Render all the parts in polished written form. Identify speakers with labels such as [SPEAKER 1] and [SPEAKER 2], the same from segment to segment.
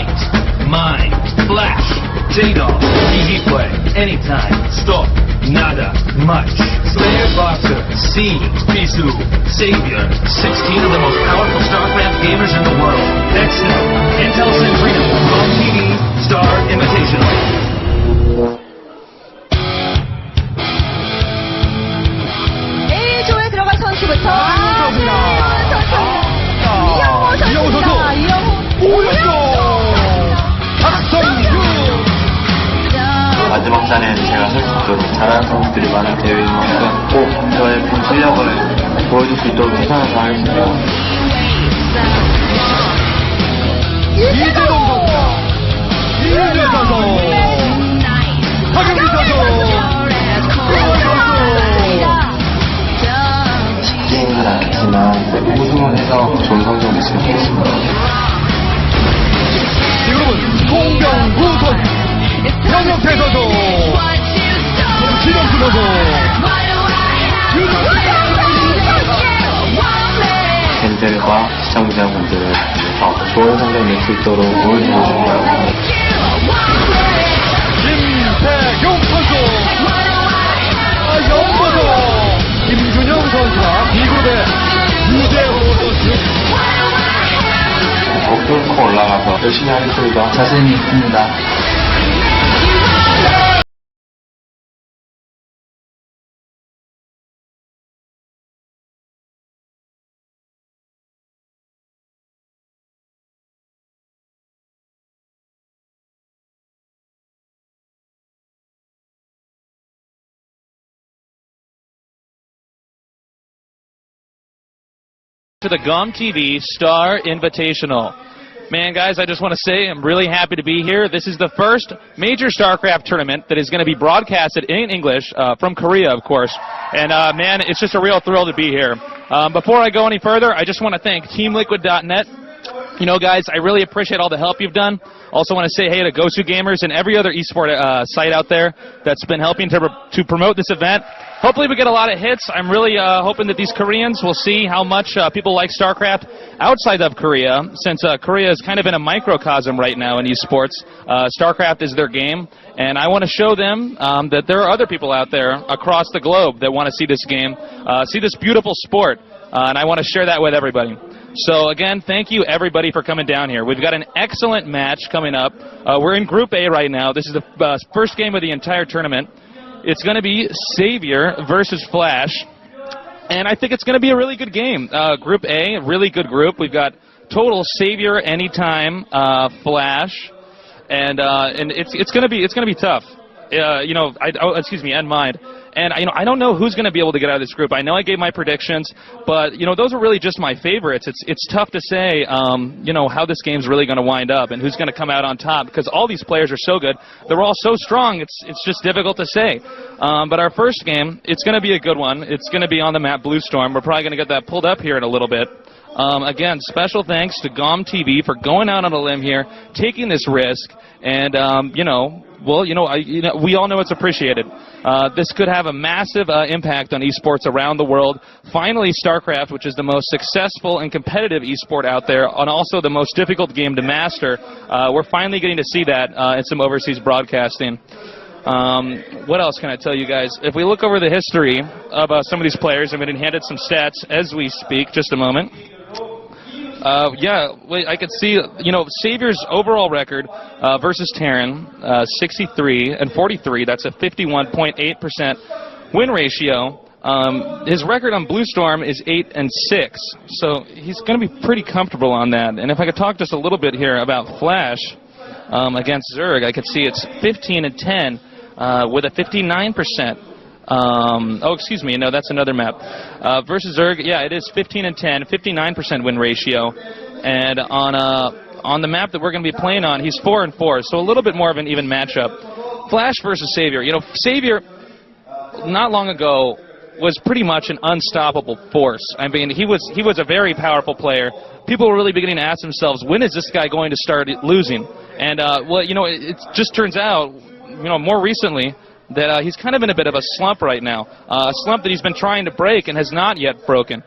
[SPEAKER 1] Light, Mind, Flash, J-Dog, TV Play, Anytime, Stop, Nada, Much, Slayer Boxer, C, Bisu, sAviOr, 16 of the most powerful StarCraft gamers in the world. XNote, Intel Centrium, GOMTV, Star Invitational.
[SPEAKER 2] A조에 들어갈 선수부터 이영호 선수입니다.
[SPEAKER 3] 마지막 잔에 제가 설 수 있도록 잘하는 선수들이 많은 대회인 만큼 꼭 저의 본 실력을 보여줄 수 있도록 최선을 다하겠습니다.
[SPEAKER 2] 이재동 선수, 박영민 선수,
[SPEAKER 3] 게임은 안 했지만 우승을 해서 좋은 성적을 있으면 좋겠습니다.
[SPEAKER 2] 지금은 송병구 선수, 현영태 선수, 김영수 선수,
[SPEAKER 3] 팬들과 시청자분들을 더 좋은 성적 낼 수 있도록 보여주고 싶어요.
[SPEAKER 2] 김태경 선수, 영보도 김준영 선수와 B그룹의 유재호 선수.
[SPEAKER 3] 꼭 뚫고 올라가서 열심히 하겠습니다. 자신이 있습니다.
[SPEAKER 4] To the GOMTV Star Invitational. Man, guys, I just want to say I'm really happy to be here. This is the first major StarCraft tournament that is going to be broadcasted in English from Korea, of course. And, man, it's just a real thrill to be here. Before I go any further, I just want to thank TeamLiquid.net. You know, guys, I really appreciate all the help you've done. Also want to say hey to Gosu Gamers and every other esport site out there that's been helping to promote this event. Hopefully we get a lot of hits. I'm really hoping that these Koreans will see how much people like StarCraft outside of Korea, since Korea is kind of in a microcosm right now in esports. StarCraft is their game, and I want to show them that there are other people out there across the globe that want to see this game, see this beautiful sport, and I want to share that with everybody. So again, thank you everybody for coming down here. We've got an excellent match coming up. We're in Group A right now. This is the first game of the entire tournament. It's going to be sAviOr versus Flash, and I think it's going to be a really good game. Group A, really good group. We've got total sAviOr, Anytime, Flash, and it's going to be tough. You know, and Mind. And, you know, I don't know who's going to be able to get out of this group. I know I gave my predictions, but, you know, those are really just my favorites. It's tough to say, you know, how this game's really going to wind up and who's going to come out on top, because all these players are so good. They're all so strong, it's just difficult to say. But our first game, it's going to be a good one. It's going to be on the map Blue Storm. We're probably going to get that pulled up here in a little bit. Again, special thanks to GOMTV for going out on a limb here, taking this risk, and, you know, well, we all know it's appreciated. This could have a massive impact on esports around the world. Finally, StarCraft, which is the most successful and competitive esport out there, and also the most difficult game to master, we're finally getting to see that in some overseas broadcasting. What else can I tell you guys? If we look over the history of some of these players, I'm going to hand it some stats as we speak. Just a moment. Yeah, I could see, you know, sAviOr's overall record versus Terran, 63 and 43. That's a 51.8% win ratio. His record on Blue Storm is 8 and 6, so he's going to be pretty comfortable on that. And if I could talk just a little bit here about Flash against Zerg, I could see it's 15 and 10 with a 59%. Oh, excuse me, no, that's another map. Versus Zerg, yeah, it is 15 and 10, 59% win ratio. And on the map that we're going to be playing on, he's 4 and 4, so a little bit more of an even matchup. Flash versus sAviOr. You know, sAviOr, not long ago, was pretty much an unstoppable force. I mean, he was a very powerful player. People were really beginning to ask themselves, when is this guy going to start losing? And, well, you know, it just turns out, you know, more recently, that he's kind of in a bit of a slump right now, a slump that he's been trying to break and has not yet broken.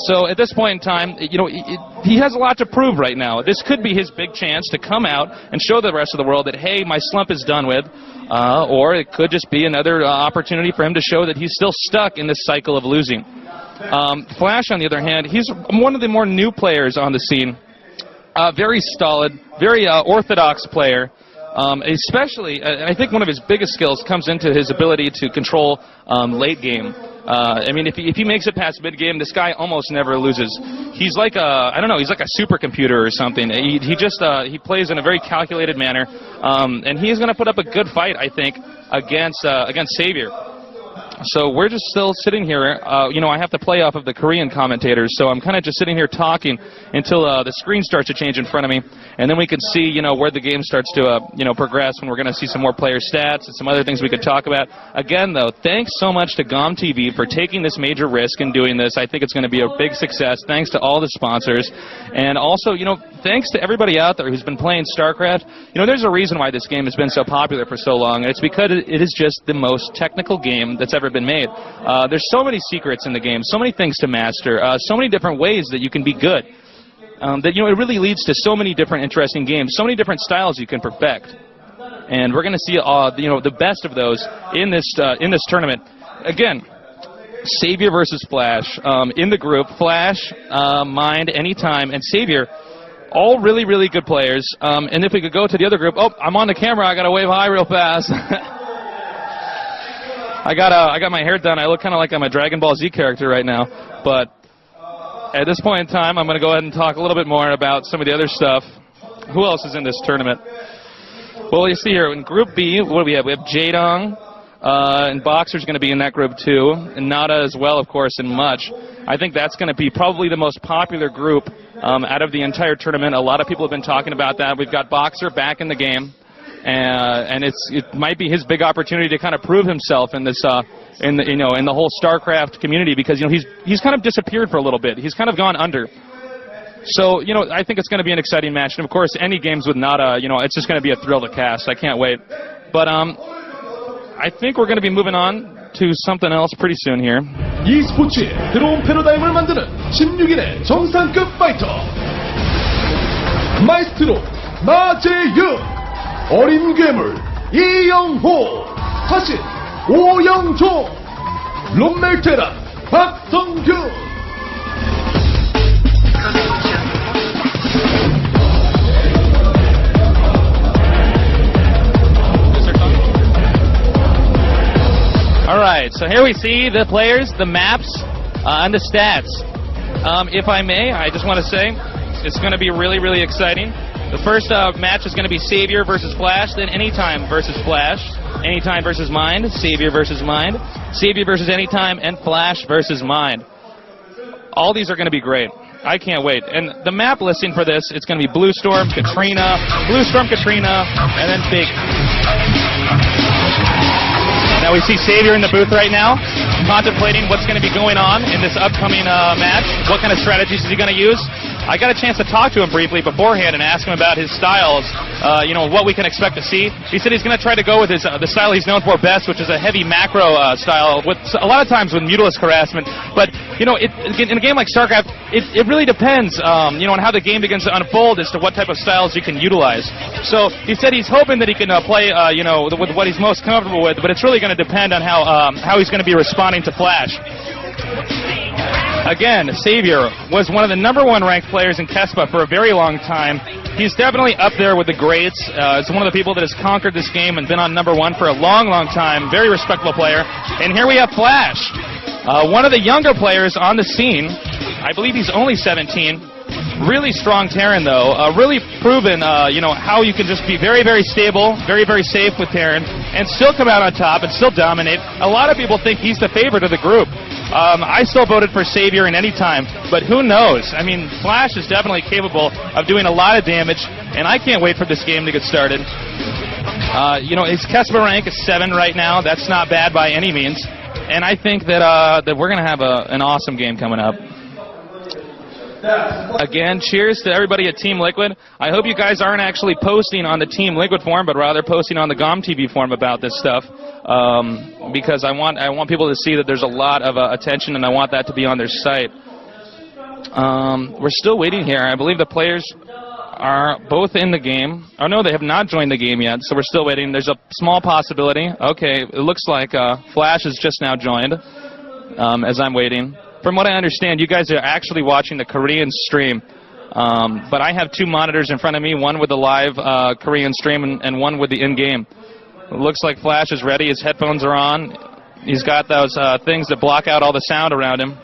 [SPEAKER 4] So at this point in time, you know, he has a lot to prove right now. This could be his big chance to come out and show the rest of the world that, hey, my slump is done with. Or it could just be another opportunity for him to show that he's still stuck in this cycle of losing. Flash, on the other hand, he's one of the more new players on the scene. Very stolid, very orthodox player. Especially, I think one of his biggest skills comes into his ability to control late game. I mean, if he makes it past mid game, this guy almost never loses. He's like I don't know, he's like a supercomputer or something. He plays in a very calculated manner, and he's going to put up a good fight, I think, against sAviOr. So we're just still sitting here. You know, I have to play off of the Korean commentators, so I'm kind of just sitting here talking until the screen starts to change in front of me, and then we can see, you know, where the game starts to, you know, progress, when we're going to see some more player stats and some other things we could talk about. Again, though, thanks so much to GOMTV for taking this major risk and doing this. I think it's going to be a big success. Thanks to all the sponsors, and also, you know, thanks to everybody out there who's been playing StarCraft. You know, there's a reason why this game has been so popular for so long, and it's because it is just the most technical game that's ever been made. There's so many secrets in the game, so many things to master, so many different ways that you can be good, that, you know, it really leads to so many different interesting games, so many different styles you can perfect. And we're going to see, you know, the best of those in this tournament. Again, sAviOr versus Flash in the group. Flash, Mind, Anytime, and sAviOr, all really, really good players. And if we could go to the other group, oh, I'm on the camera. I got to wave hi real fast. I got my hair done. I look kind of like I'm a Dragon Ball Z character right now. But at this point in time, I'm going to go ahead and talk a little bit more about some of the other stuff. Who else is in this tournament? Well, you see here, in Group B, what do we have? We have Jaedong, and Boxer's going to be in that group too, and Nada as well, of course, and Much. I think that's going to be probably the most popular group out of the entire tournament. A lot of people have been talking about that. We've got Boxer back in the game. And it might be his big opportunity to kind of prove himself in this, in the whole StarCraft community, because, you know, he's kind of disappeared for a little bit. He's kind of gone under. So, you know, I think it's going to be an exciting match. And of course, any games with Nada, you know, it's just going to be a thrill to cast. I can't wait. But I think we're going to be moving on to something else pretty soon here.
[SPEAKER 2] e스포츠의 새로운 패러다임을 만드는 16인의 정상급 파이터 마이스트로 마재윤, 어린 괴물 이영호, 사신 오영조, 롬멜테란 박성균.
[SPEAKER 4] Alright, so here we see the players, the maps, and the stats. If I may, I just want to say, it's going to be really, really exciting. The first match is going to be sAviOr versus Flash, then Anytime versus Flash, Anytime versus Mind, sAviOr versus Mind, sAviOr versus Anytime, and Flash versus Mind. All these are going to be great. I can't wait. And the map listing for this, it's going to be Blue Storm, Katrina, and then Big. Now we see sAviOr in the booth right now, contemplating what's going to be going on in this upcoming match. What kind of strategies is he going to use? I got a chance to talk to him briefly beforehand and ask him about his styles, you know, what we can expect to see. He said he's going to try to go with his the style he's known for best, which is a heavy macro style, with a lot of times with Mutalisk harassment. But, you know, in a game like StarCraft, it really depends, you know, on how the game begins to unfold as to what type of styles you can utilize. So he said he's hoping that he can play, you know, with what he's most comfortable with, but it's really going to depend on how he's going to be responding to Flash. Again, sAviOr was one of the #1 ranked players in KESPA for a very long time. He's definitely up there with the greats. He's one of the people that has conquered this game and been on #1 for a long, long time. Very respectable player. And here we have Flash, one of the younger players on the scene. I believe he's only 17. Really strong Terran, though. Really proven, you know, how you can just be very, very stable, very, very safe with Terran, and still come out on top and still dominate. A lot of people think he's the favorite of the group. I still voted for sAviOr in Anytime, but who knows? I mean, Flash is definitely capable of doing a lot of damage, and I can't wait for this game to get started. You know, his KESPA rank is 7 right now. That's not bad by any means. And I think that we're going to have an awesome game coming up. Again, cheers to everybody at Team Liquid. I hope you guys aren't actually posting on the Team Liquid forum, but rather posting on the GOMTV forum about this stuff, because I want people to see that there's a lot of attention, and I want that to be on their site. We're still waiting here. I believe the players are both in the game. Oh, no, they have not joined the game yet, so we're still waiting. There's a small possibility. Okay, it looks like Flash has just now joined as I'm waiting. From what I understand, you guys are actually watching the Korean stream, but I have 2 monitors in front of me, one with the live Korean stream and one with the in-game. It looks like Flash is ready. His headphones are on. He's got those things that block out all the sound around him.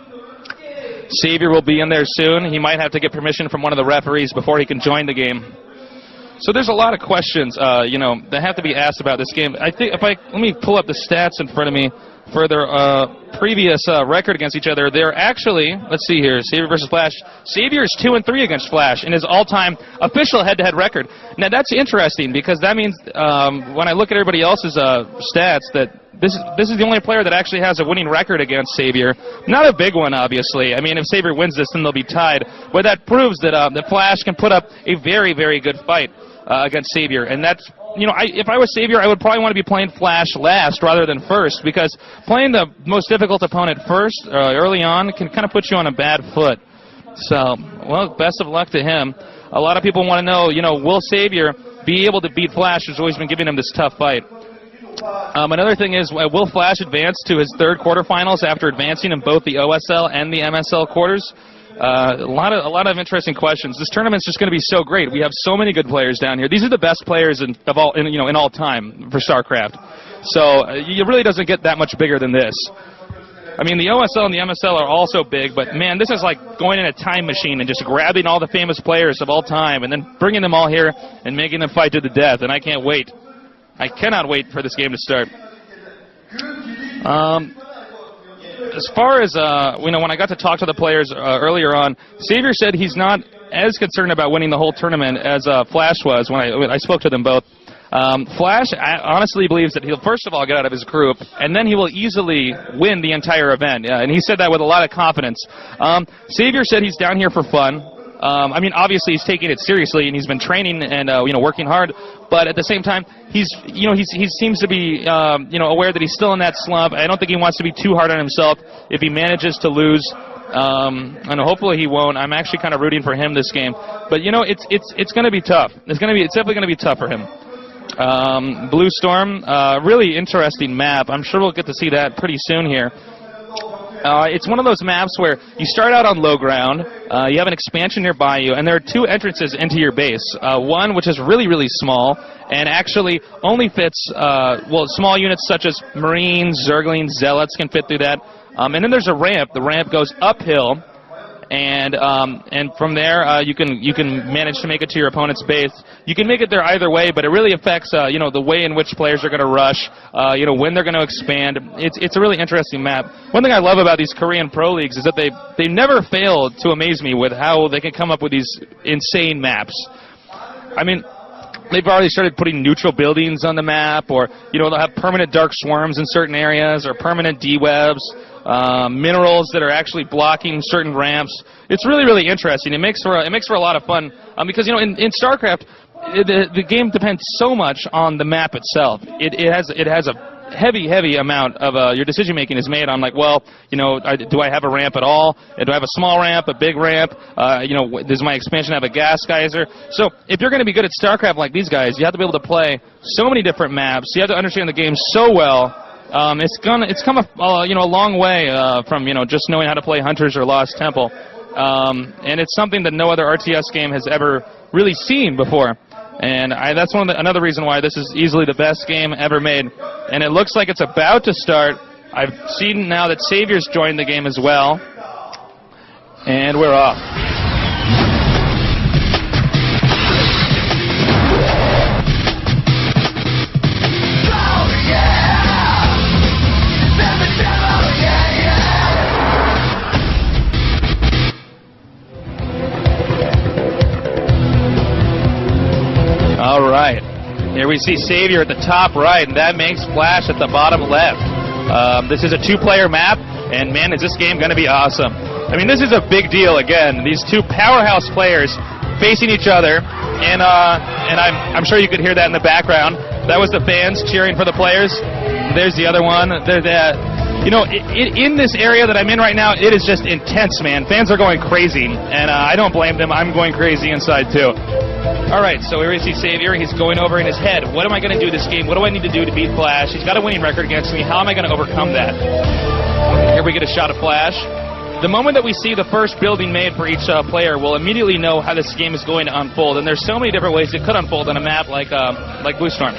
[SPEAKER 4] sAviOr will be in there soon. He might have to get permission from one of the referees before he can join the game. So there's a lot of questions, that have to be asked about this game. I think let me pull up the stats in front of me for their previous record against each other. They're actually, let's see here, sAviOr versus Flash. sAviOr is 2-3 against Flash in his all-time official head-to-head record. Now that's interesting because that means when I look at everybody else's stats that this is the only player that actually has a winning record against sAviOr. Not a big one, obviously. I mean, if sAviOr wins this, then they'll be tied. But that proves that that Flash can put up a very, very good fight against sAviOr. And that's, if I was sAviOr, I would probably want to be playing Flash last rather than first, because playing the most difficult opponent first early on can kind of put you on a bad foot. So, well, best of luck to him. A lot of people want to know, will sAviOr be able to beat Flash, who's always been giving him this tough fight? Another thing is, will Flash advance to his 3rd quarterfinals after advancing in both the OSL and the MSL quarters? A lot of interesting questions. This tournament's just going to be so great. We have so many good players down here. These are the best players in all time for StarCraft. So it really doesn't get that much bigger than this. I mean, the OSL and the MSL are also big, but man, this is like going in a time machine and just grabbing all the famous players of all time and then bringing them all here and making them fight to the death. And I can't wait. I cannot wait for this game to start. As far as, when I got to talk to the players earlier on, sAviOr said he's not as concerned about winning the whole tournament as Flash was when I spoke to them both. Flash honestly believes that he'll first of all get out of his group, and then he will easily win the entire event. And he said that with a lot of confidence. sAviOr said he's down here for fun. I mean, obviously he's taking it seriously, and he's been training and working hard. But at the same time, he seems to be aware that he's still in that slump. I don't think he wants to be too hard on himself if he manages to lose. And hopefully he won't. I'm actually kind of rooting for him this game. But it's going to be tough. It's definitely going to be tough for him. Blue Storm, really interesting map. I'm sure we'll get to see that pretty soon here. It's one of those maps where you start out on low ground, you have an expansion nearby you, and there are 2 entrances into your base. One which is really, really small, and actually only fits, small units such as Marines, Zerglings, Zealots can fit through that. And then there's a ramp. The ramp goes uphill, and from there you can manage to make it to your opponent's base. You can make it there either way, but it really affects the way in which players are going to rush, when they're going to expand. It's a really interesting map. One thing I love about these Korean pro leagues is that they never fail to amaze me with how they can come up with these insane maps. I mean, they've already started putting neutral buildings on the map, or they'll have permanent dark swarms in certain areas, or permanent D-webs. Minerals that are actually blocking certain ramps. It's really, really interesting. It makes for a lot of fun because in StarCraft the game depends so much on the map itself. It has a heavy amount of your decision making is made on do I have a ramp at all? Do I have a small ramp, a big ramp? Does my expansion have a gas geyser? So if you're going to be good at StarCraft like these guys, you have to be able to play so many different maps. You have to understand the game so well. It's come a long way from just knowing how to play Hunters or Lost Temple, and it's something that no other RTS game has ever really seen before. And that's another reason why this is easily the best game ever made. And it looks like it's about to start. I've seen now that sAviOr's joined the game as well, and we're off. All right, here we see sAviOr at the top right, and that makes Flash at the bottom left. This is a 2-player map, and man, is this game going to be awesome. I mean, this is a big deal again. These 2 powerhouse players facing each other, and I'm sure you could hear that in the background. That was the fans cheering for the players. There's the other one. You know, in this area that I'm in right now, it is just intense, man. Fans are going crazy, and I don't blame them. I'm going crazy inside, too. All right, so here we see sAviOr. He's going over in his head. What am I going to do this game? What do I need to do to beat Flash? He's got a winning record against me. How am I going to overcome that? Here we get a shot of Flash. The moment that we see the first building made for each player, we'll immediately know how this game is going to unfold. And there's so many different ways it could unfold on a map like Blue Storm.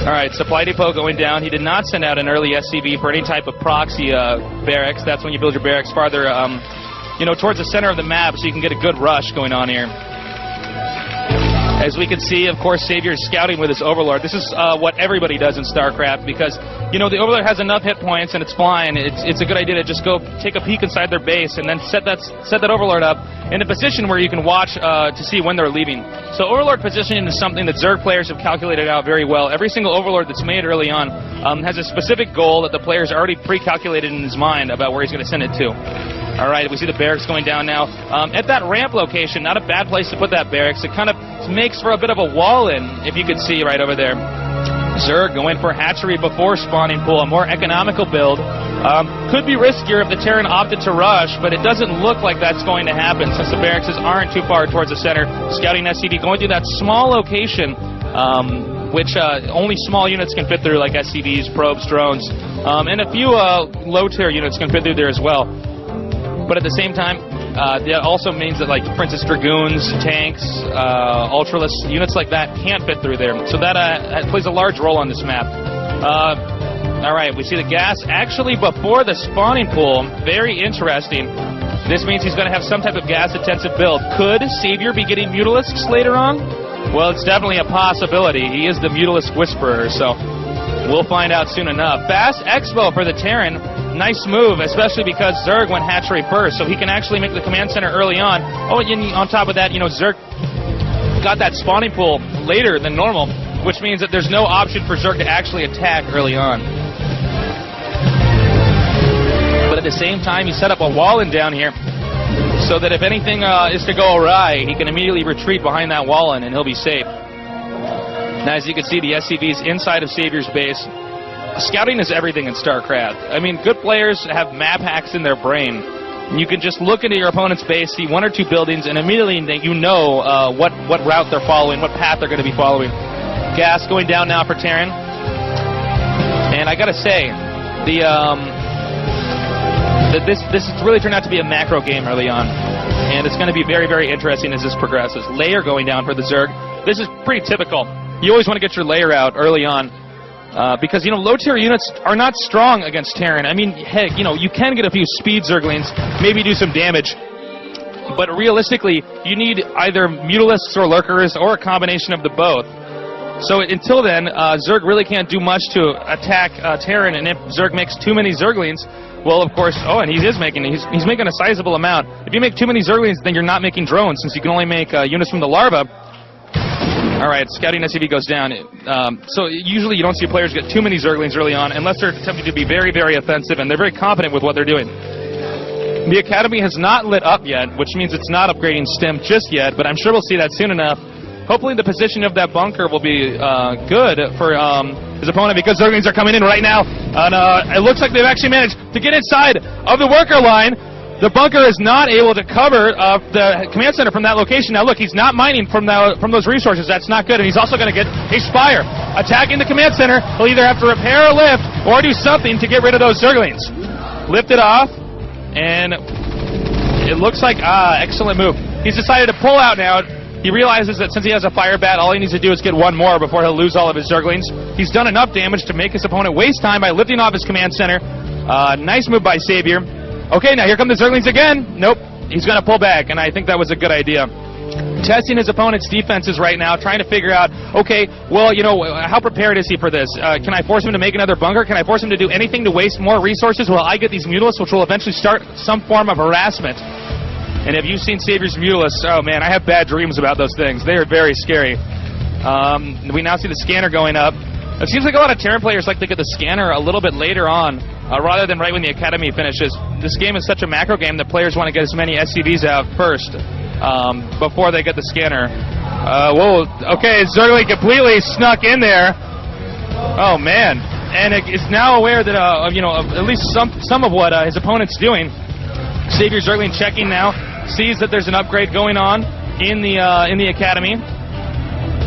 [SPEAKER 4] All right, Supply Depot going down. He did not send out an early SCV for any type of proxy barracks. That's when you build your barracks farther, towards the center of the map so you can get a good rush going on here. As we can see, of course, sAviOr is scouting with his Overlord. This is what everybody does in StarCraft because, the Overlord has enough hit points and it's flying. It's a good idea to just go take a peek inside their base and then set that Overlord up in a position where you can watch to see when they're leaving. So Overlord positioning is something that Zerg players have calculated out very well. Every single Overlord that's made early on has a specific goal that the player's already pre-calculated in his mind about where he's going to send it to. All right, we see the barracks going down now. At that ramp location, not a bad place to put that barracks. It kind of makes for a bit of a wall-in, if you could see right over there. Zerg going for hatchery before spawning pool, a more economical build. Could be riskier if the Terran opted to rush, but it doesn't look like that's going to happen since the barracks aren't too far towards the center. Scouting SCV going through that small location, which only small units can fit through, like SCVs, probes, drones, and a few low-tier units can fit through there as well. But at the same time, that also means that, like, for instance, Dragoons, tanks, Ultralisk, units like that can't fit through there. So that plays a large role on this map. All right, we see the gas actually before the spawning pool. Very interesting. This means he's going to have some type of gas-intensive build. Could sAviOr be getting Mutalisks later on? Well, it's definitely a possibility. He is the Mutalisk Whisperer, so we'll find out soon enough. Fast Expo for the Terran. Nice move, especially because Zerg went hatchery first, so he can actually make the command center early on. Oh, and on top of that, Zerg got that spawning pool later than normal, which means that there's no option for Zerg to actually attack early on. But at the same time, he set up a wall-in down here so that if anything is to go awry, he can immediately retreat behind that wall-in and he'll be safe. Now, as you can see, the SCV's inside of sAviOr's base. Scouting is everything in StarCraft. I mean, good players have map hacks in their brain. You can just look into your opponent's base, see one or two buildings, and immediately you know what route they're following, what path they're going to be following. Gas going down now for Terran. And I got to say, this really turned out to be a macro game early on. And it's going to be very, very interesting as this progresses. Layer going down for the Zerg. This is pretty typical. You always want to get your layer out early on. Because, low-tier units are not strong against Terran. I mean, heck, you can get a few speed Zerglings, maybe do some damage. But realistically, you need either Mutalisks or Lurkers or a combination of the both. So until then, Zerg really can't do much to attack Terran, and if Zerg makes too many Zerglings, well, of course, he's making a sizable amount. If you make too many Zerglings, then you're not making drones, since you can only make units from the larva. All right, scouting SCV goes down. So usually you don't see players get too many Zerglings early on unless they're attempting to be very, very offensive and they're very confident with what they're doing. The Academy has not lit up yet, which means it's not upgrading STEM just yet, but I'm sure we'll see that soon enough. Hopefully the position of that bunker will be good for his opponent because Zerglings are coming in right now. And it looks like they've actually managed to get inside of the worker line. The bunker is not able to cover the command center from that location. Now, look, he's not mining from those resources. That's not good. And he's also going to get a Spire. Attacking the command center, he'll either have to repair or lift or do something to get rid of those Zerglings. Lift it off, and it looks like, excellent move. He's decided to pull out now. He realizes that since he has a fire bat, all he needs to do is get one more before he'll lose all of his Zerglings. He's done enough damage to make his opponent waste time by lifting off his command center. Nice move by sAviOr. Okay, now here come the Zerglings again. Nope, he's going to pull back, and I think that was a good idea. Testing his opponent's defenses right now, trying to figure out, okay, well, how prepared is he for this? Can I force him to make another bunker? Can I force him to do anything to waste more resources while I get these Mutalisks, which will eventually start some form of harassment? And if you've seen sAviOr's Mutalisks, oh man, I have bad dreams about those things. They are very scary. We now see the scanner going up. It seems like a lot of Terran players like to get the scanner a little bit later on, rather than right when the Academy finishes. This game is such a macro game that players want to get as many SCVs out first before they get the scanner. Whoa, okay, Zergling completely snuck in there. Oh, man. and is now aware that of at least some of what his opponent's doing. sAviOr Zergling checking now, sees that there's an upgrade going on in the academy.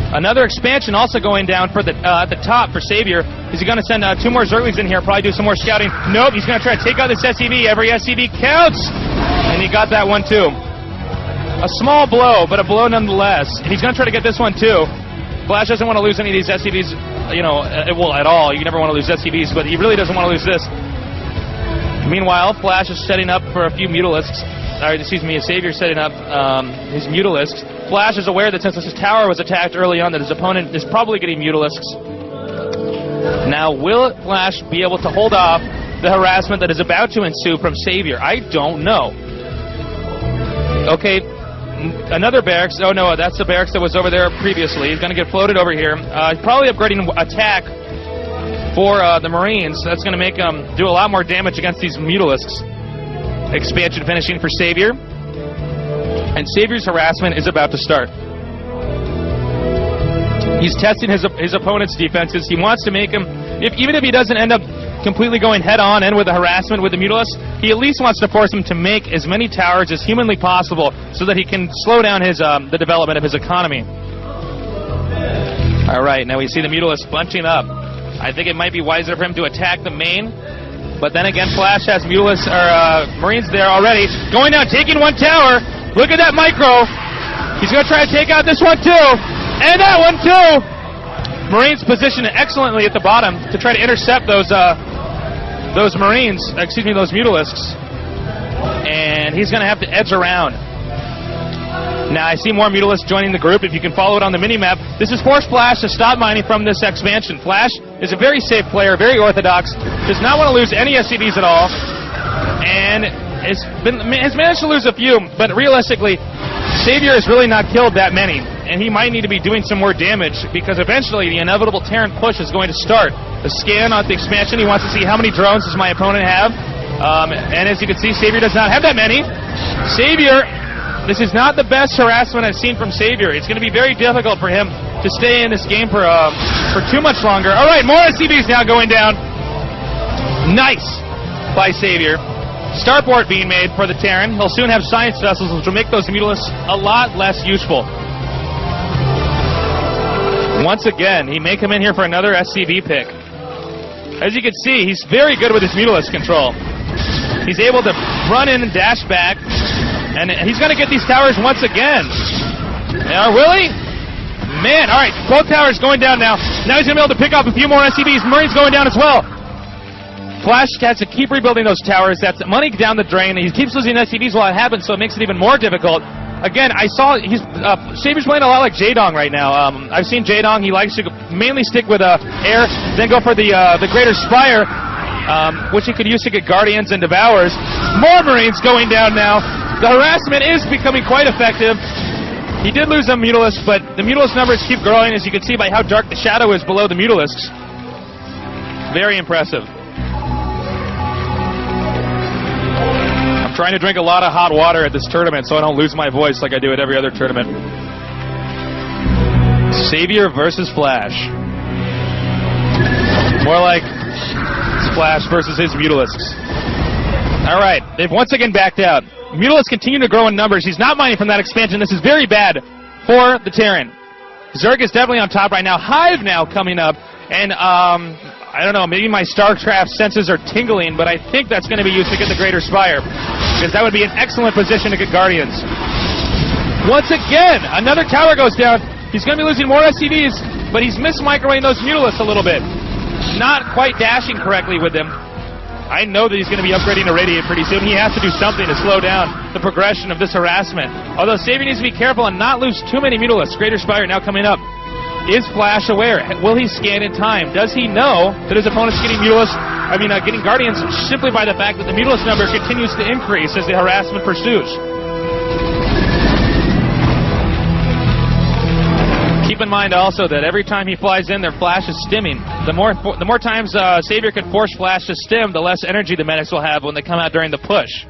[SPEAKER 4] Another expansion also going down for at the top for sAviOr. Is he going to send 2 more Zerglings in here? Probably do some more scouting. Nope, he's going to try to take out this SCV. Every SCV counts, and he got that one too. A small blow, but a blow nonetheless. And he's going to try to get this one too. Flash doesn't want to lose any of these SCVs, well, at all. You never want to lose SCVs, but he really doesn't want to lose this. Meanwhile, Flash is setting up for a few Mutalisks. sAviOr setting up his Mutalisks. Flash is aware that since his tower was attacked early on, that his opponent is probably getting Mutalisks. Now, will Flash be able to hold off the harassment that is about to ensue from sAviOr? I don't know. Okay, another barracks. Oh no, that's the barracks that was over there previously. He's going to get floated over here. Probably upgrading attack for the Marines. That's going to make him do a lot more damage against these Mutalisks. Expansion finishing for sAviOr. And sAviOr's harassment is about to start. He's testing his opponent's defenses. He wants to make him, even if he doesn't end up completely going head-on in with the harassment with the Mutalisks, he at least wants to force him to make as many towers as humanly possible so that he can slow down his the development of his economy. All right, now we see the Mutalisks bunching up. I think it might be wiser for him to attack the main, but then again, Flash has Marines there already. Going down, taking one tower. Look at that micro. He's going to try to take out this one too, and that one too. Marines positioned excellently at the bottom to try to intercept those Marines, those Mutalisks. And he's going to have to edge around. Now I see more Mutalisks joining the group. If you can follow it on the mini-map, this has forced Flash to stop mining from this expansion. Flash is a very safe player, very orthodox, does not want to lose any SCVs at all, and has managed to lose a few, but realistically, sAviOr has really not killed that many, and he might need to be doing some more damage, because eventually the inevitable Terran push is going to start. The scan on the expansion, he wants to see how many drones does my opponent have, and as you can see, sAviOr does not have that many. sAviOr, this is not the best harassment I've seen from sAviOr. It's going to be very difficult for him to stay in this game for too much longer. All right, more SCVs now going down. Nice by sAviOr. Starport being made for the Terran. He'll soon have science vessels, which will make those Mutalisks a lot less useful. Once again, he may come in here for another SCV pick. As you can see, he's very good with his Mutalisk control. He's able to run in and dash back, and he's going to get these towers once again. Now, will he? Man, all right, both towers going down now. Now he's going to be able to pick up a few more SCVs. Marines going down as well. Flash has to keep rebuilding those towers. That's money down the drain. He keeps losing SCVs while it happens, so it makes it even more difficult. Again, I saw sAviOr's playing a lot like Jaedong right now. I've seen Jaedong. He likes to mainly stick with air, then go for the Greater Spire, which he could use to get Guardians and Devours. More Marines going down now. The harassment is becoming quite effective. He did lose a Mutalisk, but the Mutalisk numbers keep growing, as you can see by how dark the shadow is below the Mutalisks. Very impressive. I'm trying to drink a lot of hot water at this tournament so I don't lose my voice like I do at every other tournament. sAviOr versus Flash. More like Flash versus his Mutalisks. All right, they've once again backed out. Mutalisks continue to grow in numbers. He's not mining from that expansion. This is very bad for the Terran. Zerg is definitely on top right now. Hive now coming up, and I don't know, maybe my StarCraft senses are tingling, but I think that's going to be used to get the Greater Spire, because that would be an excellent position to get Guardians. Once again, another tower goes down. He's going to be losing more SCVs, but he's mis-microwaving those Mutalisks a little bit. Not quite dashing correctly with them. I know that he's going to be upgrading to Radiant pretty soon. He has to do something to slow down the progression of this harassment. Although sAviOr needs to be careful and not lose too many Mutalisks. Greater Spire now coming up. Is Flash aware? Will he scan in time? Does he know that his opponent's getting getting Guardians simply by the fact that the Mutalisk number continues to increase as the harassment pursues? Keep in mind also that every time he flies in there, Flash is stimming. The more times sAviOr can force Flash to stim, the less energy the medics will have when they come out during the push.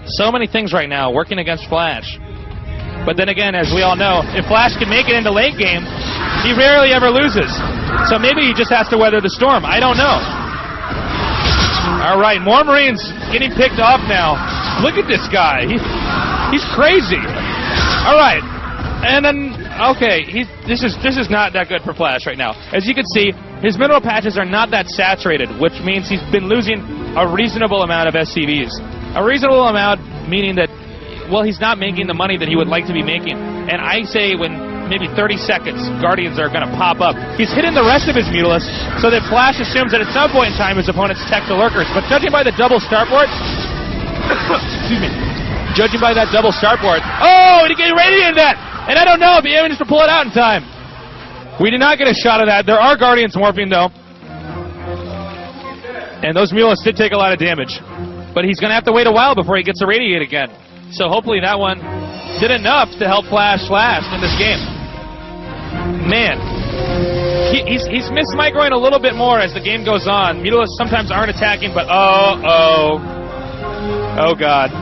[SPEAKER 4] So many things right now working against Flash. But then again, as we all know, if Flash can make it into late game, he rarely ever loses. So maybe he just has to weather the storm. I don't know. All right, more Marines getting picked off now. Look at this guy. He's crazy. All right. And then, okay, this is not that good for Flash right now. As you can see, his mineral patches are not that saturated, which means he's been losing a reasonable amount of SCVs. A reasonable amount meaning that, well, he's not making the money that he would like to be making. And I say when maybe 30 seconds, Guardians are going to pop up. He's hitting the rest of his Mutalisk so that Flash assumes that at some point in time his opponents tech the Lurkers. But judging by the double starport, excuse me, judging by that double starport, oh, he getting radiated that! And I don't know if he managed to pull it out in time. We did not get a shot of that. There are Guardians morphing, though. And those Mulisks did take a lot of damage. But he's going to have to wait a while before he gets to radiate again. So hopefully that one did enough to help Flash last in this game. Man. He's mismicroing a little bit more as the game goes on. Mutalisks sometimes aren't attacking, but oh, God.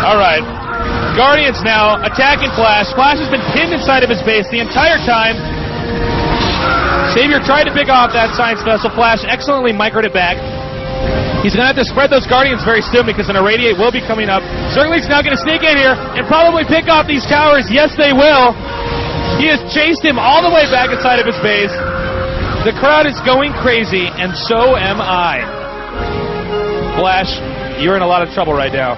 [SPEAKER 4] All right. Guardians now attacking Flash. Flash has been pinned inside of his base the entire time. sAviOr tried to pick off that science vessel. Flash excellently microed it back. He's going to have to spread those Guardians very soon because an Irradiate will be coming up. Zergling's now going to sneak in here and probably pick off these towers. Yes, they will. He has chased him all the way back inside of his base. The crowd is going crazy, and so am I. Flash, you're in a lot of trouble right now.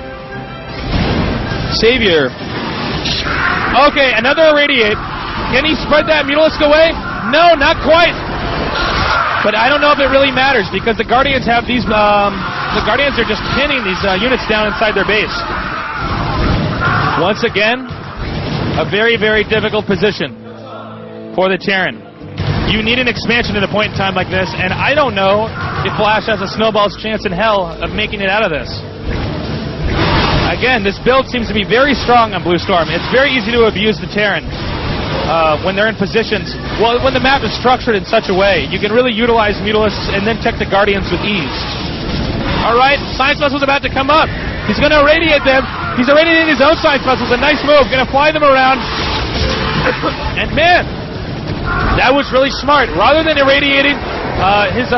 [SPEAKER 4] sAviOr. Okay, another Irradiate. Can he spread that Mutalisk away? No, not quite. But I don't know if it really matters because the Guardians have these. The Guardians are just pinning these units down inside their base. Once again, a very, very difficult position for the Terran. You need an expansion at a point in time like this, and I don't know if Flash has a snowball's chance in hell of making it out of this. Again, this build seems to be very strong on Blue Storm. It's very easy to abuse the Terran when they're in positions. Well, when the map is structured in such a way, you can really utilize Mutalisks and then tech the Guardians with ease. All right, Science Vessel's about to come up. He's going to irradiate them. He's irradiating his own Science Vessels. A nice move. Going to fly them around. And man, that was really smart. Rather than irradiating his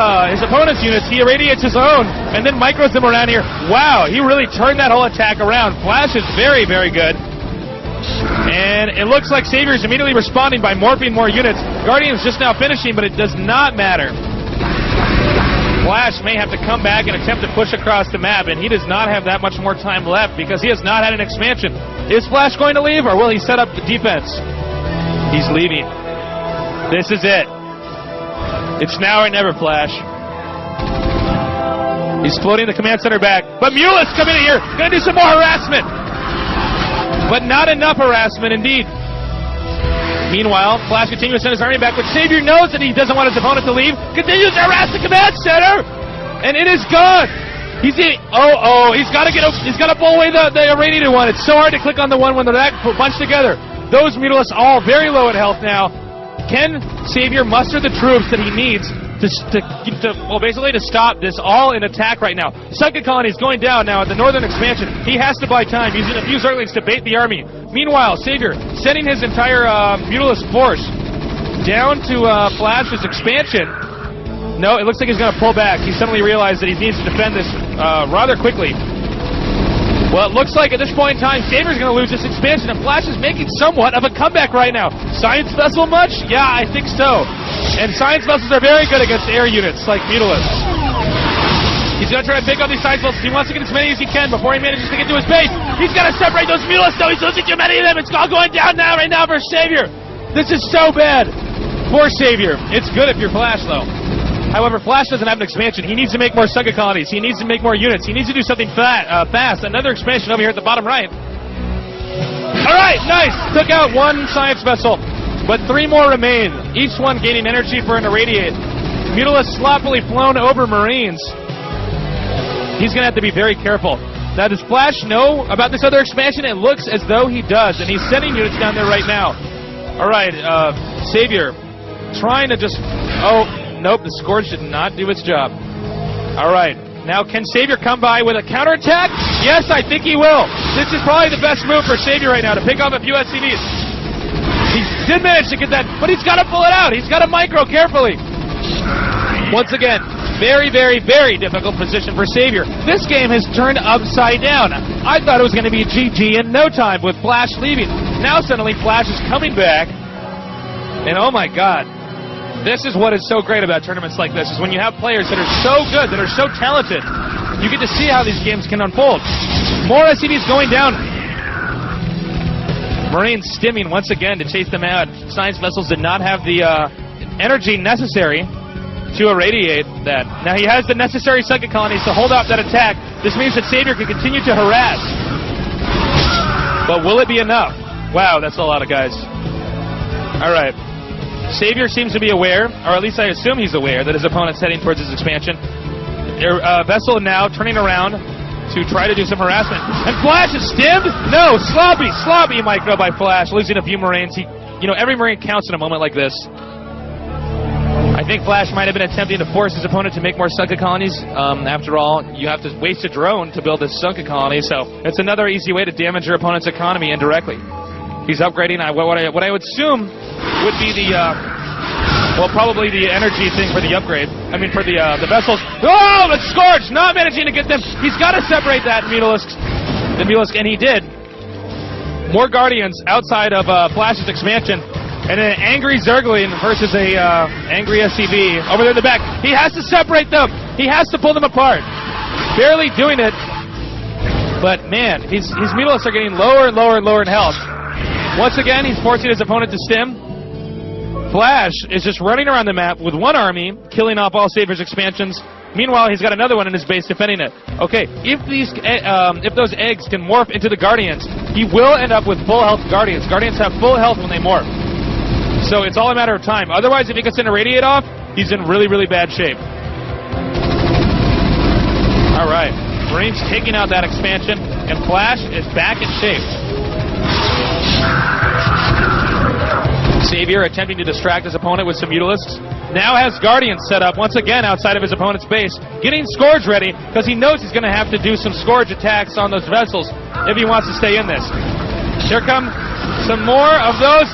[SPEAKER 4] opponent's units, he irradiates his own and then micros them around here. Wow, he really turned that whole attack around. Flash is very, very good. And it looks like sAviOr is immediately responding by morphing more units. Guardian's just now finishing, but it does not matter. Flash may have to come back and attempt to push across the map, and he does not have that much more time left because he has not had an expansion. Is Flash going to leave, or will he set up the defense? He's leaving. This is it. It's now or never, Flash. He's floating the command center back. But Mutalisk coming in here, going to do some more harassment. But not enough harassment, indeed. Meanwhile, Flash continues to send his army back, but sAviOr knows that he doesn't want his opponent to leave. Continues to harass the command center, and it is gone. He's got to pull away the irradiated one. It's so hard to click on the one when they're that bunched together. Those Mutalisks all very low in health now. Can sAviOr muster the troops that he needs to stop this all-in attack right now? Second colony is going down now at the northern expansion. He has to buy time, using a few Zerglings to bait the army. Meanwhile, sAviOr sending his entire Mutalisk force down to Flash's expansion. No, it looks like he's going to pull back. He suddenly realized that he needs to defend this rather quickly. Well, it looks like at this point in time, sAviOr's going to lose this expansion, and Flash is making somewhat of a comeback right now. Science Vessel much? Yeah, I think so. And Science Vessels are very good against air units like Mutalisks. He's going to try to pick up these Science Vessels. He wants to get as many as he can before he manages to get to his base. He's got to separate those Mutalisks, though. He's losing too many of them. It's all going down now right now for sAviOr. This is so bad for sAviOr. It's good if you're Flash, though. However, Flash doesn't have an expansion. He needs to make more Suga colonies. He needs to make more units. He needs to do something fast. Another expansion over here at the bottom right. All right, nice. Took out one Science Vessel, but 3 more remain, each one gaining energy for an Irradiate. Mutalisk sloppily flown over Marines. He's going to have to be very careful. Now, does Flash know about this other expansion? It looks as though he does, and he's sending units down there right now. All right, sAviOr trying to just... Oh... Nope, the Scourge did not do its job. All right. Now, can sAviOr come by with a counterattack? Yes, I think he will. This is probably the best move for sAviOr right now, to pick off a few SCVs. He did manage to get that, but he's got to pull it out. He's got to micro carefully. Once again, very, very, very difficult position for sAviOr. This game has turned upside down. I thought it was going to be GG in no time with Flash leaving. Now suddenly Flash is coming back, and oh my god. This is what is so great about tournaments like this, is when you have players that are so good, that are so talented, you get to see how these games can unfold. More SCVs going down. Marine stimming once again to chase them out. Science vessels did not have the energy necessary to irradiate that. Now he has the necessary psychic colonies to hold off that attack. This means that sAviOr can continue to harass. But will it be enough? Wow, that's a lot of guys. Alright. sAviOr seems to be aware, or at least I assume he's aware, that his opponent's heading towards his expansion. Their vessel now turning around to try to do some harassment. And Flash is stimmed? No, sloppy micro by Flash, losing a few Marines. Every Marine counts in a moment like this. I think Flash might have been attempting to force his opponent to make more Sunken colonies. After all, you have to waste a drone to build a Sunken colony, so it's another easy way to damage your opponent's economy indirectly. He's upgrading what I would assume would be the, probably the energy thing for the upgrade. I mean, for the vessels. Oh, the Scourge! Not managing to get them. He's got to separate that Mutalisk, and he did. More Guardians outside of Flash's expansion. And an angry Zergling versus a angry SCV over there in the back. He has to separate them. He has to pull them apart. Barely doing it. But, man, his Mutalisks are getting lower and lower and lower in health. Once again, he's forcing his opponent to stim. Flash is just running around the map with one army, killing off all sAviOr's expansions. Meanwhile, he's got another one in his base defending it. Okay, if those eggs can morph into the Guardians, he will end up with full health Guardians. Guardians have full health when they morph. So it's all a matter of time. Otherwise, if he gets an irradiate off, he's in really, really bad shape. All right, Marines taking out that expansion, and Flash is back in shape. sAviOr attempting to distract his opponent with some Mutalisks. Now has Guardians set up once again outside of his opponent's base, getting Scourge ready because he knows he's going to have to do some Scourge attacks on those vessels if he wants to stay in this. Here come some more of those.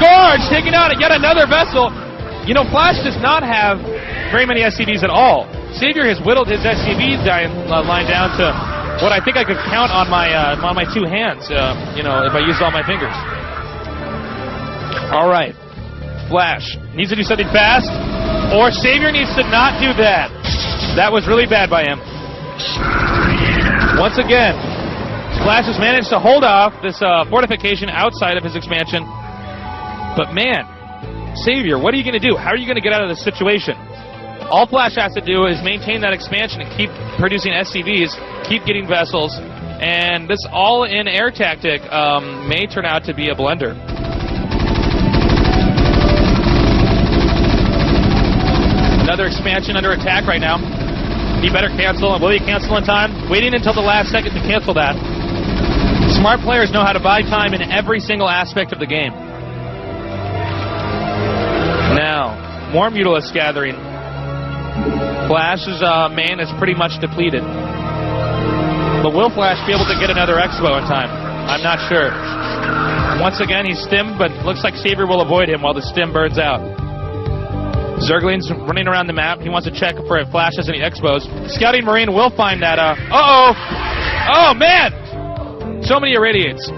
[SPEAKER 4] Scourge taking out yet another vessel. Flash does not have very many SCVs at all. sAviOr has whittled his SCV line down to what I think I could count on my two hands, if I used all my fingers. All right. Flash needs to do something fast, or sAviOr needs to not do that. That was really bad by him. Once again, Flash has managed to hold off this fortification outside of his expansion. But man, sAviOr, what are you going to do? How are you going to get out of this situation? All Flash has to do is maintain that expansion and keep producing SCVs, keep getting vessels, and this all-in air tactic may turn out to be a blunder. Another expansion under attack right now. He better cancel, and will he cancel in time? Waiting until the last second to cancel that. Smart players know how to buy time in every single aspect of the game. Now, more Mutalisk gathering. Flash's main is pretty much depleted. But will Flash be able to get another Expo in time? I'm not sure. Once again, he's stimmed, but looks like sAviOr will avoid him while the stim burns out. Zergling's running around the map. He wants to check for if Flash has any Expos. Scouting Marine will find that. Oh, man! So many irradiates.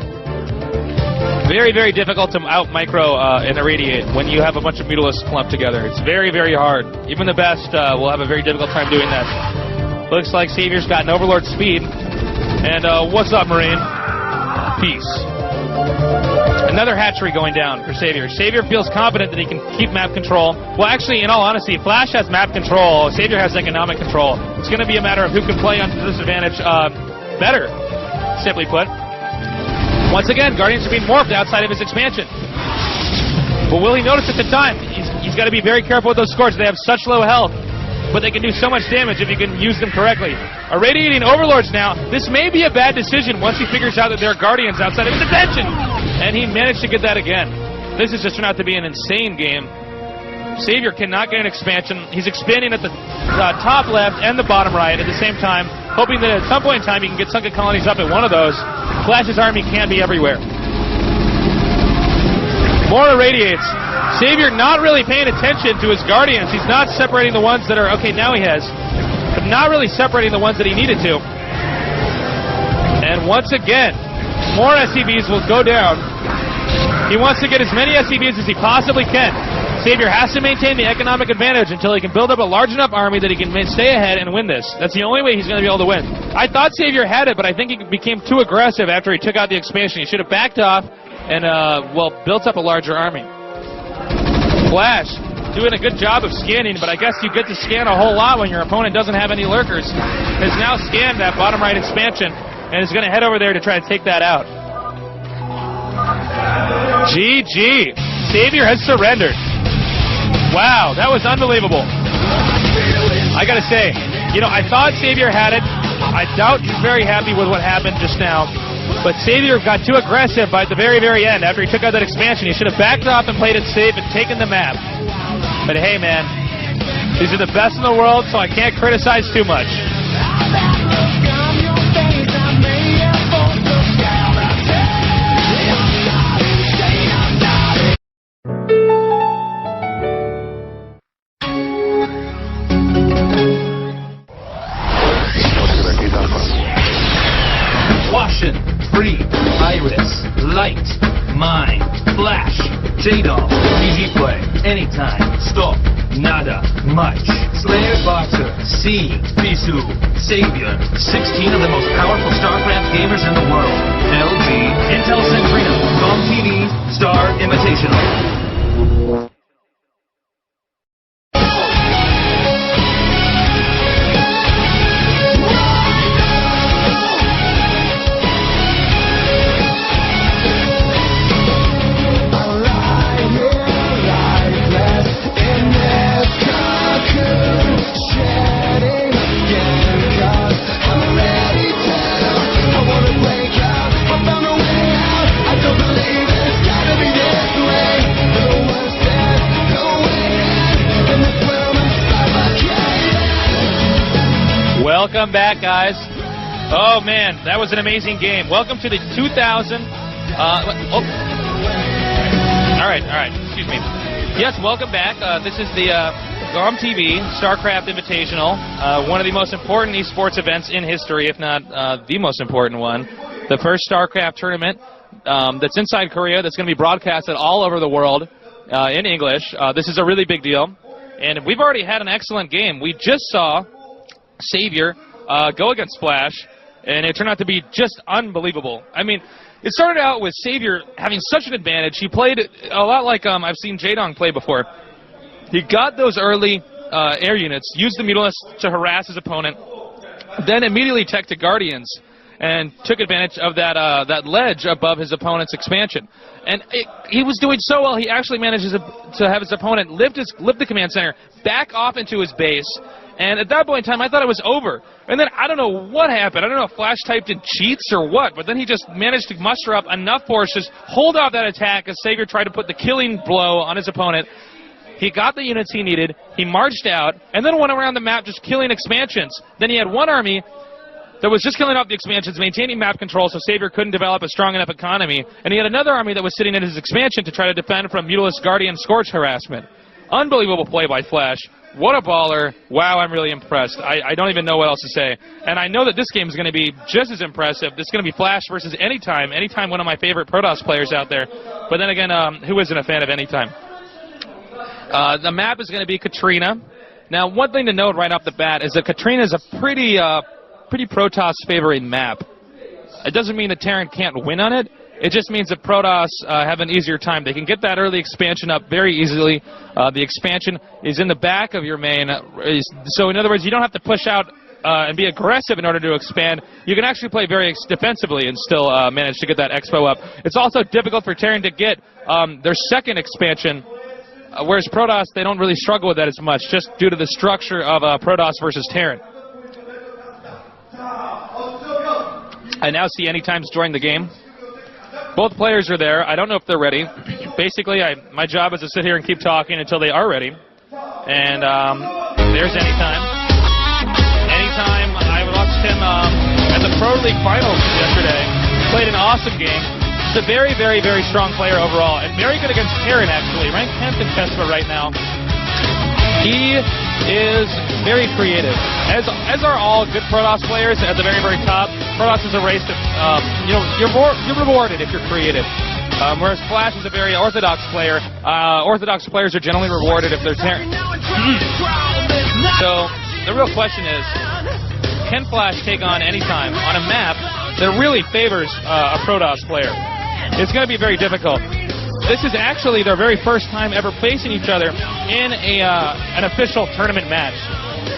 [SPEAKER 4] Very, very difficult to out-micro and irradiate when you have a bunch of Mutalisks clumped together. It's very, very hard. Even the best will have a very difficult time doing that. Looks like sAviOr's got an Overlord speed. And what's up, Marine? Peace. Another hatchery going down for sAviOr. sAviOr feels confident that he can keep map control. Well, actually, in all honesty, Flash has map control. sAviOr has economic control. It's going to be a matter of who can play on disadvantage better, simply put. Once again, Guardians are being morphed outside of his expansion. But will he notice at the time? He's got to be very careful with those Scourge. They have such low health, but they can do so much damage if you can use them correctly. Irradiating Overlords now. This may be a bad decision once he figures out that there are Guardians outside of his attention. And he managed to get that again. This has just turned out to be an insane game. sAviOr cannot get an expansion. He's expanding at the top left and the bottom right at the same time, hoping that at some point in time he can get sunken colonies up at one of those. Flash's army can't be everywhere. More irradiates. sAviOr not really paying attention to his Guardians. He's not separating the ones that are, okay, now he has, but not really separating the ones that he needed to. And once again, more SCVs will go down. He wants to get as many SCVs as he possibly can. sAviOr has to maintain the economic advantage until he can build up a large enough army that he can stay ahead and win this. That's the only way he's going to be able to win. I thought sAviOr had it, but I think he became too aggressive after he took out the expansion. He should have backed off and, well, built up a larger army. Flash doing a good job of scanning, but I guess you get to scan a whole lot when your opponent doesn't have any lurkers. Has now scanned that bottom right expansion and is going to head over there to try to take that out. GG. sAviOr has surrendered. Wow, that was unbelievable. I gotta say, you know, I thought sAviOr had it. I doubt he's very happy with what happened just now. But sAviOr got too aggressive by the very, very end. After he took out that expansion, he should have backed off and played it safe and taken the map. But hey, man, these are the best in the world, so I can't criticize too much.
[SPEAKER 1] Washin, Free, Iris, Light, Mine, Flash, J-Dog, easy play, anytime, stop, nada, much. Slayer, Boxer, C, Bisu, sAviOr, 16 of the most powerful StarCraft gamers in the world. LG, Intel Centrino, GOMTV, Star Invitational.
[SPEAKER 4] Welcome back, guys. Oh, man, that was an amazing game. Welcome to the 2000... All right, excuse me. Yes, welcome back. This is the GOMTV StarCraft Invitational, one of the most important esports events in history, if not the most important one. The first StarCraft tournament that's inside Korea that's going to be broadcasted all over the world in English. This is a really big deal. And we've already had an excellent game. We just saw sAviOr go against Flash, and it turned out to be just unbelievable. I mean, it started out with sAviOr having such an advantage. He played a lot like I've seen J-Dong play before. He got those early air units, used the Mutalisk to harass his opponent, then immediately teched to Guardians and took advantage of that ledge above his opponent's expansion. And he was doing so well, he actually manages to have his opponent lift the command center back off into his base. And at that point in time, I thought it was over. And then I don't know what happened. I don't know if Flash typed in cheats or what, but then he just managed to muster up enough forces, hold off that attack as sAviOr tried to put the killing blow on his opponent. He got the units he needed, he marched out, and then went around the map just killing expansions. Then he had one army that was just killing off the expansions, maintaining map control so sAviOr couldn't develop a strong enough economy. And he had another army that was sitting in his expansion to try to defend from Mutalisk Guardian Scorch harassment. Unbelievable play by Flash. What a baller. Wow, I'm really impressed. I don't even know what else to say. And I know that this game is going to be just as impressive. This is going to be Flash versus Anytime. Anytime, one of my favorite Protoss players out there. But then again, who isn't a fan of Anytime? The map is going to be Katrina. Now, one thing to note right off the bat is that Katrina is a pretty Protoss favoring map. It doesn't mean that Terran can't win on it. It just means that Protoss have an easier time. They can get that early expansion up very easily. The expansion is in the back of your main. So in other words, you don't have to push out and be aggressive in order to expand. You can actually play very defensively and still manage to get that expo up. It's also difficult for Terran to get their second expansion, whereas Protoss, they don't really struggle with that as much, just due to the structure of Protoss versus Terran. I now see Anytime's joined the game. Both players are there. I don't know if they're ready. Basically, my job is to sit here and keep talking until they are ready. And there's Anytime. Anytime, I watched him at the Pro League Finals yesterday. Played an awesome game. He's a very, very, very strong player overall, and very good against Karen, actually. Ranked 10th in TESPA right now. He is very creative, as are all good Protoss players at the very, very top. Protoss is a race that, you're rewarded if you're creative. Whereas Flash is a very orthodox player. Orthodox players are generally rewarded if they're Terran. So the real question is, can Flash take on Anytime on a map that really favors a Protoss player? It's going to be very difficult. This is actually their very first time ever facing each other in an official tournament match.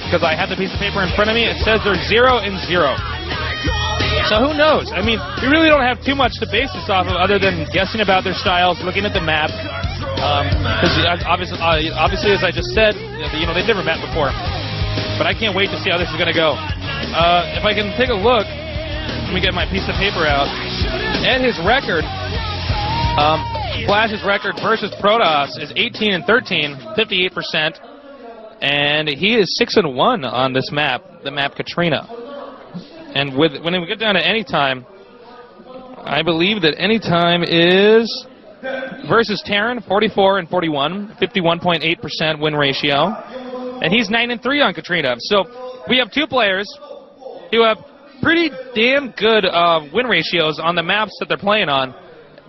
[SPEAKER 4] Because I have the piece of paper in front of me, it says they're 0-0. So who knows? I mean, we really don't have too much to base this off of other than guessing about their styles, looking at the map. Because obviously, as I just said, they've never met before. But I can't wait to see how this is going to go. If I can take a look, let me get my piece of paper out. And his record, Flash's record versus Protoss is 18-13, 58%. And he is 6-1 on this map, the map Katrina. And when we get down to Anytime, I believe that Anytime is versus Terran, 44-41, 51.8% win ratio. And he's 9-3 on Katrina. So we have two players who have pretty damn good win ratios on the maps that they're playing on,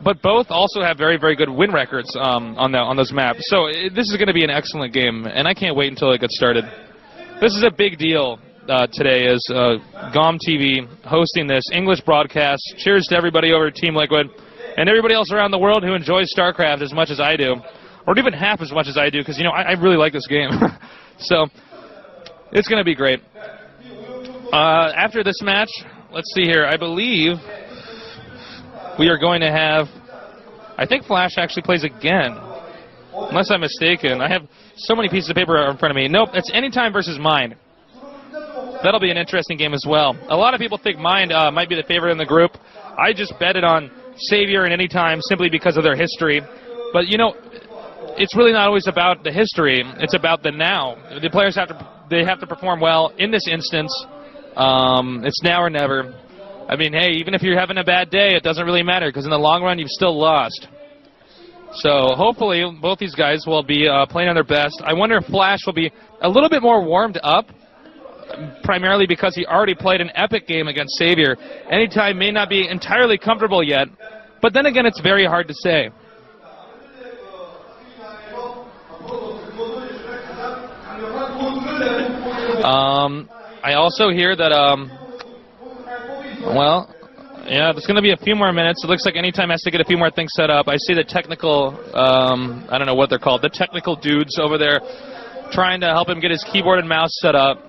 [SPEAKER 4] but both also have very, very good win records on those maps. So this is going to be an excellent game, and I can't wait until it gets started. This is a big deal today, as GOMTV hosting this English broadcast. Cheers to everybody over at Team Liquid and everybody else around the world who enjoys StarCraft as much as I do, or even half as much as I do, because I really like this game. So it's going to be great. After this match, let's see here. I believe we are going to have, I think Flash actually plays again, unless I'm mistaken. I have so many pieces of paper in front of me. Nope, it's Anytime versus Mind. That'll be an interesting game as well. A lot of people think Mind might be the favorite in the group. I just betted on sAviOr and Anytime simply because of their history. But, it's really not always about the history. It's about the now. The players have to perform well in this instance. It's now or never. I mean, hey, even if you're having a bad day, it doesn't really matter, because in the long run, you've still lost. So hopefully both these guys will be playing on their best. I wonder if Flash will be a little bit more warmed up, primarily because he already played an epic game against sAviOr. Anytime may not be entirely comfortable yet, but then again, it's very hard to say. I also hear that, there's going to be a few more minutes. It looks like Anytime has to get a few more things set up. I see the technical, I don't know what they're called, the technical dudes over there trying to help him get his keyboard and mouse set up.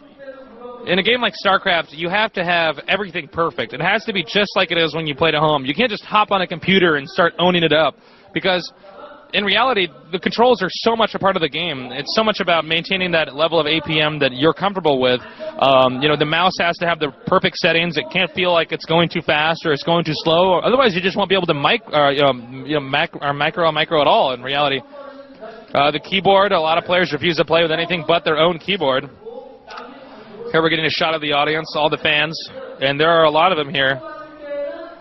[SPEAKER 4] In a game like StarCraft, you have to have everything perfect. It has to be just like it is when you play at home. You can't just hop on a computer and start owning it up, because in reality, the controls are so much a part of the game. It's so much about maintaining that level of APM that you're comfortable with. The mouse has to have the perfect settings. It can't feel like it's going too fast or it's going too slow. Otherwise, you just won't be able to micro at all. In reality, the keyboard. A lot of players refuse to play with anything but their own keyboard. Here we're getting a shot of the audience, all the fans, and there are a lot of them here.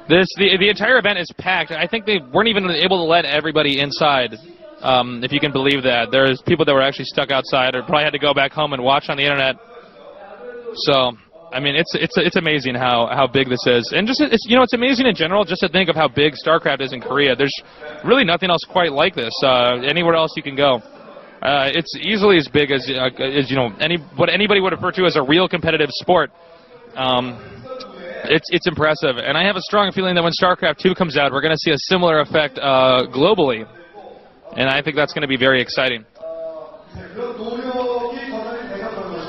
[SPEAKER 4] The entire event is packed. I think they weren't even able to let everybody inside, if you can believe that. There's people that were actually stuck outside or probably had to go back home and watch on the internet. So, I mean, it's amazing how big this is. And just it's amazing in general just to think of how big StarCraft is in Korea. There's really nothing else quite like this anywhere else you can go. It's easily as big as what anybody would refer to as a real competitive sport. It's impressive, and I have a strong feeling that when StarCraft 2 comes out, we're going to see a similar effect globally, and I think that's going to be very exciting.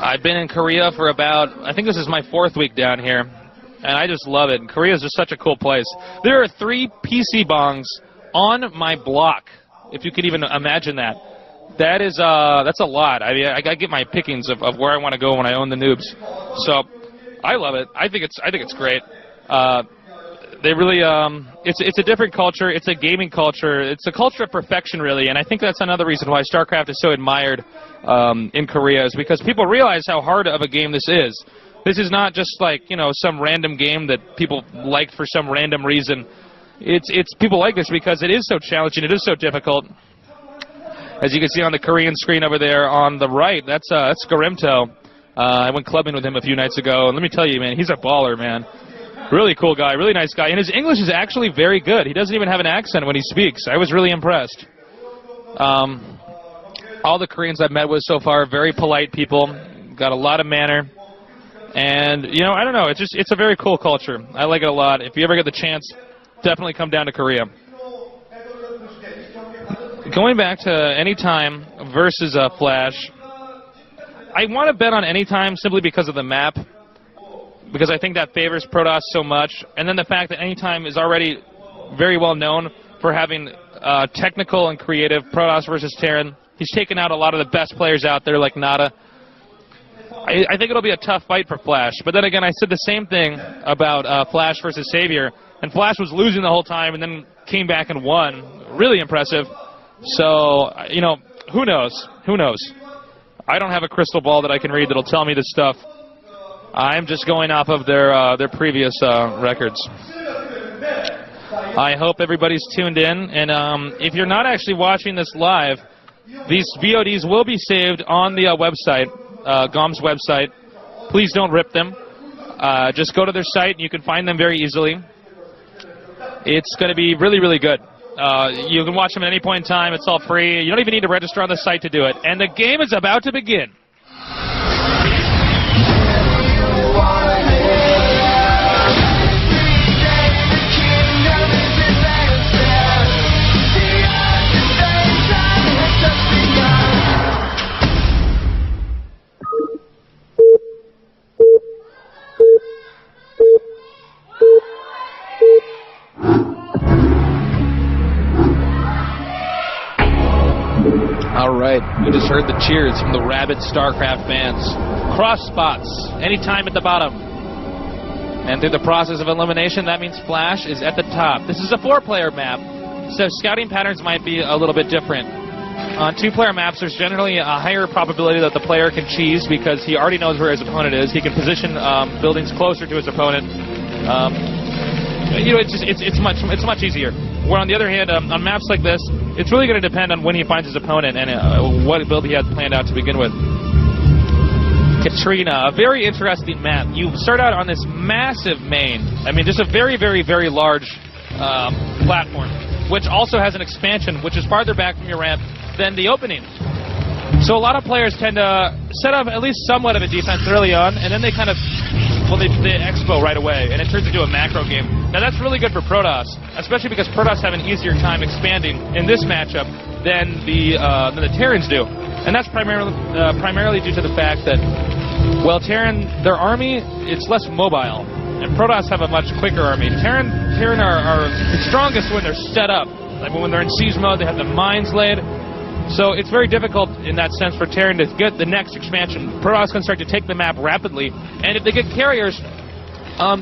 [SPEAKER 4] I've been in Korea for I think this is my 4th week down here, and I just love it. Korea is just such a cool place. There are 3 PC bongs on my block, if you could even imagine that. That's a lot. I mean, I get my pickings of where I want to go when I own the noobs. So I love it. I think it's great. They really, it's a different culture. It's a gaming culture. It's a culture of perfection, really. And I think that's another reason why StarCraft is so admired in Korea, is because people realize how hard of a game this is. This is not just like, you know, some random game that people liked for some random reason. It's people like this because it is so challenging. It is so difficult. As you can see on the Korean screen over there on the right, that's GOMTV. I went clubbing with him a few nights ago, and let me tell you, man, he's a baller, man. Really cool guy, really nice guy, and his English is actually very good. He doesn't even have an accent when he speaks. I was really impressed. All the Koreans I've met with so far, very polite people, got a lot of manner, and, you know, I don't know, it's a very cool culture. I like it a lot. If you ever get the chance, definitely come down to Korea. Going back to Anytime versus Flash, I want to bet on Anytime simply because of the map, because I think that favors Protoss so much, and then the fact that Anytime is already very well known for having technical and creative. Protoss versus Terran, he's taken out a lot of the best players out there like Nada. I think it'll be a tough fight for Flash, but then again, I said the same thing about Flash versus sAviOr, and Flash was losing the whole time and then came back and won. Really impressive. So, you know, who knows? Who knows? I don't have a crystal ball that I can read that'll tell me this stuff. I'm just going off of their previous records. I hope everybody's tuned in, and if you're not actually watching this live, these VODs will be saved on the website, GOM's website. Please don't rip them. Just go to their site, and you can find them very easily. It's going to be really, really good. You can watch them at any point in time. It's all free. You don't even need to register on the site to do it. And the game is about to begin. All right, we just heard the cheers from the rabid StarCraft fans. Cross spots, anytime at the bottom. And through the process of elimination, that means Flash is at the top. This is a 4-player map, so scouting patterns might be a little bit different. On 2-player maps, there's generally a higher probability that the player can cheese because he already knows where his opponent is. He can position buildings closer to his opponent. You know, it's much easier. Where on the other hand, on maps like this, it's really going to depend on when he finds his opponent and what build he has planned out to begin with. Katrina, a very interesting map. You start out on this massive main. I mean, just a very, very, very large platform, which also has an expansion, which is farther back from your ramp than the opening. So a lot of players tend to set up at least somewhat of a defense early on, and then they kind of, well, they expo right away, and it turns into a macro game. Now that's really good for Protoss, especially because Protoss have an easier time expanding in this matchup than the Terrans do, and that's primarily due to the fact that, well, Terran, their army, it's less mobile, and Protoss have a much quicker army. Terran are the strongest when they're set up, like when they're in siege mode, they have the mines laid. So it's very difficult in that sense for Terran to get the next expansion. Protoss can start to take the map rapidly, and if they get carriers,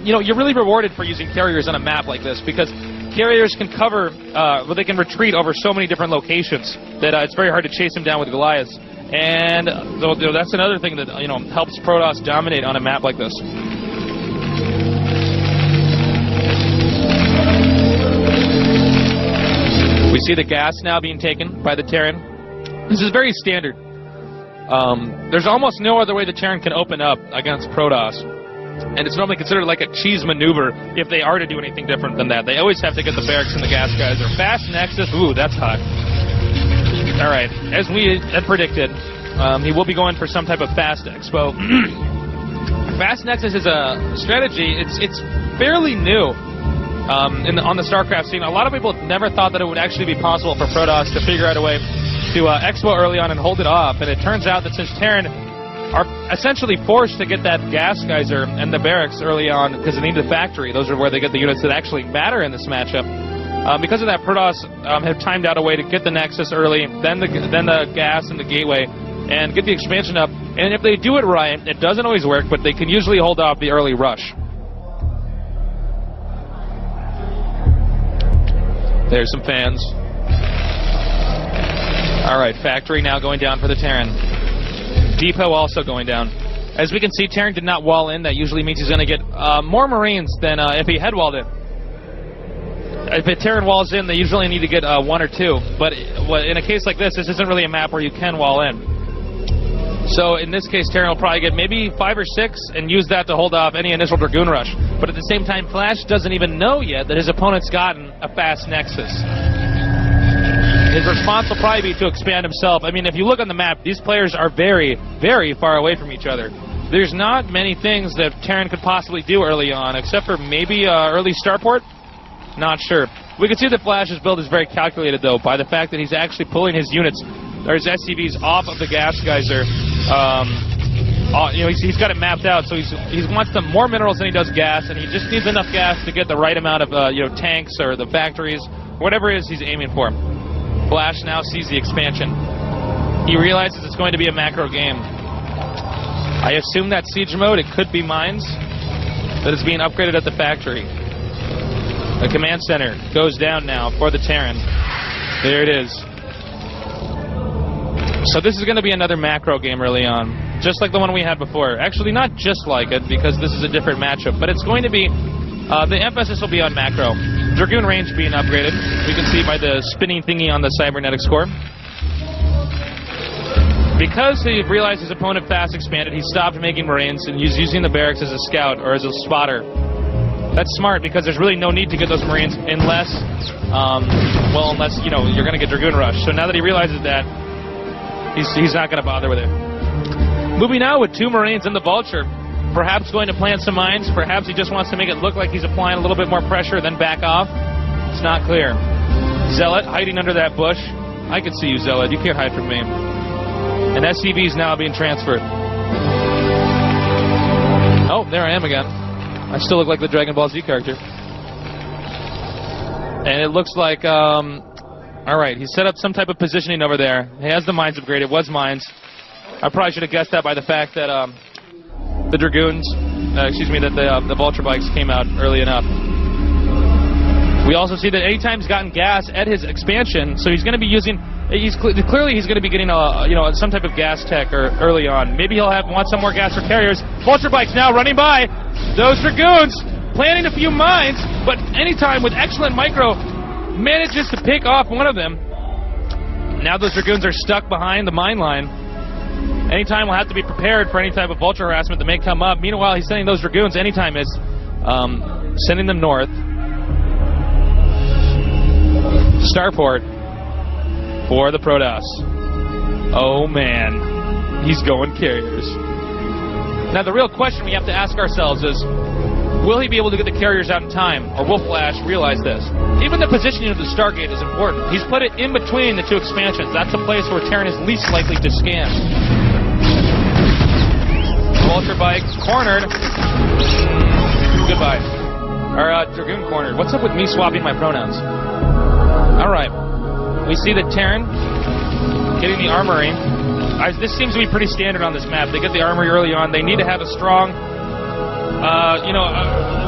[SPEAKER 4] you know, you're really rewarded for using carriers on a map like this because carriers can cover, well, they can retreat over so many different locations that it's very hard to chase them down with Goliaths. And that's another thing that, you know, helps Protoss dominate on a map like this. We see the gas now being taken by the Terran. This is very standard. There's almost no other way the Terran can open up against Protoss. And it's normally considered like a cheese maneuver if they are to do anything different than that. They always have to get the barracks and the gas guys. They're fast Nexus. Ooh, that's hot. All right. As we had predicted, he will be going for some type of fast expo. Fast Nexus is a strategy. It's fairly new. On the StarCraft scene, a lot of people never thought that it would actually be possible for Protoss to figure out a way to expo early on and hold it off. And it turns out that since Terran are essentially forced to get that gas geyser and the barracks early on because they need the factory, those are where they get the units that actually matter in this matchup. Because of that, Protoss have timed out a way to get the Nexus early, then the gas and the gateway, and get the expansion up. And if they do it right, it doesn't always work, but they can usually hold off the early rush. There's some fans. Alright, factory now going down for the Terran. Depot also going down. As we can see, Terran did not wall in. That usually means he's going to get more Marines than if he had walled in. If a Terran walls in, they usually need to get 1 or 2. But in a case like this isn't really a map where you can wall in. So in this case, Terran will probably get maybe 5 or 6 and use that to hold off any initial Dragoon rush. But at the same time, Flash doesn't even know yet that his opponent's gotten a fast Nexus. His response will probably be to expand himself. I mean, if you look on the map, these players are very, very far away from each other. There's not many things that Terran could possibly do early on, except for maybe early starport. Not sure. We can see that Flash's build is very calculated, though, by the fact that he's actually pulling his units, or his SCVs, off of the gas geyser. He's got it mapped out, so he wants more minerals than he does gas, and he just needs enough gas to get the right amount of tanks or the factories, whatever it is he's aiming for. Flash now sees the expansion. He realizes it's going to be a macro game. I assume that siege mode, it could be mines, that is being upgraded at the factory. The command center goes down now for the Terran. There it is. So this is going to be another macro game early on, just like the one we had before. Actually, not just like it, because this is a different matchup, but it's going to be, the emphasis will be on macro. Dragoon range being upgraded. We can see by the spinning thingy on the cybernetics core. Because he realized his opponent fast expanded, he stopped making Marines and he's using the barracks as a scout or as a spotter. That's smart because there's really no need to get those Marines unless, you're going to get Dragoon Rush. So now that he realizes that, he's not going to bother with it. Moving out with 2 Marines in the Vulture. Perhaps going to plant some mines. Perhaps he just wants to make it look like he's applying a little bit more pressure, then back off. It's not clear. Zealot hiding under that bush. I can see you, Zealot. You can't hide from me. And SCV is now being transferred. Oh, there I am again. I still look like the Dragon Ball Z character. And it looks like, alright, he set up some type of positioning over there. He has the mines upgraded. It was mines. I probably should have guessed that by the fact that the Dragoons, that the Vulture bikes came out early enough. We also see that anytime he's gotten gas at his expansion, so he's going to be using, clearly he's going to be getting some type of gas tech early on. Maybe he'll want some more gas for carriers. Vulture bikes now running by those Dragoons, planting a few mines, but anytime with excellent micro manages to pick off one of them. Now those Dragoons are stuck behind the mine line. Anytime we'll have to be prepared for any type of Vulture harassment that may come up. Meanwhile, he's sending those Dragoons anytime is sending them north. Starport for the Protoss. Oh man, he's going carriers. Now the real question we have to ask ourselves is, will he be able to get the carriers out in time, or will Flash realize this? Even the positioning of the Stargate is important. He's put it in between the 2 expansions. That's a place where Terran is least likely to scan. Vulture bike cornered. Goodbye. Or Dragoon cornered. What's up with me swapping my pronouns? Alright. We see the Terran getting the armory. This seems to be pretty standard on this map. They get the armory early on. They need to have a strong,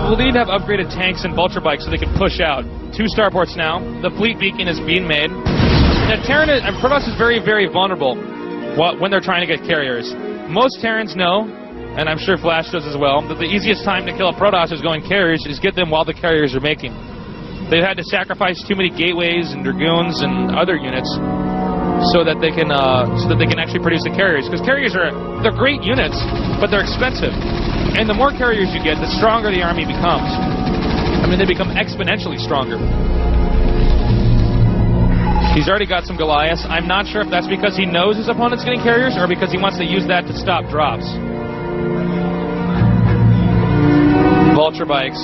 [SPEAKER 4] we'll need to have upgraded tanks and Vulture bikes so they can push out. 2 starports now. The fleet beacon is being made. Now, Terran and Protoss is very, very vulnerable when they're trying to get carriers. Most Terrans know, and I'm sure Flash does as well, that the easiest time to kill a Protoss is going carriers is get them while the carriers are making. They've had to sacrifice too many gateways and Dragoons and other units so that they can actually produce the carriers. Because carriers they're great units, but they're expensive. And the more carriers you get, the stronger the army becomes. I mean, they become exponentially stronger. He's already got some Goliaths. I'm not sure if that's because he knows his opponent's getting carriers or because he wants to use that to stop drops. Vulture bikes,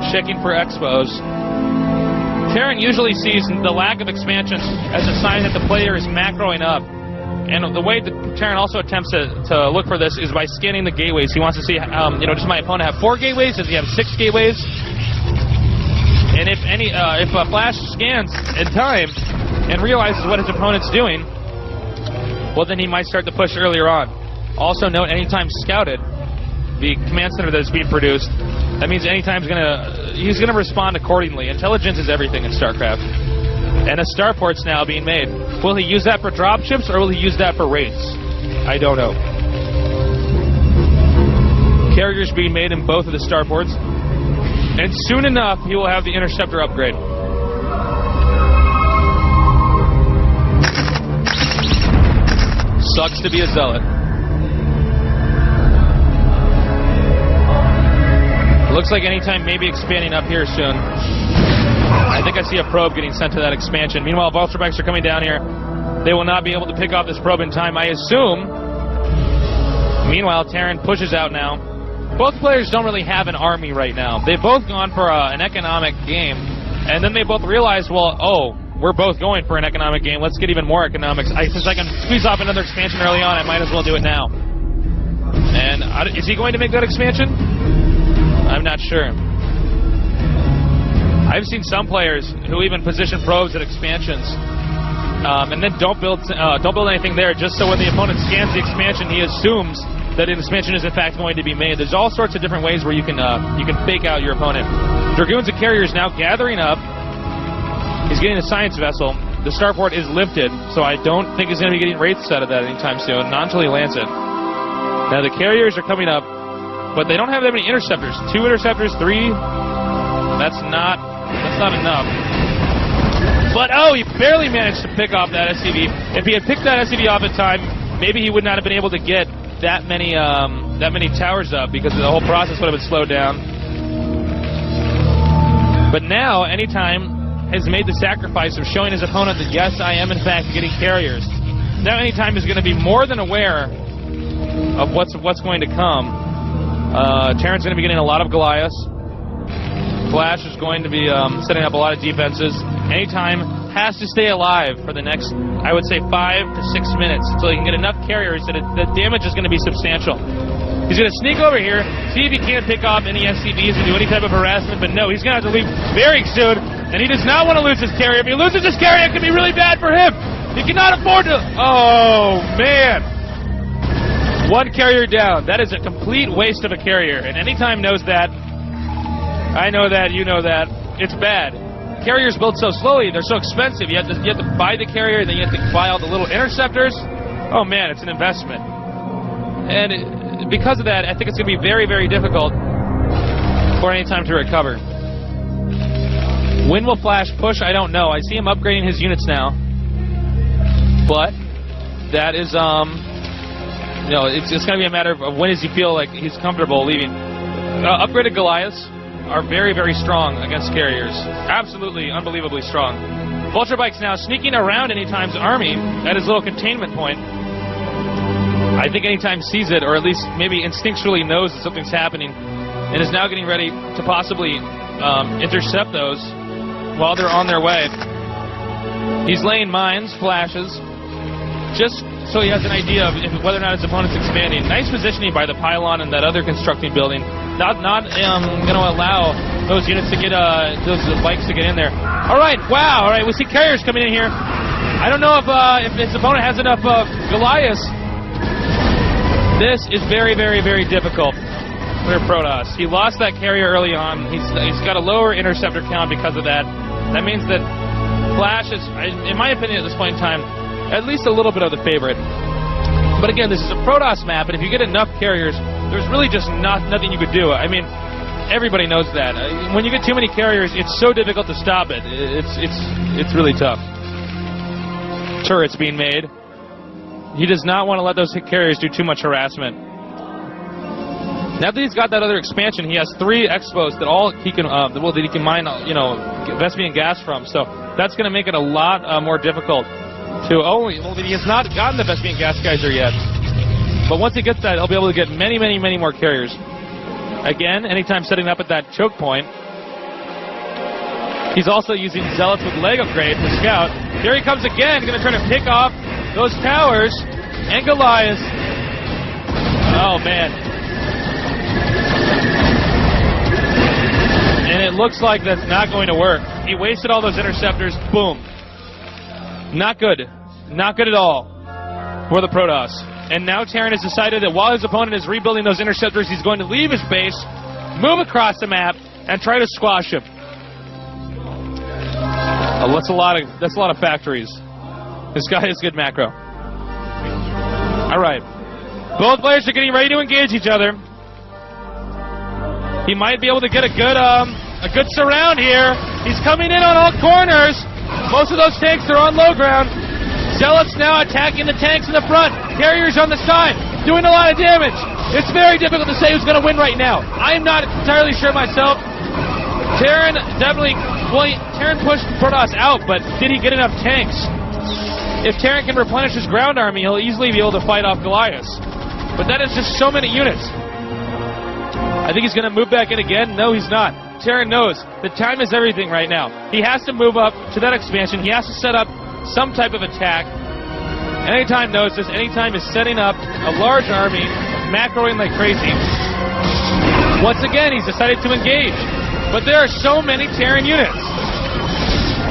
[SPEAKER 4] checking for expos. Terran usually sees the lack of expansion as a sign that the player is macroing up. And the way that Terran also attempts to look for this is by scanning the gateways. He wants to see, does my opponent have 4 gateways? Does he have 6 gateways? And if a Flash scans in time and realizes what his opponent's doing, well, then he might start to push earlier on. Also note, anytime scouted, the command center that is being produced. That means anytime he's gonna respond accordingly. Intelligence is everything in StarCraft. And a starport's now being made. Will he use that for dropships or will he use that for raids? I don't know. Carriers being made in both of the starports. And soon enough, he will have the interceptor upgrade. Sucks to be a zealot. Looks like anytime maybe expanding up here soon. I think I see a probe getting sent to that expansion. Meanwhile, Vulture Bikes are coming down here. They will not be able to pick off this probe in time, I assume. Meanwhile, Terran pushes out now. Both players don't really have an army right now. They've both gone for an economic game, and then they both realized, well, oh, we're both going for an economic game. Let's get even more economics. Since I can squeeze off another expansion early on, I might as well do it now. And is he going to make that expansion? I'm not sure. I've seen some players who even position probes at expansions, and then don't build anything there, just so when the opponent scans the expansion, he assumes that an expansion is in fact going to be made. There's all sorts of different ways where you can fake out your opponent. Dragoons and Carriers now gathering up. He's getting a science vessel. The starport is lifted, so I don't think he's going to be getting wraiths out of that anytime soon. Not until he lands it. Now the Carriers are coming up, but they don't have that many interceptors. 2 interceptors, 3. That's not enough. But oh, he barely managed to pick off that SCV. If he had picked that SCV off in time, maybe he would not have been able to get that many towers up, because the whole process would have been slowed down. But now, anytime has made the sacrifice of showing his opponent that yes, I am in fact getting carriers. Now, anytime is going to be more than aware of what's going to come. Terran's going to be getting a lot of Goliaths. Flash is going to be setting up a lot of defenses. Anytime has to stay alive for the next, I would say, 5 to 6 minutes until he can get enough carriers that the damage is going to be substantial. He's going to sneak over here, see if he can't pick off any SCVs and do any type of harassment, but no, he's going to have to leave very soon, and he does not want to lose his carrier. If he loses his carrier, it could be really bad for him. He cannot afford to... Oh, man. 1 carrier down. That is a complete waste of a carrier, and anytime knows that. I know that, you know that. It's bad. Carriers build so slowly, they're so expensive. You have to buy the carrier, then you have to buy all the little interceptors. Oh man, it's an investment. And because of that, I think it's going to be very, very difficult for any time to recover. When will Flash push? I don't know. I see him upgrading his units now. But that is, you know, it's going to be a matter of when does he feel like he's comfortable leaving. Upgraded Goliaths are very, very strong against carriers. Absolutely, unbelievably strong. Vulture Bike's now sneaking around Anytime's army at his little containment point. I think Anytime sees it, or at least maybe instinctually knows that something's happening, and is now getting ready to possibly intercept those while they're on their way. He's laying mines, flashes, just so he has an idea of whether or not his opponent's expanding. Nice positioning by the pylon and that other constructing building. Not going to allow those units to get those bikes to get in there. All right, wow. All right, we see carriers coming in here. I don't know if his opponent has enough Goliaths. This is very, very, very difficult for Protoss. He lost that carrier early on. He's got a lower interceptor count because of that. That means that Flash is, in my opinion, at this point in time, at least a little bit of the favorite. But again, this is a Protoss map, and if you get enough carriers, there's really just nothing you could do. I mean, everybody knows that. When you get too many carriers, it's so difficult to stop it. It's really tough. Turrets being made. He does not want to let those carriers do too much harassment. Now that he's got that other expansion, he has 3 expos that he can mine, you know, Vespian gas from. So that's going to make it a lot more difficult. He has not gotten the Vespian gas geyser yet. But once he gets that, he'll be able to get many, many, many more carriers. Again, anytime setting up at that choke point. He's also using Zealots with leg upgrade to scout. Here he comes again, going to try to pick off those towers and Goliaths. Oh, man. And it looks like that's not going to work. He wasted all those interceptors. Boom. Not good. Not good at all for the Protoss. And now Terran has decided that while his opponent is rebuilding those interceptors, he's going to leave his base, move across the map, and try to squash him. That's a lot of factories. This guy has good macro. All right. Both players are getting ready to engage each other. He might be able to get a good surround here. He's coming in on all corners. Most of those tanks are on low ground. Zealots now attacking the tanks in the front. Carriers on the side, doing a lot of damage. It's very difficult to say who's going to win right now. I'm not entirely sure myself. Terran pushed Protoss out, but did he get enough tanks? If Terran can replenish his ground army, he'll easily be able to fight off Goliath. But that is just so many units. I think he's going to move back in again. No, he's not. Terran knows that time is everything right now. He has to move up to that expansion. He has to set up some type of attack. Anytime knows this. Anytime is setting up a large army, macroing like crazy. Once again, he's decided to engage. But there are so many Terran units.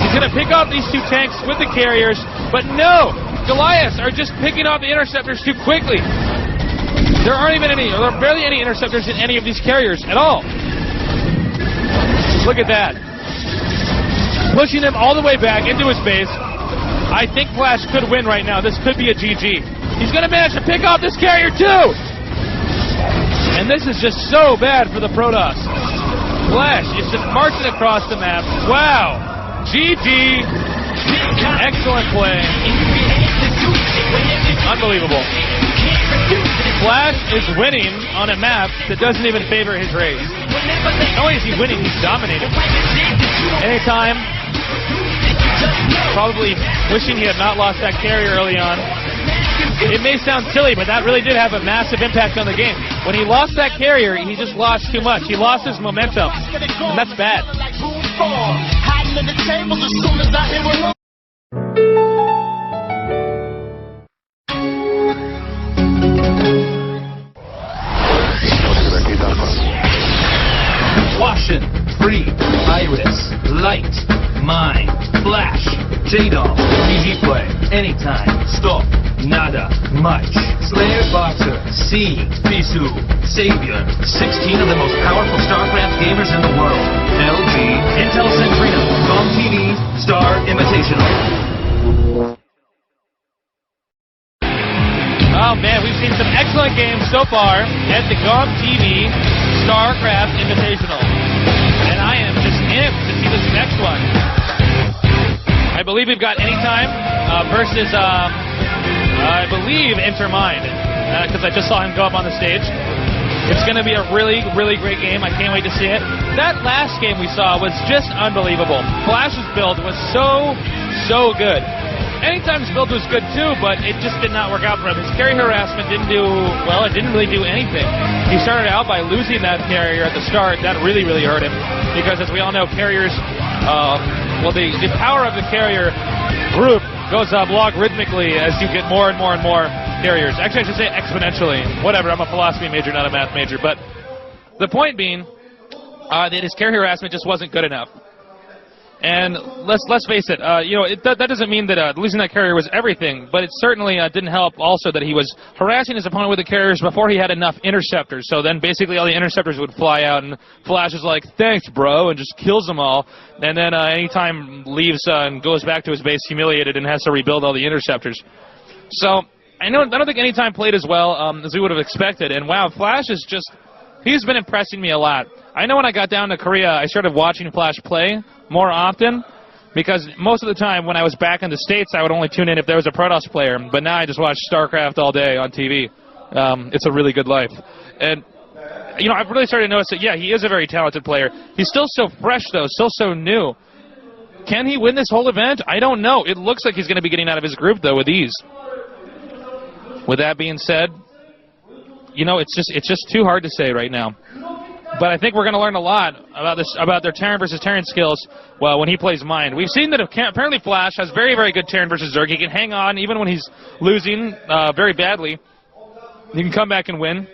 [SPEAKER 4] He's going to pick off these two tanks with the carriers. But no! Goliaths are just picking off the interceptors too quickly. There aren't even any, or there are barely any interceptors in any of these carriers at all. Look at that. Pushing him all the way back into his base. I think Flash could win right now. This could be a GG. He's going to manage to pick off this carrier too! And this is just so bad for the Protoss. Flash is just marching across the map. Wow. GG. Excellent play. Unbelievable. Flash is winning on a map that doesn't even favor his race. Not only is he winning, he's dominating. Anytime, probably wishing he had not lost that carrier early on. It may sound silly, but that really did have a massive impact on the game. When he lost that carrier, he just lost too much. He lost his momentum, and that's bad.
[SPEAKER 1] Washin, Free, Iris, Light, Mine, Flash, J-Dom, easy play, anytime, stop, nada, much. Slayer, Boxer, C, Bisu, SAVIOR, 16 of the most powerful StarCraft gamers in the world. LG, Intel Centrino, GOMTV, Star Invitational.
[SPEAKER 4] Oh man, we've seen some excellent games so far at the GOMTV StarCraft Invitational. And I am just amped to see this next one. I believe we've got Anytime versus, I believe, Intermind. Because I just saw him go up on the stage. It's going to be a really, really great game. I can't wait to see it. That last game we saw was just unbelievable. Flash's build was so good. Anytime's build was good too, but it just did not work out for him. His carry harassment didn't do, well, it didn't really do anything. He started out by losing that carrier at the start. That really, really hurt him. Because as we all know, carriers, the power of the carrier group goes up logarithmically as you get more and more and more carriers. Actually, I should say exponentially. Whatever, I'm a philosophy major, not a math major. But the point being that his carry harassment just wasn't good enough. And let's face it, that doesn't mean that losing that carrier was everything, but it certainly didn't help also that he was harassing his opponent with the carriers before he had enough interceptors. So then basically all the interceptors would fly out, and Flash is like, thanks, bro, and just kills them all. And then Anytime leaves and goes back to his base humiliated and has to rebuild all the interceptors. So I don't think Anytime played as well as we would have expected. And wow, Flash is just, he's been impressing me a lot. I know when I got down to Korea, I started watching Flash play more often, because most of the time when I was back in the States, I would only tune in if there was a Protoss player, but now I just watch StarCraft all day on TV. It's a really good life. And, I've really started to notice that, yeah, he is a very talented player. He's still so fresh, though, still so new. Can he win this whole event? I don't know. It looks like he's going to be getting out of his group, though, with ease. With that being said, it's just too hard to say right now. But I think we're going to learn a lot about their Terran versus Terran skills when he plays Mind. We've seen that apparently Flash has very, very good Terran versus Zerg. He can hang on even when he's losing very badly. He can come back and win.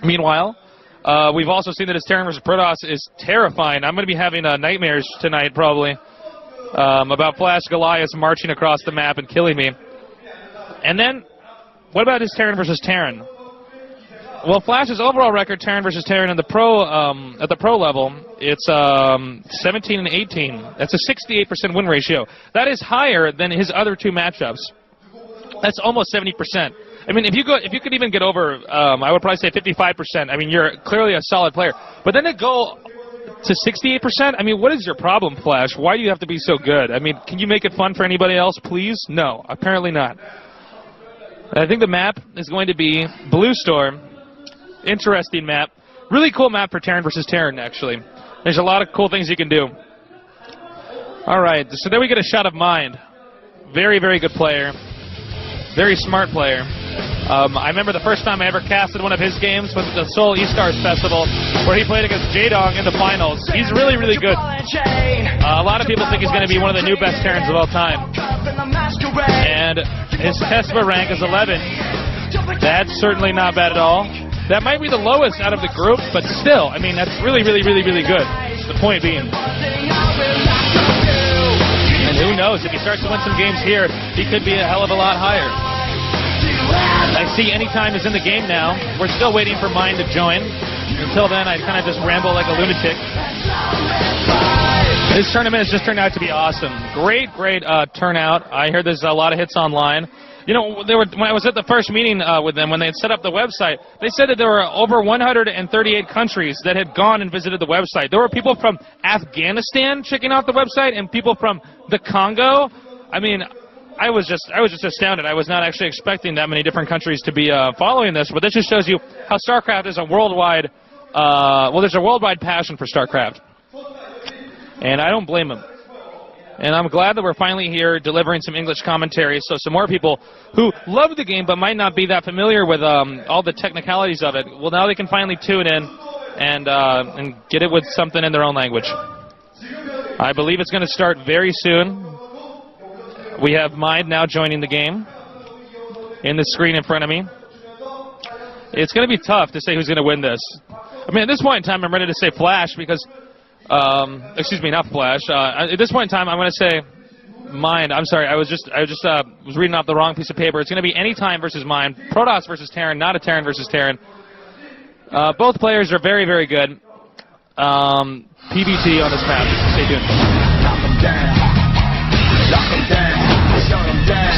[SPEAKER 4] Meanwhile, we've also seen that his Terran versus Protoss is terrifying. I'm going to be having nightmares tonight probably about Flash Goliath marching across the map and killing me. And then what about his Terran versus Terran? Well, Flash's overall record, Terran versus Terran, in the pro at the pro level, it's 17 and 18. That's a 68% win ratio. That is higher than his other 2 matchups. That's almost 70%. I mean, if you could even get over, I would probably say 55%. I mean, you're clearly a solid player. But then to go to 68%, I mean, what is your problem, Flash? Why do you have to be so good? I mean, can you make it fun for anybody else, please? No, apparently not. I think the map is going to be Blue Storm. Interesting map. Really cool map for Terran versus Terran, actually. There's a lot of cool things you can do. All right, so then we get a shot of Mind. Very, very good player. Very smart player. I remember the first time I ever casted one of his games was at the Seoul E-Stars Festival, where he played against J-Dong in the finals. He's really, really good. A lot of people think he's going to be one of the new best Terrans of all time. And his TESPA rank is 11. That's certainly not bad at all. That might be the lowest out of the group, but still, I mean, that's really, really, really, really good. The point being. And who knows, if he starts to win some games here, he could be a hell of a lot higher. I see Anytime is in the game now. We're still waiting for Mind to join. Until then, I kind of just ramble like a lunatic. This tournament has just turned out to be awesome. Great, great turnout. I heard there's a lot of hits online. You know, when I was at the first meeting with them, when they had set up the website, they said that there were over 138 countries that had gone and visited the website. There were people from Afghanistan checking out the website and people from the Congo. I mean, I was just astounded. I was not actually expecting that many different countries to be following this, but this just shows you how StarCraft is a worldwide, well, there's a worldwide passion for StarCraft. And I don't blame them. And I'm glad that we're finally here delivering some English commentary, so some more people who love the game but might not be that familiar with all the technicalities of it, well, now they can finally tune in and get it with something in their own language. I believe it's going to start very soon. We have Mind now joining the game in the screen in front of me. It's going to be tough to say who's going to win this. I mean, at this point in time, I'm ready to say Flash because... excuse me, not Flash. At this point in time, I'm going to say Mind. I'm sorry, I was reading off the wrong piece of paper. It's going to be Anytime versus Mind. Protoss versus Terran, not a Terran versus Terran. Both players are very, very good. PBT on this map. Stay tuned.
[SPEAKER 5] Knock them down. Knock them down. Shut them down.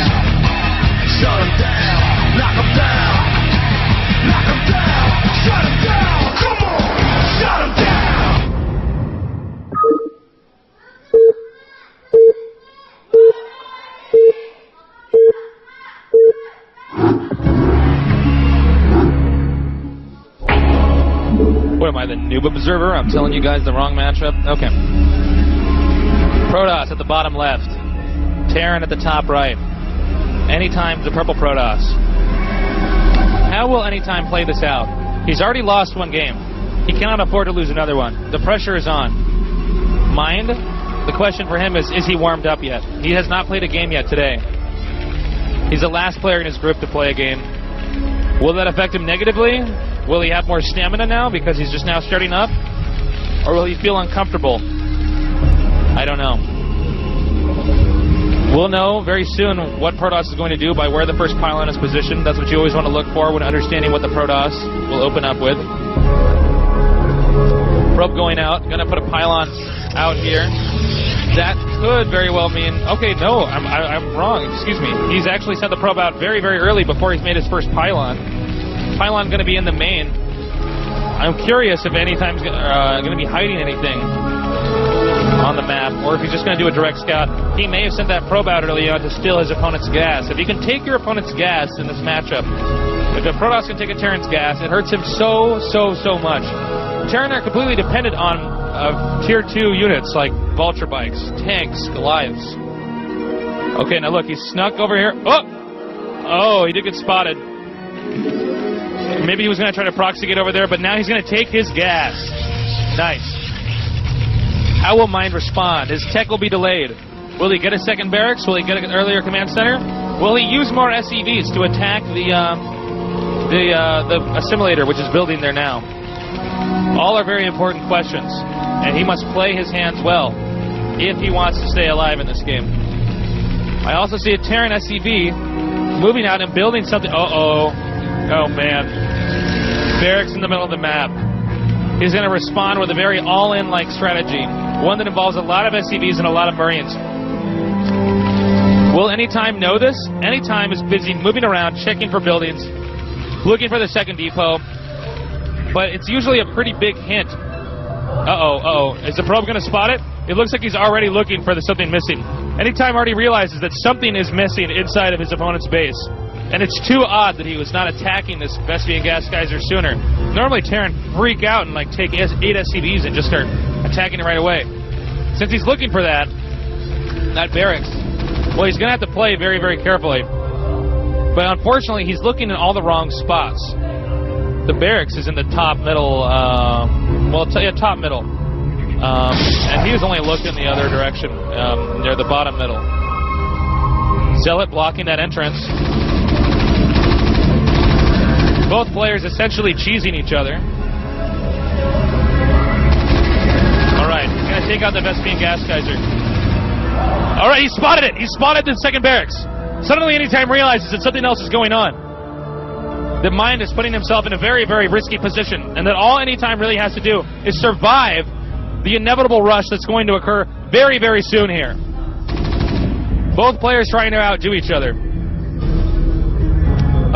[SPEAKER 5] Shut them down. Knock them down. Knock them down. Shut them down. Come on. Shut them down.
[SPEAKER 4] What am I, the noob observer? I'm telling you guys the wrong matchup? Okay. Protoss at the bottom left. Terran at the top right. Anytime the purple Protoss. How will Anytime play this out? He's already lost one game. He cannot afford to lose another one. The pressure is on. Mind? The question for him is he warmed up yet? He has not played a game yet today. He's the last player in his group to play a game. Will that affect him negatively? Will he have more stamina now because he's just now starting up? Or will he feel uncomfortable? I don't know. We'll know very soon what Protoss is going to do by where the first pylon is positioned. That's what you always want to look for when understanding what the Protoss will open up with. Probe going out. Going to put a pylon out here. That could very well mean... Okay, no, I'm wrong. Excuse me. He's actually sent the probe out very, very early before he's made his first pylon. Pylon going to be in the main. I'm curious if Anytime's going to be hiding anything on the map, or if he's just going to do a direct scout. He may have sent that probe out early on to steal his opponent's gas. If you can take your opponent's gas in this matchup, if a Protoss can take a Terran's gas, it hurts him so much. Terran are completely dependent on tier 2 units like Vulture Bikes, tanks, Goliaths. Okay, now look, he's snuck over here. Oh, he did get spotted. Maybe he was going to try to proxy get over there, but now he's going to take his gas. Nice. How will Mind respond? His tech will be delayed. Will he get a second barracks? Will he get an earlier command center? Will he use more SEVs to attack the assimilator, which is building there now? All are very important questions, and he must play his hands well if he wants to stay alive in this game. I also see a Terran SCV moving out and building something. Uh-oh. Oh, man. Barracks in the middle of the map. He's going to respond with a very all-in-like strategy, one that involves a lot of SCVs and a lot of Marines. Will Anytime know this? Anytime is busy moving around, checking for buildings, looking for the second depot, but it's usually a pretty big hint. Uh-oh. Is the probe going to spot it? It looks like he's already looking for something missing. Anytime already realizes that something is missing inside of his opponent's base. And it's too odd that he was not attacking this Vespian gas geyser sooner. Normally Terran freak out and like take 8 SCVs and just start attacking it right away. Since he's looking for that barracks, well, he's going to have to play very, very carefully. But unfortunately, he's looking in all the wrong spots. The barracks is in the top middle, top middle. And he was only looking the other direction, near the bottom middle. Zealot blocking that entrance. Both players essentially cheesing each other. Alright, he's going to take out the Vespian gas geyser. Alright, he spotted it! He spotted the second barracks. Suddenly, Anytime realizes that something else is going on. That Mind is putting himself in a very, very risky position, and that all Anytime really has to do is survive the inevitable rush that's going to occur very, very soon here. Both players trying to outdo each other.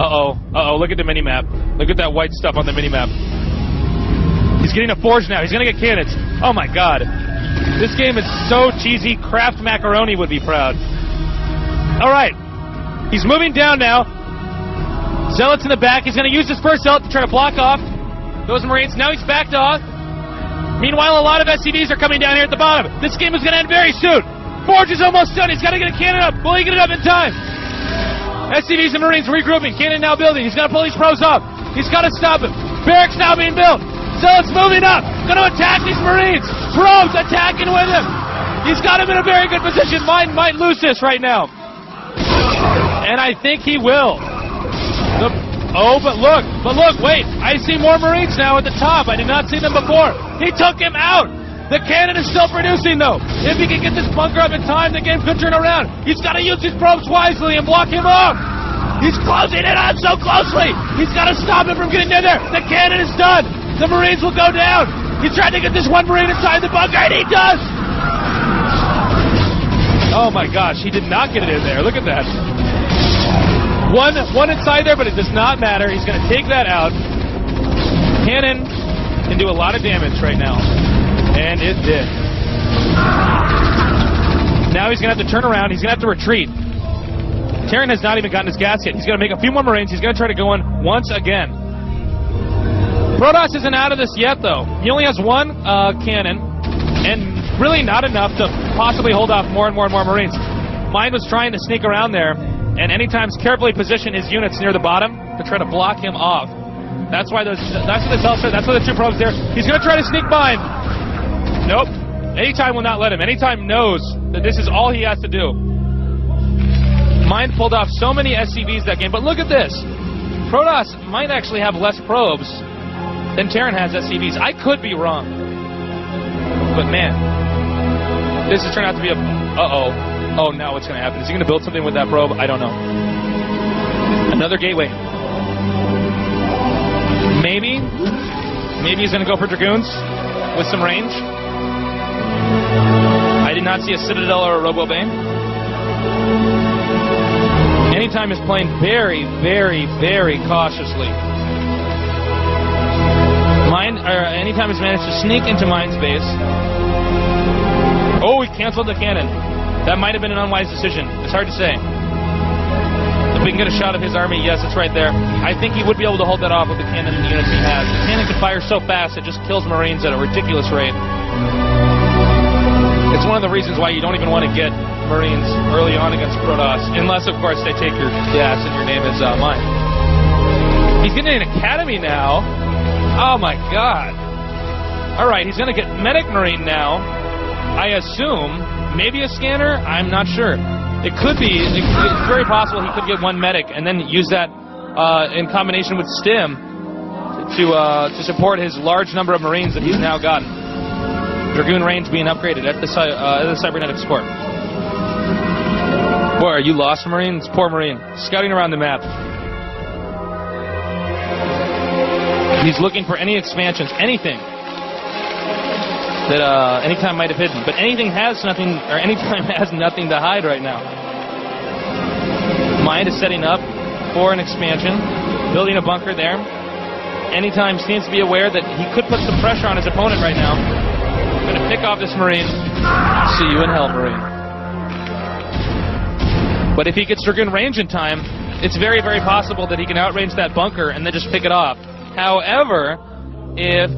[SPEAKER 4] Uh-oh, look at the mini-map. Look at that white stuff on the mini-map. He's getting a forge now. He's going to get cannons. Oh, my God. This game is so cheesy, Kraft Macaroni would be proud. All right. He's moving down now. Zealot's in the back. He's going to use his first Zealot to try to block off those Marines. Now he's backed off. Meanwhile, a lot of SCVs are coming down here at the bottom. This game is going to end very soon. Forge is almost done. He's got to get a cannon up. Will he get it up in time? SCVs and Marines regrouping. Cannon now building. He's got to pull these probes up. He's got to stop him. Barracks now being built. Zealot's moving up. Going to attack these Marines. Probes attacking with him. He's got him in a very good position. Mind might lose this right now. And I think he will. But look, wait. I see more Marines now at the top. I did not see them before. He took him out. The cannon is still producing, though. If he can get this bunker up in time, the game could turn around. He's got to use his probes wisely and block him off. He's closing it on so closely. He's got to stop him from getting in there. The cannon is done. The Marines will go down. He's trying to get this one Marine inside the bunker, and he does. Oh, my gosh. He did not get it in there. Look at that. One inside there, but it does not matter. He's going to take that out. Cannon can do a lot of damage right now. And it did. Now he's going to have to turn around. He's going to have to retreat. Terran has not even gotten his gas yet. He's going to make a few more Marines. He's going to try to go in once again. Protoss isn't out of this yet, though. He only has one cannon, and really not enough to possibly hold off more and more Marines. Mind was trying to sneak around there, and Anytime's carefully position his units near the bottom to try to block him off. That's why that's what the Zealots are. That's why the two probes there. He's going to try to sneak Mind. Nope. Anytime will not let him. Anytime knows that this is all he has to do. Mind pulled off so many SCVs that game, but look at this. Protoss might actually have less probes than Terran has SCVs. I could be wrong. But man, this has turned out to be a... Uh-oh. Oh, now what's going to happen? Is he going to build something with that probe? I don't know. Another gateway. Maybe he's going to go for Dragoons with some range. I did not see a Citadel or a Robo-Bane. Anytime is playing very, very, very cautiously. Anytime has managed to sneak into Mind's base. Oh, he canceled the cannon. That might have been an unwise decision. It's hard to say. If we can get a shot of his army, yes, it's right there. I think he would be able to hold that off with the cannon and the units he has. The cannon can fire so fast, it just kills Marines at a ridiculous rate. It's one of the reasons why you don't even want to get Marines early on against Protoss, unless, of course, they take your gas and your name is mine. He's getting an academy now. Oh, my God. All right, he's going to get Medic Marine now. I assume, maybe a scanner? I'm not sure. It could be. It's very possible he could get one Medic and then use that in combination with Stim to support his large number of Marines that he's now gotten. Dragoon range being upgraded at the cybernetics port. Boy, are you lost, Marine? This poor Marine. Scouting around the map. He's looking for any expansions, anything that Anytime might have hidden. But anything has nothing, or Anytime has nothing to hide right now. Mind is setting up for an expansion, building a bunker there. Anytime seems to be aware that he could put some pressure on his opponent right now. Going to pick off this Marine. See you in hell, Marine. But if he gets Dragoon range in time, it's very, very possible that he can outrange that bunker and then just pick it off. However, if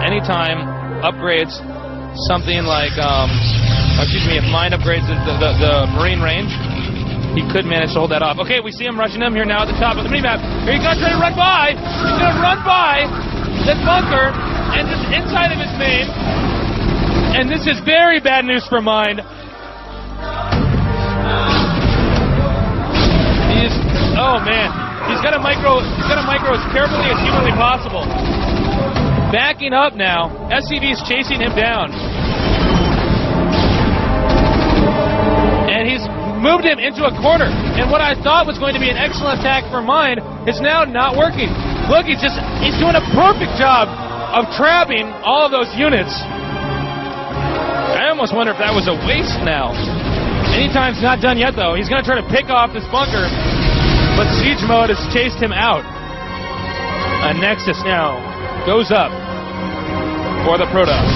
[SPEAKER 4] Anytime upgrades something like, if Mind upgrades the Marine range, he could manage to hold that off. Okay, we see him rushing him here now at the top of the minimap. Here he goes, trying to run by. He's going to run by this bunker and just inside of his main. And this is very bad news for Mind. Oh man, he's got to micro as carefully as humanly possible. Backing up now. SCV is chasing him down. And he's moved him into a corner, and what I thought was going to be an excellent attack for Mind is now not working. Look, he's doing a perfect job of trapping all of those units. I almost wonder if that was a waste now. Anytime's not done yet, though. He's going to try to pick off this bunker, but Siege Mode has chased him out. A Nexus now goes up for the Protoss.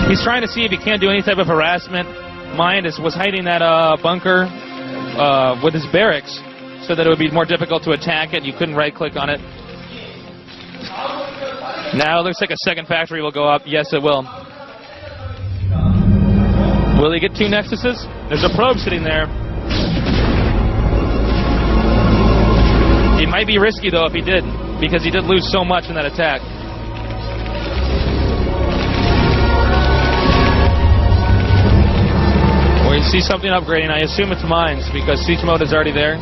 [SPEAKER 4] He's trying to see if he can't do any type of harassment. Mind was hiding that bunker with his barracks so that it would be more difficult to attack it. You couldn't right-click on it. Now it looks like a second factory will go up. Yes, it will. Will he get 2 Nexuses? There's a probe sitting there. It might be risky, though, if he did, because he did lose so much in that attack. You see something upgrading. I assume it's Mines because Siege Mode is already there.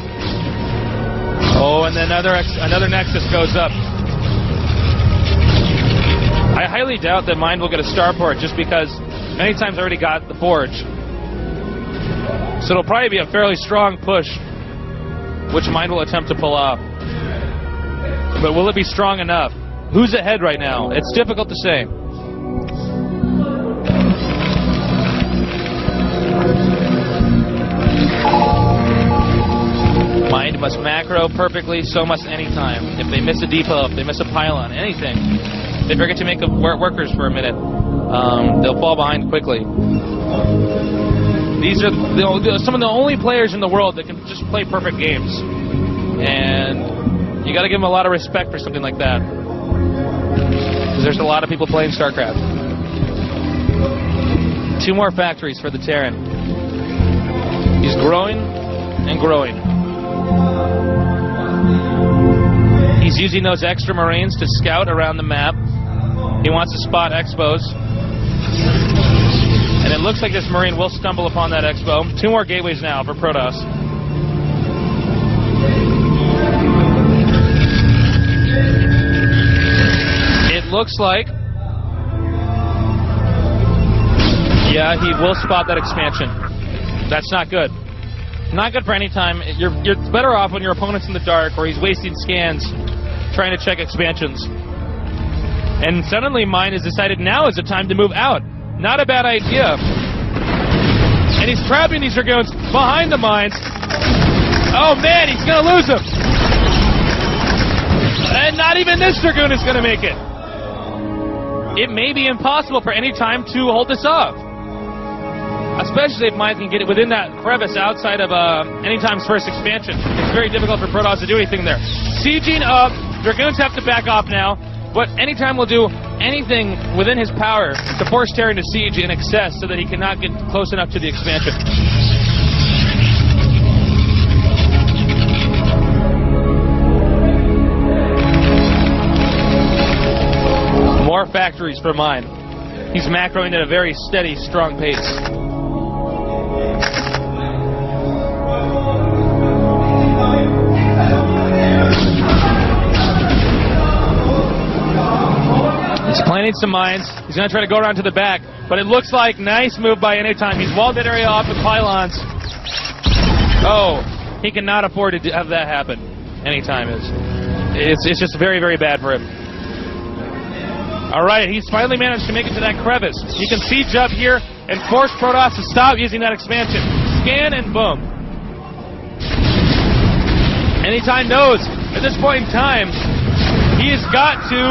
[SPEAKER 4] Oh, and then another Nexus goes up. I highly doubt that Mind will get a starport just because Anytime's already got the Forge. So it'll probably be a fairly strong push, which Mind will attempt to pull off. But will it be strong enough? Who's ahead right now? It's difficult to say. Mind must macro perfectly, so must Anytime. If they miss a depot, if they miss a pylon, anything, they forget to make workers for a minute, they'll fall behind quickly. These are some of the only players in the world that can just play perfect games. And you got to give them a lot of respect for something like that. Because there's a lot of people playing StarCraft. 2 more factories for the Terran. He's growing and growing. He's using those extra Marines to scout around the map. He wants to spot Expos. And it looks like this Marine will stumble upon that Expo. 2 more gateways now for Protoss. It looks like... yeah, he will spot that expansion. That's not good. Not good for Anytime. You're better off when your opponent's in the dark or he's wasting scans trying to check expansions. And suddenly Mind has decided now is the time to move out. Not a bad idea. And he's trapping these Dragoons behind the mines. Oh man, he's going to lose them. And not even this Dragoon is going to make it. It may be impossible for Anytime to hold this off. Especially if Mind can get it within that crevice outside of Anytime's first expansion. It's very difficult for Protoss to do anything there. Sieging up. Dragoons have to back off now. But Anytime will do anything within his power to force Terran to siege in excess so that he cannot get close enough to the expansion. More factories for Mind. He's macroing at a very steady, strong pace. He's playing planting some mines. He's going to try to go around to the back, but it looks like nice move by Anytime. He's walled that area off with pylons. Oh, he cannot afford to have that happen. Anytime is. It's just very, very bad for him. All right, he's finally managed to make it to that crevice. He can siege up here and force Protoss to stop using that expansion. Scan and boom. Anytime knows at this point in time he has got to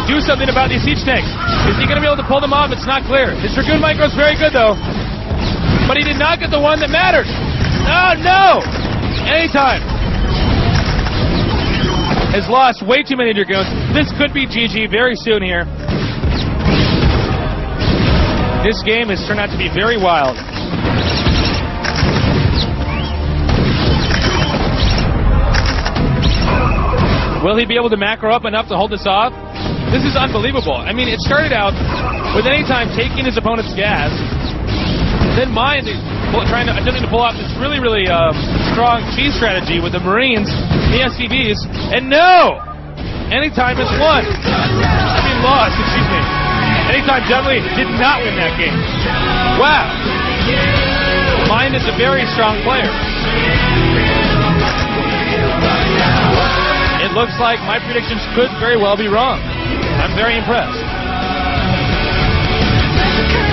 [SPEAKER 4] do something about these siege tanks. Is he going to be able to pull them off? It's not clear. His Dragoon micro is very good though, but he did not get the one that mattered. Oh no! Anytime has lost way too many Dragoons. This could be GG very soon here. This game has turned out to be very wild. Will he be able to macro up enough to hold this off? This is unbelievable. I mean, it started out with Anytime taking his opponent's gas, then Mind attempting to pull off this really, really strong cheese strategy with the Marines, the SCVs, and no! Anytime has won. I mean, lost, excuse me. Anytime definitely did not win that game. Wow. Mind is a very strong player. It looks like my predictions could very well be wrong. I'm very impressed.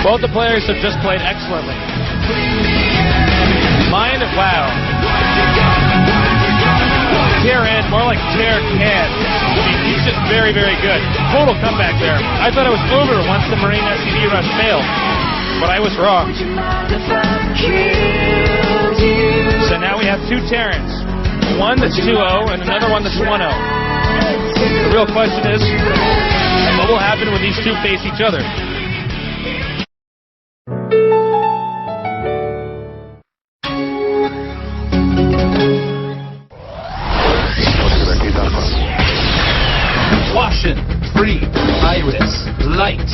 [SPEAKER 4] Both the players have just played excellently. Mind, wow. Tear in, more like tear can. He's just very, very good. Total comeback there. I thought it was over once the Marine SCV rush failed, but I was wrong. So now we have two Terrans. One that's 2-0 and another one that's 1-0. The real question is, what will happen when these two face each other?
[SPEAKER 1] Caution, Free, Iris, Light,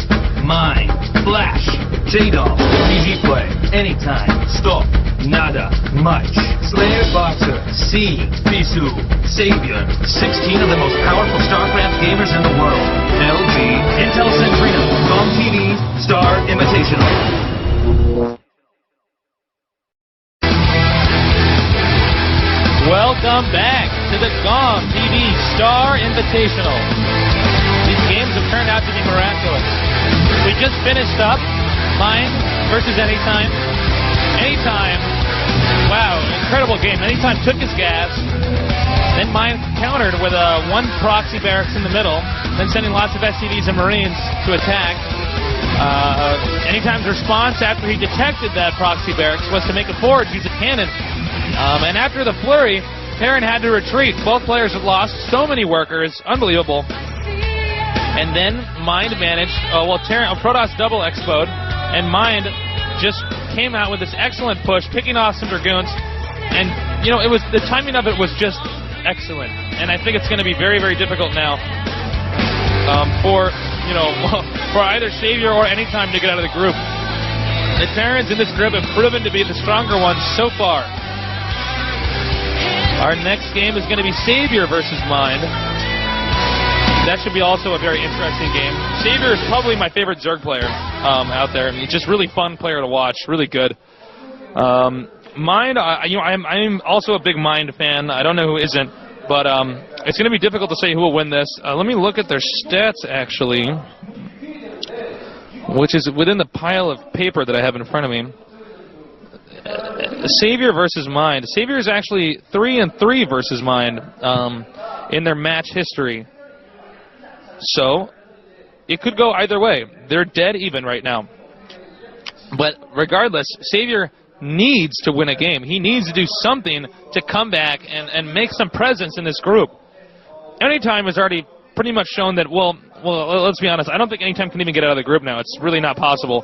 [SPEAKER 1] Mind, Flash, J-Doll, easy play, anytime, stop, nada, much, Slayer, Boxer, C, Bisu, Savior, 16 of the most powerful StarCraft gamers in the world, LG, Intel Centrino, GOMTV, Star Invitational.
[SPEAKER 4] Welcome back to the GOMTV Star Invitational. These games have turned out to be miraculous. We just finished up Mind versus Anytime. Anytime, wow, incredible game. Anytime took his gas, then Mind countered with one proxy barracks in the middle, then sending lots of SCVs and Marines to attack. Anytime's response after he detected that proxy barracks was to make a forge, use a cannon. And after the flurry, Terran had to retreat. Both players had lost so many workers. Unbelievable. And then Mind managed, Protoss double explode, and Mind just came out with this excellent push, picking off some Dragoons. And, you know, the timing of it was just excellent. And I think it's going to be very, very difficult now for either sAviOr or Anytime to get out of the group. The Terrans in this group have proven to be the stronger ones so far. Our next game is going to be sAviOr versus Mind. That should be also a very interesting game. sAviOr is probably my favorite Zerg player out there. He's just really fun player to watch, really good. Mind, I'm also a big Mind fan. I don't know who isn't, but it's going to be difficult to say who will win this. Let me look at their stats actually, which is within the pile of paper that I have in front of me. sAviOr versus Mind. sAviOr is actually 3-3 versus Mind in their match history. So it could go either way. They're dead even right now. But regardless, sAviOr needs to win a game. He needs to do something to come back and make some presence in this group. Anytime has already pretty much shown that, well, let's be honest, I don't think Anytime can even get out of the group now. It's really not possible.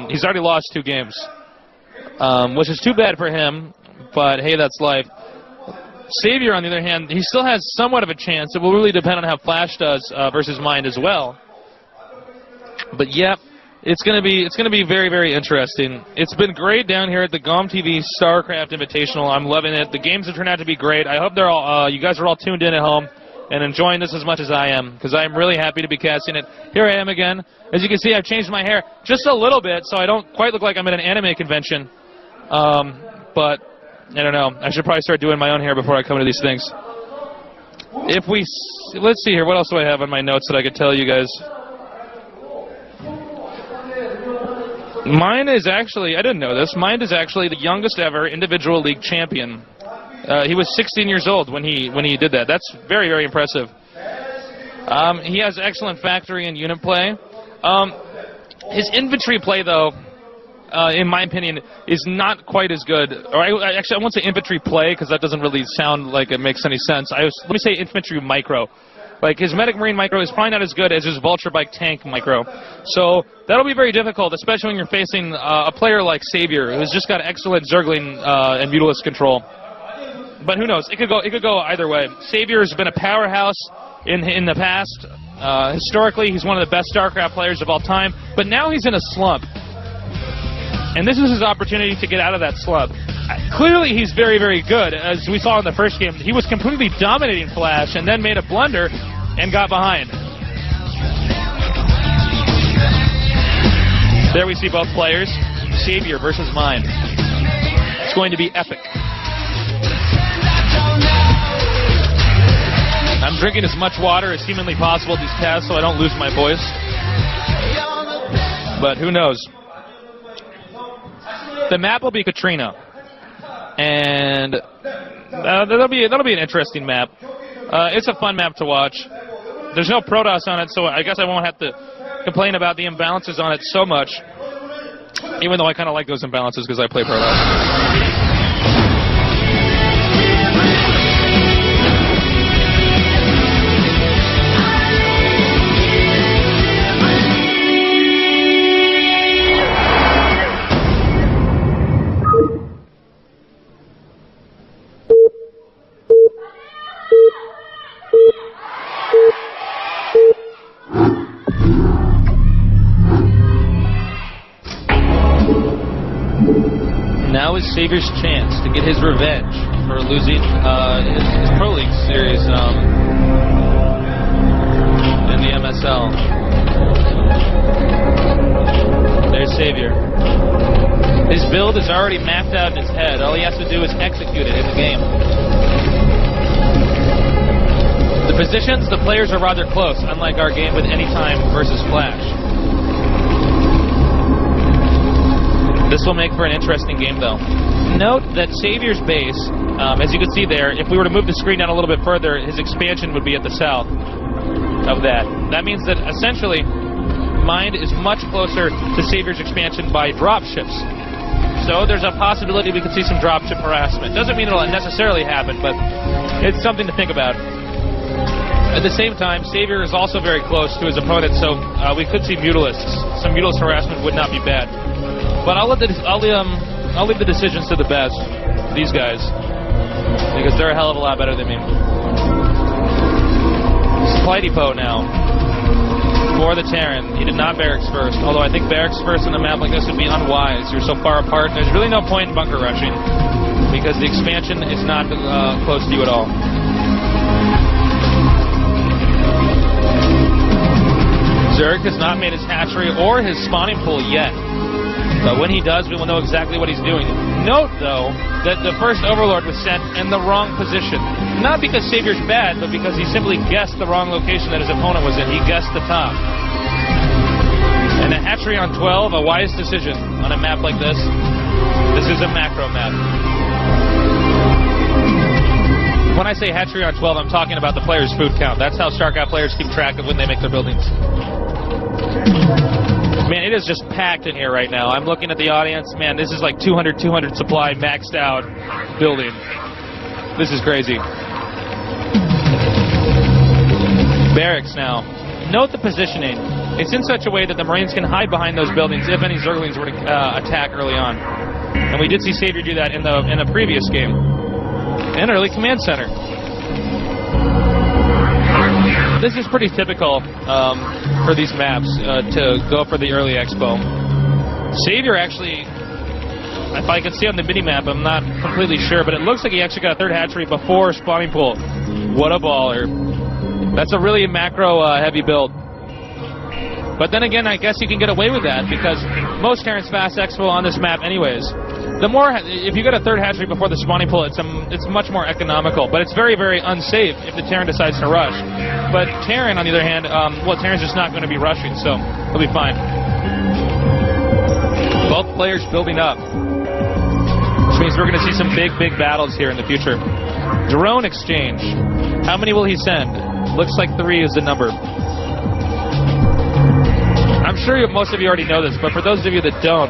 [SPEAKER 4] He's already lost 2 games. Which is too bad for him, but hey, that's life. sAviOr, on the other hand, he still has somewhat of a chance. It will really depend on how Flash does versus Mind as well. But yeah, it's gonna be very, very interesting. It's been great down here at the GOMTV StarCraft Invitational. I'm loving it. The games have turned out to be great. I hope they're all you guys are all tuned in at home. and enjoying this as much as I am, because I am really happy to be casting it. Here I am again. As you can see, I've changed my hair just a little bit, so I don't quite look like I'm at an anime convention. But I don't know. I should probably start doing my own hair before I come to these things. Let's see here. What else do I have on my notes that I could tell you guys? Mine is actually, I didn't know this, mine is actually the youngest ever individual league champion. He was 16 years old when he did that. That's very, very impressive. He has excellent factory and unit play. His infantry play, though, in my opinion, is not quite as good. Or actually, I won't say infantry play because that doesn't really sound like it makes any sense. Let me say infantry micro. Like, his Medic Marine micro is probably not as good as his Vulture Bike tank micro. So that'll be very difficult, especially when you're facing a player like sAviOr, who's just got excellent Zergling and Mutalisk control. But who knows? It could go either way. sAviOr has been a powerhouse in the past. Historically, he's one of the best StarCraft players of all time. But now he's in a slump. And this is his opportunity to get out of that slump. Clearly, he's very, very good. As we saw in the first game, he was completely dominating Flash and then made a blunder and got behind. There we see both players. sAviOr versus Mind. It's going to be epic. I'm drinking as much water as humanly possible at these casts so I don't lose my voice. But who knows? The map will be Katrina. And that'll be an interesting map. It's a fun map to watch. There's no Protoss on it, so I guess I won't have to complain about the imbalances on it so much. Even though I kind of like those imbalances because I play Protoss. Now is sAviOr's chance to get his revenge for losing his Pro League series in the MSL. There's sAviOr. His build is already mapped out in his head. All he has to do is execute it in the game. The positions, the players are rather close, unlike our game with Anytime versus Flash. This will make for an interesting game, though. Note that sAviOr's base, as you can see there, if we were to move the screen down a little bit further, his expansion would be at the south of that. That means that, essentially, Mind is much closer to sAviOr's expansion by dropships. So there's a possibility we could see some dropship harassment. Doesn't mean it'll necessarily happen, but it's something to think about. At the same time, sAviOr is also very close to his opponent, so we could see Mutalisks. Some Mutalist harassment would not be bad. But I'll leave the decisions to the best, these guys, because they're a hell of a lot better than me. Supply depot now for the Terran. He did not barracks first, although I think barracks first in a map like this would be unwise. You're so far apart. There's really no point in bunker rushing because the expansion is not close to you at all. Zerg has not made his hatchery or his spawning pool yet. But when he does, we will know exactly what he's doing. Note, though, that the first Overlord was sent in the wrong position. Not because sAviOr's bad, but because he simply guessed the wrong location that his opponent was in. He guessed the top. And a hatchery on 12, a wise decision on a map like this. This is a macro map. When I say hatchery on 12, I'm talking about the player's food count. That's how StarCraft players keep track of when they make their buildings. Man, it is just packed in here right now. I'm looking at the audience. Man, this is like 200 supply, maxed out building. This is crazy. Barracks now. Note the positioning. It's in such a way that the Marines can hide behind those buildings if any Zerglings were to attack early on. And we did see sAviOr do that in a previous game. An early command center. This is pretty typical for these maps to go for the early expo. sAviOr actually, if I can see on the mini-map, I'm not completely sure, but it looks like he actually got a third hatchery before spawning pool. What a baller. That's a really macro heavy build. But then again, I guess you can get away with that because most Terrans fast exfil on this map anyways. The more, if you get a third hatchery before the spawning pool, it's much more economical, but it's very, very unsafe if the Terran decides to rush. But Terran, on the other hand, well, Terran's just not going to be rushing, so he'll be fine. Both players building up, which means we're going to see some big, big battles here in the future. Drone exchange. How many will he send? Looks like 3 is the number. I'm sure most of you already know this, but for those of you that don't,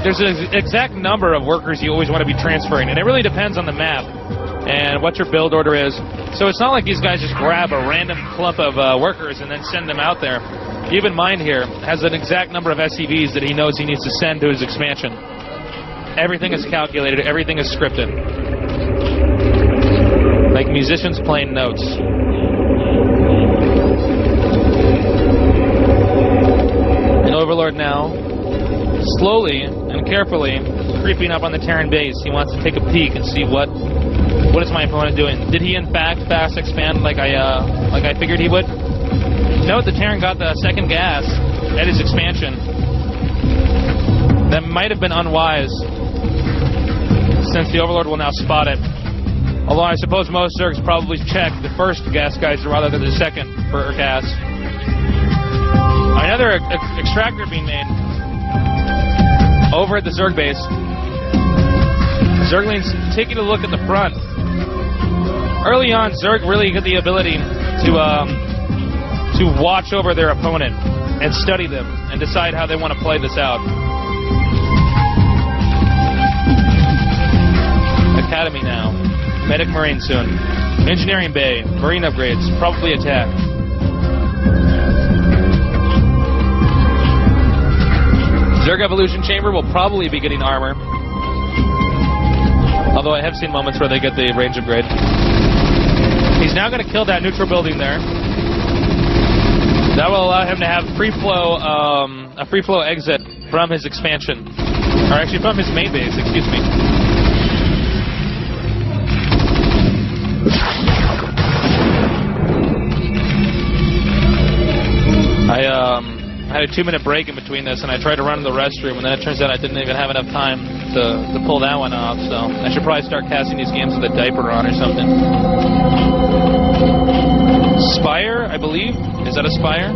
[SPEAKER 4] there's an exact number of workers you always want to be transferring, and it really depends on the map and what your build order is. So it's not like these guys just grab a random clump of workers and then send them out there. Keep in mind here, has an exact number of SCVs that he knows he needs to send to his expansion. Everything is calculated, everything is scripted. Like musicians playing notes. Overlord now, slowly and carefully creeping up on the Terran base. He wants to take a peek and see what is my opponent doing. Did he in fact fast expand like I figured he would? Note the Terran got the second gas at his expansion. That might have been unwise, since the Overlord will now spot it. Although I suppose most Zergs probably check the first gas geyser rather than the second for gas. Another extractor being made over at the Zerg base. Zerglings taking a look at the front. Early on, Zerg really get the ability to watch over their opponent and study them and decide how they want to play this out. Academy now. Medic Marine soon. Engineering Bay. Marine upgrades. Probably attack. Zerg Evolution Chamber will probably be getting armor. Although I have seen moments where they get the range upgrade. He's now going to kill that neutral building there. That will allow him to have a free flow exit from his expansion. Or actually from his main base, excuse me. I had a 2-minute break in between this, and I tried to run to the restroom, and then it turns out I didn't even have enough time to pull that one off, so I should probably start casting these games with a diaper on or something. Spire, I believe? Is that a spire?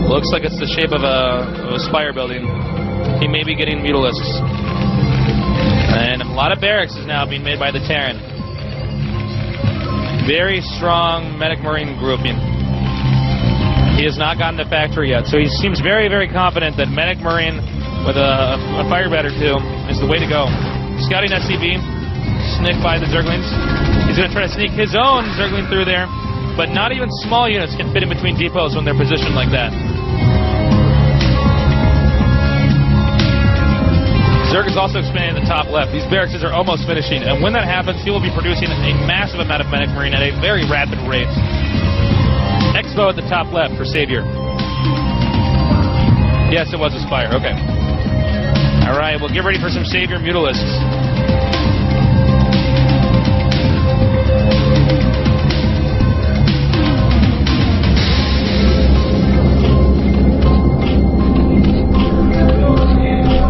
[SPEAKER 4] Looks like it's the shape of a spire building. He may be getting Mutalisks. And a lot of barracks is now being made by the Terran. Very strong Medic Marine grouping. He has not gotten the factory yet, so he seems very, very confident that Medic Marine with a Firebat or 2 is the way to go. Scouting SCV, sniffed by the Zerglings. He's going to try to sneak his own Zergling through there, but not even small units can fit in between depots when they're positioned like that. Zerg is also expanding at the top left. These barracks are almost finishing, and when that happens, he will be producing a massive amount of Medic Marine at a very rapid rate. Expo at the top left for sAviOr. Yes, it was a Spire. Okay. Alright, well, get ready for some sAviOr Mutalisks.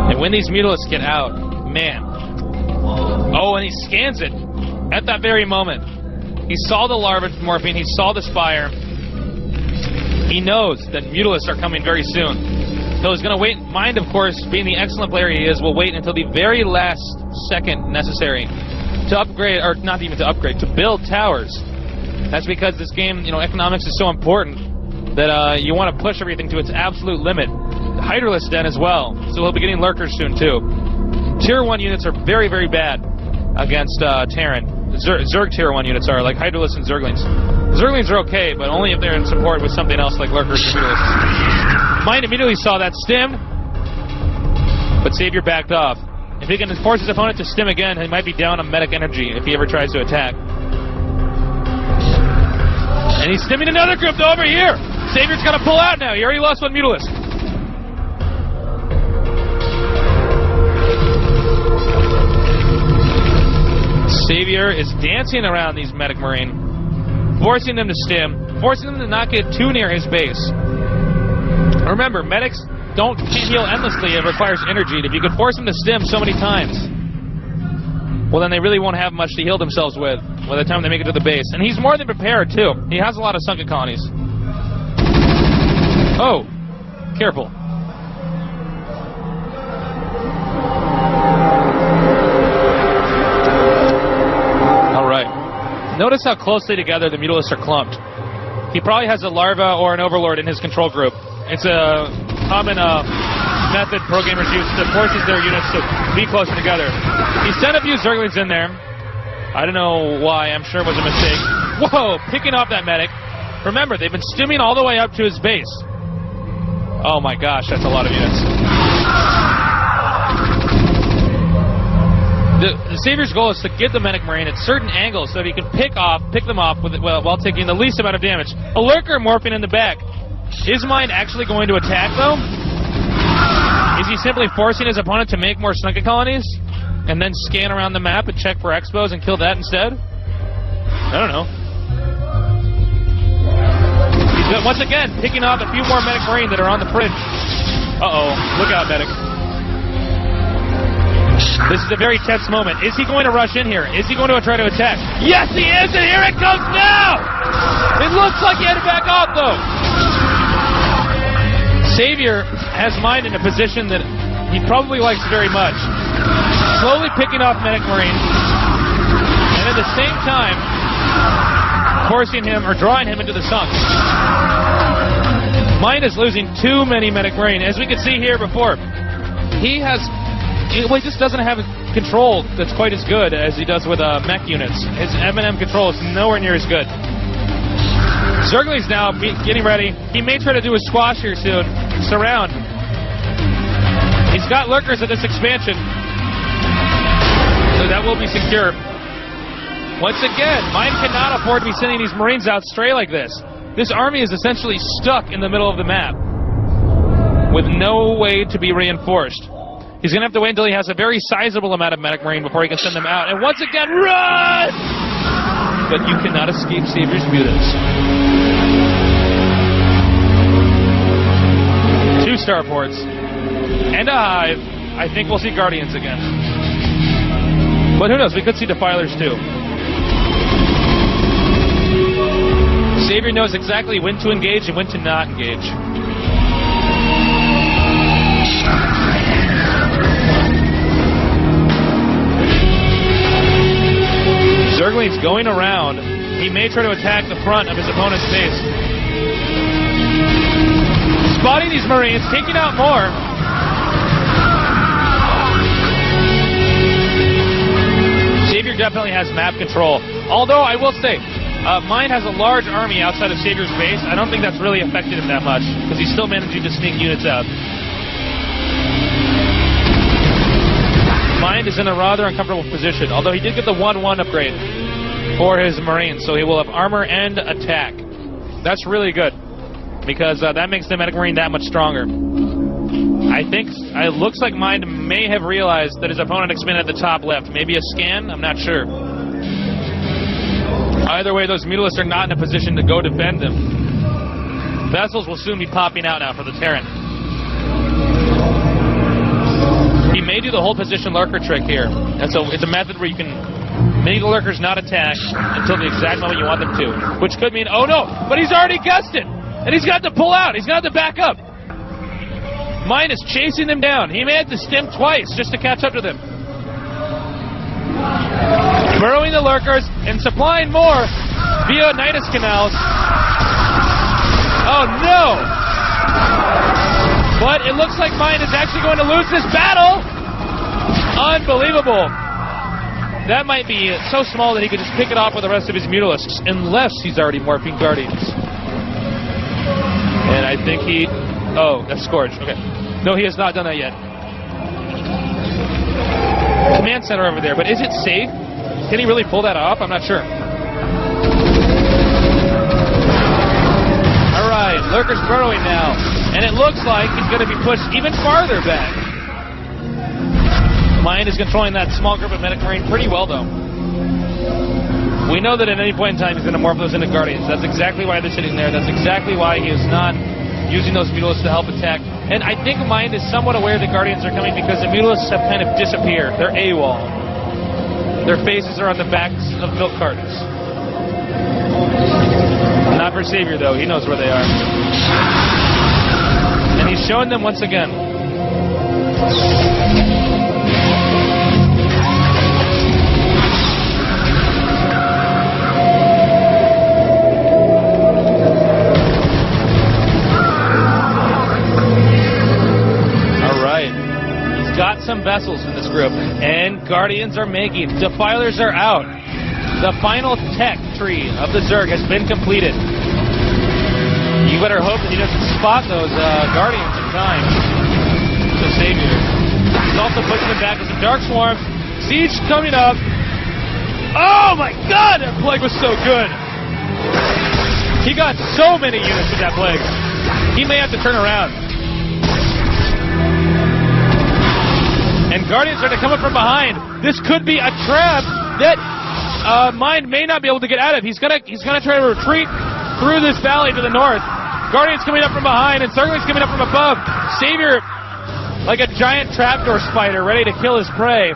[SPEAKER 4] And when these Mutalisks get out, man. Oh, and he scans it at that very moment. He saw the larva morphine, he saw the Spire. He knows that Mutalisks are coming very soon. So he's going to wait. Mind, of course, being the excellent player he is, will wait until the very last second necessary to upgrade, or not even to upgrade, to build towers. That's because this game, economics is so important that you want to push everything to its absolute limit. The Hydralisk Den as well, so he'll be getting Lurkers soon too. Tier 1 units are very, very bad against Terran. Zerg Tier 1 units are, like Hydralisks and Zerglings. Zerglings are okay, but only if they're in support with something else like Lurkers or Mutalisks. Mind immediately saw that stim, but sAviOr backed off. If he can force his opponent to stim again, he might be down on medic energy if he ever tries to attack. And he's stimming another group over here! sAviOr's gonna pull out now. He already lost one Mutalisk. sAviOr is dancing around these Medic Marine. forcing them to stim, forcing them to not get too near his base. Remember, medics can't heal endlessly. It requires energy. If you can force them to stim so many times, well, then they really won't have much to heal themselves with by the time they make it to the base. And he's more than prepared, too. He has a lot of sunken colonies. Oh, careful. All right. Notice how closely together the Mutalisks are clumped. He probably has a larva or an overlord in his control group. It's a common method programmers use that forces their units to be closer together. He sent a few Zerglings in there. I don't know why. I'm sure it was a mistake. Whoa! Picking off that medic. Remember, they've been stimming all the way up to his base. Oh my gosh, that's a lot of units. The Savior's goal is to get the Medic Marine at certain angles so that he can pick them off with it, while taking the least amount of damage. A Lurker morphing in the back. Is Mind actually going to attack, though? Is he simply forcing his opponent to make more sunken colonies and then scan around the map and check for expos and kill that instead? I don't know. He's once again picking off a few more Medic Marine that are on the fringe. Uh-oh. Look out, Medic. This is a very tense moment. Is he going to rush in here? Is he going to try to attack? Yes, he is, and here it comes now! It looks like he had to back off, though. sAviOr has Mind in a position that he probably likes very much. Slowly picking off Medic Marine, and at the same time, forcing him or drawing him into the sunks. Mind is losing too many Medic Marine. As we could see here before, he just doesn't have control that's quite as good as he does with mech units. His M&M control is nowhere near as good. Zergling's now getting ready. He may try to do a squash here soon. Surround. He's got Lurkers at this expansion, so that will be secure. Once again, Mind cannot afford to be sending these Marines out stray like this. This army is essentially stuck in the middle of the map with no way to be reinforced. He's going to have to wait until he has a very sizable amount of Medic Marine before he can send them out. And once again, run! But you cannot escape sAviOr's mutants. 2 starports and a hive. I think we'll see Guardians again. But who knows? We could see Defilers too. sAviOr knows exactly when to engage and when to not engage. Zergling's going around. He may try to attack the front of his opponent's base. Spotting these Marines, taking out more. sAviOr definitely has map control. Although, I will say, Mind has a large army outside of sAviOr's base. I don't think that's really affected him that much, because he's still managing to sneak units out. Mind is in a rather uncomfortable position, although he did get the 1-1 upgrade for his Marines, so he will have armor and attack. That's really good, because that makes the Medic Marine that much stronger. I think it looks like Mind may have realized that his opponent expanded at the top left. Maybe a scan? I'm not sure. Either way, those Mutalisks are not in a position to go defend them. Vessels will soon be popping out now for the Terran. He may do the whole position Lurker trick here. It's a method where you can make the Lurkers not attack until the exact moment you want them to. Which could mean, oh no, but he's already guessed it! And he's got to pull out, he's got to back up. Mind is chasing them down. He may have to stim twice just to catch up to them. Burrowing the Lurkers and supplying more via Nidus canals. Oh no! But it looks like Mind is actually going to lose this battle! Unbelievable! That might be so small that he could just pick it off with the rest of his Mutalisks, unless he's already morphing Guardians. And I think he... Oh, that's Scourge. Okay. No, he has not done that yet. Command center over there, but is it safe? Can he really pull that off? I'm not sure. Alright, Lurker's burrowing now. And it looks like he's going to be pushed even farther back. Mind is controlling that small group of Medic Marine pretty well, though. We know that at any point in time he's going to morph those into Guardians. That's exactly why they're sitting there. That's exactly why he is not using those Mutalisks to help attack. And I think Mind is somewhat aware that Guardians are coming because the Mutalisks have kind of disappeared. They're AWOL. Their faces are on the backs of milk cartons. Not for sAviOr, though. He knows where they are. And he's showing them once again. Got some vessels in this group, and Guardians are making. Defilers are out. The final tech tree of the Zerg has been completed. You better hope that he doesn't spot those Guardians in time. So sAviOr. He's also pushing them back with some Dark Swarm. Siege coming up. Oh my god, that Plague was so good. He got so many units with that Plague. He may have to turn around. And Guardians are going to come up from behind. This could be a trap that Mind may not be able to get out of. He's gonna try to retreat through this valley to the north. Guardians coming up from behind, and Zergling's coming up from above. sAviOr, like a giant trapdoor spider, ready to kill his prey.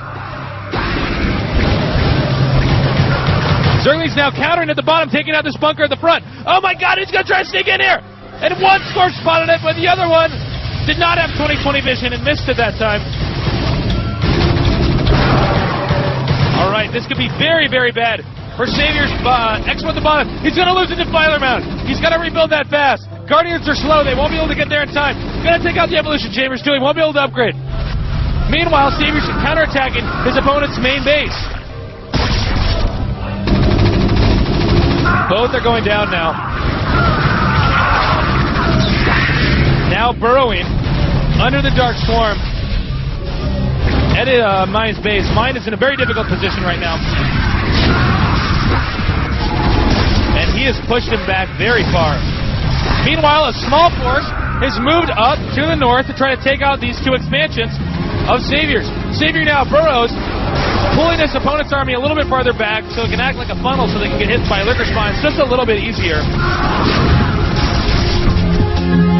[SPEAKER 4] Zergling's now countering at the bottom, taking out this bunker at the front. Oh my god, he's gonna try to sneak in here! And one Scorch spotted it, but the other one did not have 20/20 vision and missed it that time. All right, this could be very, very bad for sAviOr's XNote at the bottom. He's going to lose a Defiler mount. He's got to rebuild that fast. Guardians are slow. They won't be able to get there in time. Going to take out the Evolution Chambers, too. He won't be able to upgrade. Meanwhile, sAviOr's counterattacking his opponent's main base. Both are going down now. Now burrowing under the Dark Swarm. At Mind's base. Mind is in a very difficult position right now. And he has pushed him back very far. Meanwhile, a small force has moved up to the north to try to take out these two expansions of sAviOr's. sAviOr now burrows, pulling his opponent's army a little bit farther back so it can act like a funnel so they can get hit by Lurker Spines just a little bit easier.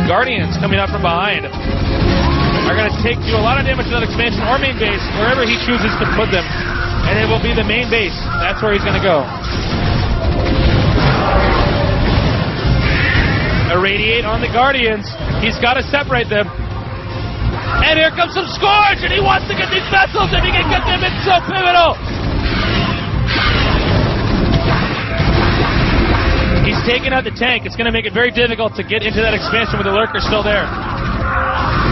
[SPEAKER 4] Guardians coming up from behind are going to do a lot of damage to that expansion or main base, wherever he chooses to put them. And it will be the main base. That's where he's going to go. Irradiate on the Guardians. He's got to separate them. And here comes some Scourge, and he wants to get these vessels. If he can get them, it's so pivotal. He's taking out the tank. It's going to make it very difficult to get into that expansion with the Lurker still there.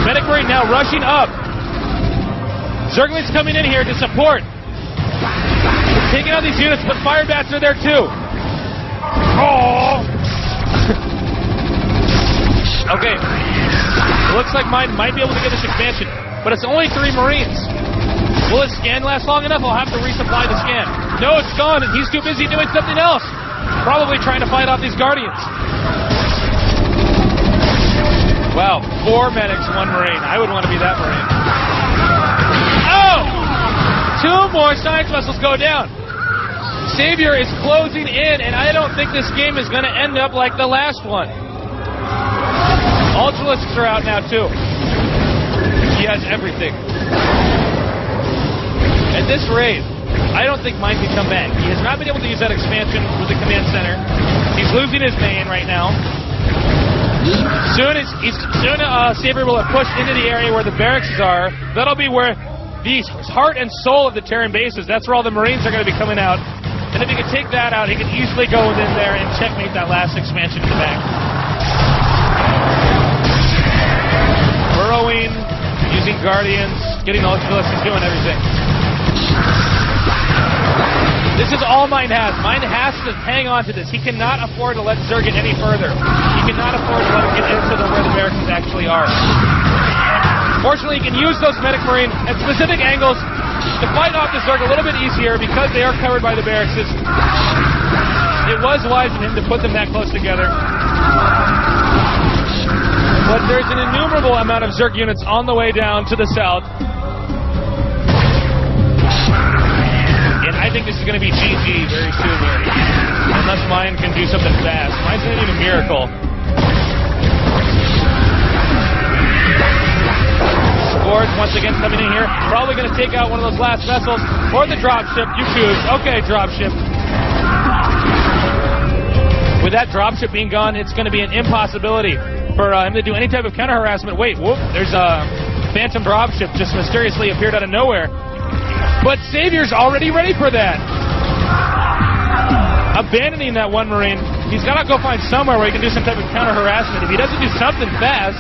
[SPEAKER 4] Medic Marine now rushing up. Zergling's coming in here to support. Taking out these units, but Fire Bats are there too. Oh! Okay. Looks like Mind might be able to get this expansion, but it's only 3 Marines. Will his scan last long enough? I'll have to resupply the scan. No, it's gone, and he's too busy doing something else. Probably trying to fight off these Guardians. Wow, 4 medics, 1 Marine. I would want to be that Marine. Oh! 2 more science vessels go down. sAviOr is closing in, and I don't think this game is going to end up like the last one. Ultralisks are out now, too. He has everything. At this rate, I don't think Mind can come back. He has not been able to use that expansion with the command center. He's losing his main right now. Soon sAviOr will have pushed into the area where the barracks are. That'll be where the heart and soul of the Terran bases. That's where all the Marines are going to be coming out. And if he can take that out, he can easily go in there and checkmate that last expansion in the back. Burrowing, using Guardians, getting Ultralisks, he's doing everything. This is all Mind has. Mind has to hang on to this. He cannot afford to let Zerg get any further. He cannot afford to let him get into where the barracks actually are. Fortunately, he can use those Medic Marine at specific angles to fight off the Zerg a little bit easier because they are covered by the barracks. It was wise of him to put them that close together. But there's an innumerable amount of Zerg units on the way down to the south. And I think this is going to be GG very soon here. Unless Mind can do something fast. Mind's going to need a miracle. Swords once again coming in here. Probably going to take out one of those last vessels. Or the dropship. You choose. Okay, dropship. With that dropship being gone, it's going to be an impossibility for him to do any type of counter-harassment. Wait, whoop, there's a phantom dropship just mysteriously appeared out of nowhere. But sAviOr's already ready for that. Abandoning that one Marine, he's got to go find somewhere where he can do some type of counter-harassment. If he doesn't do something fast,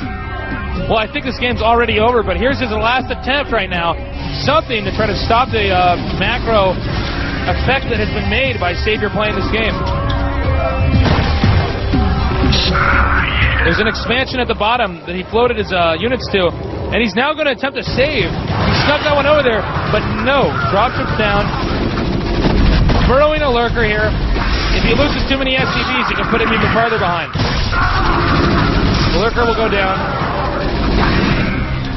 [SPEAKER 4] well, I think this game's already over, but here's his last attempt right now. Something to try to stop the macro effect that has been made by sAviOr playing this game. There's an expansion at the bottom that he floated his units to, and he's now going to attempt to save. He snuck that one over there, but no. Dropship's down. Burrowing a lurker here. If he loses too many SCVs, he can put him even farther behind. The lurker will go down.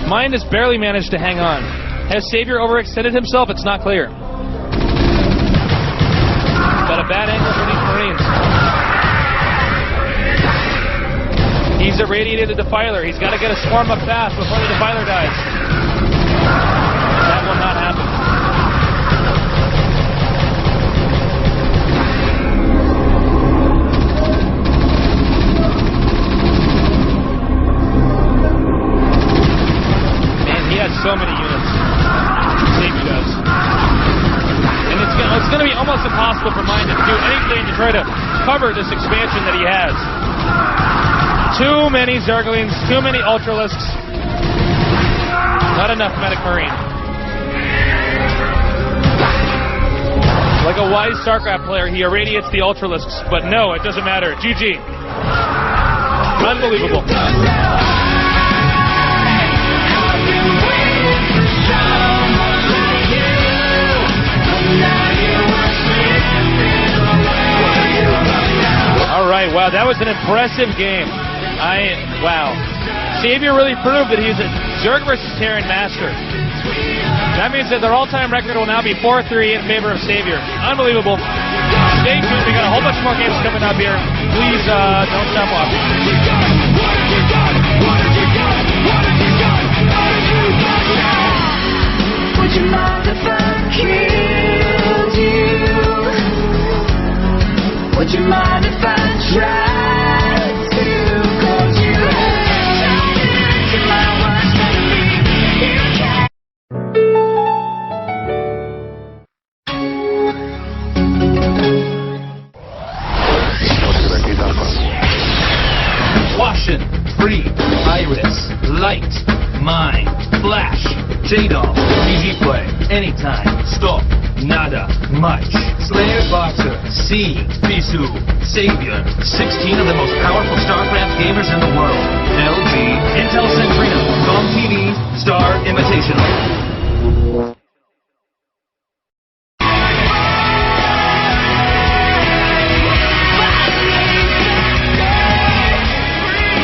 [SPEAKER 4] Mind has barely managed to hang on. Has sAviOr overextended himself? It's not clear. Got a bad angle for these Marines. He's irradiated the Defiler. He's got to get a swarm up fast before the Defiler dies. That will not happen. Man, he has so many units. sAviOr does. And it's going to be almost impossible for Mind to do anything to try to cover this expansion that he has. Too many Zerglings, too many Ultralisks. Not enough Medic Marine. Like a wise StarCraft player, he irradiates the Ultralisks, but no, it doesn't matter. GG. Unbelievable. All right, wow, that was an impressive game. Wow. sAviOr really proved that he's a Zerg versus Terran master. That means that their all-time record will now be 4-3 in favor of sAviOr. Unbelievable. Stay tuned. We got a whole bunch more games coming up here. Please don't stop watching.
[SPEAKER 5] Would you mind if I killed you? Would you mind if I tried to call you? You're my worst enemy. You can't.
[SPEAKER 1] Washin, Free, Iris, Light, Mind, Flash, J-Doll, Easy Play, Anytime, Stop, Nada, Much, Slayer Boxer, C, Bisu, sAviOr, 16 of the most powerful StarCraft gamers in the world, LG, Intel Centrino, GOMTV, Star Invitational.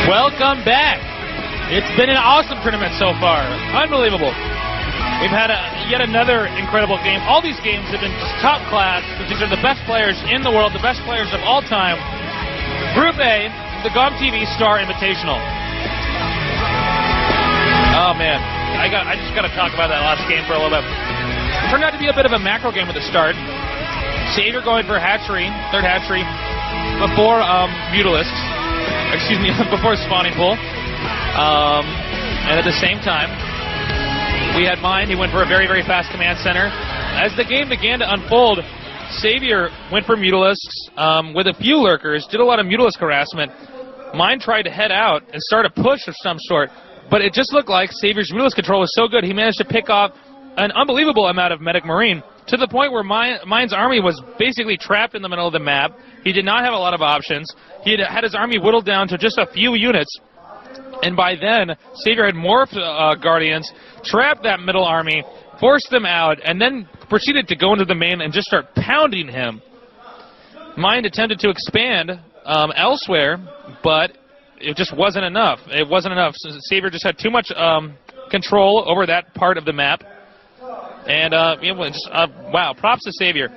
[SPEAKER 4] Welcome back. It's been an awesome tournament so far. Unbelievable. We've had yet another incredible game. All these games have been just top class. These are the best players in the world, the best players of all time. Group A, the GOMTV Star Invitational. Oh man, I just got to talk about that last game for a little bit. It turned out to be a bit of a macro game at the start. sAviOr going for hatchery, third hatchery, before Mutalisks. Excuse me, before spawning pool. And at the same time, we had Mind. He went for a very, very fast command center. As the game began to unfold, sAviOr went for Mutalisks with a few lurkers, did a lot of Mutalisk harassment. Mind tried to head out and start a push of some sort, but it just looked like sAviOr's Mutalisk control was so good, he managed to pick off an unbelievable amount of Medic Marine, to the point where Mind's army was basically trapped in the middle of the map. He did not have a lot of options. He had his army whittled down to just a few units. And by then, sAviOr had morphed Guardians, trapped that middle army, forced them out, and then proceeded to go into the main and just start pounding him. Mind attempted to expand elsewhere, but it just wasn't enough. It wasn't enough. sAviOr just had too much control over that part of the map. And, wow, props to sAviOr.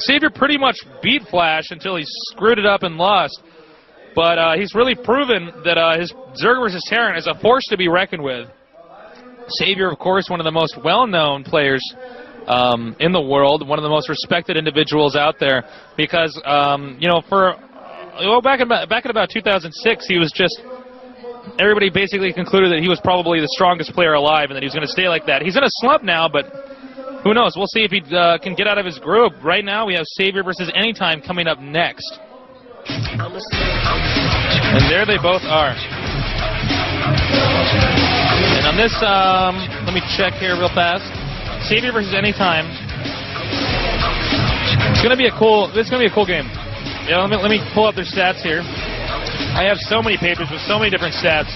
[SPEAKER 4] sAviOr pretty much beat Flash until he screwed it up and lost. But he's really proven that his Zerg versus Terran is a force to be reckoned with. sAviOr, of course, one of the most well-known players in the world, one of the most respected individuals out there, because back in about 2006, he was just, everybody basically concluded that he was probably the strongest player alive and that he was going to stay like that. He's in a slump now, but who knows? We'll see if he can get out of his groove. Right now, we have sAviOr versus Anytime coming up next. And there they both are. And on this, let me check here real fast. sAviOr versus Anytime. This is gonna be a cool game. Yeah, let me pull up their stats here. I have so many pages with so many different stats.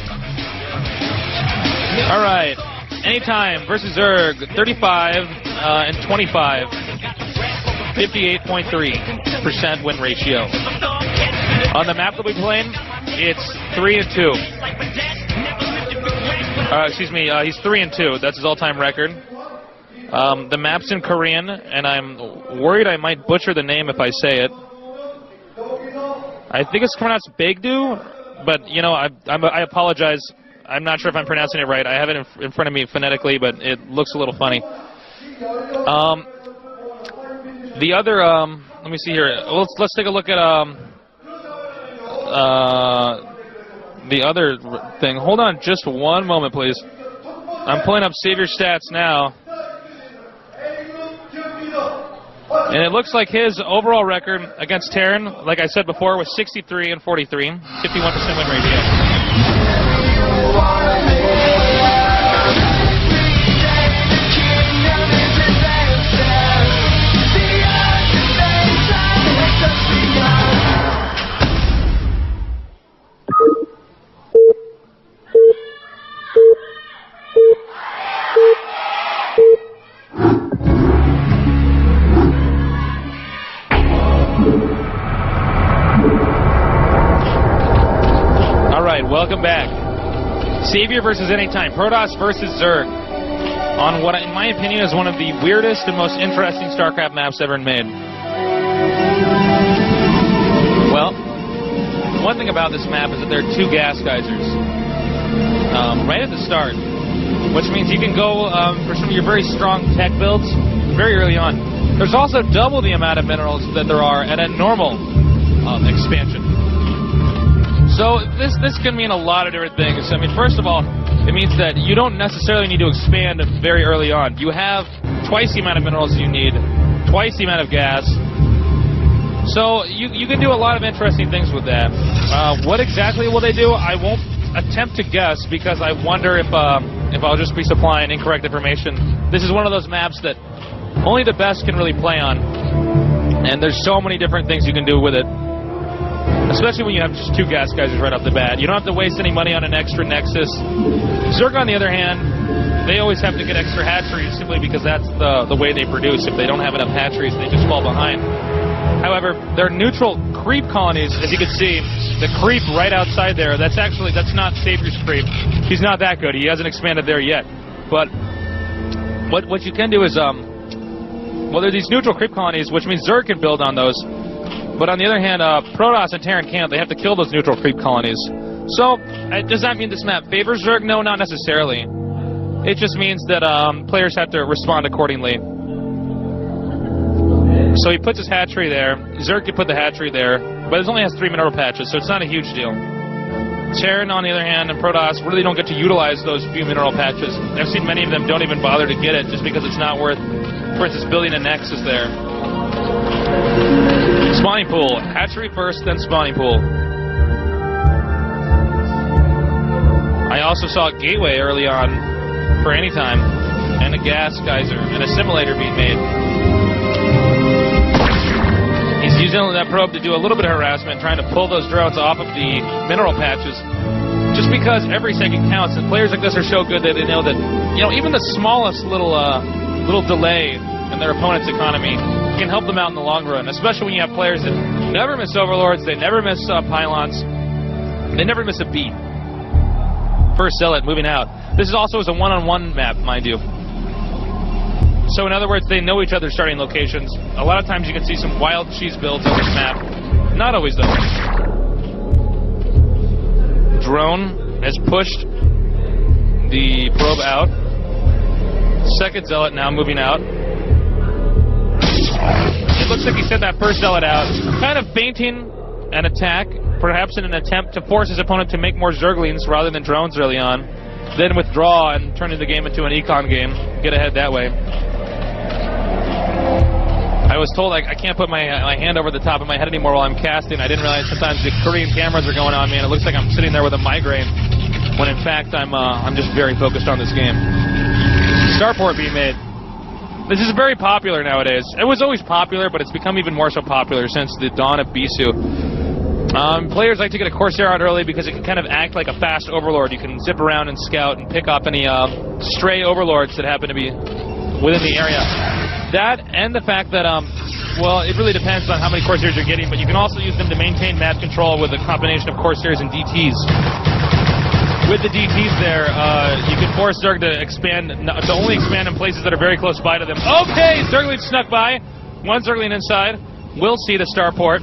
[SPEAKER 4] All right, Anytime versus Zerg, 35 and 25, 58.3% win ratio. On the map that we're playing, it's 3 and 2. He's 3 and 2. That's his all-time record. The map's in Korean, and I'm worried I might butcher the name if I say it. I think it's pronounced Baekdu, but I apologize. I'm not sure if I'm pronouncing it right. I have it in front of me phonetically, but it looks a little funny. The other, let me see here. Let's take a look at the other thing. Hold on just one moment, please. I'm pulling up sAviOr stats now. And it looks like his overall record against Terran, like I said before, was 63 and 43, 51% win ratio. Welcome back. sAviOr versus Anytime. Protoss versus Zerg. On what, in my opinion, is one of the weirdest and most interesting StarCraft maps ever made. Well, one thing about this map is that there are 2 gas geysers. Right at the start. Which means you can go for some of your very strong tech builds very early on. There's also double the amount of minerals that there are at a normal expansion. So this can mean a lot of different things. I mean, first of all, it means that you don't necessarily need to expand very early on. You have twice the amount of minerals you need, twice the amount of gas. So you can do a lot of interesting things with that. What exactly will they do? I won't attempt to guess because I wonder if I'll just be supplying incorrect information. This is one of those maps that only the best can really play on. And there's so many different things you can do with it. Especially when you have just 2 gas geysers right off the bat. You don't have to waste any money on an extra Nexus. Zerg, on the other hand, they always have to get extra hatcheries simply because that's the way they produce. If they don't have enough hatcheries, they just fall behind. However, their neutral creep colonies, as you can see, the creep right outside there, that's not sAviOr's creep. He's not that good. He hasn't expanded there yet. But what you can do is, well, there are these neutral creep colonies, which means Zerg can build on those. But on the other hand, Protoss and Terran can't. They have to kill those neutral creep colonies. So, does that mean this map favors Zerg? No, not necessarily. It just means that players have to respond accordingly. So he puts his hatchery there. Zerg can put the hatchery there, but it only has 3 mineral patches, so it's not a huge deal. Terran, on the other hand, and Protoss really don't get to utilize those few mineral patches. I've seen many of them don't even bother to get it just because it's not worth, for instance, building a Nexus there. Spawning pool. Hatchery first, then spawning pool. I also saw a gateway early on for Anytime, and a gas geyser, and a simulator being made. He's using that probe to do a little bit of harassment, trying to pull those drones off of the mineral patches. Just because every second counts, and players like this are so good that they know that, even the smallest little delay in their opponent's economy can help them out in the long run, especially when you have players that never miss overlords, they never miss pylons, they never miss a beat. First zealot moving out. This is also a one-on-one map, mind you. So in other words, they know each other's starting locations. A lot of times you can see some wild cheese builds on this map. Not always, though. Drone has pushed the probe out. Second zealot now moving out. It looks like he sent that first zealot out, kind of feinting an attack, perhaps in an attempt to force his opponent to make more Zerglings rather than drones early on, then withdraw and turn the game into an econ game, get ahead that way. I was told I can't put my hand over the top of my head anymore while I'm casting. I didn't realize sometimes the Korean cameras are going on me, and it looks like I'm sitting there with a migraine, when in fact I'm just very focused on this game. Starport being made. This is very popular nowadays. It was always popular, but it's become even more so popular since the dawn of Bisu. Players like to get a Corsair out early because it can kind of act like a fast overlord. You can zip around and scout and pick up any stray overlords that happen to be within the area. That and the fact that, well, it really depends on how many Corsairs you're getting, but you can also use them to maintain map control with a combination of Corsairs and DTs. With the DTs there, you can force Zerg to expand, to only expand in places that are very close by to them. Okay, Zergling snuck by. One Zergling inside. We'll see the starport.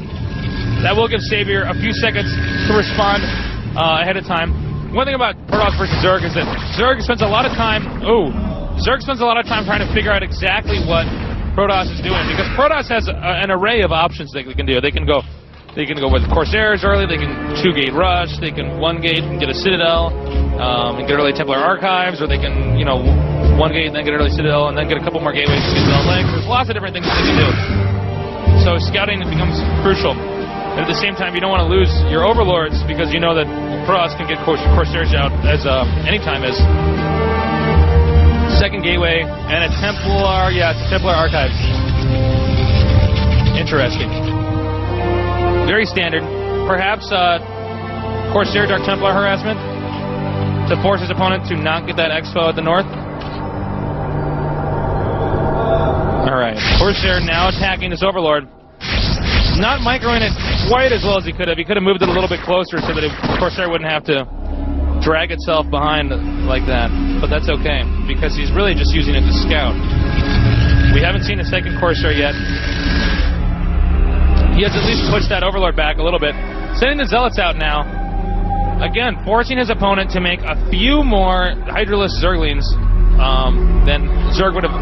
[SPEAKER 4] That will give sAviOr a few seconds to respond ahead of time. One thing about Protoss versus Zerg is that Zerg spends a lot of time. Zerg spends a lot of time trying to figure out exactly what Protoss is doing, because Protoss has an array of options they can do. They can go with Corsairs early. They can 2-gate rush. They can 1-gate and get a Citadel and get early Templar Archives, or they can 1-gate and then get early Citadel and then get a couple more gateways to get Zone Legs. There's lots of different things that they can do. So scouting becomes crucial. And at the same time, you don't want to lose your overlords because you know that Protoss can get Corsairs out as anytime as second gateway and a Templar. Yeah, it's a Templar Archives. Interesting. Very standard. Perhaps Corsair Dark Templar harassment to force his opponent to not get that expo at the north. Alright, Corsair now attacking this overlord. Not microing it quite as well as he could have. He could have moved it a little bit closer so that Corsair wouldn't have to drag itself behind like that. But that's okay, because he's really just using it to scout. We haven't seen a second Corsair yet. He has at least pushed that overlord back a little bit. Sending the zealots out now. Again, forcing his opponent to make a few more Hydralisk Zerglings than Zerg would have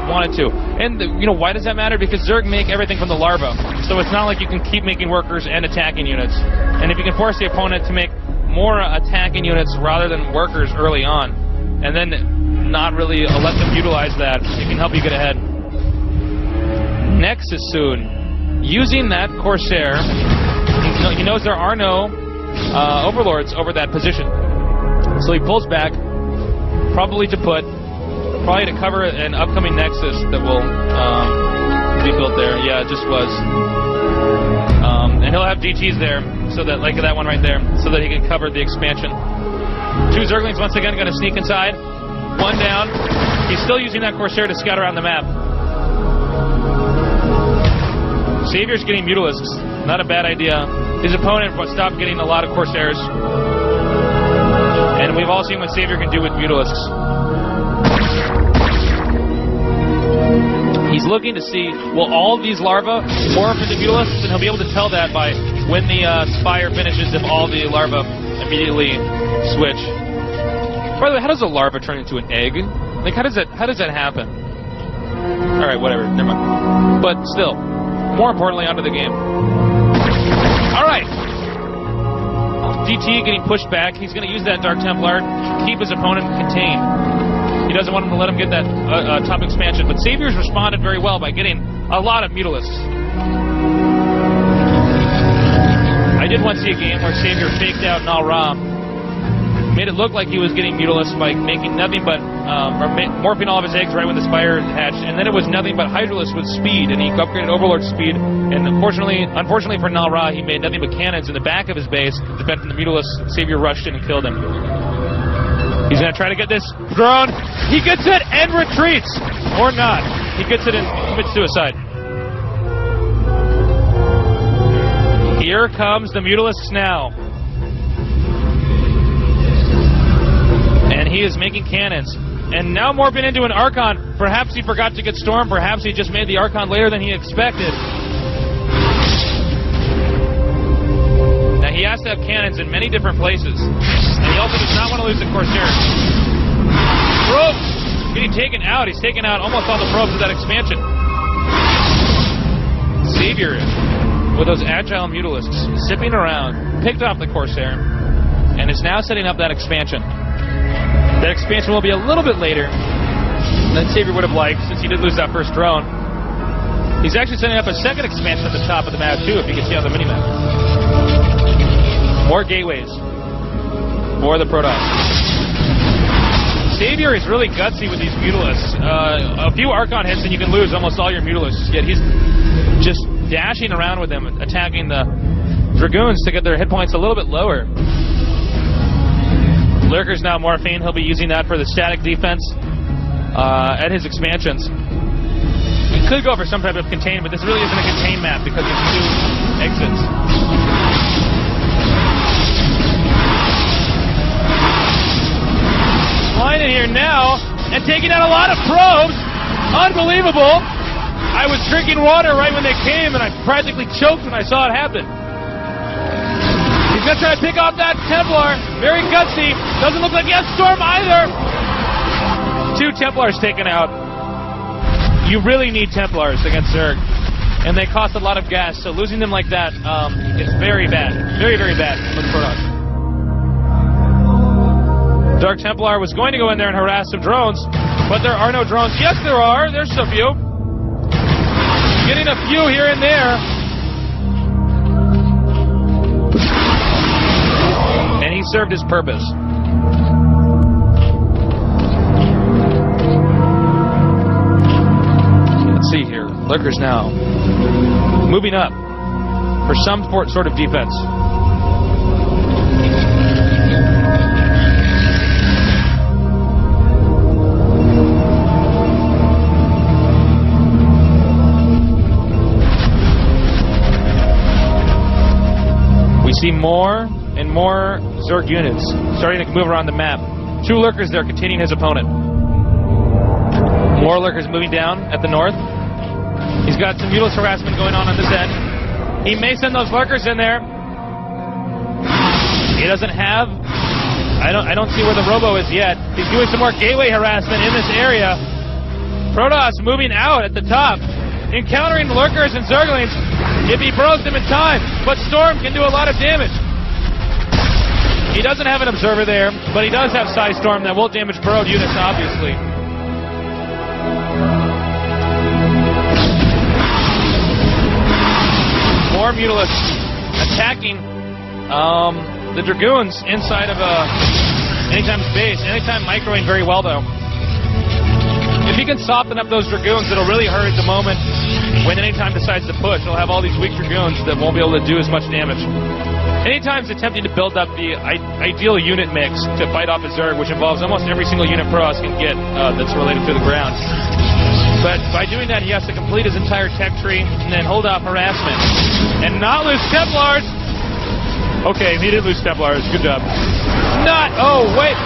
[SPEAKER 4] wanted to. And why does that matter? Because Zerg make everything from the larva, so it's not like you can keep making workers and attacking units. And if you can force the opponent to make more attacking units rather than workers early on, and then not really let them utilize that, it can help you get ahead. Nexus soon, using that Corsair, he knows there are no overlords over that position, so he pulls back, probably to cover an upcoming Nexus that will be built there. Yeah, it just was. And he'll have DTs there, so that, like that one right there, so that he can cover the expansion. Two Zerglings once again going to sneak inside. One down. He's still using that Corsair to scout around the map. sAviOr's getting Mutalisks. Not a bad idea. His opponent stopped getting a lot of Corsairs. And we've all seen what sAviOr can do with Mutalisks. He's looking to see, will all of these larvae morph into Mutalisks? And he'll be able to tell that by when the Spire finishes, if all the larvae immediately switch. By the way, how does a larva turn into an egg? Like, how does that happen? Alright, whatever, never mind. But still, more importantly, onto the game. Alright! DT getting pushed back. He's going to use that Dark Templar to keep his opponent contained. He doesn't want him to let him get that top expansion. But sAviOr's responded very well by getting a lot of Mutalisks. I did once see a game where sAviOr faked out Nal Ra. Made it look like he was getting Mutalisks by making nothing but, morphing all of his eggs right when the Spire hatched. And then it was nothing but Hydralisk with speed. And he upgraded Overlord speed. And unfortunately for Nal Ra, he made nothing but cannons in the back of his base to defend from the Mutalisks. sAviOr rushed in and killed him. He's going to try to get this drone. He gets it and retreats. Or not. He gets it and commits suicide. Here comes the Mutalisks now. And he is making cannons. and now morphing into an Archon. Perhaps he forgot to get Storm. Perhaps he just made the Archon later than he expected. Now he has to have cannons in many different places, and he also does not want to lose the Corsair. Probes getting taken out. He's taken out almost all the probes of that expansion. sAviOr, with those agile Mutalisks, zipping around, picked off the Corsair, and is now setting up that expansion. That expansion will be a little bit later than sAviOr would have liked, since he did lose that first drone. He's actually setting up a second expansion at the top of the map, too, if you can see on the minimap. More gateways for the Protoss. sAviOr is really gutsy with these Mutalisks. A few Archon hits and you can lose almost all your Mutalisks, yet he's just dashing around with them, attacking the Dragoons to get their hit points a little bit lower. Lurker's now morphing. He'll be using that for the static defense at his expansions. He could go for some type of contain, but this really isn't a contain map because there's two exits. Flying in here now and taking out a lot of probes. Unbelievable. I was drinking water right when they came, and I practically choked when I saw it happen. He's going to try to pick off that Templar. Very gutsy. Doesn't look like he has Storm either. 2 Templars taken out. You really need Templars against Zerg, and they cost a lot of gas, so losing them like that is very bad. Very, very bad for the Protoss. Dark Templar was going to go in there and harass some drones, but there are no drones. Yes, there are. There's a few. Getting a few here and there. And he served his purpose. Let's see here. Lurkers now moving up for some sort of defense. We see more and more Zerg units starting to move around the map. 2 Lurkers there containing his opponent. More Lurkers moving down at the north. He's got some Mutalist harassment going on this end. He may send those Lurkers in there. He doesn't have... I don't see where the Robo is yet. He's doing some more gateway harassment in this area. Protoss moving out at the top, encountering Lurkers and Zerglings if he burrows them in time. But Storm can do a lot of damage. He doesn't have an Observer there, but he does have Psy Storm that will damage burrowed units, obviously. More Mutalisks attacking the Dragoons inside of Anytime's base. Anytime microing very well, though. If he can soften up those Dragoons, it'll really hurt at the moment when Anytime decides to push. He'll have all these weak Dragoons that won't be able to do as much damage. Anytime's attempting to build up the ideal unit mix to fight off a Zerg, which involves almost every single unit Protoss can get that's related to the ground. But by doing that, he has to complete his entire tech tree and then hold off harassment. And not lose Templars! Okay, he did lose Templars. Good job. Oh, wait!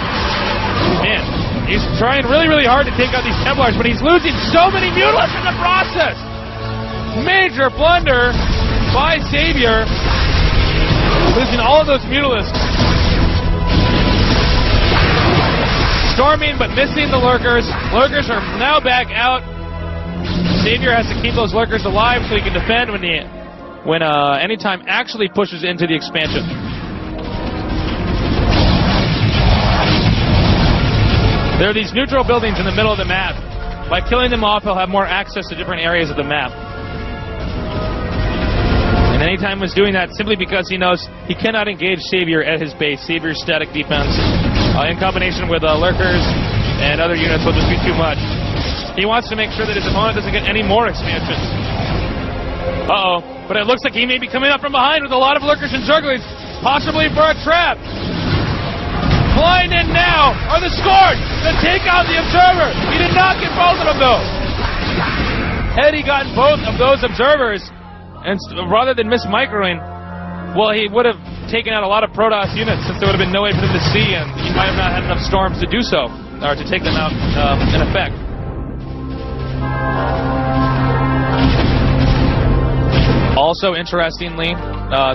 [SPEAKER 4] Man, he's trying really, really hard to take out these Templars, but he's losing so many Mutalisks in the process! Major blunder by sAviOr. Losing all of those Mutalisks. Storming, but missing the Lurkers. Lurkers are now back out. sAviOr has to keep those Lurkers alive so he can defend when Anytime actually pushes into the expansion. There are these neutral buildings in the middle of the map. By killing them off, he'll have more access to different areas of the map. And Anytime was doing that simply because he knows he cannot engage sAviOr at his base. sAviOr's static defense, in combination with Lurkers and other units, will just be too much. He wants to make sure that his opponent doesn't get any more expansions. Uh-oh. But it looks like he may be coming up from behind with a lot of Lurkers and Zerglings, possibly for a trap. Flying in now are the Scorch to take out the Observer. He did not get both of them, though. Had he gotten both of those Observers, and rather than miss microing, well, he would have taken out a lot of Protoss units since there would have been no way for them to see, and he might have not had enough Storms to do so. or to take them out in effect. Also, interestingly,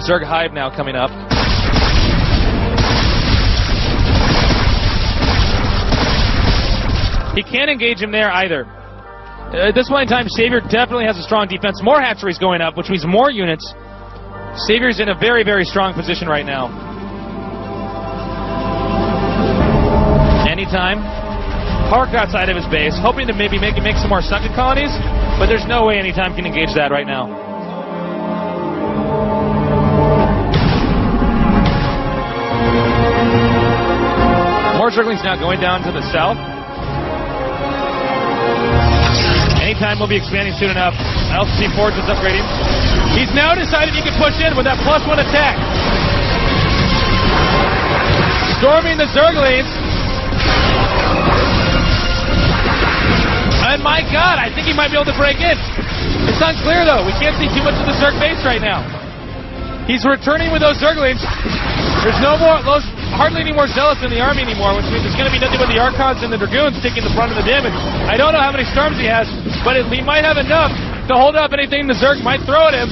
[SPEAKER 4] Zerg Hive now coming up. He can't engage him there either. At this point in time, sAviOr definitely has a strong defense. More hatcheries going up, which means more units. sAviOr's in a very, very strong position right now. Anytime. Park outside of his base, hoping to maybe make some more sunken colonies, but there's no way Anytime can engage that right now. More Zerglings now going down to the south. Anytime will be expanding soon enough. I also see Forge is upgrading. He's now decided he can push in with that +1 attack. Storming the Zerglings. And my God, I think he might be able to break in. It's unclear though. We can't see too much of the Zerg base right now. He's returning with those Zerglings. There's no more, hardly any more Zealots in the army anymore, which means it's going to be nothing but the Archons and the Dragoons taking the brunt of the damage. I don't know how many storms he has, but he might have enough to hold up anything the Zerg might throw at him.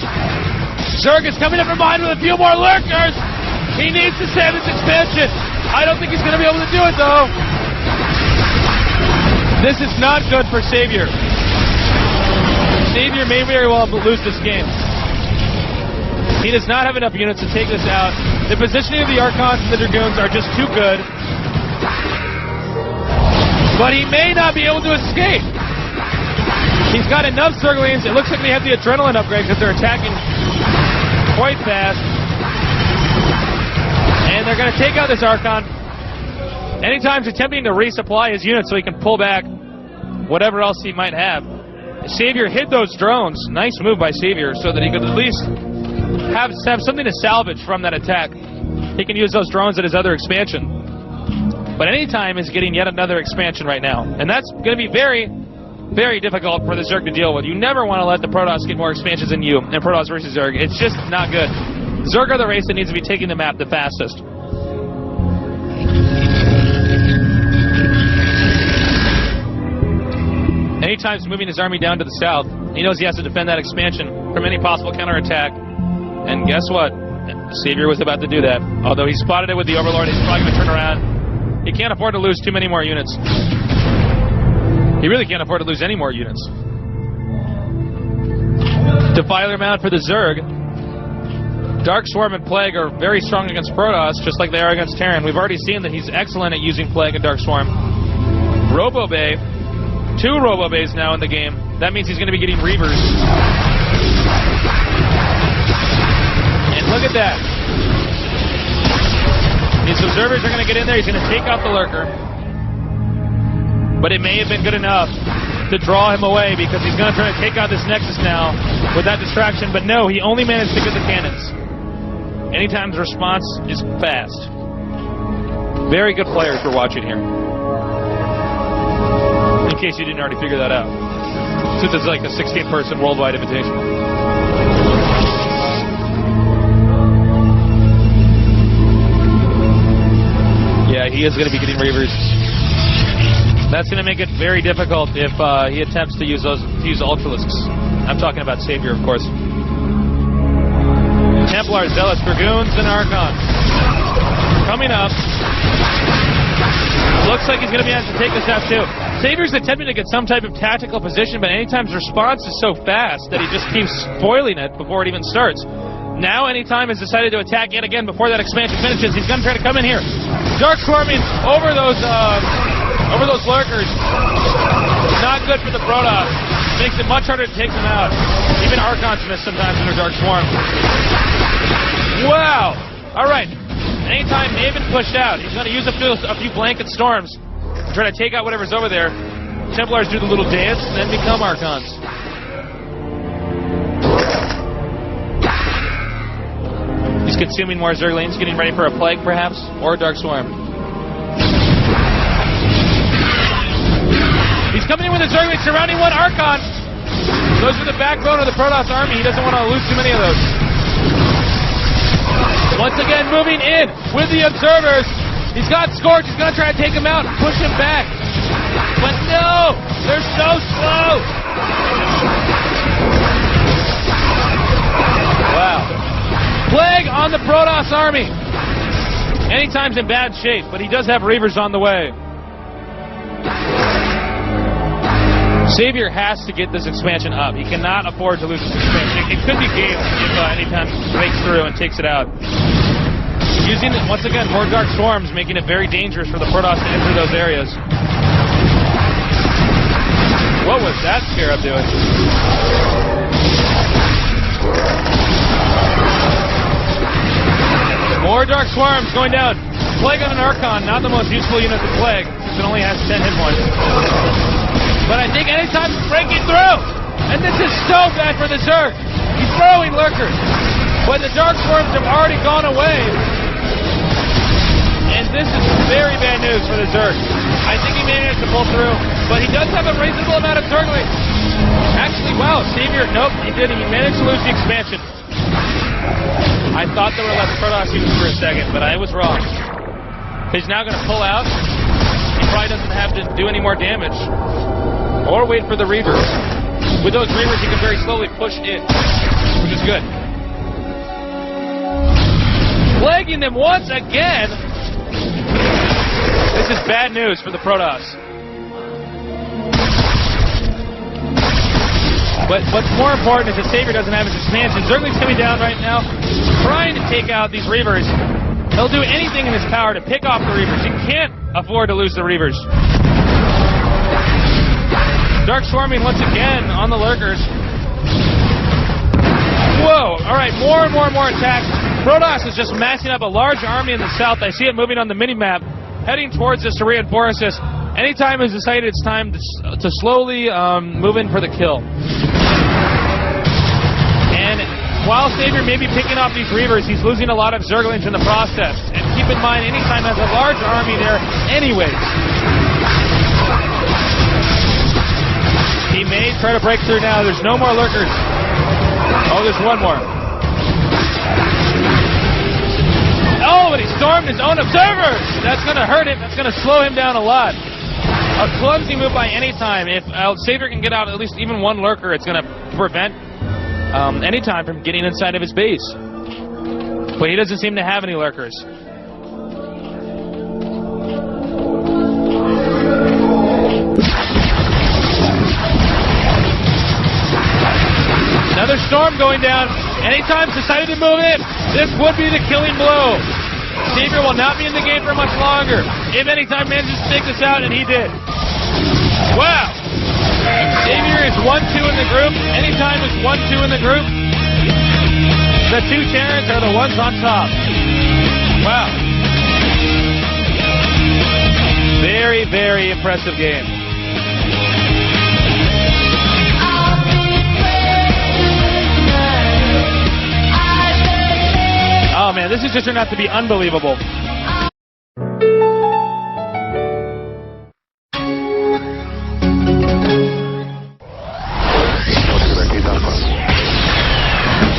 [SPEAKER 4] Zerg is coming up from behind with a few more lurkers. He needs to save his expansion. I don't think he's going to be able to do it though. This is not good for sAviOr. sAviOr may very well lose this game. He does not have enough units to take this out. The positioning of the Archons and the Dragoons are just too good. But he may not be able to escape. He's got enough Zerglings. It looks like they have the Adrenaline upgrade because they're attacking quite fast. And they're going to take out this Archon. Anytime's attempting to resupply his units so he can pull back whatever else he might have. sAviOr hid those drones. Nice move by sAviOr so that he could at least have something to salvage from that attack. He can use those drones at his other expansion. But Anytime is getting yet another expansion right now. And that's going to be very, very difficult for the Zerg to deal with. You never want to let the Protoss get more expansions than you in Protoss versus Zerg. It's just not good. Zerg are the race that needs to be taking the map the fastest. Anytime's moving his army down to the south. He knows he has to defend that expansion from any possible counterattack. And guess what? sAviOr was about to do that. Although he spotted it with the Overlord, he's probably going to turn around. He can't afford to lose too many more units. He really can't afford to lose any more units. Defiler mount for the Zerg. Dark Swarm and Plague are very strong against Protoss, just like they are against Terran. We've already seen that he's excellent at using Plague and Dark Swarm. Robo Bay. 2 Robo Bays now in the game. That means he's going to be getting Reavers. And look at that. His observers are going to get in there. He's going to take out the Lurker. But it may have been good enough to draw him away because he's going to try to take out this Nexus now with that distraction. But no, he only managed to get the cannons. Anytime's response is fast. Very good players we're watching here. In case you didn't already figure that out. Since it's like a 16-person worldwide invitation. Yeah, he is going to be getting Reavers. That's going to make it very difficult if he attempts to use Ultralisks. I'm talking about sAviOr, of course. Templars, Zealots, Dragoons, and Archons. Coming up. Looks like he's going to be able to take this out too. sAviOr's attempting to get some type of tactical position, but Anytime's response is so fast that he just keeps spoiling it before it even starts. Now Anytime has decided to attack yet again before that expansion finishes. He's going to try to come in here. Dark Swarming over those lurkers. Not good for the Protoss. Makes it much harder to take them out. Even Archons miss sometimes in their Dark Swarm. Wow! Alright. Anytime may have been pushed out. He's going to use a few blanket storms to try to take out whatever's over there. Templars do the little dance and then become Archons. He's consuming more Zerglings, getting ready for a Plague perhaps, or a Dark Swarm. He's coming in with a Zergling surrounding one Archon. Those are the backbone of the Protoss army. He doesn't want to lose too many of those. Once again, moving in with the observers. He's got Scorch. He's going to try to take him out and push him back. Protoss army. Anytime's in bad shape, but he does have Reavers on the way. sAviOr has to get this expansion up. He cannot afford to lose this expansion. It could be game if Anytime breaks through and takes it out. Using, once again, more Dark Swarms, making it very dangerous for the Protoss to enter those areas. What was that Scarab doing? More Dark Swarms going down. Plague on an Archon, not the most useful unit to Plague, since it only has 10 hit points. But I think Anytime's breaking through! And this is so bad for the Zerg! He's throwing Lurkers! But the Dark Swarms have already gone away! And this is very bad news for the Zerg. I think he managed to pull through, but he does have a reasonable amount of Zerglings. Actually, wow, sAviOr, nope, he didn't. He managed to lose the expansion. I thought there were less Protoss units for a second, but I was wrong. He's now going to pull out. He probably doesn't have to do any more damage. Or wait for the Reavers. With those Reavers, he can very slowly push in, which is good. Plaguing them once again. This is bad news for the Protoss. But what's more important is that sAviOr doesn't have his expansion. Zergling's coming down right now, trying to take out these Reavers. He'll do anything in his power to pick off the Reavers. He can't afford to lose the Reavers. Dark Swarming once again on the Lurkers. Whoa! Alright, more and more attacks. Protoss is just massing up a large army in the south. I see it moving on the mini-map, heading towards us to reinforce us. Anytime has decided it's time to slowly move in for the kill. And while sAviOr may be picking off these Reavers, he's losing a lot of Zerglings in the process. And keep in mind, Anytime has a large army there anyways. He may try to break through now. There's no more Lurkers. Oh, there's one more. Oh, but he stormed his own observers! That's going to hurt him. That's going to slow him down a lot. A clumsy move by Anytime. If sAviOr can get out at least even one Lurker, it's going to prevent Anytime from getting inside of his base. But he doesn't seem to have any Lurkers. Another storm going down. Anytime's decided to move in. This would be the killing blow. sAviOr will not be in the game for much longer. If Anytime manages to take this out, and he did. Wow. sAviOr is 1-2 in the group. Anytime is 1-2 in the group. The two Terrans are the ones on top. Wow. Very, very impressive game. Oh man, this has just turned out to be unbelievable.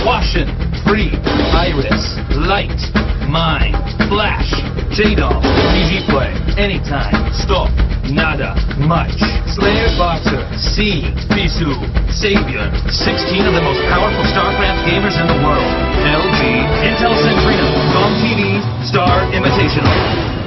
[SPEAKER 1] Washin, Free, Iris, Light, Mind, Flash, J-Doll, Easy Play, Anytime, Stop, Nada, Much, Slayer Boxer, C, Bisu, sAviOr, 16 of the most powerful StarCraft gamers in the world. LG, Intel Centrino, GOMTV, Star Invitational.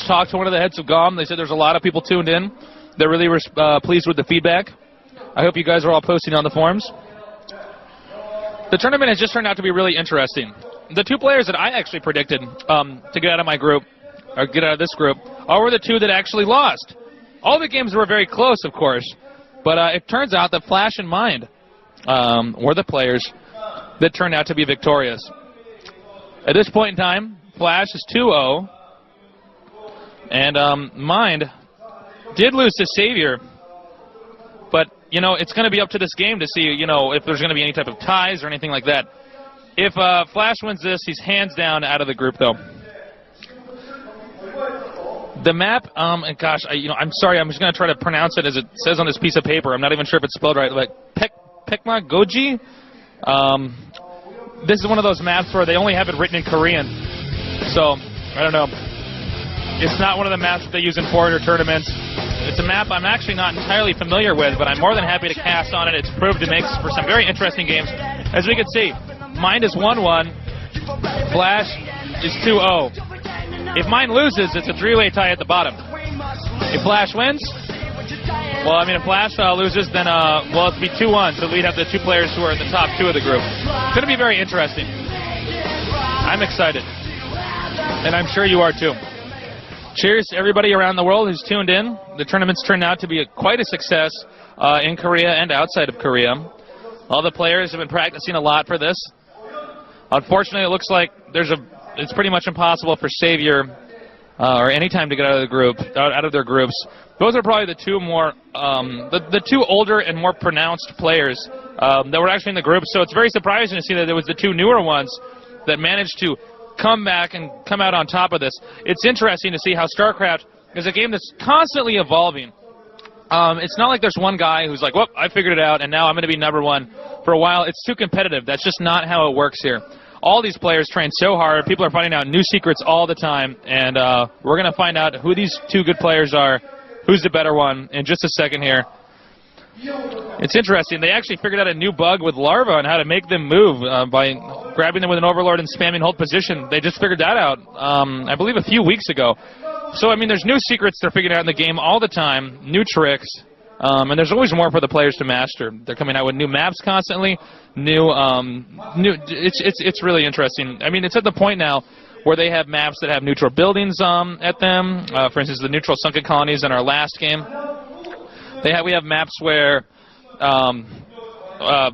[SPEAKER 4] Talked to one of the heads of GOM. They said there's a lot of people tuned in. They're really pleased with the feedback. I hope you guys are all posting on the forums. The tournament has just turned out to be really interesting. The two players that I actually predicted to get out of my group, or get out of this group, were the two that actually lost. All the games were very close, of course, but it turns out that Flash and Mind were the players that turned out to be victorious. At this point in time, Flash is 2-0. And Mind did lose to sAviOr. But, you know, it's going to be up to this game to see, you know, if there's going to be any type of ties or anything like that. If Flash wins this, he's hands down out of the group, though. The map, and gosh, I'm sorry, I'm just going to try to pronounce it as it says on this piece of paper. I'm not even sure if it's spelled right. Like, Pekma Goji? This is one of those maps where they only have it written in Korean. So, I don't know. It's not one of the maps that they use in foreigner tournaments. It's a map I'm actually not entirely familiar with, but I'm more than happy to cast on it. It's proved to make for some very interesting games. As we can see, Mind is 1-1. Flash is 2-0. If Mind loses, it's a three-way tie at the bottom. If Flash wins, well, I mean, if Flash loses, then, well, it'd be 2-1, so we'd have the two players who are in the top two of the group. It's going to be very interesting. I'm excited. And I'm sure you are, too. Cheers to everybody around the world who's tuned in. The tournament's turned out to be quite a success in Korea and outside of Korea. All the players have been practicing a lot for this. Unfortunately, it looks like it's pretty much impossible for sAviOr or any time to get out of the group, out of their groups. Those are probably the two more, the two older and more pronounced players that were actually in the group. So it's very surprising to see that there was the two newer ones that managed to come back and come out on top of this. It's interesting to see how StarCraft is a game that's constantly evolving. It's not like there's one guy who's like, well, I figured it out, and now I'm going to be number one. For a while, it's too competitive. That's just not how it works here. All these players train so hard. People are finding out new secrets all the time, and we're going to find out who these two good players are, who's the better one, in just a second here. It's interesting. They actually figured out a new bug with Larva on how to make them move by grabbing them with an Overlord and spamming hold position. They just figured that out, I believe, a few weeks ago. So, I mean, there's new secrets they're figuring out in the game all the time, new tricks, and there's always more for the players to master. They're coming out with new maps constantly, it's really interesting. I mean, it's at the point now where they have maps that have neutral buildings at them. For instance, the neutral sunken colonies in our last game. We have maps where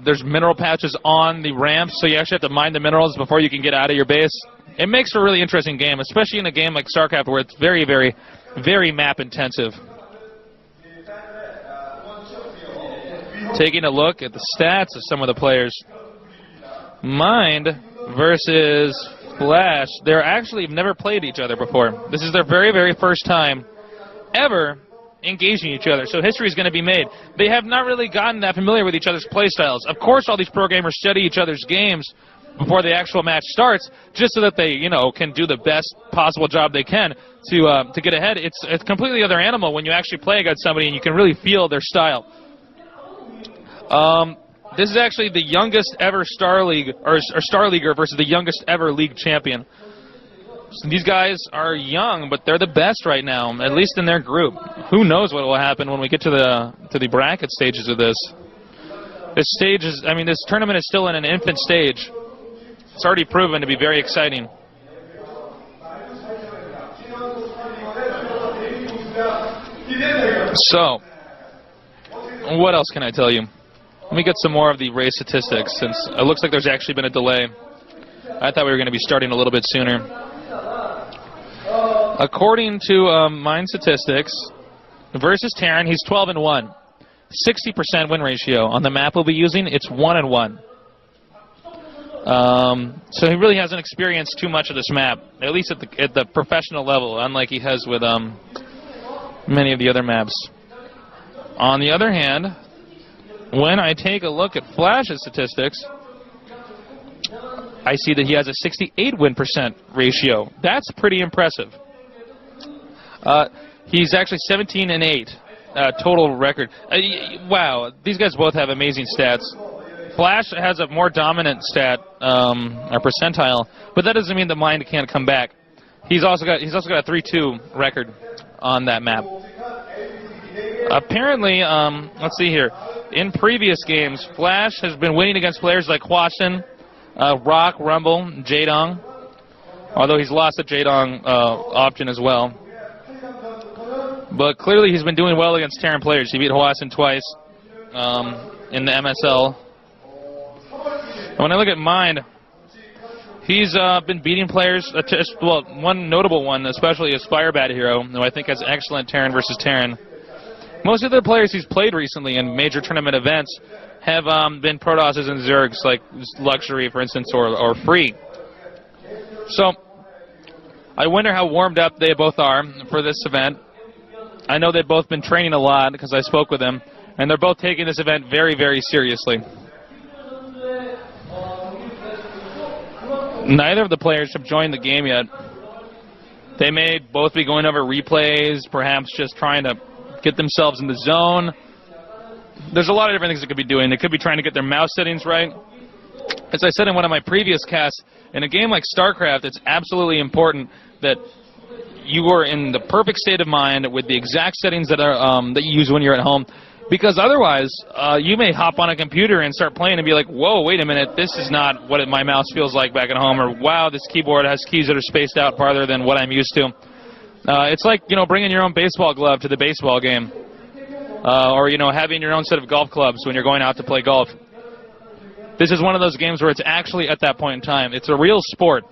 [SPEAKER 4] there's mineral patches on the ramps, so you actually have to mine the minerals before you can get out of your base. It makes for a really interesting game, especially in a game like StarCraft where it's very, very, very map-intensive. Taking a look at the stats of some of the players. Mind versus Flash. They're actually never played each other before. This is their very, very first time ever engaging each other, so history is going to be made. They have not really gotten that familiar with each other's playstyles. Of course, all these pro gamers study each other's games before the actual match starts, just so that they, you know, can do the best possible job they can to get ahead. It's a completely other animal when you actually play against somebody and you can really feel their style. This is actually the youngest ever Star League or Star Leaguer versus the youngest ever league champion. So these guys are young, but they're the best right now, at least in their group. Who knows what will happen when we get to the bracket stages of this? This tournament is still in an infant stage. It's already proven to be very exciting. So, what else can I tell you? Let me get some more of the race statistics, since it looks like there's actually been a delay. I thought we were going to be starting a little bit sooner. According to Mind Statistics, versus Terran, he's 12-1. 60% win ratio. On the map we'll be using, it's 1-1. So he really hasn't experienced too much of this map, at least at the professional level, unlike he has with many of the other maps. On the other hand, when I take a look at Flash's statistics, I see that he has a 68 win % ratio. That's pretty impressive. He's actually 17-8 total record. Wow, these guys both have amazing stats. Flash has a more dominant stat, or percentile, but that doesn't mean the Mind can't come back. He's also got a 3-2 record on that map. Apparently, let's see here. In previous games, Flash has been winning against players like Hwashin, Rock, Rumble, Jaedong, although he's lost the Jaedong option as well. But clearly he's been doing well against Terran players. He beat Hwashin twice in the MSL. And when I look at Mind, He's been beating players, well, one notable one, especially is Firebat Hero, who I think has excellent Terran versus Terran. Most of the players he's played recently in major tournament events have been Protosses and Zergs, like Luxury, for instance, or Free. So, I wonder how warmed up they both are for this event. I know they've both been training a lot because I spoke with them, and they're both taking this event very, very seriously. Neither of the players have joined the game yet. They may both be going over replays, perhaps just trying to get themselves in the zone. There's a lot of different things they could be doing. They could be trying to get their mouse settings right. As I said in one of my previous casts, in a game like StarCraft, it's absolutely important that you are in the perfect state of mind with the exact settings that are that you use when you're at home. Because otherwise, you may hop on a computer and start playing and be like, whoa, wait a minute, this is not what my mouse feels like back at home, or wow, this keyboard has keys that are spaced out farther than what I'm used to. It's like, you know, bringing your own baseball glove to the baseball game. Or, you know, having your own set of golf clubs when you're going out to play golf. This is one of those games where it's actually at that point in time. It's a real sport.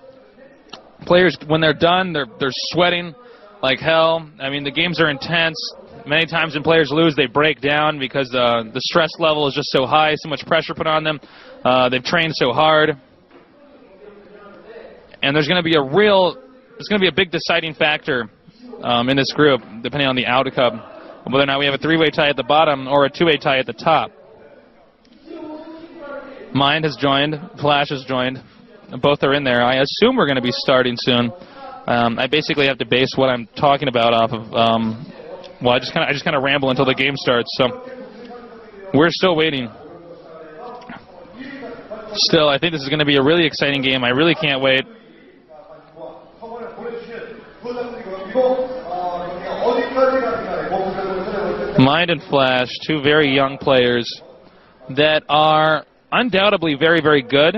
[SPEAKER 4] Players, when they're done, they're sweating like hell. I mean, the games are intense. Many times when players lose, they break down because the stress level is just so high, so much pressure put on them. They've trained so hard. And there's going to be a big deciding factor in this group, depending on the outcome, whether or not we have a three-way tie at the bottom or a two-way tie at the top. Mind has joined, Flash has joined. Both are in there. I assume we're going to be starting soon. I basically have to base what I'm talking about off of. Well, I just kind of ramble until the game starts. So we're still waiting. Still, I think this is going to be a really exciting game. I really can't wait. Mind and Flash, two very young players that are undoubtedly very, very good,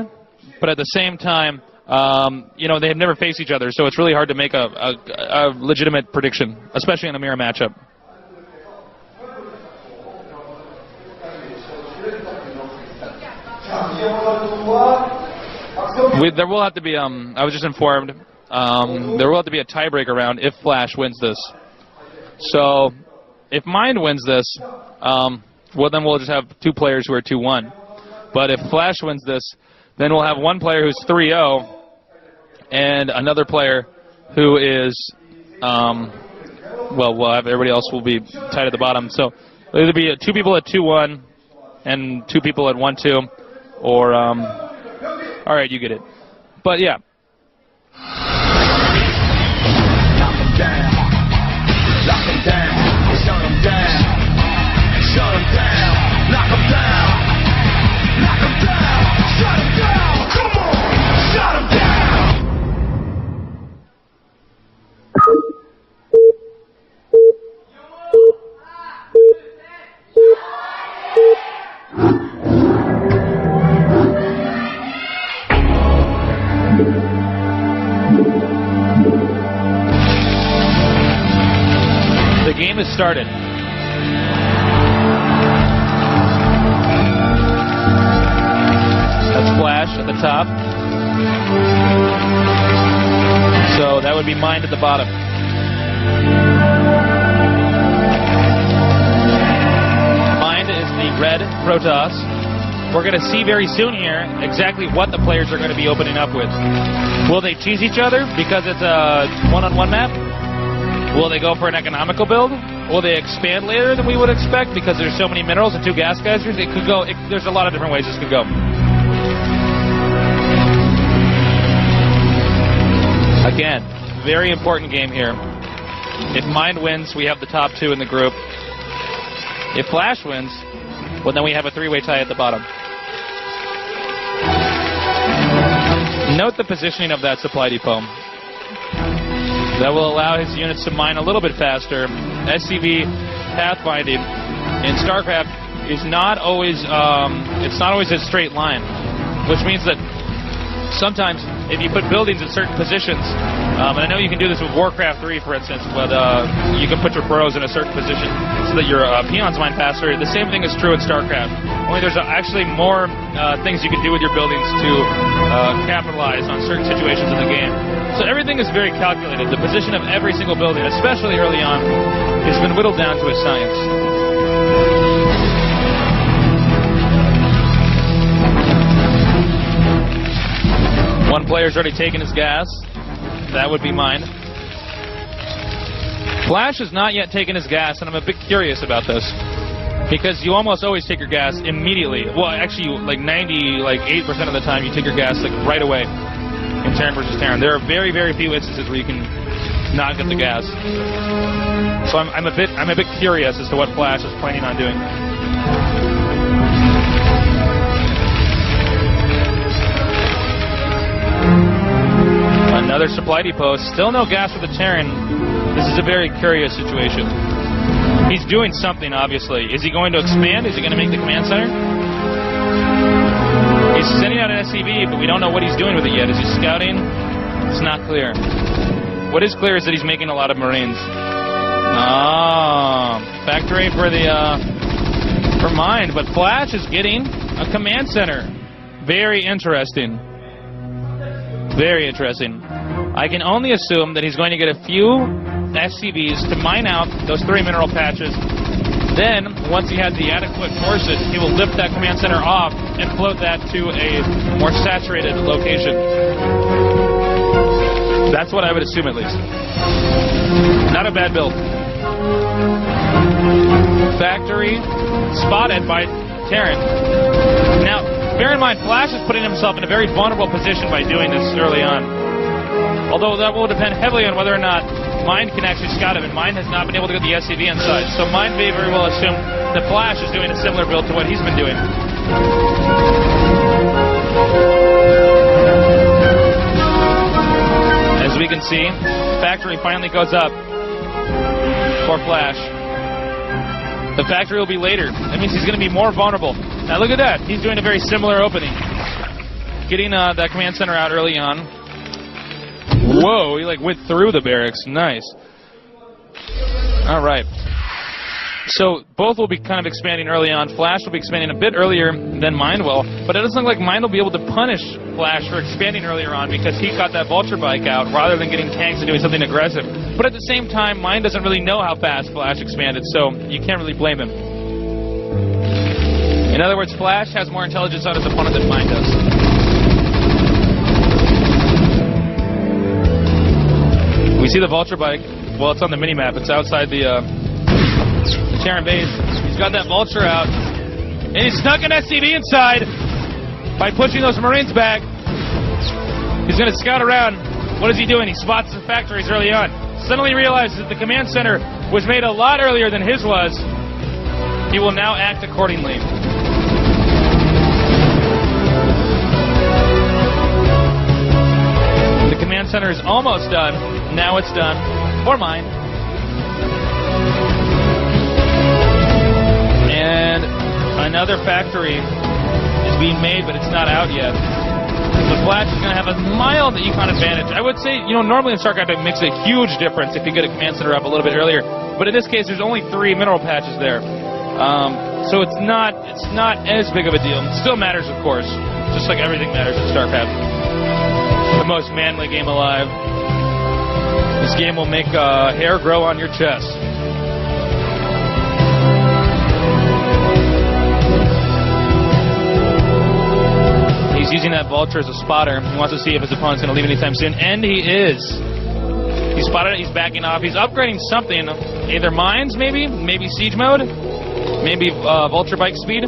[SPEAKER 4] but at the same time, you know, they have never faced each other, so it's really hard to make a legitimate prediction, especially in a mirror matchup. There will have to be, I was just informed, there will have to be a tiebreaker round if Flash wins this. So, if Mind wins this, well, then we'll just have two players who are 2-1. But if Flash wins this, then we'll have one player who's 3-0 and another player who is, well, we'll have everybody else will be tied at the bottom. So there'll either be two people at 2-1 and two people at 1-2, or, all right, you get it. But, yeah.
[SPEAKER 5] Knock 'em down, lock 'em down, shut 'em down, shut 'em down, knock 'em down, knock 'em down, shut 'em down, come on, shut 'em down.
[SPEAKER 4] The game has started. That's Flash at the top. So that would be Mind at the bottom. Mind is the red Protoss. We're going to see very soon here exactly what the players are going to be opening up with. Will they cheese each other because it's a one-on-one map? Will they go for an economical build? Will they expand later than we would expect because there's so many minerals and two gas geysers? It could go. There's a lot of different ways this could go. Again, very important game here. If Mind wins, we have the top two in the group. If Flash wins, well, then we have a three-way tie at the bottom. Note the positioning of that supply depot. That will allow his units to mine a little bit faster. SCV pathfinding in StarCraft is not always it's not always a straight line, which means that sometimes if you put buildings in certain positions, and I know you can do this with Warcraft 3, for instance, but you can put your burrows in a certain position so that your peons mine faster. The same thing is true in StarCraft. only there's actually more things you can do with your buildings to capitalize on certain situations in the game. So everything is very calculated. The position of every single building, especially early on, has been whittled down to a science. One player's already taken his gas. That would be mine. Flash has not yet taken his gas, and I'm a bit curious about this. Because you almost always take your gas immediately. Well, actually, like 98% of the time, you take your gas like right away in Terran versus Terran. There are very, very few instances where you can not get the gas. So I'm a bit curious as to what Flash is planning on doing. Another supply depot. Still no gas for the Terran. This is a very curious situation. He's doing something, obviously. Is he going to expand? Is he going to make the command center? He's sending out an SCV, but we don't know what he's doing with it yet. Is he scouting? It's not clear. What is clear is that he's making a lot of Marines. Factory for the for Mind, but Flash is getting a command center. Very interesting. Very interesting. I can only assume that he's going to get a few SCVs to mine out those 3 mineral patches. Then, once he has the adequate forces, he will lift that command center off and float that to a more saturated location. That's what I would assume, at least. Not a bad build. Factory spotted by Terran. Now, bear in mind, Flash is putting himself in a very vulnerable position by doing this early on. Although that will depend heavily on whether or not Mind can actually scout him, and Mind has not been able to get the SCV inside. So Mind may very well assume that Flash is doing a similar build to what he's been doing. As we can see, Factory finally goes up for Flash. The Factory will be later. That means he's going to be more vulnerable. Now look at that. He's doing a very similar opening. Getting that command center out early on. Whoa, he like went through the barracks. Nice. All right. So both will be kind of expanding early on. Flash will be expanding a bit earlier than Mind will, but it doesn't look like Mind will be able to punish Flash for expanding earlier on because he got that Vulture Bike out rather than getting tanks and doing something aggressive. But at the same time, Mind doesn't really know how fast Flash expanded, so you can't really blame him. In other words, Flash has more intelligence on his opponent than Mind does. We see the Vulture Bike. Well, it's on the mini-map. It's outside the Terran base. He's got that Vulture out. And he snuck an SCV inside by pushing those Marines back. He's going to scout around. What is he doing? He spots the factories early on. Suddenly realizes that the command center was made a lot earlier than his was. He will now act accordingly. The command center is almost done. Now it's done. For Mine. And another factory is being made, but it's not out yet. So Flash is going to have a mild econ advantage. I would say, normally in StarCraft it makes a huge difference if you get a command center up a little bit earlier. But in this case, there's only 3 mineral patches there. So it's not as big of a deal. It still matters, of course. Just like everything matters in StarCraft. The most manly game alive. This game will make hair grow on your chest. He's using that Vulture as a spotter. He wants to see if his opponent's going to leave anytime soon, and he is. He spotted it. He's backing off. He's upgrading something. Either mines, maybe siege mode, maybe Vulture Bike speed.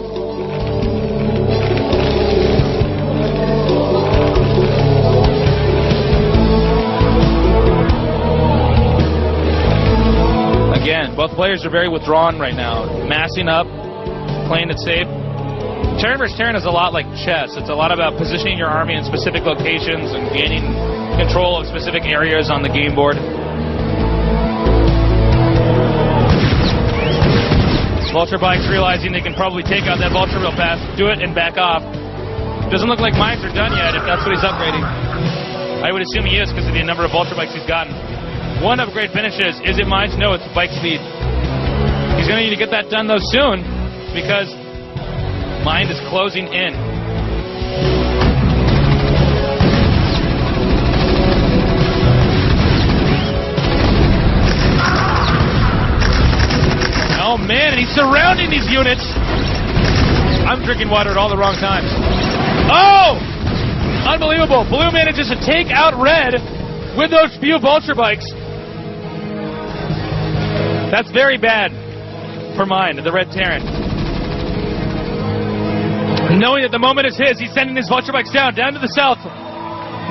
[SPEAKER 4] Again, both players are very withdrawn right now, massing up, playing it safe. Terran vs. Terran is a lot like chess. It's a lot about positioning your army in specific locations and gaining control of specific areas on the game board. Vulture Bike's realizing they can probably take out that Vulture real fast, do it, and back off. Doesn't look like mines are done yet, if that's what he's upgrading. I would assume he is because of the number of Vulture Bikes he's gotten. One upgrade finishes. Is it mines? No, it's bike speed. He's going to need to get that done, though, soon, because Mind is closing in. Oh man, and he's surrounding these units. I'm drinking water at all the wrong times. Oh! Unbelievable. Blue manages to take out red with those few vulture bikes. That's very bad for mine, the red Terran. Knowing that the moment is his, he's sending his vulture bikes down to the south,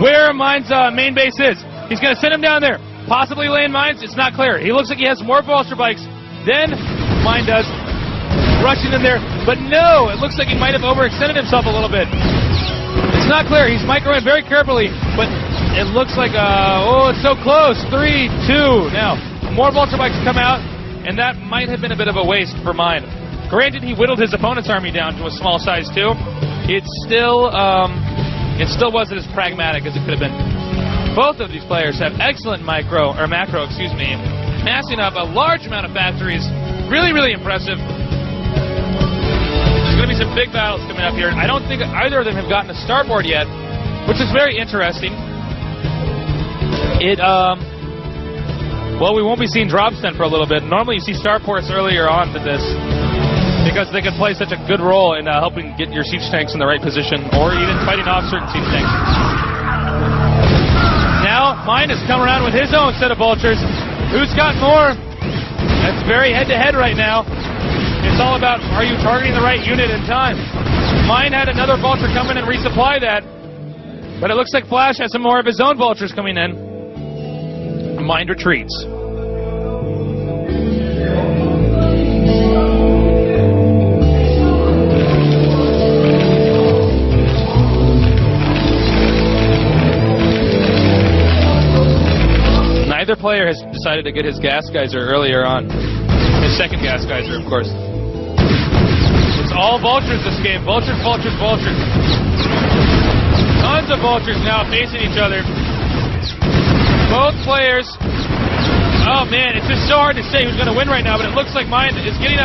[SPEAKER 4] where mine's main base is. He's going to send him down there. Possibly land mines, it's not clear. He looks like he has more vulture bikes than mine does. Rushing in there, but no, it looks like he might have overextended himself a little bit. It's not clear. He's microing very carefully, but it looks like, oh, it's so close. 3, 2. Now, more vulture bikes come out, and that might have been a bit of a waste for mine. Granted, he whittled his opponent's army down to a small size too. It still wasn't as pragmatic as it could have been. Both of these players have excellent macro, massing up a large amount of factories. Really, really impressive. There's going to be some big battles coming up here. I don't think either of them have gotten a starboard yet, which is very interesting. Well, we won't be seeing drops then for a little bit. Normally you see starports earlier on than this, because they can play such a good role in helping get your siege tanks in the right position, or even fighting off certain siege tanks. Now, mine has come around with his own set of vultures. Who's got more? That's very head-to-head right now. It's all about, are you targeting the right unit in time? Mine had another vulture come in and resupply that, but it looks like Flash has some more of his own vultures coming in. Mine retreats. Neither player has decided to get his gas geyser earlier on. His second gas geyser, of course. It's all vultures this game. Vultures, vultures, vultures. Tons of vultures now facing each other. Both players. Oh man, it's just so hard to say who's going to win right now, but it looks like mine is getting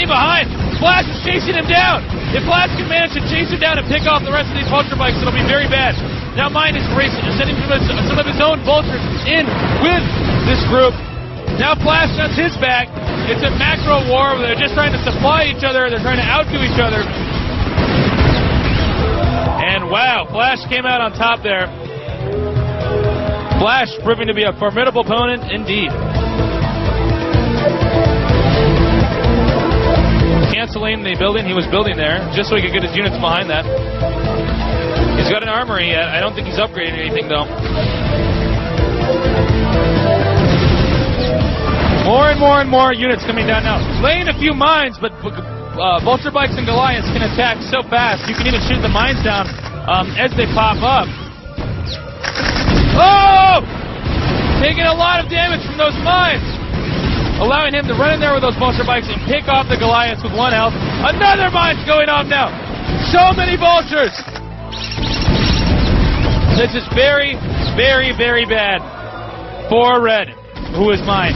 [SPEAKER 4] behind. Flash is chasing him down. If Flash can manage to chase him down and pick off the rest of these vulture bikes, it'll be very bad. Now mine is racing and sending some of his own vultures in with this group. Now Flash has his back. It's a macro war where they're just trying to supply each other. They're trying to outdo each other. And wow, Flash came out on top there. Flash proving to be a formidable opponent indeed. Canceling the building he was building there, just so he could get his units behind that. He's got an armory yet. I don't think he's upgrading anything though. More and more and more units coming down now. Laying a few mines, but vulture bikes and Goliaths can attack so fast. You can even shoot the mines down as they pop up. Oh! Taking a lot of damage from those mines. Allowing him to run in there with those vulture bikes and pick off the Goliaths with 1 health. Another mine's going off now. So many vultures. This is very, very, very bad for red, who is mine.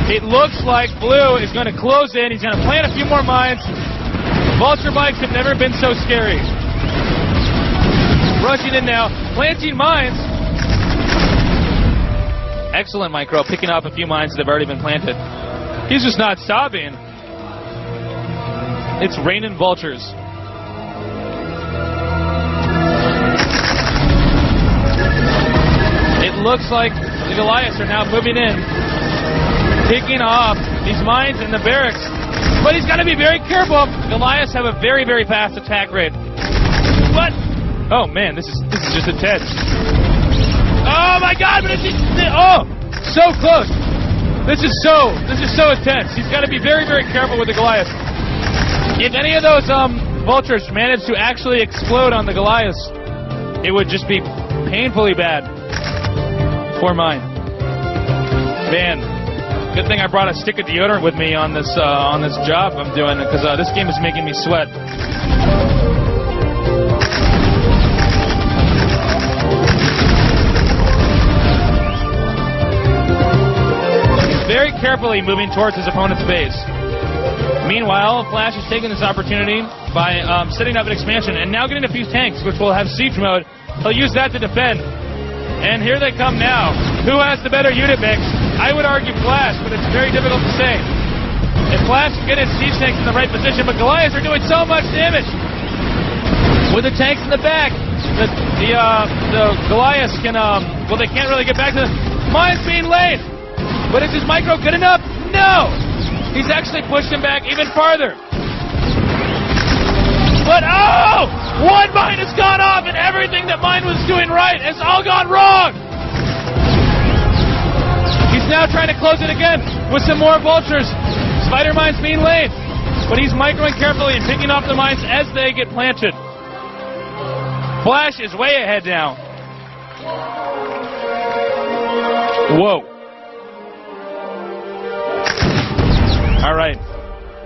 [SPEAKER 4] It looks like blue is going to close in. He's going to plant a few more mines. Vulture bikes have never been so scary. Rushing in now, planting mines. Excellent micro, picking up a few mines that have already been planted. He's just not stopping. It's raining vultures. It looks like the Goliaths are now moving in, picking off these mines in the barracks. But he's got to be very careful. Goliaths have a very, very fast attack rate. What? Oh man, this is just intense. Oh my God! But oh, so close. This is so intense. He's got to be very, very careful with the Goliaths. If any of those vultures manage to actually explode on the Goliaths, it would just be painfully bad for mine. Man, good thing I brought a stick of deodorant with me on this job I'm doing, because this game is making me sweat. Very carefully moving towards his opponent's base. Meanwhile, Flash is taking this opportunity by setting up an expansion and now getting a few tanks, which will have siege mode. He'll use that to defend. And here they come now. Who has the better unit mix? I would argue Flash, but it's very difficult to say. If Flash can get his siege tanks in the right position, but Goliaths are doing so much damage. With the tanks in the back, the Goliaths can, well, they can't really get back to the mines being laid. But is his micro good enough? No! He's actually pushed him back even farther. But oh! One mine has gone off and everything that mine was doing right has all gone wrong! He's now trying to close it again with some more vultures. Spider mines being laid. But he's microing carefully and picking off the mines as they get planted. Flash is way ahead now. Whoa. All right,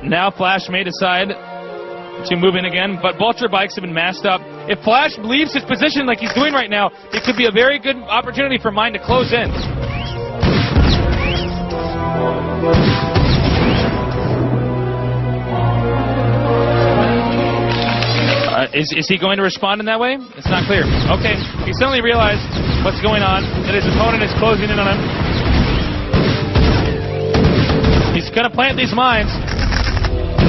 [SPEAKER 4] now Flash may decide to move in again, but vulture bikes have been masked up. If Flash leaves his position like he's doing right now, it could be a very good opportunity for mine to close in. Is he going to respond in that way? It's not clear. Okay, he suddenly realized what's going on, that his opponent is closing in on him. He's going to plant these mines.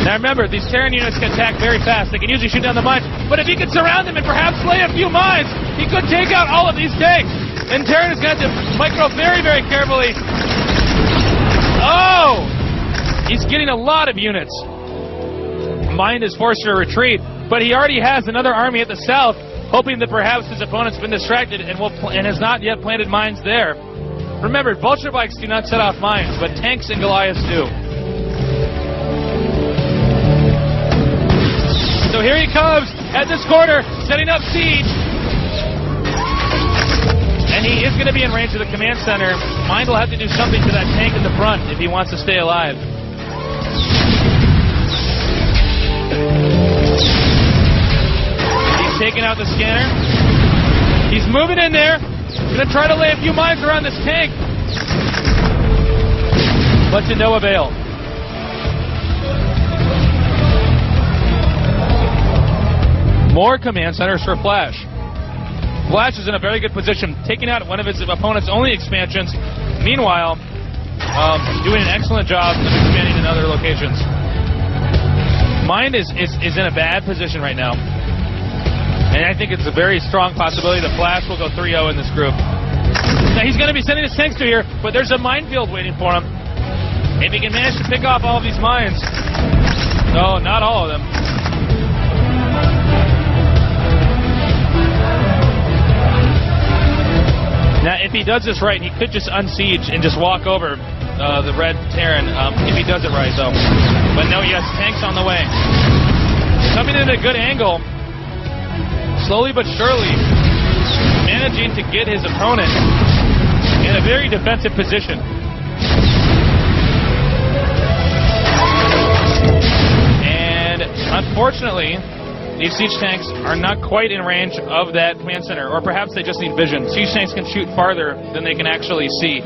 [SPEAKER 4] Now remember, these Terran units can attack very fast. They can usually shoot down the mines. But if he could surround them and perhaps lay a few mines, he could take out all of these tanks. And Terran is going to have to micro very, very carefully. Oh! He's getting a lot of units. Mine is forced to retreat. But he already has another army at the south, hoping that perhaps his opponent's been distracted and has not yet planted mines there. Remember, vulture bikes do not set off mines, but tanks and Goliaths do. So here he comes at this corner, setting up siege. And he is going to be in range of the command center. Mind will have to do something to that tank in the front if he wants to stay alive. He's taking out the scanner. He's moving in there. Going to try to lay a few mines around this tank. But to no avail. More command centers for Flash. Flash is in a very good position, taking out one of his opponent's only expansions. Meanwhile, doing an excellent job of expanding in other locations. Mind is in a bad position right now. And I think it's a very strong possibility that Flash will go 3-0 in this group. Now he's going to be sending his tanks through here, but there's a minefield waiting for him. If he can manage to pick off all of these mines. No, not all of them. Now, if he does this right, he could just unsiege and just walk over the red Terran, if he does it right, though. But no, he has tanks on the way. Coming in at a good angle, slowly but surely, managing to get his opponent in a very defensive position. And unfortunately, these siege tanks are not quite in range of that command center, or perhaps they just need vision. Siege tanks can shoot farther than they can actually see.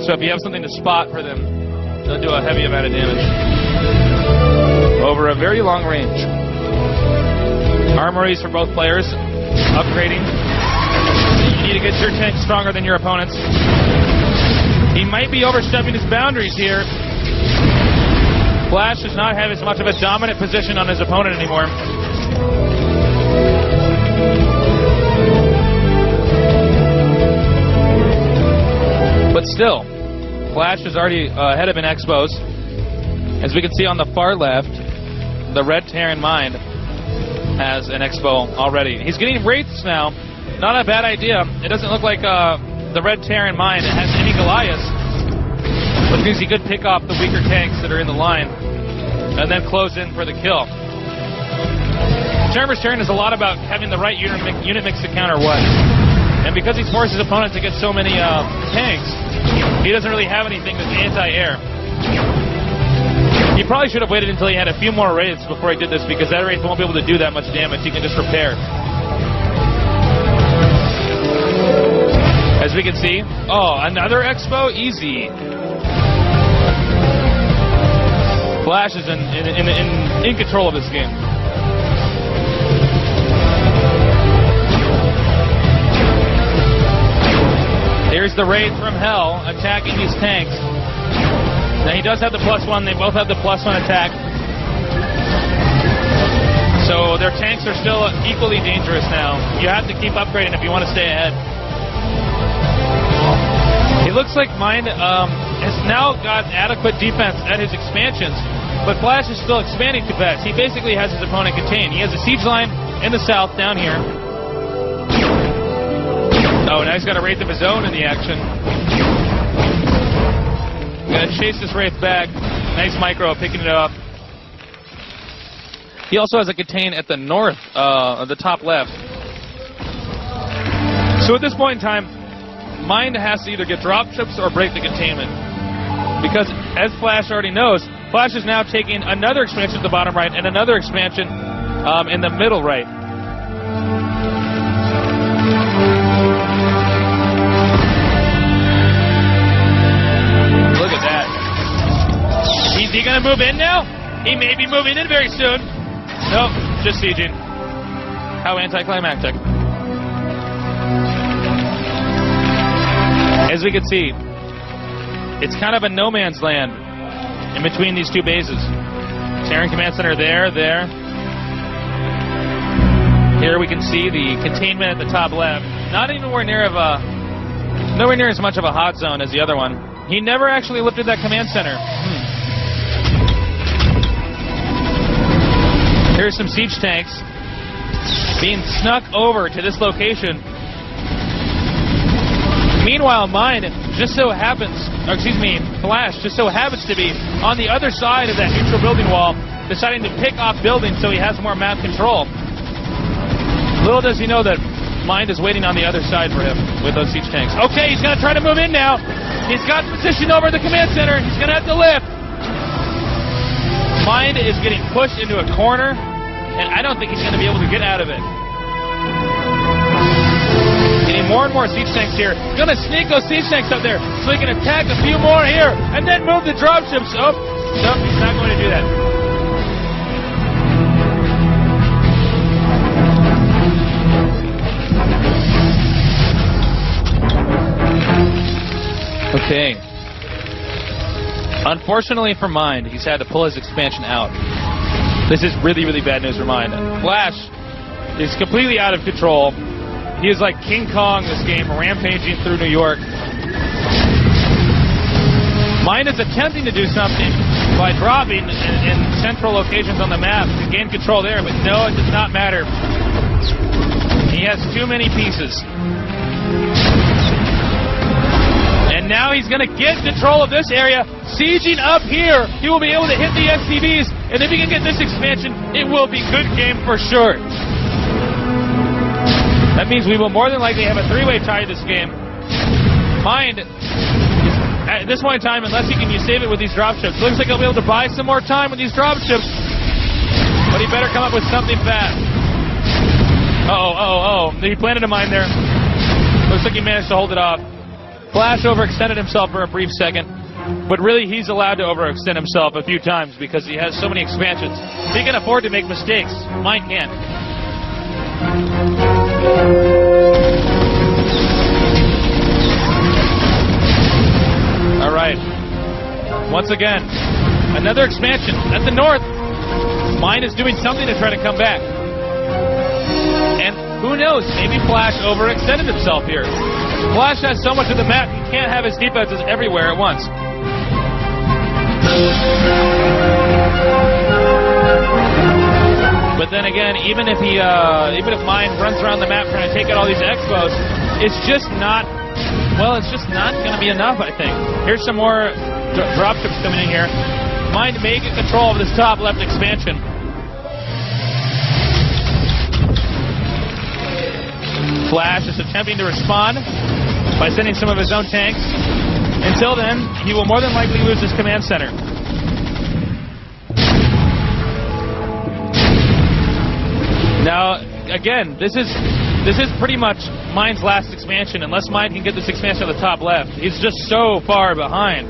[SPEAKER 4] So if you have something to spot for them, they'll do a heavy amount of damage. Over a very long range. Armories for both players. Upgrading. You need to get your tank stronger than your opponent's. He might be overstepping his boundaries here. Flash does not have as much of a dominant position on his opponent anymore. But still, Flash is already ahead of an Expos. As we can see on the far left, the red Terran mine has an Expo already. He's getting wraiths now. Not a bad idea. It doesn't look like the red Terran mine has any Goliaths, which means he could pick off the weaker tanks that are in the line and then close in for the kill. Terror's Terran is a lot about having the right unit mix to counter what. And because he's forced his opponent to get so many tanks, he doesn't really have anything that's anti-air. He probably should have waited until he had a few more wraiths before he did this, because that wraith won't be able to do that much damage. He can just repair. As we can see, oh, another Expo? Easy. Flash is in control of this game. Here's the Wraith from Hell attacking these tanks. Now he does have the +1. They both have the +1 attack. So their tanks are still equally dangerous now. You have to keep upgrading if you want to stay ahead. It looks like Mind has now got adequate defense at his expansions, but Flash is still expanding too fast. He basically has his opponent contained. He has a siege line in the south down here. Oh, now he's got a Wraith of his own in the action. Gonna chase this Wraith back. Nice micro, picking it up. He also has a contain at the north, the top left. So at this point in time, Mind has to either get dropships or break the containment. Because, as Flash already knows, Flash is now taking another expansion at the bottom right and another expansion in the middle right. Look at that. Is he going to move in now? He may be moving in very soon. Nope, just sieging. How anticlimactic. As we can see, it's kind of a no man's land in between these two bases. Terran Command Center there. Here we can see the containment at the top left. Not even nowhere near as much of a hot zone as the other one. He never actually lifted that command center. Here's some siege tanks being snuck over to this location. Meanwhile, Mind just so happens, or excuse me, Flash just so happens to be on the other side of that neutral building wall, deciding to pick off buildings so he has more map control. Little does he know that Mind is waiting on the other side for him with those siege tanks. Okay, he's going to try to move in now. He's got position over the command center. He's going to have to lift. Mind is getting pushed into a corner, and I don't think he's going to be able to get out of it. Getting more and more siege tanks here. Gonna sneak those siege tanks up there so he can attack a few more here and then move the dropships. Oh, no, he's not going to do that. Okay. Unfortunately for Mind, he's had to pull his expansion out. This is really, really bad news for Mind. Flash is completely out of control. He is like King Kong this game, rampaging through New York. Mind is attempting to do something by dropping in central locations on the map to gain control there, but no, it does not matter. He has too many pieces. And now he's going to get control of this area, sieging up here. He will be able to hit the SCVs, and if he can get this expansion, it will be good game for sure. That means we will more than likely have a three-way tie this game. Mind, at this point in time, unless he can save it with these dropships, looks like he'll be able to buy some more time with these dropships. But he better come up with something fast. He planted a mine there. Looks like he managed to hold it off. Flash overextended himself for a brief second. But really, he's allowed to overextend himself a few times because he has so many expansions. He can afford to make mistakes. Mind can't. All right. Once again, another expansion at the north. Mind is doing something to try to come back. And who knows, maybe Flash overextended himself here. Flash has so much of the map, he can't have his defenses everywhere at once. But then again, even if Mind runs around the map trying to take out all these expos, it's just not going to be enough, I think. Here's some more dropships coming in here. Mind may get control of this top left expansion. Flash is attempting to respond by sending some of his own tanks. Until then, he will more than likely lose his command center. Now, again, this is pretty much Mind's last expansion, unless Mind can get this expansion at the top left. He's just so far behind.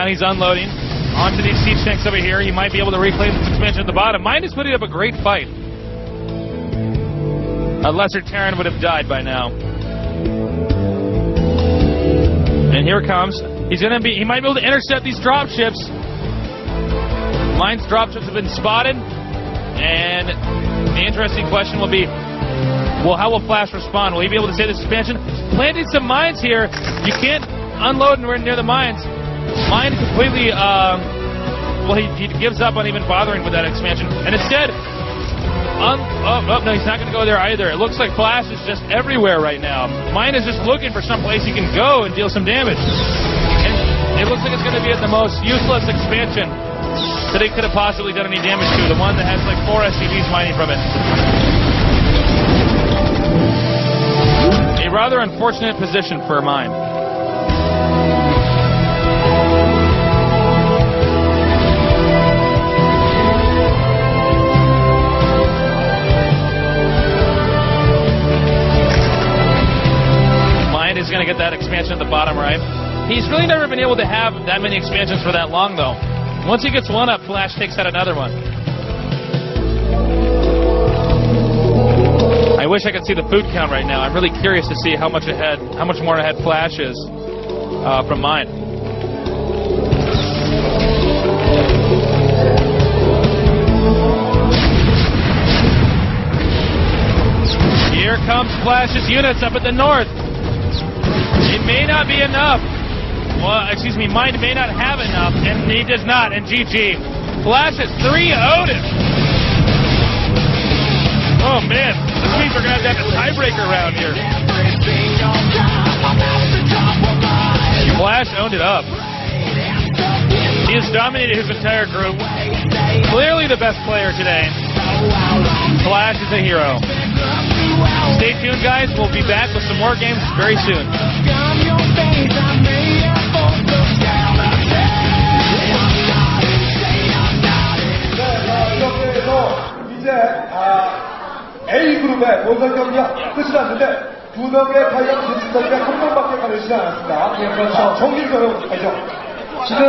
[SPEAKER 4] Now he's unloading onto these siege tanks over here. He might be able to reclaim this expansion at the bottom. Mind is putting up a great fight. A lesser Terran would have died by now. And here it comes. He might be able to intercept these dropships. Mine's dropships have been spotted. And the interesting question will be, well, how will Flash respond? Will he be able to save this expansion? Planting some mines here. You can't unload near the mines. Mine completely, he gives up on even bothering with that expansion. And instead, no, he's not going to go there either. It looks like Flash is just everywhere right now. Mine is just looking for some place he can go and deal some damage. And it looks like it's going to be at the most useless expansion that he could have possibly done any damage to. The one that has like 4 SCVs mining from it. A rather unfortunate position for mine. Mine is going to get that expansion at the bottom right. He's really never been able to have that many expansions for that long, though. Once he gets one up, Flash takes out another one. I wish I could see the food count right now. I'm really curious to see how much more ahead Flash is from mine. Here comes Flash's units up at the north. It may not be enough. Well, excuse me, mine may not have enough, and he does not, and GG. Flash has 3-0'd him. Oh, man. This means we're going to have a tiebreaker around here. Flash owned it up. He has dominated his entire group. Clearly the best player today. Flash is a hero. Stay tuned, guys. We'll be back with some more games very soon.
[SPEAKER 2] 이렇게 해서 이제 A그룹의 본선 경기가 끝이 났는데 2명의 파이어 진출자가 1명밖에 가려지지 않았습니다. 예, 그렇죠. 정리를 해보시죠.
[SPEAKER 6] 지금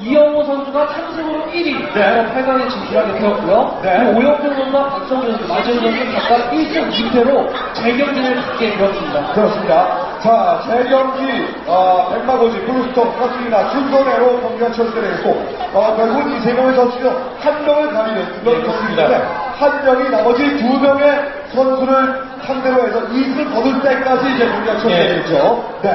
[SPEAKER 6] 이영호 선수가 3승으로 1위, 8강에 진출하게 되었고요. 그리고 오영표 선수와 박성준 선수, 마지막 선수 각각 1승 2패로 재경기를 갖게 되었습니다.
[SPEAKER 2] 그렇습니다. 자, 재경기, 백마고지, 블루스톤, 가스리나 순서대로 경기가 치러지게 결국 이 3명의 선수 중 1명을 가리는 그런 경기인데, 1명이 나머지 2명의 선수를 상대로 해서 2승을 거둘 때까지 이제 경기가 치러지겠죠. 네.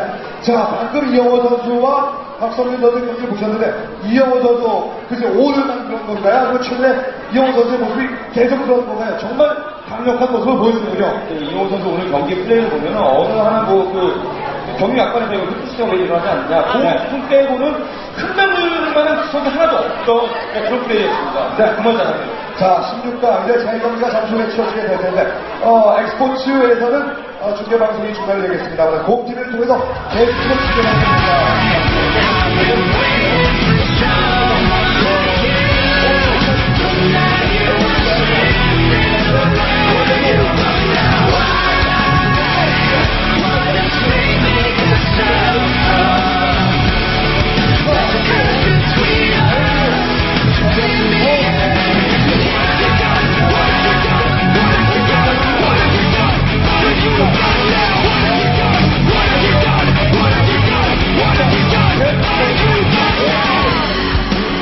[SPEAKER 2] 자, 방금 이영호 선수와 박성준 선수 경기 보셨는데, 이영호 선수, 글쎄, 오늘만 그런 건가요? 아니면 최근에 이영호 선수의 모습이 계속 그런 건가요? 정말 강력한 모습을 보여주는군요.
[SPEAKER 7] 이영호 선수 오늘 경기 플레이를 보면 어느 하나 경기 약간의 배우도 푸시적으로 일어나지 않느냐. 손 빼고는 큰 명령만한 선수 하나도 없던 그런 플레이였습니다. 네, 정말 잘합니다.
[SPEAKER 2] 자, 16강 이제 재경기가 잠시 후에 치러지게 될 텐데, 엑스포츠에서는 중계방송이 중단되겠습니다. 곰TV를 통해서 계속해서 중계방송입니다.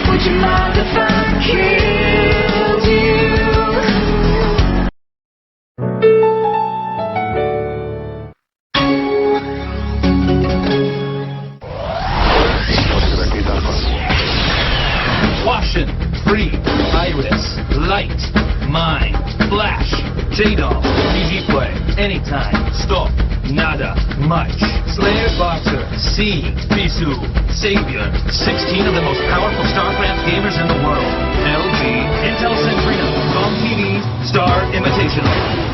[SPEAKER 5] Would you mind if I killed you?
[SPEAKER 1] Caution, Free, Iris, Light, Mine, Flash, J-Doll, TV Play, Anytime, Stop, Nada, Much, Slayer Boxer, C, Bisu, SAviOr, 16 of the most powerful StarCraft gamers in the world, LG, Intel Centrino, GOMTV, Star Invitational.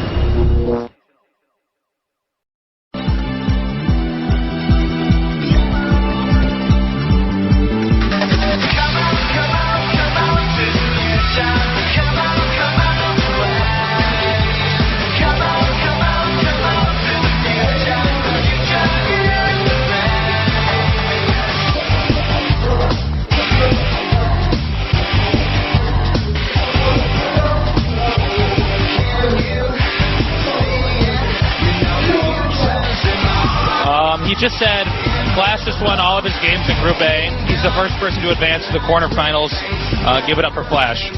[SPEAKER 4] just said Flash just won all of his games in Group A. He's the first person to advance to the quarterfinals. Give it up for Flash.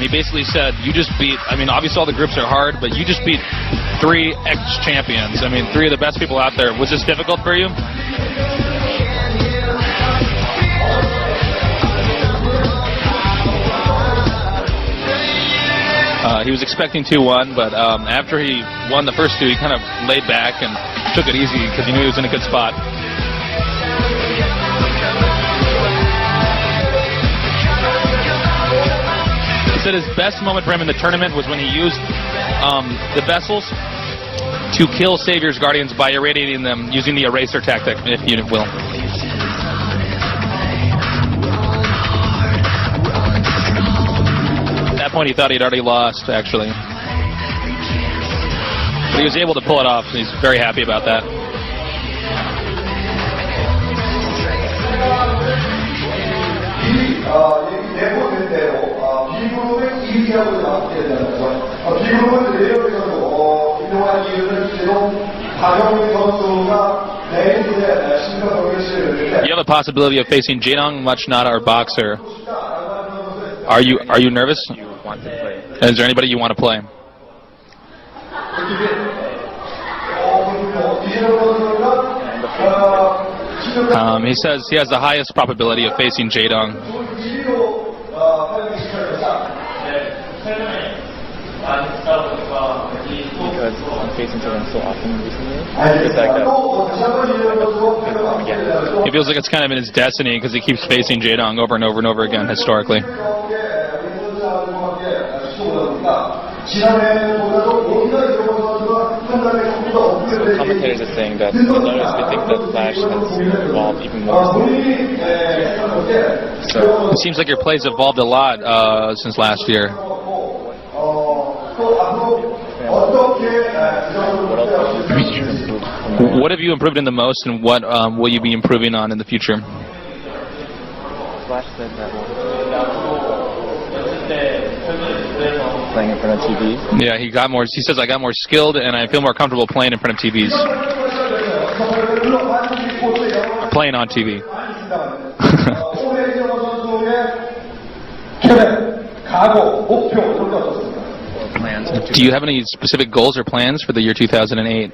[SPEAKER 4] He basically said, you just beat, I mean, obviously all the groups are hard, but you just beat 3 ex-champions. I mean, 3 of the best people out there. Was this difficult for you? He was expecting 2-1, but after he won the first 2, he kind of laid back and took it easy because he knew he was in a good spot. He said his best moment for him in the tournament was when he used the vessels to kill sAviOr's guardians by irradiating them using the eraser tactic, if you will. At that point, he thought he'd already lost, actually. But he was able to pull it off, and he's very happy about that. You have a possibility of facing Jaedong, Muchnada, or Boxer. Are you nervous?
[SPEAKER 3] You want to play.
[SPEAKER 4] Is there anybody you want to play? He says he has the highest probability of facing Jaedong.
[SPEAKER 3] Because I'm facing them so often recently.
[SPEAKER 4] He feels like it's kind of in his destiny because he keeps facing Jaedong over and over and over again historically.
[SPEAKER 3] Commentators are saying that they think that Flash has evolved even more.
[SPEAKER 4] So it seems like your plays evolved a lot since last year. What have you improved in the most, and what will you be improving on in the future?
[SPEAKER 3] Flash said that playing in front of TV.
[SPEAKER 4] Yeah, he says I got more skilled and I feel more comfortable playing in front of TVs. Playing on TV. Do you have any specific goals or plans for the year 2008?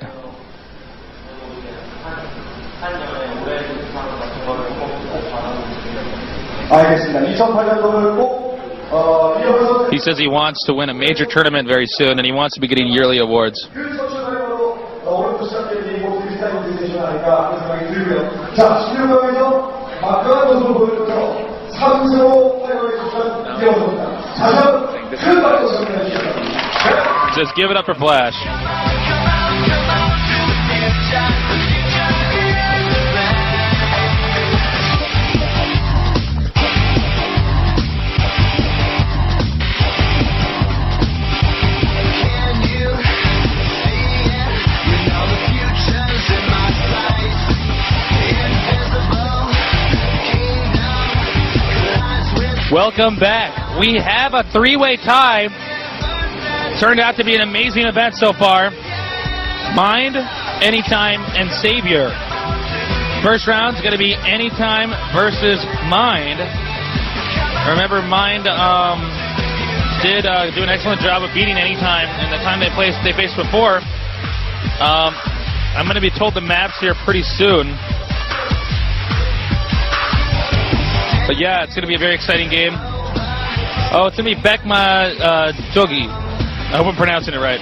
[SPEAKER 4] He says he wants to win a major tournament very soon, and he wants to be getting yearly awards. Just give it up for Flash. Welcome back. We have a 3-way tie. Turned out to be an amazing event so far. Mind, Anytime, and sAviOr. First round's going to be Anytime versus Mind. Remember, Mind did do an excellent job of beating Anytime in the time they faced before. I'm going to be told the maps here pretty soon. But yeah, it's going to be a very exciting game. Oh, it's going to be Bekma Jogi. I hope I'm pronouncing it right.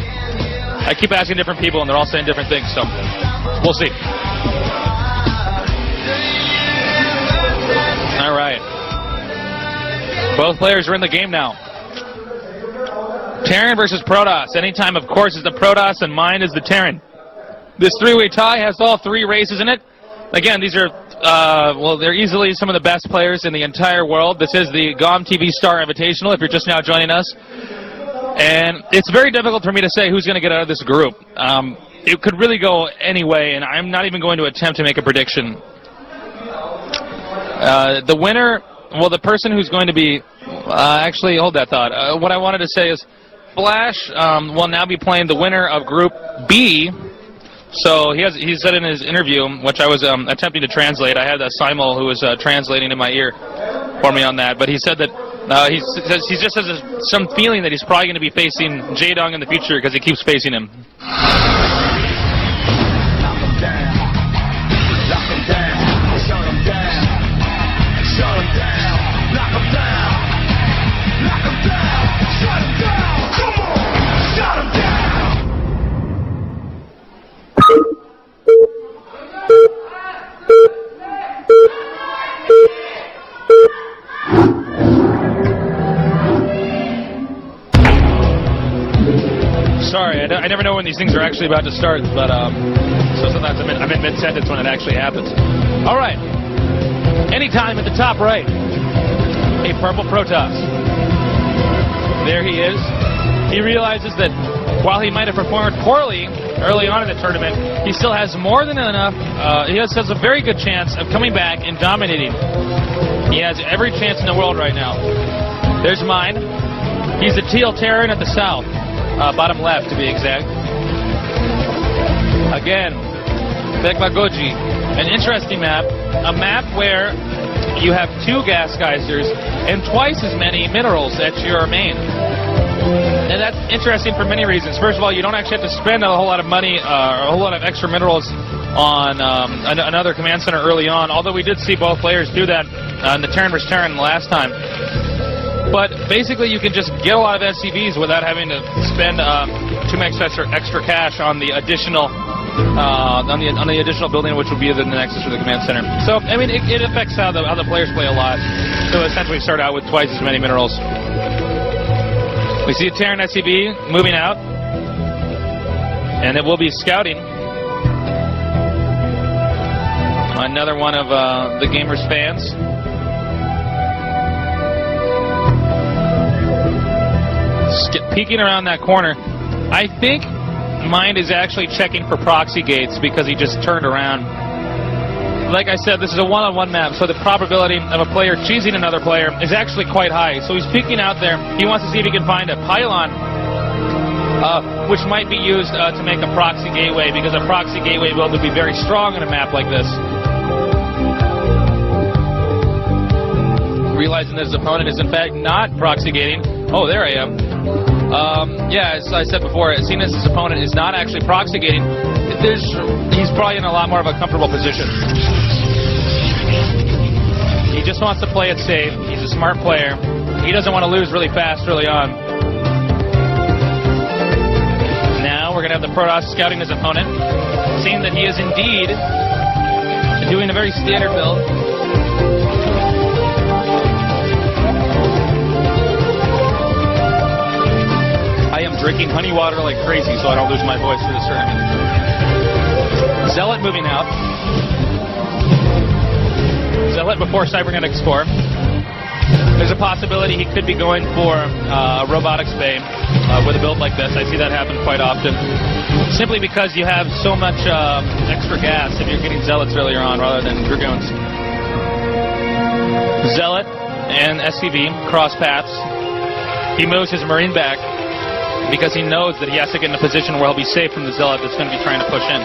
[SPEAKER 4] I keep asking different people, and they're all saying different things, so we'll see. All right. Both players are in the game now. Terran versus Protoss. Anytime, of course, is the Protoss, and Mind is the Terran. This 3-way tie has all 3 races in it. Again, these are well, they're easily some of the best players in the entire world. This is the GOMTV Star Invitational, if you're just now joining us. And it's very difficult for me to say who's going to get out of this group. It could really go any way, and I'm not even going to attempt to make a prediction. The winner, well, the person who's going to be, actually, hold that thought. What I wanted to say is Flash will now be playing the winner of Group B. So he said in his interview, which I was attempting to translate, I had a simul who was translating in my ear for me on that, but he said that he just has some feeling that he's probably going to be facing Jaedong in the future because he keeps facing him. Sorry, I never know when these things are actually about to start, but so sometimes I'm in mid-sentence when it actually happens. All right. Anytime at the top right, a purple Protoss. There he is. He realizes that while he might have performed poorly early on in the tournament, he still has more than enough. He has a very good chance of coming back and dominating. He has every chance in the world right now. There's mine. He's a Teal Terran at the south. Bottom left, to be exact. Again, Bekmagoji, an interesting map. A map where you have 2 gas geysers and twice as many minerals at your main. And that's interesting for many reasons. First of all, you don't actually have to spend a whole lot of money or a whole lot of extra minerals on another command center early on, although we did see both players do that in the Terran vs. Terran last time. But basically, you can just get a lot of SCVs without having to spend too much extra cash on the additional on the additional building, which would be the nexus for the command center. So, I mean, it affects how the players play a lot. So essentially, start out with twice as many minerals. We see a Terran SCV moving out, and it will be scouting. Another one of the Gamers fans. Peeking around that corner. I think Mind is actually checking for proxy gates because he just turned around. Like I said, this is a one-on-one map, so the probability of a player cheesing another player is actually quite high. So he's peeking out there. He wants to see if he can find a pylon, which might be used to make a proxy gateway, because a proxy gateway build would be very strong in a map like this. Realizing that his opponent is in fact not proxy gating. Oh, there I am. Yeah, as I said before, seeing as his opponent is not actually proxy gating, he's probably in a lot more of a comfortable position. He just wants to play it safe. He's a smart player. He doesn't want to lose really fast early on. Now we're going to have the Protoss scouting his opponent, seeing that he is indeed doing a very standard build. I am drinking honey water like crazy so I don't lose my voice for this tournament. Zealot moving out. Zealot before Cybernetics 4. There's a possibility he could be going for a robotics bay with a build like this. I see that happen quite often. Simply because you have so much extra gas if you're getting Zealots earlier on rather than Dragoons. Zealot and SCV cross paths. He moves his Marine back because he knows that he has to get in a position where he'll be safe from the Zealot that's going to be trying to push in.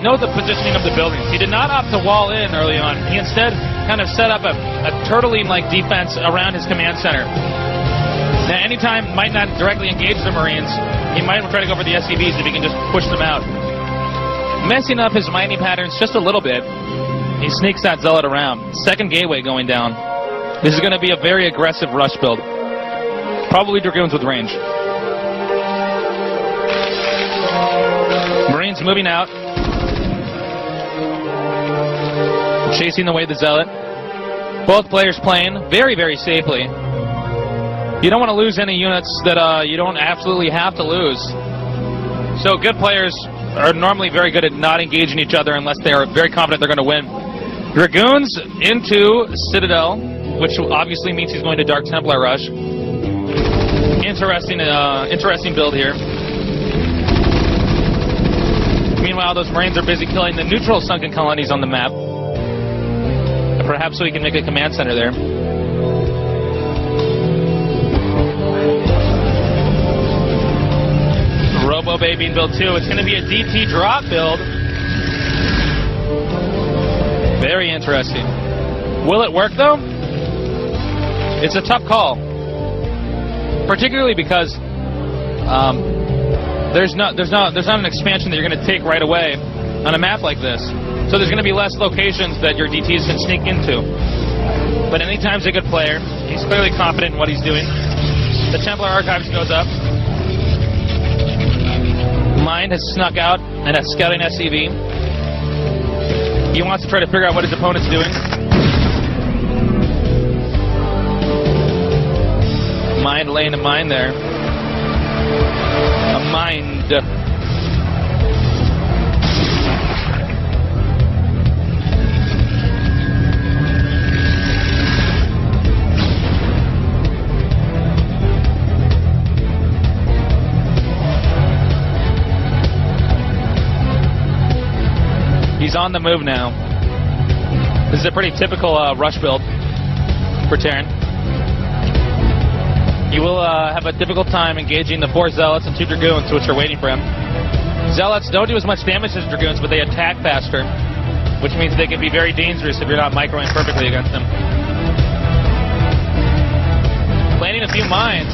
[SPEAKER 4] Note the positioning of the buildings. He did not opt to wall in early on. He instead kind of set up a turtling-like defense around his command center. Now, anytime might not directly engage the Marines, he might try to go for the SCVs if he can just push them out. Messing up his mining patterns just a little bit, he sneaks that Zealot around. Second gateway going down. This is going to be a very aggressive rush build. Probably Dragoons with range. Marines moving out. Chasing away the Zealot. Both players playing very, very safely. You don't want to lose any units that you don't absolutely have to lose. So good players are normally very good at not engaging each other unless they are very confident they're going to win. Dragoons into Citadel, which obviously means he's going to Dark Templar rush. Interesting build here. Meanwhile, those Marines are busy killing the neutral sunken colonies on the map. Perhaps so he can make a command center there. Robo Bay being built too. It's going to be a DT drop build. Very interesting. Will it work though? It's a tough call, particularly because there's not an expansion that you're going to take right away on a map like this. So there's going to be less locations that your DTs can sneak into. But anytime he's a good player, he's clearly confident in what he's doing. The Templar Archives goes up. Mind has snuck out and is scouting SCV. He wants to try to figure out what his opponent's doing. Mind laying a mine there. A mind. He's on the move now. This is a pretty typical rush build for Terran. He will have a difficult time engaging the 4 Zealots and 2 Dragoons, which are waiting for him. Zealots don't do as much damage as Dragoons, but they attack faster, which means they can be very dangerous if you're not microing perfectly against them. Planting a few mines.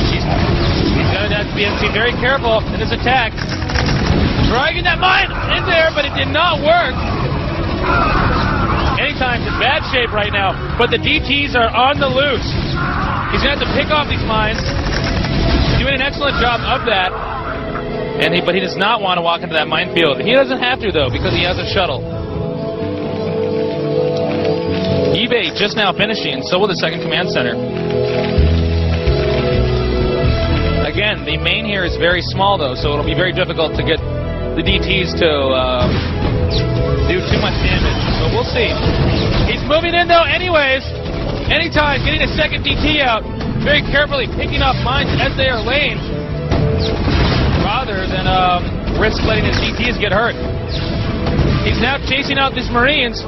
[SPEAKER 4] He's going to have to be very careful in his attack. Dragging that mine in there, but it did not work. Anytime's in bad shape right now, but the DTs are on the loose. He's going to have to pick off these mines. He's doing an excellent job of that, but he does not want to walk into that minefield. He doesn't have to, though, because he has a shuttle. eBay just now finishing, so will the second command center. Again, the main here is very small, though, so it'll be very difficult to get the DTs to do too much damage. So we'll see. He's moving in, though, anyways. Anytime, getting a second DT out, very carefully picking up mines as they are laying, rather than risk letting his DTs get hurt. He's now chasing out these Marines.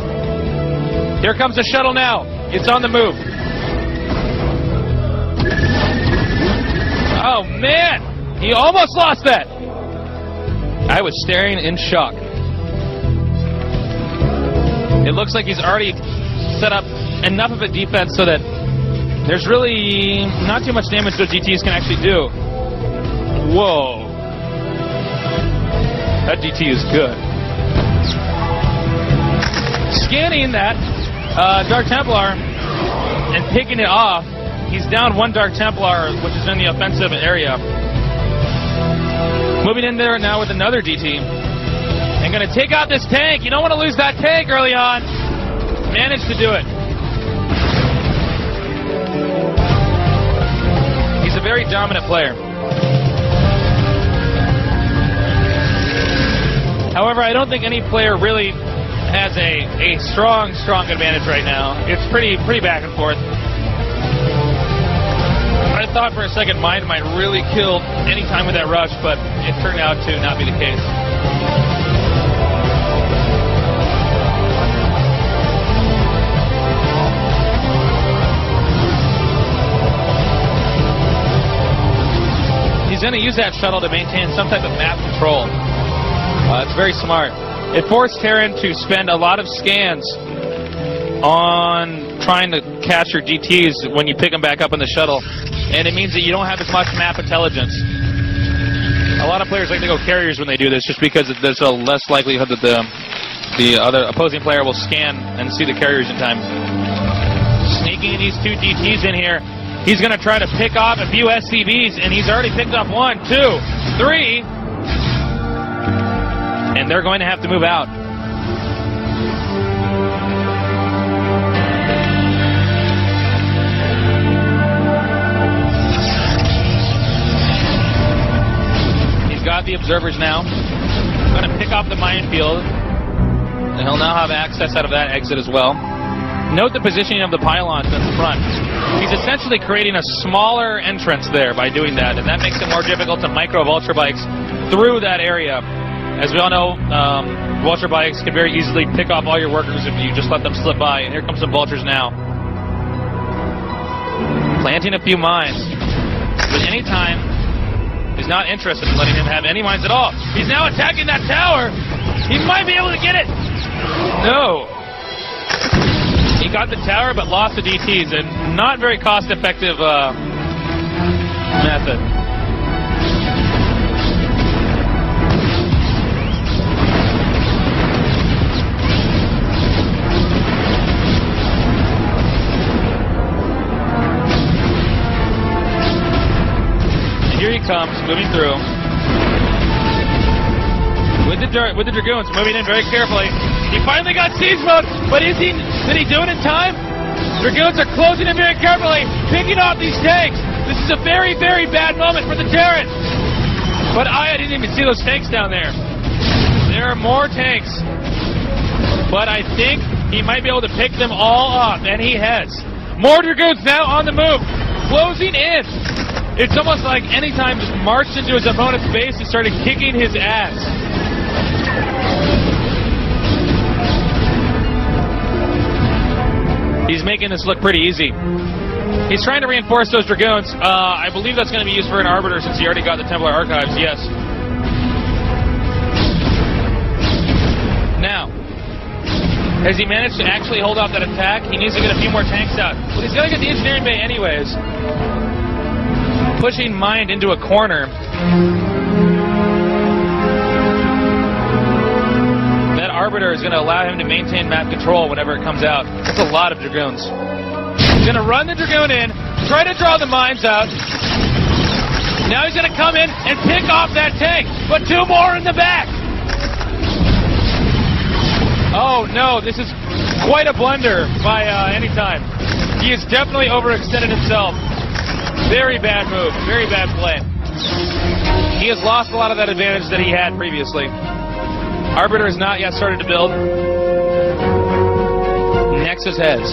[SPEAKER 4] Here comes the shuttle now. It's on the move. Oh, man! He almost lost that! I was staring in shock. It looks like he's already set up enough of a defense so that there's really not too much damage those GTs can actually do. Whoa. That GT is good. Scanning that Dark Templar and picking it off. He's down 1 Dark Templar, which is in the offensive area. Moving in there now with another DT. And going to take out this tank. You don't want to lose that tank early on. Managed to do it. He's a very dominant player. However, I don't think any player really has a strong advantage right now. It's pretty back and forth. I thought for a second Mind might really kill any time with that rush, but it turned out to not be the case. He's going to use that shuttle to maintain some type of map control. It's very smart. It forced Terran to spend a lot of scans on trying to catch your DTs when you pick them back up in the shuttle. And it means that you don't have as much map intelligence. A lot of players like to go carriers when they do this, just because there's a less likelihood that the other opposing player will scan and see the carriers in time. Sneaking these 2 DTs in here. He's going to try to pick off a few SCVs, and he's already picked up 1, 2, 3. And they're going to have to move out. He's got the observers now. Going to pick off the minefield. And he'll now have access out of that exit as well. Note the positioning of the pylons in the front. He's essentially creating a smaller entrance there by doing that, and that makes it more difficult to micro vulture bikes through that area. As we all know, vulture bikes can very easily pick off all your workers if you just let them slip by, and here comes some vultures now. Planting a few mines, but anytime he's not interested in letting him have any mines at all. He's now attacking that tower. He might be able to get it. No. He got the tower but lost the DTs, and not very cost-effective method. And here he comes, moving through. With the Dragoons moving in very carefully. He finally got siege mode, but did he do it in time? Dragoons are closing in very carefully, picking off these tanks. This is a very, very bad moment for the Terran. But I didn't even see those tanks down there. There are more tanks. But I think he might be able to pick them all off, and he has. More Dragoons now on the move, closing in. It's almost like anytime just marched into his opponent's base and started kicking his ass. He's making this look pretty easy. He's trying to reinforce those Dragoons. I believe that's going to be used for an Arbiter since he already got the Templar Archives, yes. Now, has he managed to actually hold off that attack? He needs to get a few more tanks out. But he's got to get the engineering bay anyways. Pushing Mind into a corner. That Arbiter is going to allow him to maintain map control whenever it comes out. That's a lot of Dragoons. He's going to run the Dragoon in, try to draw the mines out. Now he's going to come in and pick off that tank, but two more in the back. Oh no, this is quite a blunder by Anytime. He has definitely overextended himself. Very bad move, very bad play. He has lost a lot of that advantage that he had previously. Arbiter has not yet started to build. Nexus heads.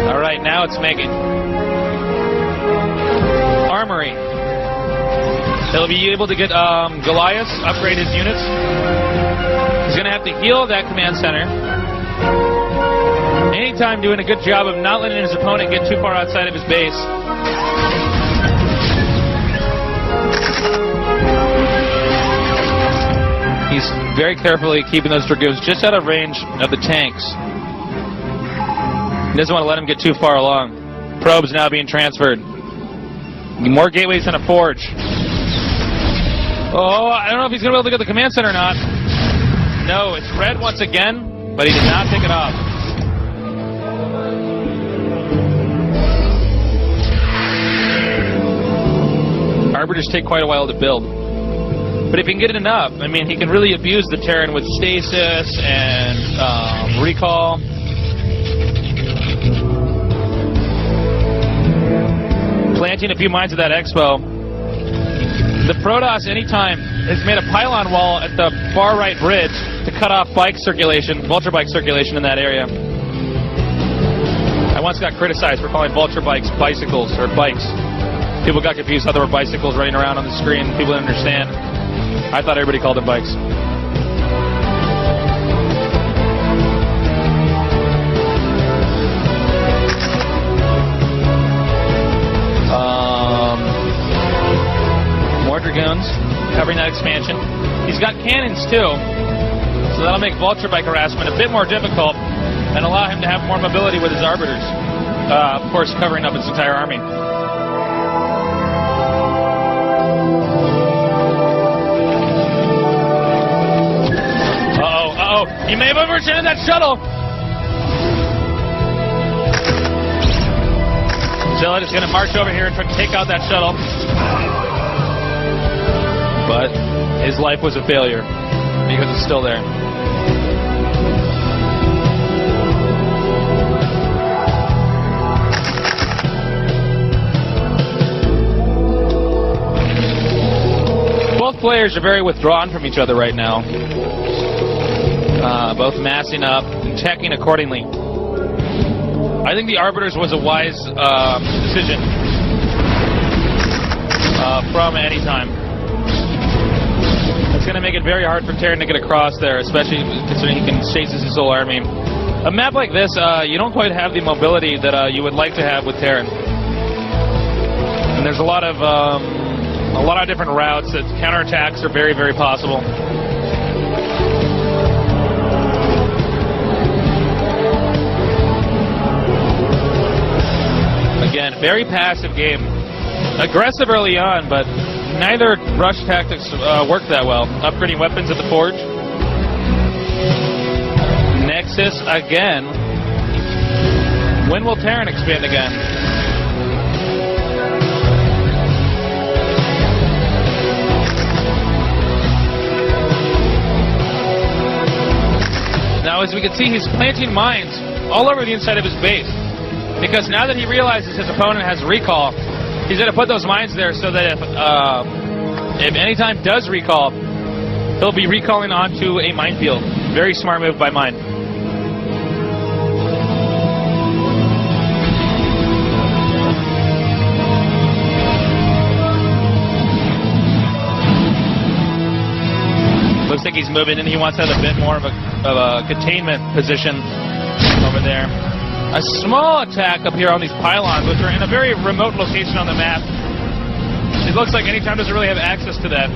[SPEAKER 4] All right, now it's making armory. He'll be able to get Goliath, upgrade his units. He's going to have to heal that command center. Anytime doing a good job of not letting his opponent get too far outside of his base. He's very carefully keeping those Dragoons just out of range of the tanks. He doesn't want to let them get too far along. Probes now being transferred. More gateways than a forge. Oh, I don't know if he's going to be able to get the command center or not. No, it's red once again, but he did not take it off. Arbiters take quite a while to build. But if he can get it enough, I mean, he can really abuse the Terran with stasis and recall. Planting a few mines at that expo. The Protoss, Anytime, has made a pylon wall at the far right bridge to cut off bike circulation, vulture bike circulation in that area. I once got criticized for calling vulture bikes bicycles or bikes. People got confused how there were bicycles running around on the screen. People didn't understand. I thought everybody called them bikes. More Dragoons covering that expansion. He's got cannons too, so that'll make vulture bike harassment a bit more difficult and allow him to have more mobility with his Arbiters. Of course, covering up his entire army. He may have overextended that shuttle. Zealot is going to march over here and try to take out that shuttle. But his life was a failure because it's still there. both players are very withdrawn from each other right now. Both massing up and checking accordingly. I think the Arbiters was a wise decision from Anytime. It's going to make it very hard for Terran to get across there, especially considering he can chases his whole army. A map like this, you don't quite have the mobility that you would like to have with Terran. And there's a lot of different routes that counterattacks are very, very possible. Again, very passive game. Aggressive early on, but neither rush tactics worked that well. Upgrading weapons at the forge. Nexus again. When will Terran expand again? Now, as we can see, he's planting mines all over the inside of his base. Because now that he realizes his opponent has recall, he's going to put those mines there so that if Anytime does recall, he'll be recalling onto a minefield. Very smart move by Mine. Looks like he's moving, and he wants to have a bit more of a containment position over there. A small attack up here on these pylons, which are in a very remote location on the map. It looks like Anytime doesn't really have access to that.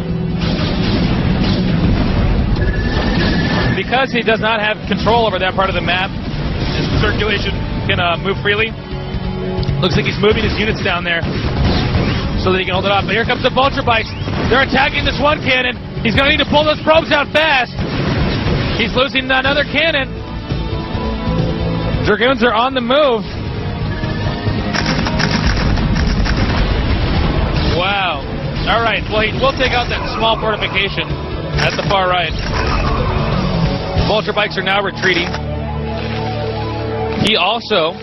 [SPEAKER 4] Because he does not have control over that part of the map, his circulation can move freely. Looks like he's moving his units down there so that he can hold it off. But here comes the Vulture Bikes. They're attacking this one cannon. He's going to need to pull those probes out fast. He's losing another cannon. Dragoons are on the move. Wow. All right. Well, he will take out that small fortification at the far right. Vulture Bikes are now retreating. He also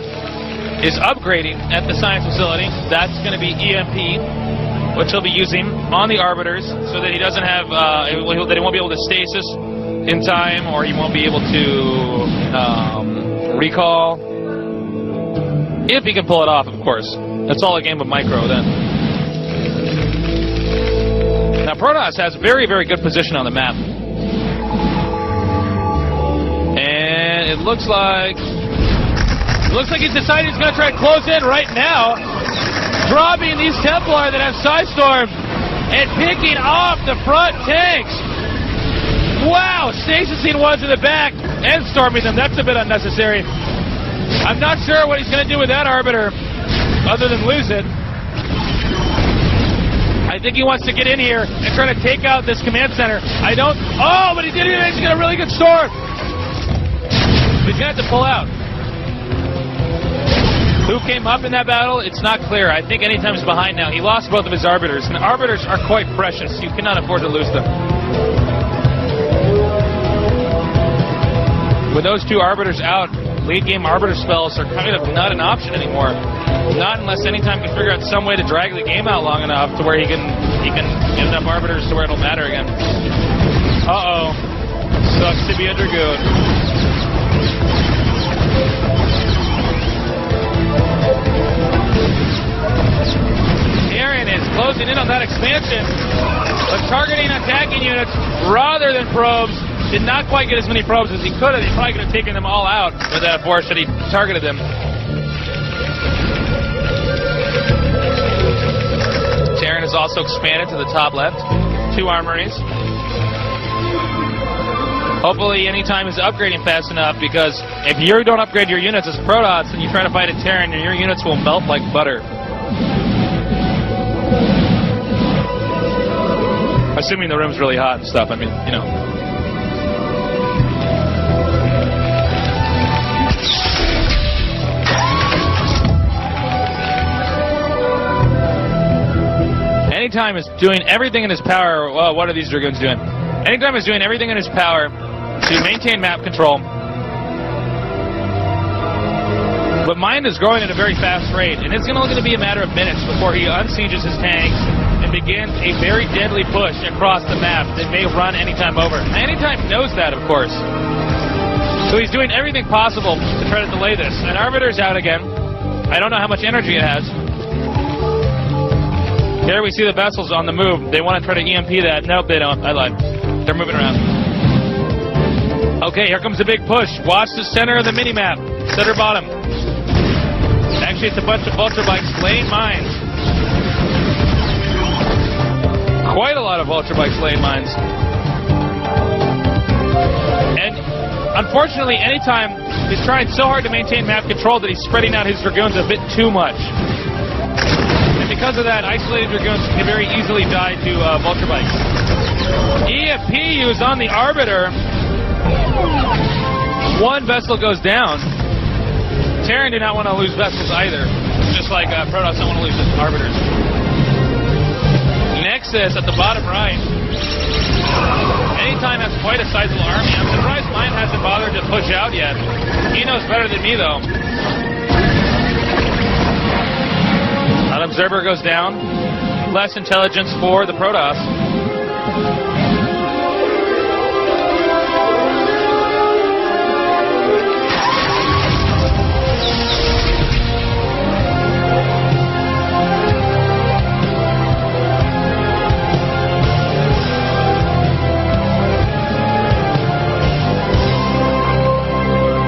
[SPEAKER 4] is upgrading at the science facility. That's going to be EMP, which he'll be using on the Arbiters so that he doesn't have, that he won't be able to stasis in time, or he won't be able to recall, if he can pull it off, of course. That's all a game of micro then. Now Protoss has very, very good position on the map. And it looks like he's decided he's going to try to close in right now, dropping these Templar that have Psystorm and picking off the front tanks. Wow, stasising ones in the back and storming them. That's a bit unnecessary. I'm not sure what he's going to do with that Arbiter other than lose it. I think he wants to get in here and try to take out this command center. Oh, but he did it. He's got a really good storm. He's going to have to pull out. Who came up in that battle? It's not clear. I think Anytime's behind now. He lost both of his Arbiters, and Arbiters are quite precious. You cannot afford to lose them. With those two Arbiters out, late game Arbiter spells are kind of not an option anymore. Not unless Anytime can figure out some way to drag the game out long enough to where he can get enough Arbiters to where it'll matter again. Uh-oh. Sucks to be a Dragoon. Terran is closing in on that expansion, but targeting attacking units rather than probes. Did not quite get as many probes as he could have. He probably could have taken them all out with that force that he targeted them. Terran has also expanded to the top left. 2 armories. Hopefully Anytime is upgrading fast enough, because if you don't upgrade your units as Protoss and you try to fight a Terran, your units will melt like butter. Assuming the room's really hot and stuff, I mean, you know. Anytime is doing everything in his power. Well, what are these Dragoons doing? Anytime is doing everything in his power to maintain map control. But Mind is growing at a very fast rate, and it's going to be a matter of minutes before he unsieges his tanks and and begins a very deadly push across the map that may run Anytime over. Anytime knows that, of course. So he's doing everything possible to try to delay this. And Arbiter's out again. I don't know how much energy it has. There we see the vessels on the move. They want to try to EMP that. Nope, they don't. I lied. They're moving around. Okay, here comes a big push. Watch the center of the minimap. Center bottom. Actually, it's a bunch of vulture bikes laying mines. Quite a lot of vulture bikes laying mines. And unfortunately, Anytime is trying so hard to maintain map control that he's spreading out his Dragoons a bit too much. Because of that, isolated Dragoons can very easily die to vulture bikes. EMP used on the Arbiter. One vessel goes down. Terran do not want to lose vessels either, just like Protoss don't want to lose his Arbiters. Nexus at the bottom right. Anytime has quite a sizable army. I'm surprised mine hasn't bothered to push out yet. He knows better than me, though. An observer goes down. Less intelligence for the Protoss.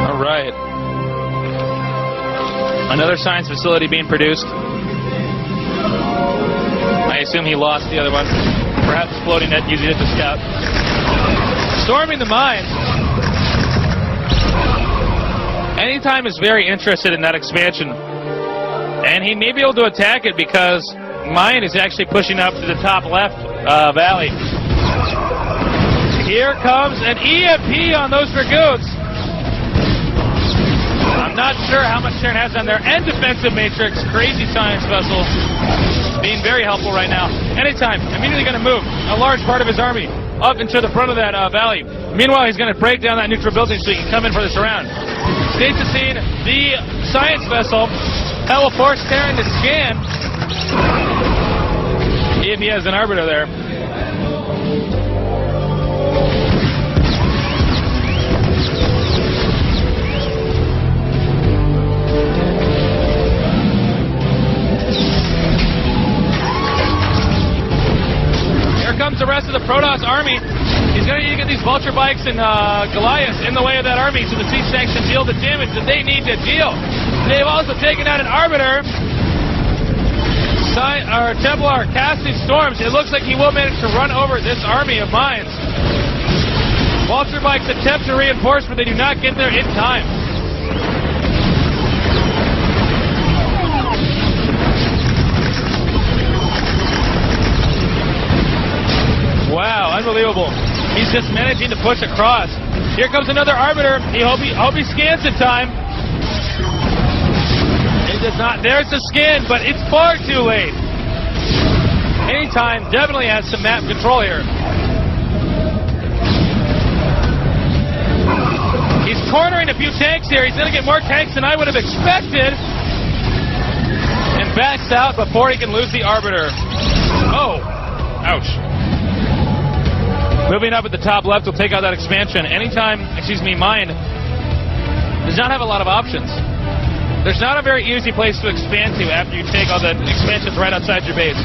[SPEAKER 4] All right. Another science facility being produced. I assume he lost the other one. Perhaps floating it, using it to scout. Storming the mine. Anytime is very interested in that expansion. And he may be able to attack it because mine is actually pushing up to the top left valley. Here comes an EMP on those Dragoons. I'm not sure how much Terran has on there. And defensive matrix, crazy science vessel. Being very helpful right now. Anytime, immediately going to move a large part of his army up into the front of that valley. Meanwhile, he's going to break down that neutral building so he can come in for this round. States the scene, the science vessel that will force Terran to scan if he has an Arbiter there. Comes the rest of the Protoss army. He's going to need to get these vulture bikes and Goliaths in the way of that army so the siege tanks can deal the damage that they need to deal. They've also taken out an Arbiter. Templar casting storms. It looks like he will manage to run over this army of mines. Vulture bikes attempt to reinforce, but they do not get there in time. Wow, unbelievable. He's just managing to push across. Here comes another Arbiter. Hope he scans in time. It does not. There's the scan, but it's far too late. Anytime definitely has some map control here. He's cornering a few tanks here. He's going to get more tanks than I would have expected. And backs out before he can lose the Arbiter. Oh, ouch. Moving up at the top left will take out that expansion. Mine does not have a lot of options. There's not a very easy place to expand to after you take all the expansions right outside your base.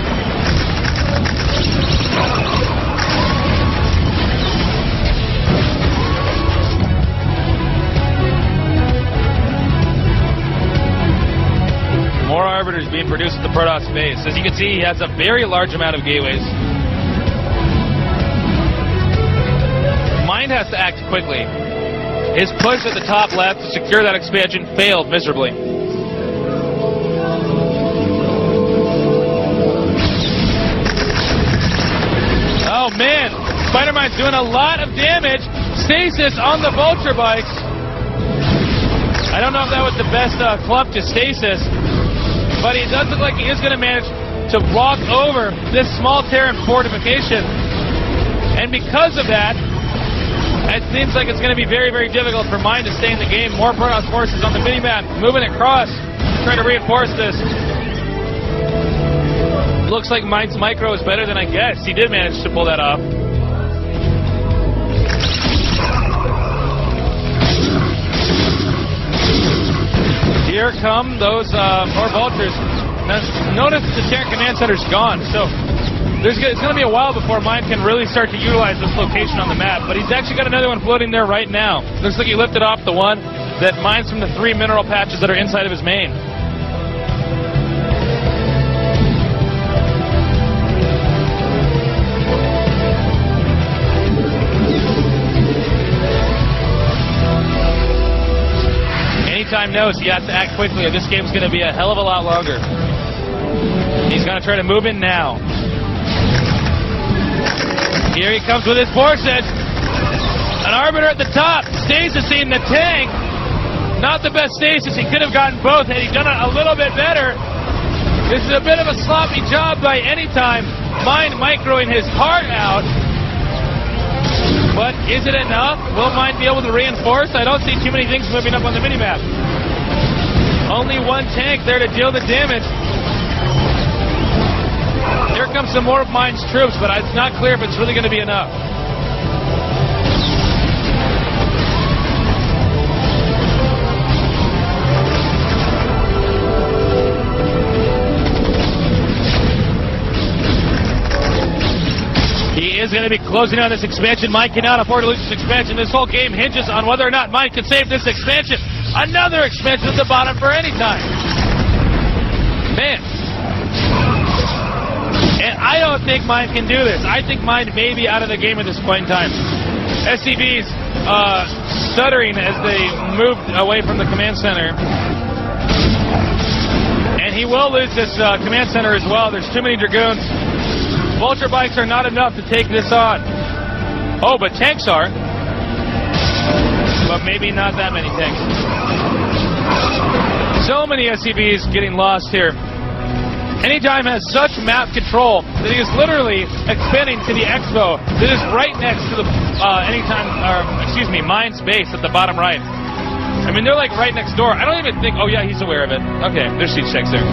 [SPEAKER 4] More Arbiters being produced at the Protoss base. As you can see, he has a very large amount of gateways. Mind has to act quickly. His push at the top left to secure that expansion failed miserably. Oh man, Spider-Mine's doing a lot of damage. Stasis on the Vulture bikes. I don't know if that was the best clump to Stasis, but he does look like he is going to manage to walk over this small Terran fortification. And because of that, it seems like it's going to be very, very difficult for mine to stay in the game. More Protoss forces on the minimap, moving across, trying to reinforce this. Looks like Mind's micro is better than I guessed. He did manage to pull that off. Here come those more vultures. Now, notice the Terran Command Center's gone, so it's going to be a while before Mind can really start to utilize this location on the map, but he's actually got another one floating there right now. Looks like he lifted off the one that mines from the 3 mineral patches that are inside of his main. Anytime knows he has to act quickly, or this game's going to be a hell of a lot longer. He's going to try to move in now. Here he comes with his force edge. An Arbiter at the top. Stasising the tank. Not the best stasis. He could have gotten both had he done it a little bit better. This is a bit of a sloppy job by Anytime. Mind microing his heart out. But is it enough? Will Mind be able to reinforce? I don't see too many things moving up on the minimap. Only one tank there to deal the damage. Here comes some more of Mind's troops, but it's not clear if it's really going to be enough. He is going to be closing on this expansion. Mind cannot afford to lose this expansion. This whole game hinges on whether or not Mind can save this expansion. Another expansion at the bottom for Anytime. Man. And I don't think Mind can do this. I think Mind may be out of the game at this point in time. SCV's stuttering as they moved away from the command center. And he will lose this command center as well. There's too many Dragoons. Vulture bikes are not enough to take this on. Oh, but tanks are. But maybe not that many tanks. So many SCVs getting lost here. Anytime has such map control that he is literally expanding to the Expo that is right next to the Mind's base at the bottom right. I mean, they're like right next door. I don't even think, oh yeah, he's aware of it. Okay, there's siege checks there.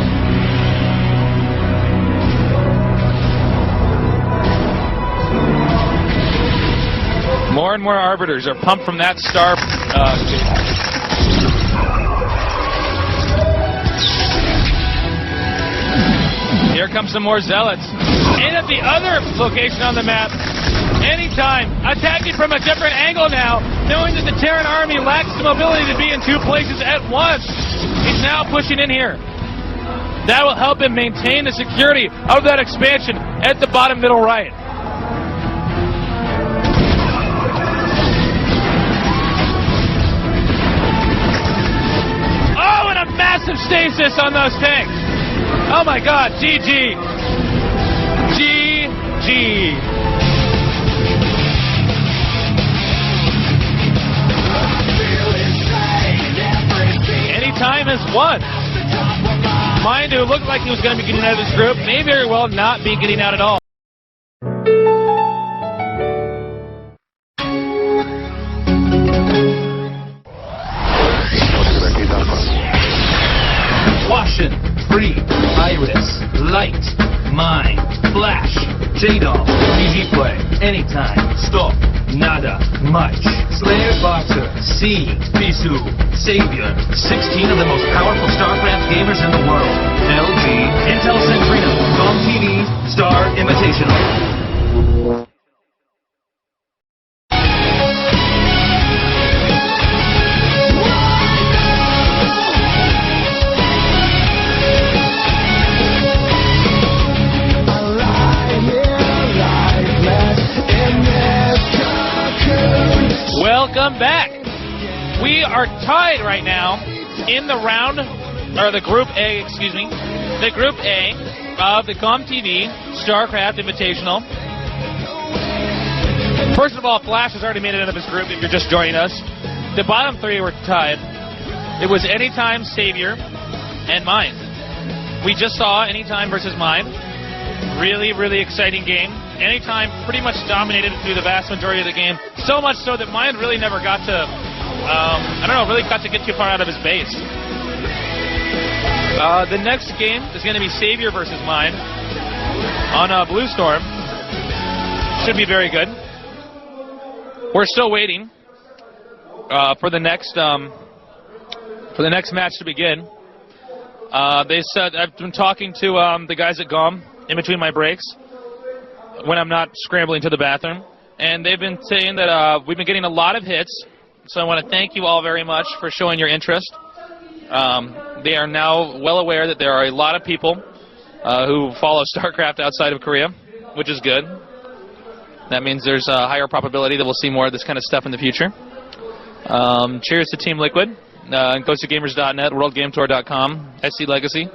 [SPEAKER 4] More and more Arbiters are pumped from that star. Here comes some more Zealots. And at the other location on the map, Anytime attacking from a different angle now, knowing that the Terran army lacks the mobility to be in 2 places at once. He's now pushing in here. That will help him maintain the security of that expansion at the bottom middle right. Oh, and a massive stasis on those tanks. Oh my God, GG. GG. Anytime has won. Mind, who looked like he was going to be getting out of this group, may very well not be getting out at all.
[SPEAKER 1] Washin, Free, Iris, Light, Mind, Flash, J-Doll, DG Play, Anytime, Stop, Nada, Much, Slayer Boxer, C, Bisu, SAviOr, 16 of the most powerful StarCraft gamers in the world, LG, Intel Centrino, GOMTV, Star Invitational.
[SPEAKER 4] Welcome back. We are tied right now in the round, or the Group A, excuse me, the Group A of the GOMTV StarCraft Invitational. First of all, Flash has already made it out of his group if you're just joining us. The bottom 3 were tied. It was Anytime, SAviOr, and Mind. We just saw Anytime versus Mind. Really, really exciting game. Anytime pretty much dominated through the vast majority of the game. So much so that Mind really never got to, really got to get too far out of his base. The next game is going to be SAviOr versus Mind. on Blue Storm. Should be very good. We're still waiting for the next match to begin. They said I've been talking to the guys at GOM in between my breaks when I'm not scrambling to the bathroom, and they've been saying that we've been getting a lot of hits. So I want to thank you all very much for showing your interest. They are now well aware that there are a lot of people who follow StarCraft outside of Korea, which is good. That means there's a higher probability that we'll see more of this kind of stuff in the future. Cheers to Team Liquid, GhostOfGamers.net, WorldGameTour.com, SC Legacy,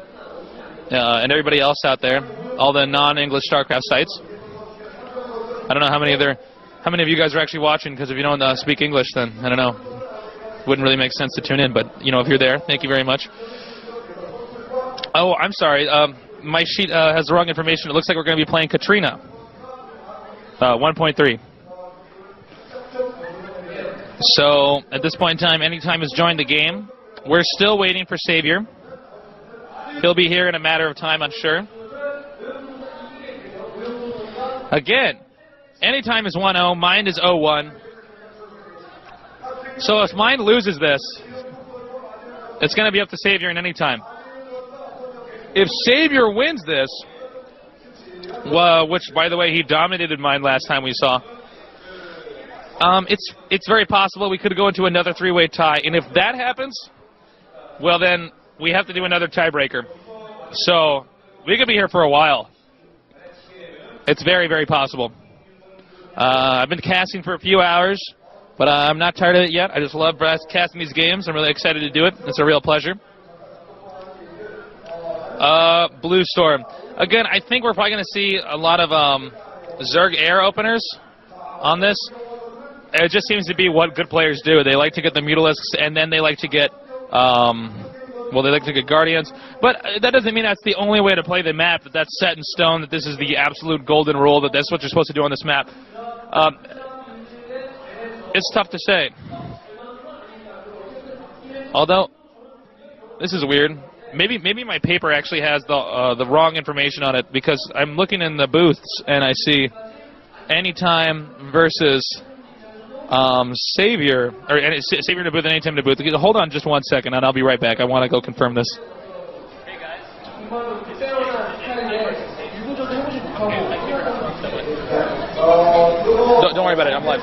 [SPEAKER 4] and everybody else out there, all the non-English StarCraft sites. I don't know how many of you guys are actually watching, because if you don't speak English, then I don't know. Wouldn't really make sense to tune in, but you know, if you're there, thank you very much. Oh, I'm sorry. My sheet has the wrong information. It looks like we're going to be playing Katrina 1.3. So at this point in time, Anytime has joined the game. We're still waiting for sAviOr. He'll be here in a matter of time, I'm sure. Again, Anytime is 1-0, Mind is 0-1. So if Mind loses this, it's going to be up to sAviOr in Anytime. If sAviOr wins this, which, by the way, he dominated Mind last time we saw, it's very possible we could go into another three-way tie. And if that happens, well, then we have to do another tiebreaker. So we could be here for a while. It's very, very possible. I've been casting for a few hours, but I'm not tired of it yet. I just love casting these games. I'm really excited to do it. It's a real pleasure. Blue Storm. Again, I think we're probably going to see a lot of Zerg Air openers on this. It just seems to be what good players do. They like to get the Mutalisks, and then they like to get, they like to get Guardians. But that doesn't mean that's the only way to play the map, that that's set in stone, that this is the absolute golden rule, that that's what you're supposed to do on this map. It's tough to say. Although, this is weird. Maybe my paper actually has the wrong information on it, because I'm looking in the booths and I see Anytime versus sAviOr, or sAviOr to booth and Anytime to booth. Hold on just 1 second and I'll be right back. I want to go confirm this. Hey guys. Don't worry about it. I'm live.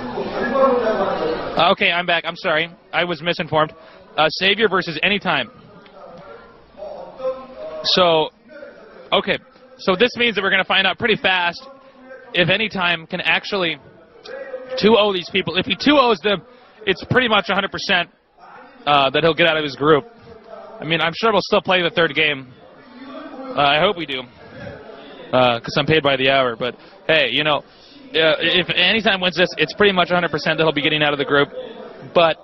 [SPEAKER 4] Okay, I'm back. I'm sorry. I was misinformed. sAviOr versus Anytime. So, okay. So this means that we're going to find out pretty fast if Anytime can actually 2-0 these people. If he 2-0s them, it's pretty much 100% that he'll get out of his group. I mean, I'm sure we'll still play the third game. I hope we do, because I'm paid by the hour. But hey, you know, if Anytime wins this, it's pretty much 100% that he'll be getting out of the group. But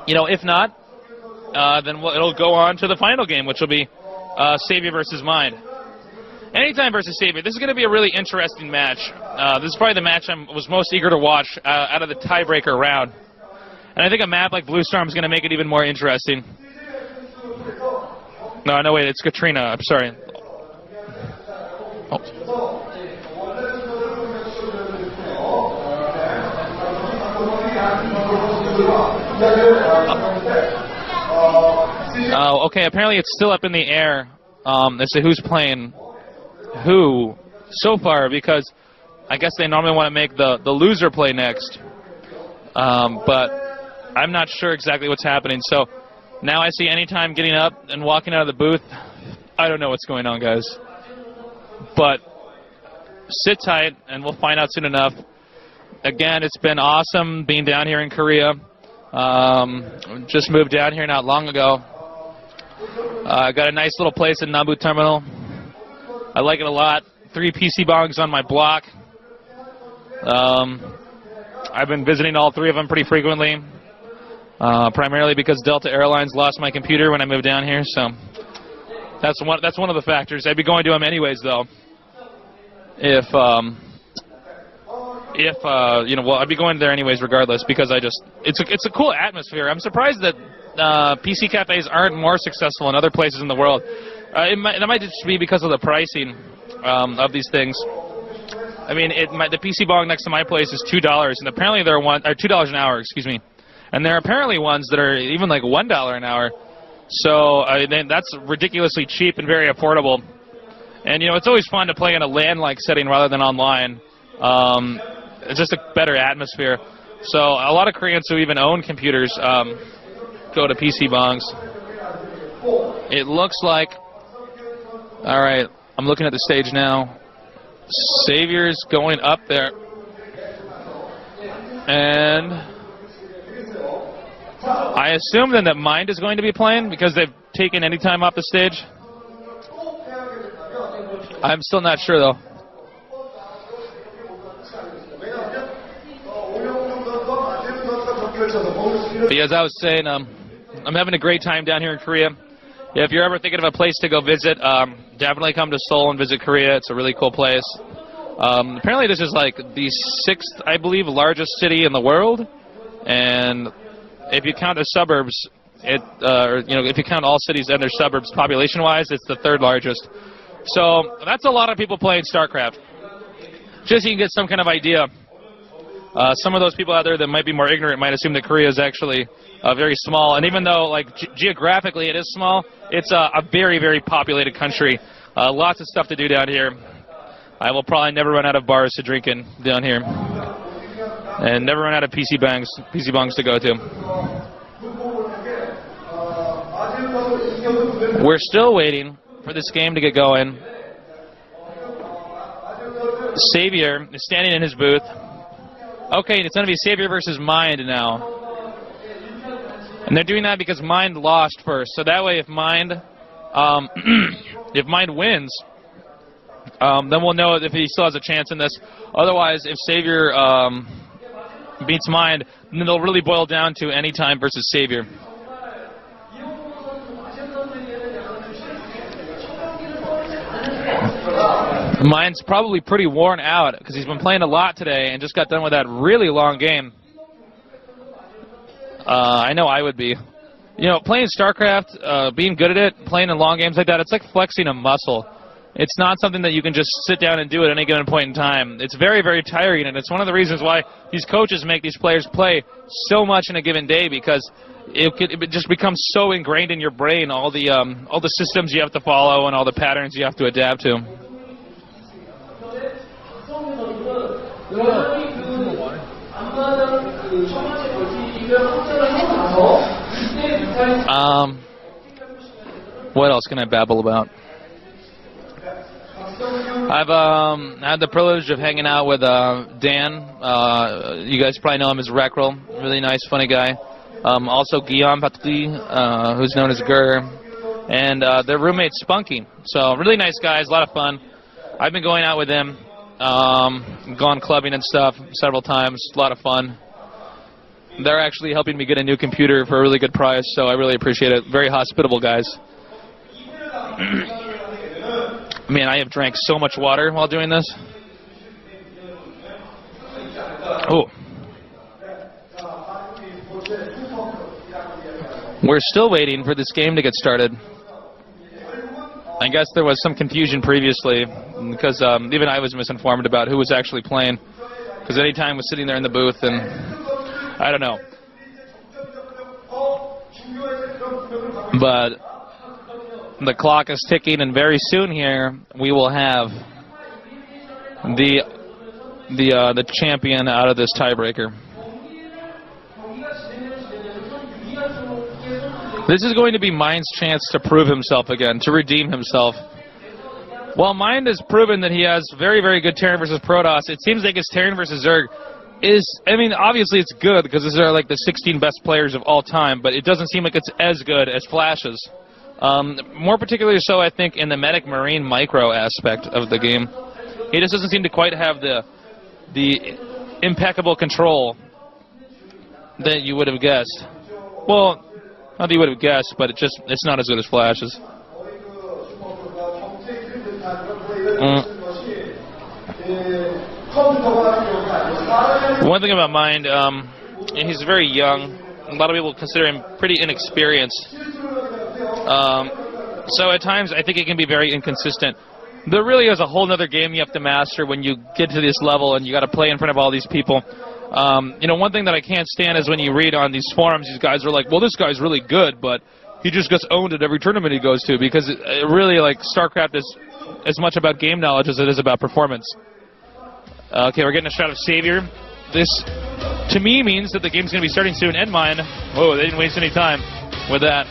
[SPEAKER 4] you know, if not, then it'll go on to the final game, which will be sAviOr versus Mind. Anytime versus sAviOr. This is going to be a really interesting match. This is probably the match I was most eager to watch out of the tiebreaker round. And I think a map like Blue Storm is going to make it even more interesting. No, wait, it's Katrina. I'm sorry. Oh, okay. Apparently it's still up in the air as to who's playing who so far, because I guess they normally want to make the loser play next. But I'm not sure exactly what's happening. So now I see Anytime getting up and walking out of the booth. I don't know what's going on, guys. But sit tight, and we'll find out soon enough. Again, it's been awesome being down here in Korea. Just moved down here not long ago. I got a nice little place in Nambu Terminal. I like it a lot. 3 PC bongs on my block. I've been visiting all 3 of them pretty frequently, primarily because Delta Airlines lost my computer when I moved down here. So that's one of the factors. I'd be going to them anyways, though. If I'd be going there anyways regardless, because it's a cool atmosphere. I'm surprised that PC cafes aren't more successful in other places in the world. That might just be because of the pricing. of these things. I mean, the PC bong next to my place is $2, and apparently there are $2 an hour, excuse me. And there are apparently ones that are even like $1 an hour. So that's ridiculously cheap and very affordable. And you know, it's always fun to play in a LAN-like setting rather than online. It's just a better atmosphere. So a lot of Koreans who even own computers go to PC bongs. It looks like, all right, I'm looking at the stage now. sAviOr's going up there. And I assume then that Mind is going to be playing because they've taken any time off the stage. I'm still not sure though. But as I was saying, I'm having a great time down here in Korea. If you're ever thinking of a place to go visit, definitely come to Seoul and visit Korea. It's a really cool place. Apparently this is like the 6th, I believe, largest city in the world. And if you count the suburbs, if you count all cities and their suburbs population-wise, it's the 3rd largest. So that's a lot of people playing StarCraft. Just so you can get some kind of idea. Some of those people out there that might be more ignorant might assume that Korea is actually very small. And even though, like, geographically it is small, it's a very, very populated country. Lots of stuff to do down here. I will probably never run out of bars to drink in down here. And never run out of PC bongs to go to. We're still waiting for this game to get going. sAviOr is standing in his booth. Okay, it's going to be sAviOr versus Mind now. And they're doing that because Mind lost first. So that way if Mind wins, then we'll know if he still has a chance in this. Otherwise, if sAviOr beats Mind, then it'll really boil down to Anytime versus sAviOr. Mind's probably pretty worn out because he's been playing a lot today and just got done with that really long game. I know I would be. You know, playing StarCraft, being good at it, playing in long games like that, it's like flexing a muscle. It's not something that you can just sit down and do at any given point in time. It's very, very tiring, and it's one of the reasons why these coaches make these players play so much in a given day, because it just becomes so ingrained in your brain, all the systems you have to follow and all the patterns you have to adapt to. What else can I babble about? I've had the privilege of hanging out with Dan. You guys probably know him as Reckrel. Really nice, funny guy. Also Guillaume Patry, who's known as Gur, and their roommate Spunky. So really nice guys, a lot of fun. I've been going out with them, gone clubbing and stuff several times. A lot of fun. They're actually helping me get a new computer for a really good price, so I really appreciate it. Very hospitable guys. Man, I have drank so much water while doing this. Oh. We're still waiting for this game to get started. I guess there was some confusion previously, because even I was misinformed about who was actually playing. Because Anytime was sitting there in the booth, and I don't know. But the clock is ticking, and very soon here we will have the champion out of this tiebreaker. This is going to be Mind's chance to prove himself again, to redeem himself. While Mind has proven that he has very, very good Terran versus Protoss, it seems like his Terran versus Zerg is, I mean, obviously it's good because these are like the 16 best players of all time, but it doesn't seem like it's as good as Flash's. More particularly so, I think, in the Medic Marine micro aspect of the game. He just doesn't seem to quite have the impeccable control that you would have guessed. Well, not that you would have guessed, but it's not as good as Flash's. One thing about Mind, he's very young. A lot of people consider him pretty inexperienced. So at times I think he can be very inconsistent. There really is a whole other game you have to master when you get to this level and you got to play in front of all these people. You know, one thing that I can't stand is when you read on these forums, these guys are like, well, this guy's really good, but he just gets owned at every tournament he goes to, because it really, like, StarCraft is as much about game knowledge as it is about performance. Okay, we're getting a shot of sAviOr. This, to me, means that the game's going to be starting soon. And mine. Whoa, they didn't waste any time with that.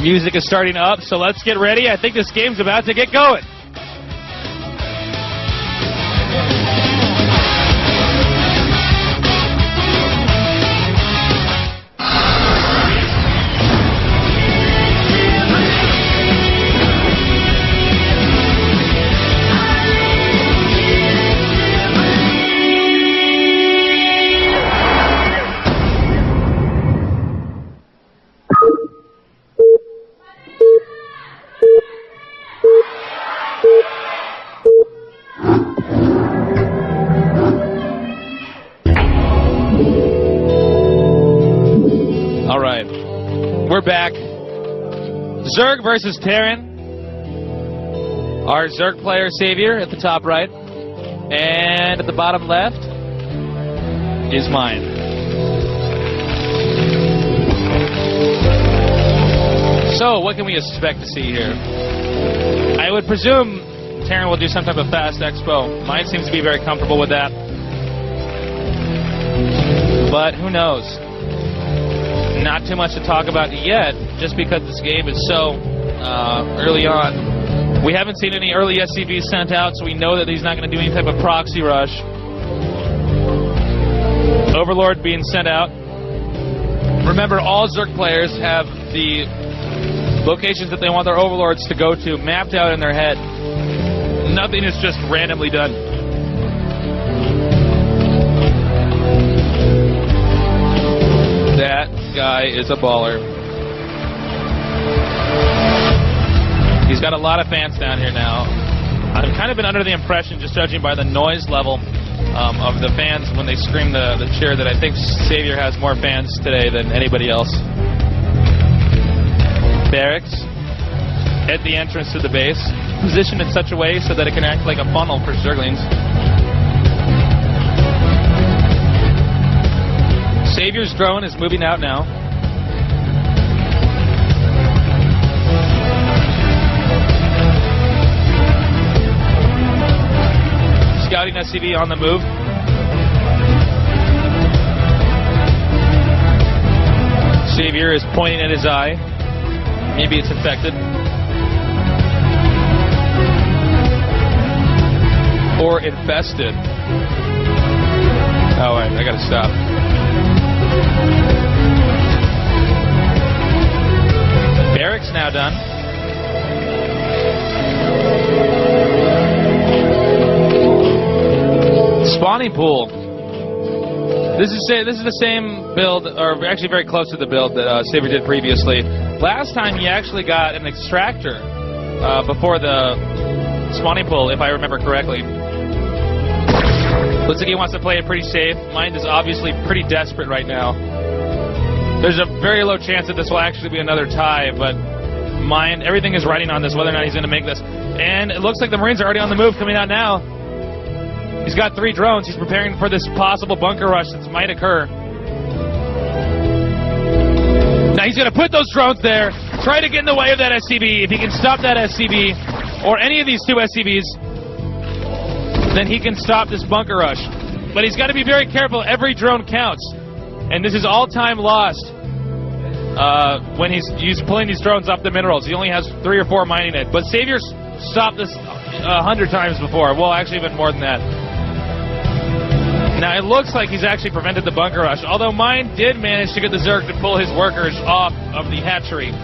[SPEAKER 4] Music is starting up, so let's get ready. I think this game's about to get going. We're back. Zerg versus Terran. Our Zerg player, sAviOr, at the top right. And at the bottom left is mine. So, what can we expect to see here? I would presume Terran will do some type of fast expo. Mine seems to be very comfortable with that. But who knows? Not too much to talk about yet, just because this game is so early on. We haven't seen any early SCVs sent out, so we know that he's not going to do any type of proxy rush. Overlord being sent out. Remember, all Zerg players have the locations that they want their Overlords to go to mapped out in their head. Nothing is just randomly done. That guy is a baller. He's got a lot of fans down here now. I've kind of been under the impression, just judging by the noise level of the fans when they scream the cheer, that I think sAviOr has more fans today than anybody else. Barracks at the entrance to the base, positioned in such a way so that it can act like a funnel for Zerglings. sAviOr's drone is moving out now. Scouting SCV on the move. sAviOr is pointing at his eye. Maybe it's infected. Or infested. Oh, wait, I gotta stop. Barracks now done. Spawning pool. This is the same build, or actually very close to the build that sAviOr did previously. Last time he actually got an extractor before the spawning pool, if I remember correctly. Looks like he wants to play it pretty safe. Mind is obviously pretty desperate right now. There's a very low chance that this will actually be another tie, but Mind, everything is riding on this, whether or not he's going to make this. And it looks like the Marines are already on the move, coming out now. He's got 3 drones. He's preparing for this possible bunker rush that might occur. Now he's going to put those drones there, try to get in the way of that SCV. If he can stop that SCV, or any of these 2 SCVs, then he can stop this bunker rush. But he's got to be very careful. Every drone counts. And this is all time lost when he's pulling these drones off the minerals. He only has 3 or 4 mining it. But sAviOr's stopped this 100 times before. Well, actually even more than that. Now it looks like he's actually prevented the bunker rush. Although Mine did manage to get the Zerg to pull his workers off of the hatchery.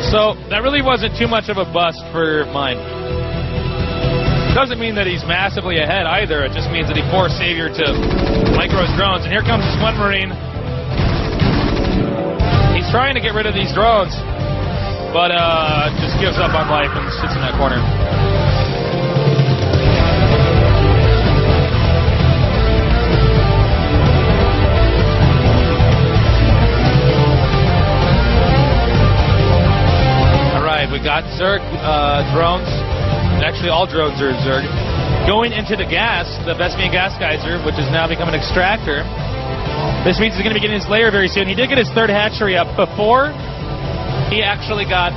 [SPEAKER 4] So that really wasn't too much of a bust for Mine. Doesn't mean that he's massively ahead either. It just means that he forced sAviOr to micro his drones. And here comes this one Marine. He's trying to get rid of these drones, but just gives up on life and sits in that corner. All right, we got Zerg drones actually all drones are Zerg. Going into the gas, the Vespian gas geyser, which has now become an extractor. This means he's going to be getting his lair very soon. He did get his third hatchery up before he actually got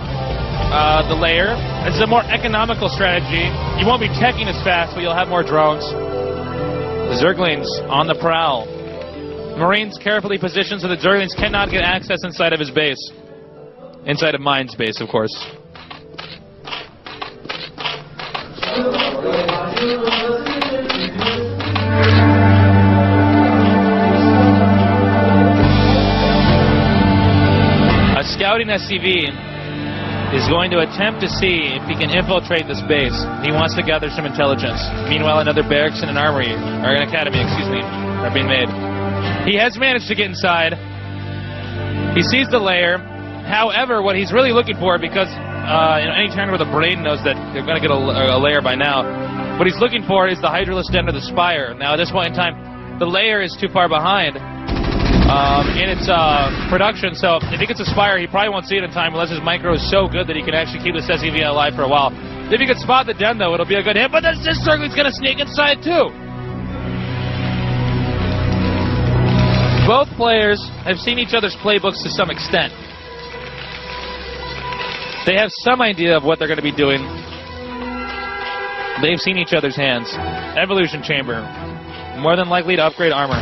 [SPEAKER 4] the lair. It's a more economical strategy. You won't be teching as fast, but you'll have more drones. The Zerglings on the prowl. Marines carefully positioned so the Zerglings cannot get access inside of his base. Inside of Mine's base, of course. A scouting SCV is going to attempt to see if he can infiltrate this base. He wants to gather some intelligence. Meanwhile, another barracks and an armory, or an academy, excuse me, are being made. He has managed to get inside. He sees the lair. However, what he's really looking for, because any Terran with a brain knows that they're going to get a lair by now, what he's looking for is the Hydralisk Den or the Spire. Now, at this point in time, the lair is too far behind in its production, so if he gets a Spire, he probably won't see it in time unless his micro is so good that he can actually keep this SCV alive for a while. If he can spot the Den, though, it'll be a good hit, but this Zergling's going to sneak inside, too. Both players have seen each other's playbooks to some extent. They have some idea of what they're going to be doing. They've seen each other's hands. Evolution Chamber. More than likely to upgrade armor.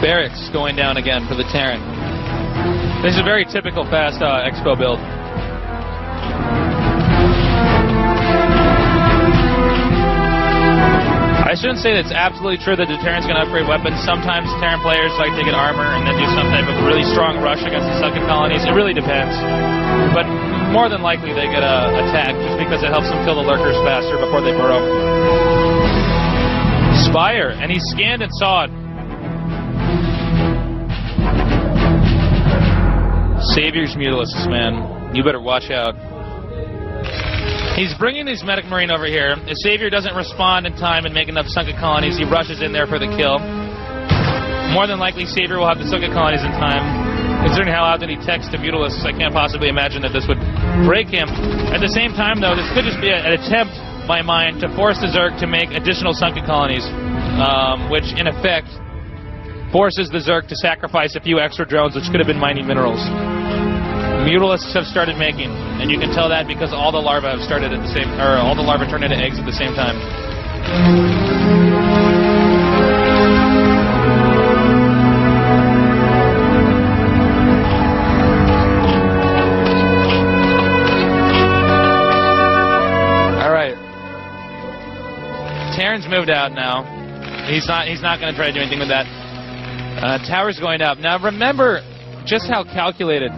[SPEAKER 4] Barracks going down again for the Terran. This is a very typical fast Expo build. I shouldn't say that it's absolutely true that the Terran's going to upgrade weapons. Sometimes Terran players like to get armor and then do some type of really strong rush against the sunken colonies. It really depends. But more than likely they get attacked just because it helps them kill the lurkers faster before they burrow. Spire, and he scanned and saw it. Savior's Mutalisks, man. You better watch out. He's bringing his medic marine over here. If Savior doesn't respond in time and make enough sunken colonies, he rushes in there for the kill. More than likely, Savior will have the sunken colonies in time. Considering how often he texts to Mutalisks, I can't possibly imagine that this would break him. At the same time, though, this could just be an attempt by mine to force the Zerg to make additional sunken colonies, which, in effect, forces the Zerg to sacrifice a few extra drones, which could have been mining minerals. Mutalisks have started making, and you can tell that because all the larvae have started at the same, or all the larvae turned into eggs at the same time. All right, Terran's moved out now. He's not going to try to do anything with that. Tower's going up now. Remember just how calculated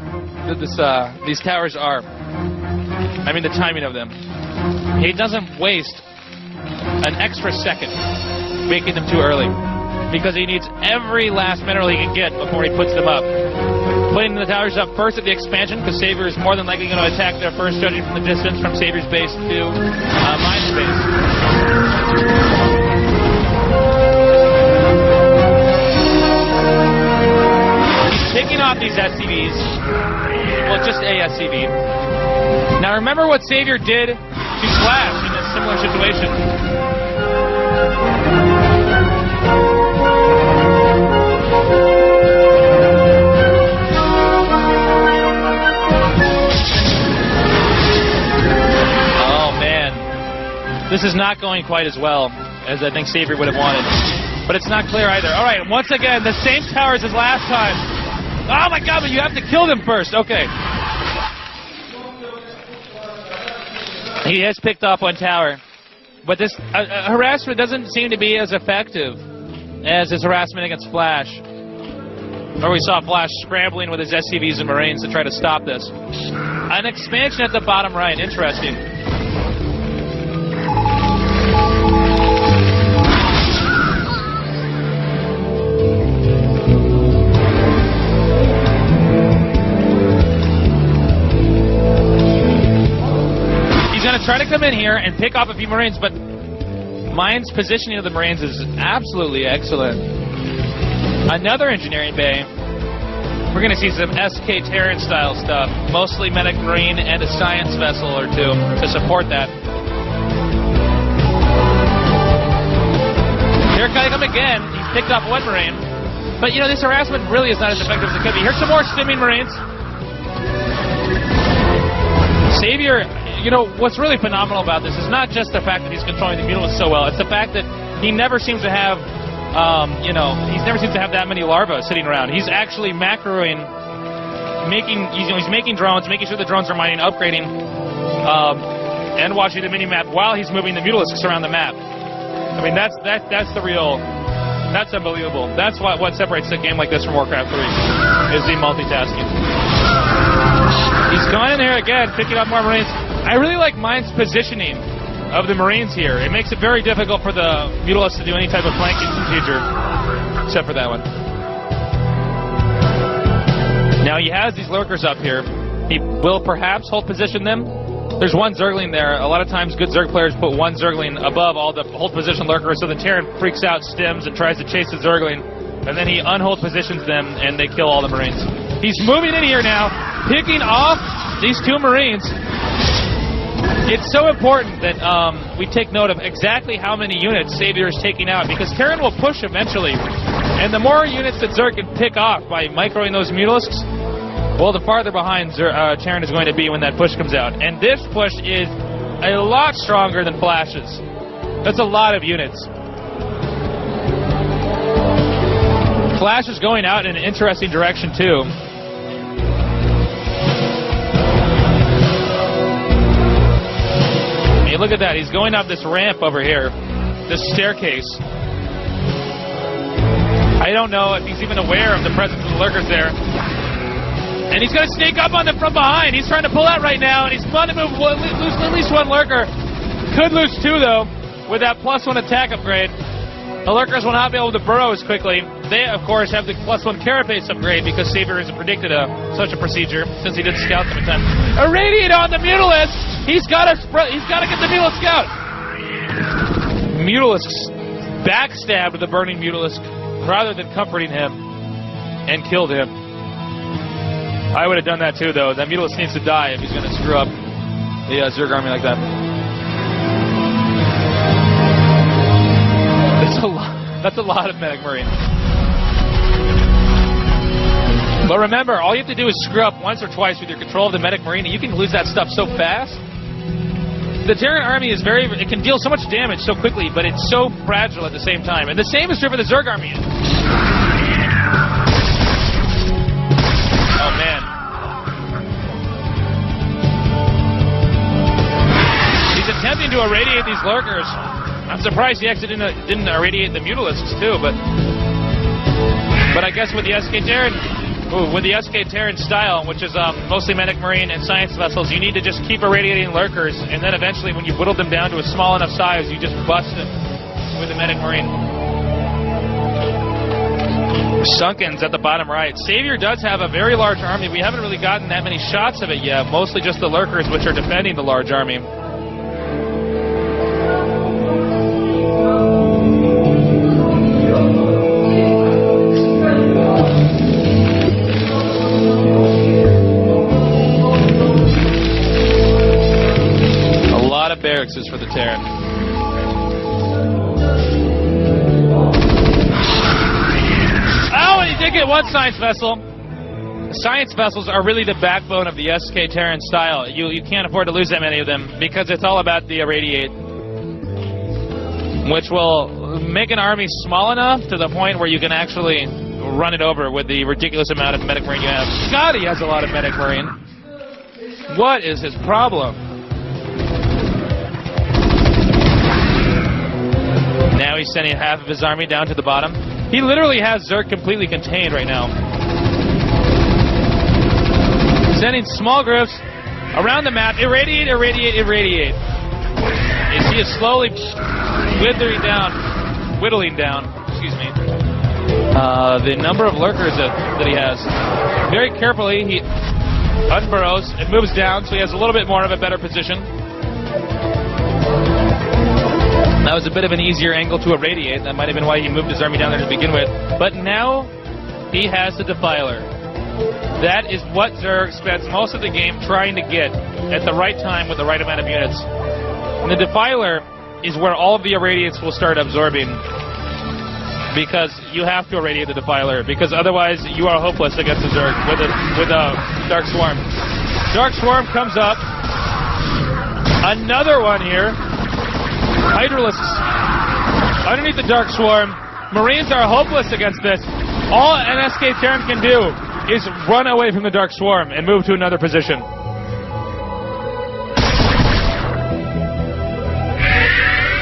[SPEAKER 4] these towers are. I mean, the timing of them. He doesn't waste an extra second making them too early because he needs every last mineral he can get before he puts them up. Putting the towers up first at the expansion because Savior is more than likely going to attack there first, judging from the distance from Savior's base to Mine's base. Taking off these SCVs. Well, just a SCV. Now remember what Savior did to Slash in a similar situation. Oh man. This is not going quite as well as I think Savior would have wanted. But it's not clear either. Alright, once again, the same towers as last time. Oh my god, but you have to kill them first. Okay. He has picked off one tower. But this harassment doesn't seem to be as effective as his harassment against Flash. Or we saw Flash scrambling with his SCVs and Marines to try to stop this. An expansion at the bottom right. Interesting. Try to come in here and pick off a few Marines, but Mine's positioning of the Marines is absolutely excellent. Another engineering bay. We're going to see some SK Terran style stuff, mostly medic marine and a science vessel or two to support that. Here comes him again. He's picked off one Marine. But, you know, this harassment really is not as effective as it could be. Here's some more stimming Marines. sAviOr, you know, what's really phenomenal about this is not just the fact that he's controlling the Mutalisks so well. It's the fact that he never seems to have, he never seems to have that many larvae sitting around. He's actually macroing, he's making drones, making sure the drones are mining, upgrading, and watching the mini-map while he's moving the Mutalisks around the map. I mean, that's the real, that's unbelievable. That's what separates a game like this from Warcraft 3, is the multitasking. He's gone in there again, picking up more Marines. I really like mine's positioning of the Marines here. It makes it very difficult for the Mutalisks to do any type of flanking procedure, except for that one. Now he has these lurkers up here. He will perhaps hold position them. There's one Zergling there. A lot of times good Zerg players put one Zergling above all the hold position lurkers, so the Terran freaks out, stims, and tries to chase the Zergling, and then he unhold positions them, and they kill all the Marines. He's moving in here now, picking off these two Marines. It's so important that we take note of exactly how many units sAviOr is taking out, because Terran will push eventually, and the more units that Zerg can pick off by microing those Mutalisks, well, the farther behind Terran is going to be when that push comes out. And this push is a lot stronger than Flash's. That's a lot of units. Flash is going out in an interesting direction, too. Hey, look at that. He's going up this ramp over here, this staircase. I don't know if he's even aware of the presence of the lurkers there. And he's going to sneak up on them from behind. He's trying to pull out right now, and he's going to lose at least one lurker. Could lose two, though, with that +1 attack upgrade. The lurkers will not be able to burrow as quickly. They, of course, have the +1 carapace upgrade because sAviOr has predicted such a procedure since he did scout them in time. Irradiate on the Mutalisk! He's got to get the Mutalisk out! Mutalisks backstabbed the burning Mutalisk rather than comforting him and killed him. I would have done that too, though. That Mutalisk needs to die if he's going to screw up the Zerg army like that. That's a lot of medic marine. But remember, all you have to do is screw up once or twice with your control of the medic marine, and you can lose that stuff so fast. The Terran army is it can deal so much damage so quickly, but it's so fragile at the same time. And the same is true for the Zerg army. Oh, man. He's attempting to irradiate these lurkers. I'm surprised he actually didn't irradiate the Mutalisks, too, but I guess with the SK Terran style, which is mostly medic marine and science vessels, you need to just keep irradiating lurkers, and then eventually when you whittle them down to a small enough size, you just bust them with the medic marine. Sunken's at the bottom right. sAviOr does have a very large army. We haven't really gotten that many shots of it yet, mostly just the lurkers, which are defending the large army. Barracks is for the Terran. Oh, and he did get one science vessel. Science vessels are really the backbone of the SK Terran style. You can't afford to lose that many of them because it's all about the irradiate, which will make an army small enough to the point where you can actually run it over with the ridiculous amount of medic marine you have. God, he has a lot of medic marine. What is his problem? Now he's sending half of his army down to the bottom. He literally has Zerg completely contained right now. Sending small groups around the map. Irradiate, irradiate, irradiate. You see it slowly whittling down, the number of lurkers that he has. Very carefully, he unburrows and moves down, so he has a little bit more of a better position. That was a bit of an easier angle to irradiate. That might have been why he moved his army down there to begin with. But now he has the Defiler. That is what Zerg spends most of the game trying to get at the right time with the right amount of units. And the Defiler is where all of the irradiates will start absorbing, because you have to irradiate the Defiler, because otherwise you are hopeless against the Zerg with a Dark Swarm. Dark Swarm comes up. Another one here. Hydralisks underneath the Dark Swarm. Marines are hopeless against this. All an SK Terran can do is run away from the Dark Swarm and move to another position.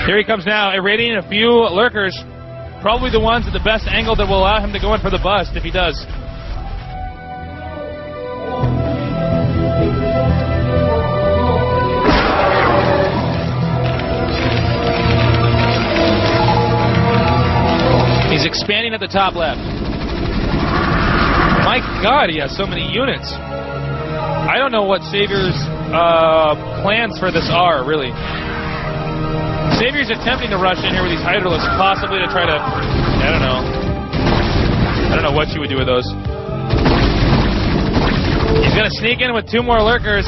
[SPEAKER 4] Here he comes now, irradiating a few lurkers. Probably the ones at the best angle that will allow him to go in for the bust if he does. He's expanding at the top left. My God, he has so many units. I don't know what sAviOr's plans for this are, really. sAviOr's attempting to rush in here with these Hydralisks, possibly to try to... I don't know what you would do with those. He's going to sneak in with 2 more lurkers.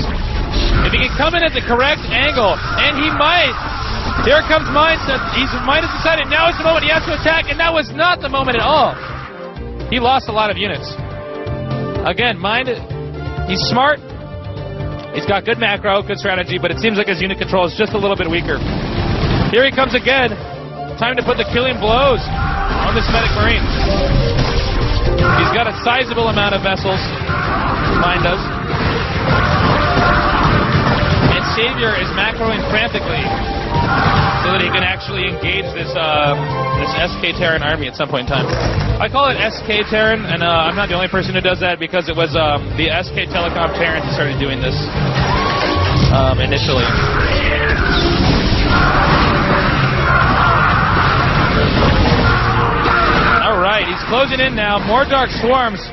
[SPEAKER 4] If he can come in at the correct angle, and he might... Here comes Mind. Mind has decided now is the moment he has to attack, and that was not the moment at all. He lost a lot of units. Again, Mind, he's smart. He's got good macro, good strategy, but it seems like his unit control is just a little bit weaker. Here he comes again. Time to put the killing blows on this medic Marine. He's got a sizable amount of vessels. Mind does. And sAviOr is macroing frantically so that he can actually engage this SK Terran army at some point in time. I call it SK Terran, and I'm not the only person who does that, because it was the SK Telecom Terrans who started doing this initially. Alright, he's closing in now. More Dark Swarms,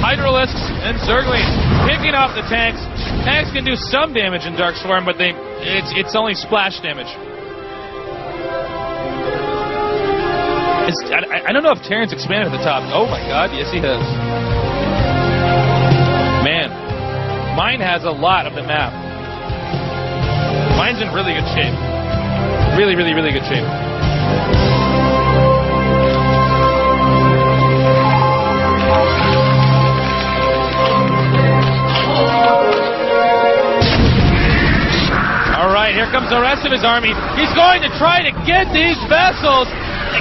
[SPEAKER 4] Hydralisks, and Zerglings picking off the tanks. Tanks can do some damage in Dark Swarm, but it's only splash damage. I don't know if Terran's expanded at the top. Oh my God, yes he has. Man, Mine has a lot of the map. Mine's in really good shape. Really, really, really good shape. Alright, here comes the rest of his army. He's going to try to get these vessels.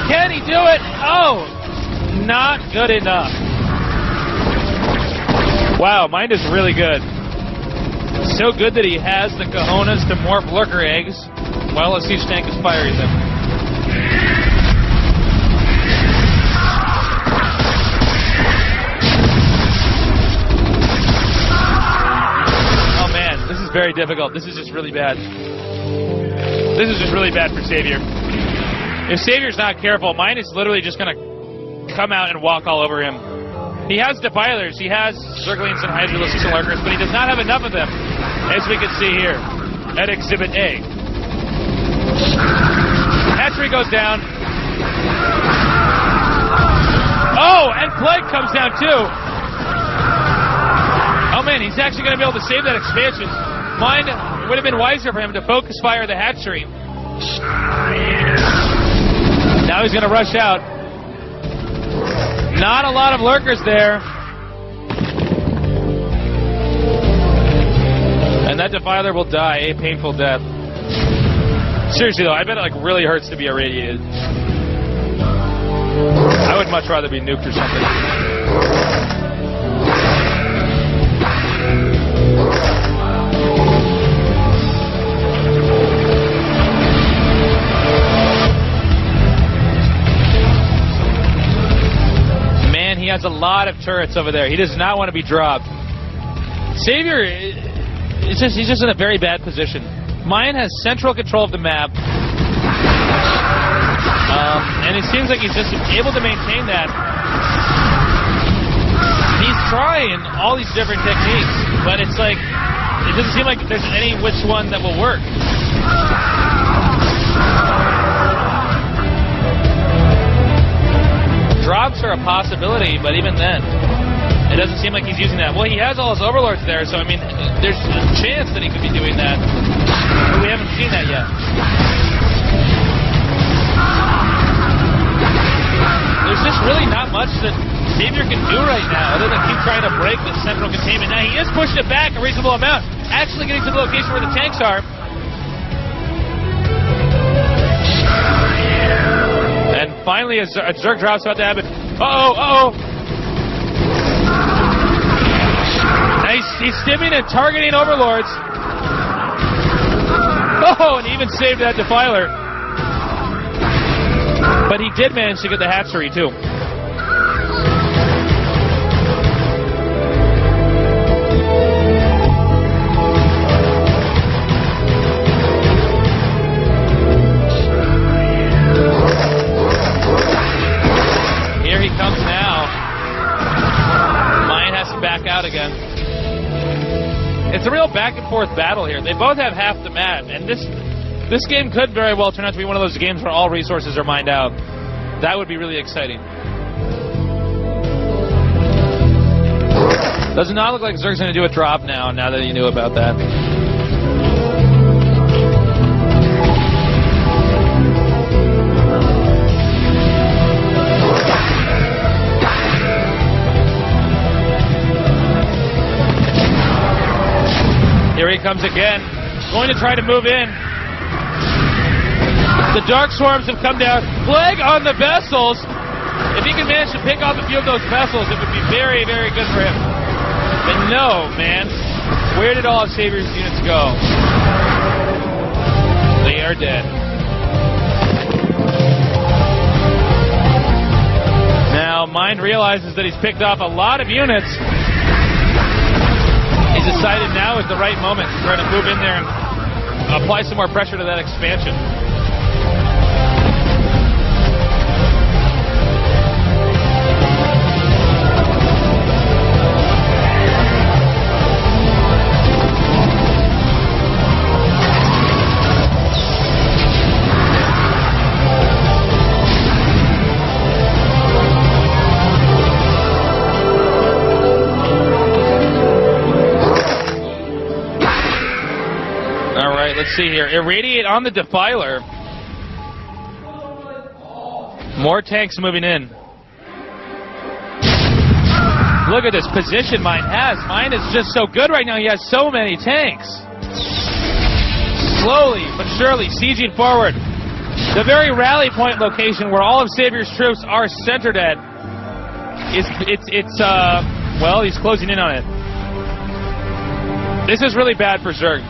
[SPEAKER 4] Can he do it? Oh, not good enough. Wow, Mind is really good. So good that he has the cojones to morph lurker eggs while a siege tank is firing them. Oh man, this is very difficult. This is just really bad. This is just really bad for sAviOr. If sAviOr's not careful, Mine is literally just going to come out and walk all over him. He has Defilers, he has Zerglings and Hydralisks and Lurkers, but he does not have enough of them, as we can see here at Exhibit A. Hatchery goes down. Oh, and Plague comes down too. Oh man, he's actually going to be able to save that expansion. Mine, it would have been wiser for him to focus fire the Hatchery. Now he's going to rush out. Not a lot of lurkers there. And that Defiler will die a painful death. Seriously though, I bet it like really hurts to be irradiated. I would much rather be nuked or something. He has a lot of turrets over there. He does not want to be dropped. sAviOr, he's just in a very bad position. Mine has central control of the map. And it seems like he's just able to maintain that. He's trying all these different techniques, but it's like, it doesn't seem like there's any which one that will work. drops are a possibility, but even then, it doesn't seem like he's using that. Well, he has all his overlords there, so I mean, there's a chance that he could be doing that, but we haven't seen that yet. There's just really not much that sAviOr can do right now, other than keep trying to break the central containment. Now, he is pushing it back a reasonable amount, actually getting to the location where the tanks are. And finally, a Zerg drop's about to happen. Uh-oh. Now he's stimming and targeting overlords. Oh, and he even saved that defiler. But he did manage to get the hatchery, too. Here he comes now. Mine has to back out again. It's a real back-and-forth battle here. They both have half the map, and this game could very well turn out to be one of those games where all resources are mined out. That would be really exciting. Does not look like Zerg's going to do a drop now that you knew about that. Here he comes again. Going to try to move in. The Dark Swarms have come down. Plague on the vessels. If he can manage to pick off a few of those vessels, it would be very, very good for him. But no, man. Where did all of sAviOr's units go? They are dead. Now, Mind realizes that he's picked off a lot of units. He's decided now is the right moment to try to move in there and apply some more pressure to that expansion. Let's see here. Irradiate on the defiler. More tanks moving in. Look at this position Mine has. Mine is just so good right now. He has so many tanks. Slowly but surely sieging forward. The very rally point location where all of sAviOr's troops are centered at well, he's closing in on it. This is really bad for Zerg.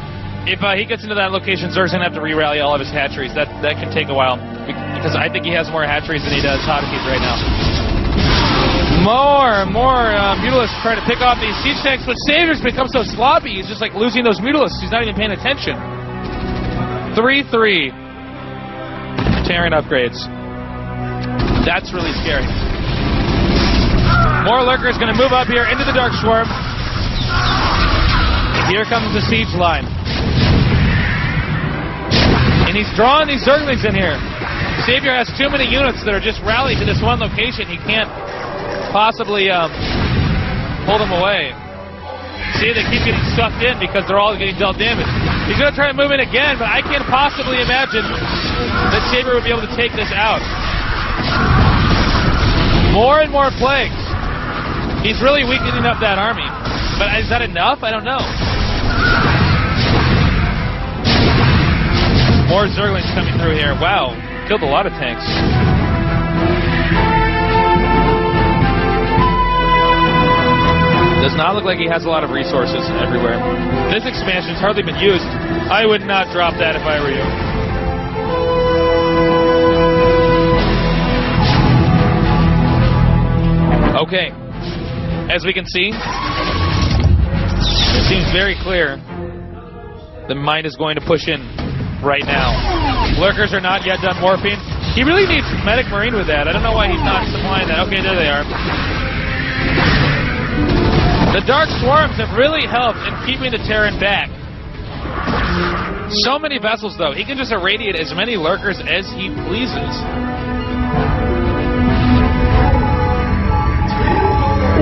[SPEAKER 4] If he gets into that location, Zerg's going to have to re-rally all of his hatcheries. That can take a while, because I think he has more hatcheries than he does hotkeys right now. More Mutalisks trying to pick off these siege tanks, but sAviOr's become so sloppy, he's just like losing those Mutalisks. He's not even paying attention. 3-3. Terran upgrades. That's really scary. More Lurkers going to move up here into the Dark Swarm. Here comes the siege line. And he's drawing these Zerglings in here. sAviOr has too many units that are just rallied to this one location. He can't possibly pull them away. See, they keep getting sucked in because they're all getting dealt damage. He's going to try to move in again, but I can't possibly imagine that sAviOr would be able to take this out. More and more plagues. He's really weakening up that army. But is that enough? I don't know. More Zerglings coming through here. Wow, killed a lot of tanks. Does not look like he has a lot of resources everywhere. This expansion's hardly been used. I would not drop that if I were you. Okay, as we can see, it seems very clear the Mind is going to push in right now. Lurkers are not yet done warping. He really needs Medic Marine with that. I don't know why he's not supplying that. Okay, there they are. The Dark Swarms have really helped in keeping the Terran back. So many vessels, though. He can just irradiate as many Lurkers as he pleases.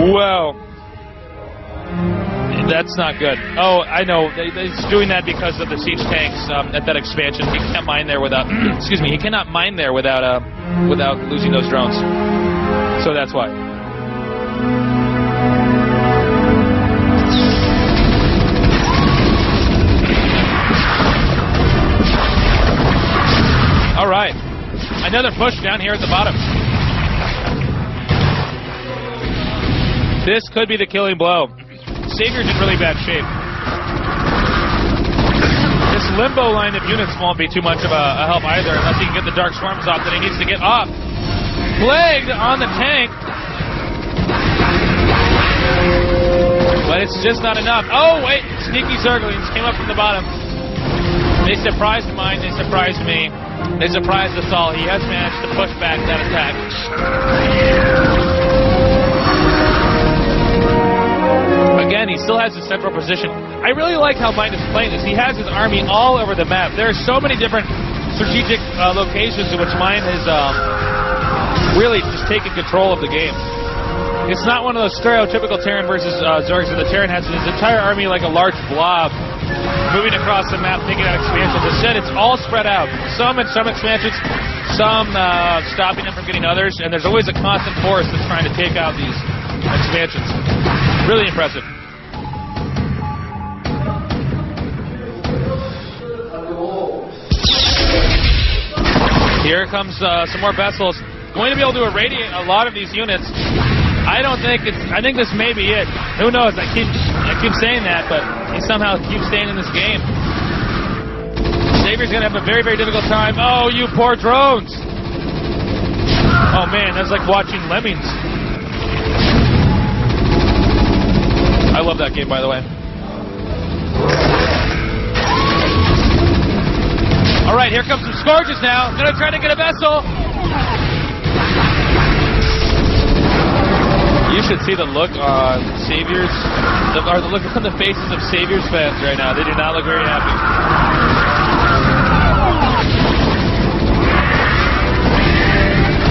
[SPEAKER 4] Well, that's not good. Oh, I know. It's doing that because of the siege tanks at that expansion. He can't mine there without. Excuse me. He cannot mine there without losing those drones. So that's why. All right. Another push down here at the bottom. This could be the killing blow. SAVIOR's in really bad shape. This limbo line of units won't be too much of a help either unless he can get the Dark Swarms off that he needs to get off. Plagued on the tank. But it's just not enough. Oh, wait. Sneaky Zerglings came up from the bottom. They surprised mine. They surprised me. They surprised us all. He has managed to push back that attack. Again, he still has his central position. I really like how Mine is playing this. He has his army all over the map. There are so many different strategic locations in which Mine has really just taken control of the game. It's not one of those stereotypical Terran versus Zergs where the Terran has his entire army like a large blob moving across the map, taking out expansions. Instead, it's all spread out. Some in some expansions, some stopping them from getting others, and there's always a constant force that's trying to take out these expansions. Really impressive. Here comes some more vessels. Going to be able to irradiate a lot of these units. I think this may be it. Who knows? I keep saying that, but he somehow keeps staying in this game. SAVIOR's gonna have a very, very difficult time. Oh, you poor drones! Oh man, that's like watching lemmings. I love that game, by the way. All right, here comes some Scourges now. Gonna try to get a vessel. You should see the look on SAVIOR's, or the look on the faces of SAVIOR's fans right now. They do not look very happy.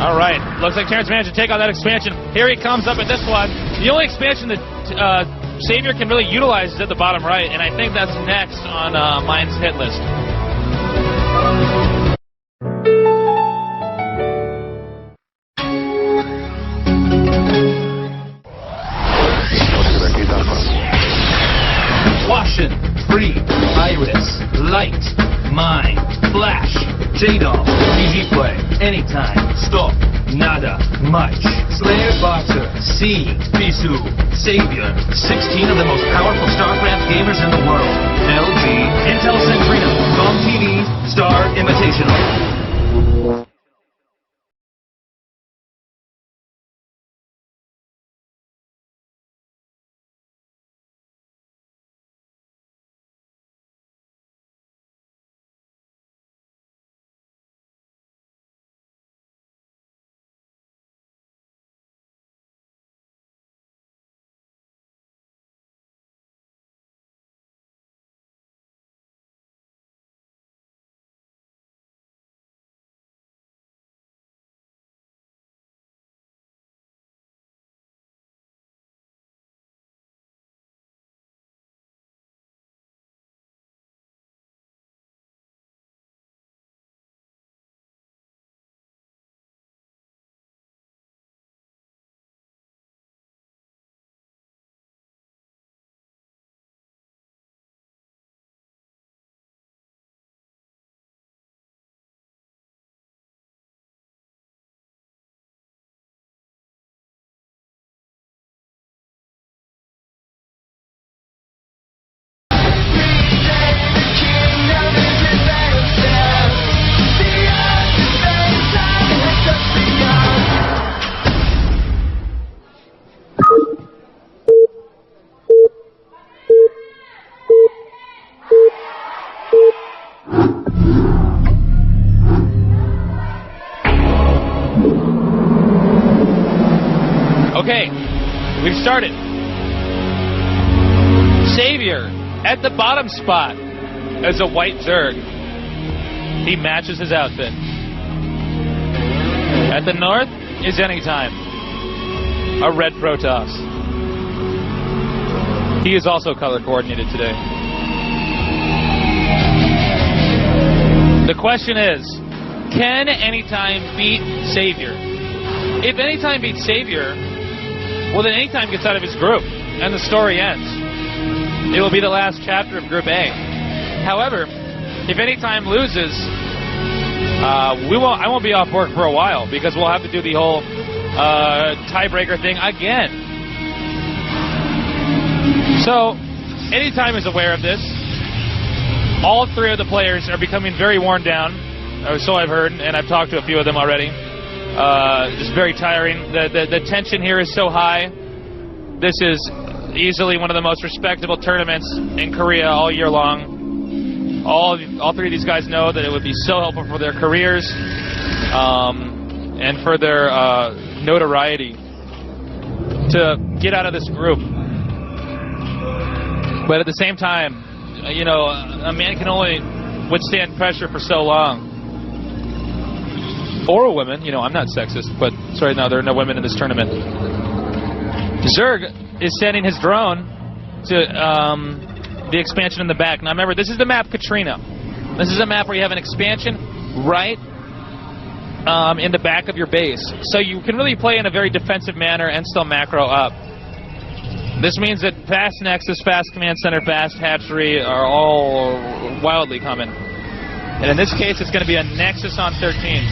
[SPEAKER 4] All right, looks like Terran's managed to take on that expansion. Here he comes up at this one. The only expansion that SAVIOR can really utilize is at the bottom right, and I think that's next on Mine's hit list.
[SPEAKER 1] Caution, Free, Iris, Light, Mine, Flash, J-Doll, easy play, anytime, stop, nada, much, Slayer, Boxer, C, Bisu, SAVIOR, 16 of the most powerful StarCraft gamers in the world, LG, Intel Centrino, GOMTV, Star Invitational.
[SPEAKER 4] Okay, we've started. SAVIOR at the bottom spot as a white Zerg. He matches his outfit. At the north is Anytime, a red Protoss. He is also color coordinated today. The question is, can Anytime beat sAviOr? If Anytime beats sAviOr, well then Anytime gets out of his group, and the story ends. It will be the last chapter of Group A. However, if Anytime loses, I won't be off work for a while, because we'll have to do the whole tiebreaker thing again. So, Anytime is aware of this. All three of the players are becoming very worn down, or so I've heard, and I've talked to a few of them already. Just very tiring. The tension here is so high. This is easily one of the most respectable tournaments in Korea all year long. All three of these guys know that it would be so helpful for their careers and for their notoriety to get out of this group. But at the same time, you know, a man can only withstand pressure for so long. Or a woman, you know, I'm not sexist, but sorry, no, there are no women in this tournament. Zerg is sending his drone to the expansion in the back. Now remember, this is the map Katrina. This is a map where you have an expansion right in the back of your base. So you can really play in a very defensive manner and still macro up. This means that Fast Nexus, Fast Command Center, Fast Hatchery are all wildly coming. And in this case, it's going to be a Nexus on 13.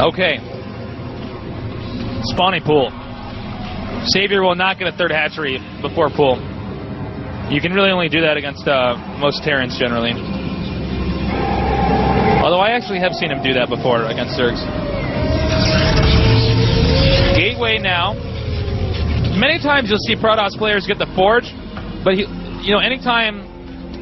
[SPEAKER 4] Okay. Spawning pool. sAviOr will not get a third hatchery before pool. You can really only do that against most Terrans generally. Although I actually have seen him do that before against Zergs. Gateway now. Many times you'll see Protoss players get the Forge, but Anytime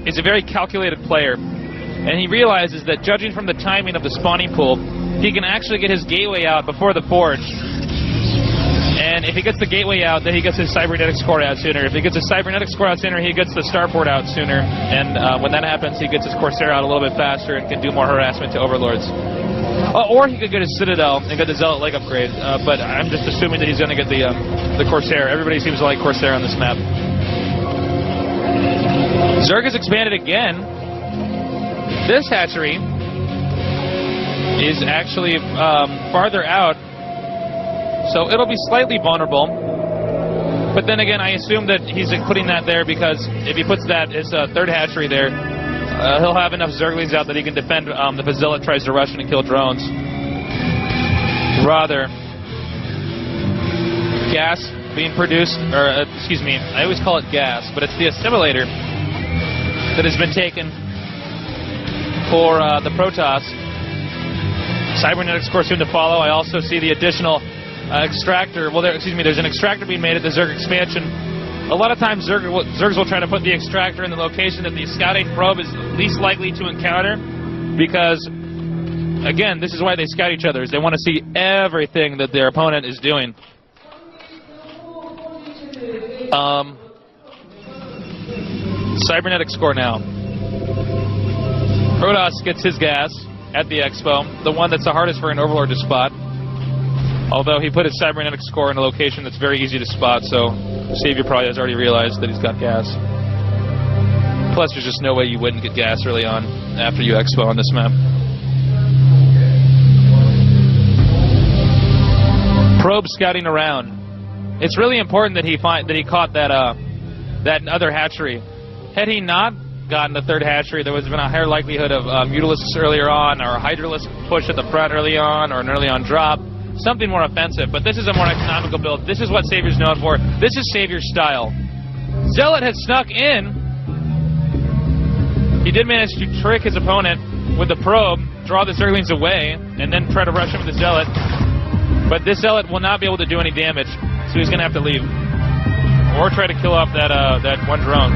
[SPEAKER 4] is a very calculated player, and he realizes that judging from the timing of the spawning pool, he can actually get his gateway out before the Forge. And if he gets the gateway out, then he gets his cybernetics core out sooner. If he gets his cybernetics core out sooner, he gets the starport out sooner. And when that happens, he gets his Corsair out a little bit faster and can do more harassment to overlords. Or he could get his Citadel and get the Zealot leg upgrade. But I'm just assuming that he's going to get the Corsair. Everybody seems to like Corsair on this map. Zerg has expanded again. This hatchery is actually farther out, so it'll be slightly vulnerable. But then again, I assume that he's putting that there because if he puts that his third hatchery there, he'll have enough Zerglings out that he can defend if a Zealot tries to rush in and kill drones. Rather, gas being produced, or excuse me, I always call it gas, but it's the assimilator that has been taken for the Protoss. Cybernetics core soon to follow. I also see the additional extractor. Well, there's an extractor being made at the Zerg expansion. A lot of times Zergs will try to put the extractor in the location that the scouting probe is least likely to encounter, because, again, this is why they scout each other, is they want to see everything that their opponent is doing. Cybernetics score now. Protoss gets his gas at the Expo, the one that's the hardest for an Overlord to spot. Although he put his cybernetic score in a location that's very easy to spot, so sAviOr probably has already realized that he's got gas. Plus, there's just no way you wouldn't get gas early on after you Expo on this map. Probe scouting around. It's really important that he caught that other hatchery. Had he not gotten the third hatchery, there would have been a higher likelihood of Mutalisks earlier on, or a Hydralisk push at the front early on, or an early on drop. Something more offensive, but this is a more economical build. This is what sAviOr's known for. This is sAviOr's style. Zealot had snuck in. He did manage to trick his opponent with the probe, draw the Zerglings away, and then try to rush him with the Zealot. But this Zealot will not be able to do any damage, so he's going to have to leave. Or try to kill off that one drone.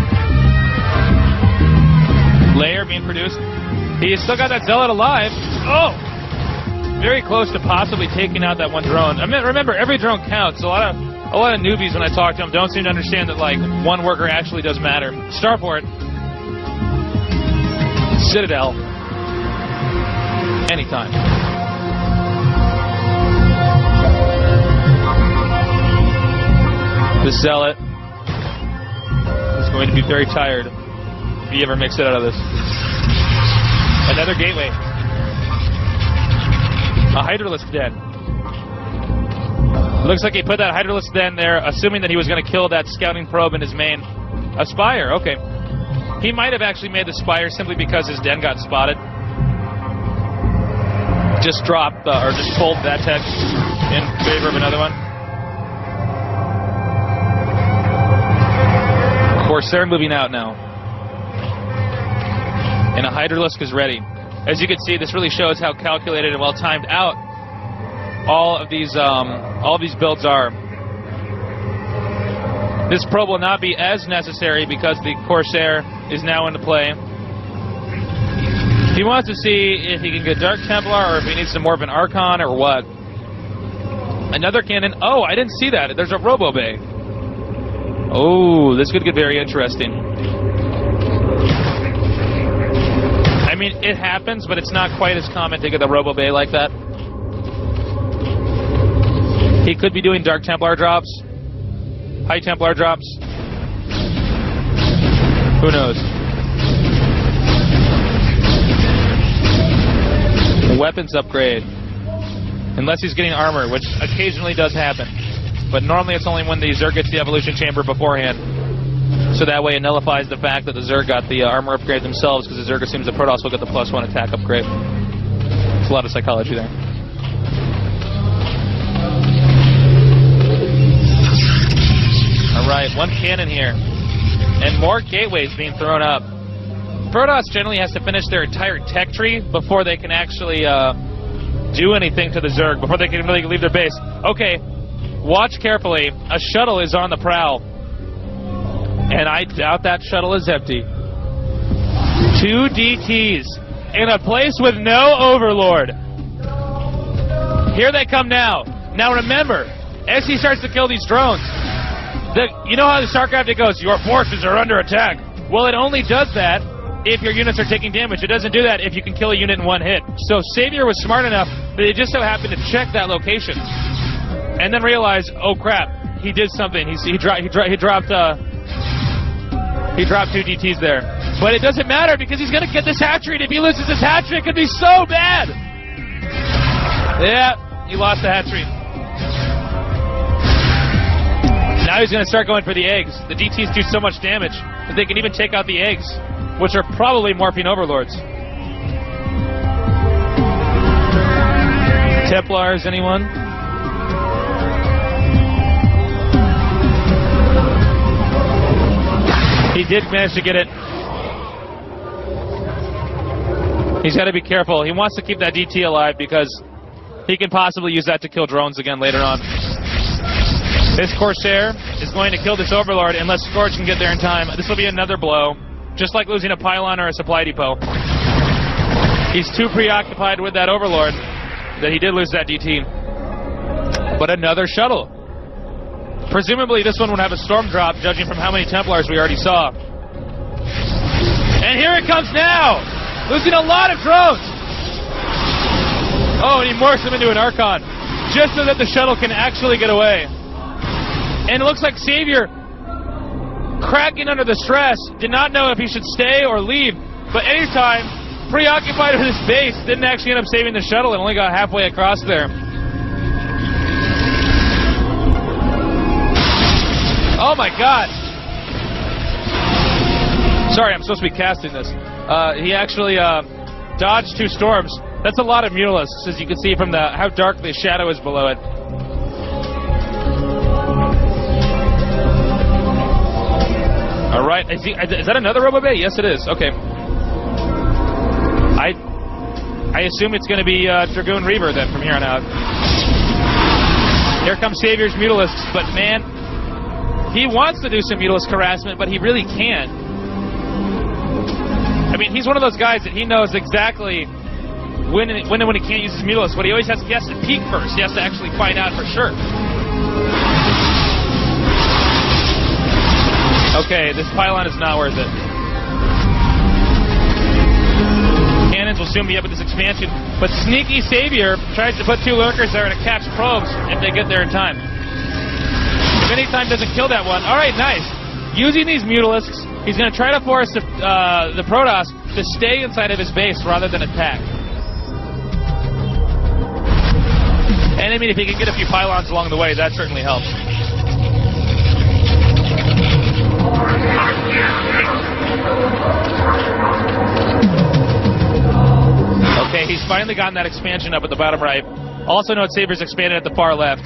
[SPEAKER 4] Layer being produced. He's still got that Zealot alive. Oh! Very close to possibly taking out that one drone. I mean, remember, every drone counts. A lot of newbies, when I talk to them, don't seem to understand that, like, one worker actually does matter. Starport. Citadel. Anytime. The Zealot going to be very tired if he ever makes it out of this. Another gateway. A Hydralisk den. Looks like he put that Hydralisk den there, assuming that he was going to kill that scouting probe in his main. A Spire, okay. He might have actually made the Spire simply because his den got spotted. Just dropped, or just pulled that tech in favor of another one. Corsair moving out now. And a Hydralisk is ready. As you can see, this really shows how calculated and well timed out all of these builds are. This probe will not be as necessary because the Corsair is now into play. He wants to see if he can get Dark Templar or if he needs some more of an Archon or what. Another cannon. Oh, I didn't see that. There's a Robo Bay. Oh, this could get very interesting. I mean, it happens, but it's not quite as common to get the Robo Bay like that. He could be doing Dark Templar drops. High Templar drops. Who knows? Weapons upgrade. Unless he's getting armor, which occasionally does happen. But normally it's only when the Zerg gets the evolution chamber beforehand. So that way it nullifies the fact that the Zerg got the armor upgrade themselves, because the Zerg assumes the Protoss will get the +1 attack upgrade. There's a lot of psychology there. Alright, one cannon here. And more gateways being thrown up. Protoss generally has to finish their entire tech tree before they can actually do anything to the Zerg, before they can really leave their base. Okay, watch carefully. A shuttle is on the prowl. And I doubt that shuttle is empty. 2 DTs in a place with no Overlord. Here they come now. Now remember, as he starts to kill these drones, you know how the StarCraft it goes, your forces are under attack. Well, it only does that if your units are taking damage. It doesn't do that if you can kill a unit in one hit. So sAviOr was smart enough that he just so happened to check that location and then realize, oh crap, he did something. He dropped 2 DTs there. But it doesn't matter because he's going to get this hat trick. If he loses his hat trick, it could be so bad. Yeah, he lost the hat trick. Now he's going to start going for the eggs. The DTs do so much damage that they can even take out the eggs, which are probably morphine overlords. Templars, anyone? He did manage to get it. He's got to be careful. He wants to keep that DT alive because he can possibly use that to kill drones again later on. This Corsair is going to kill this Overlord unless Scorch can get there in time. This will be another blow. Just like losing a pylon or a supply depot. He's too preoccupied with that Overlord that he did lose that DT. But another shuttle. Presumably this one would have a storm drop, judging from how many Templars we already saw. And here it comes now! Losing a lot of drones! Oh, and he morphs them into an Archon, just so that the shuttle can actually get away. And it looks like sAviOr, cracking under the stress, did not know if he should stay or leave. But anytime, preoccupied with his base, didn't actually end up saving the shuttle and only got halfway across there. Oh my god! Sorry, I'm supposed to be casting this. He actually dodged 2 storms. That's a lot of Mutalisks, as you can see from how dark the shadow is below it. Alright, is that another Robo Bay? Yes, it is. Okay. I assume it's going to be Dragoon Reaver then from here on out. Here comes sAviOr's Mutalisks, but man, he wants to do some Mutalisk harassment, but he really can't. I mean, he's one of those guys that he knows exactly when and when he can't use his Mutalisk, but he always has to peek first. He has to actually find out for sure. Okay, this pylon is not worth it. Cannons will soon be up with this expansion, but sneaky sAviOr tries to put 2 lurkers there to catch probes if they get there in time. If any time doesn't kill that one, alright, nice. Using these Mutalisks He's going to try to force the Protoss to stay inside of his base rather than attack. And I mean, if he can get a few pylons along the way, that certainly helps. Okay, he's finally gotten that expansion up at the bottom right. Also note Saber's expanded at the far left.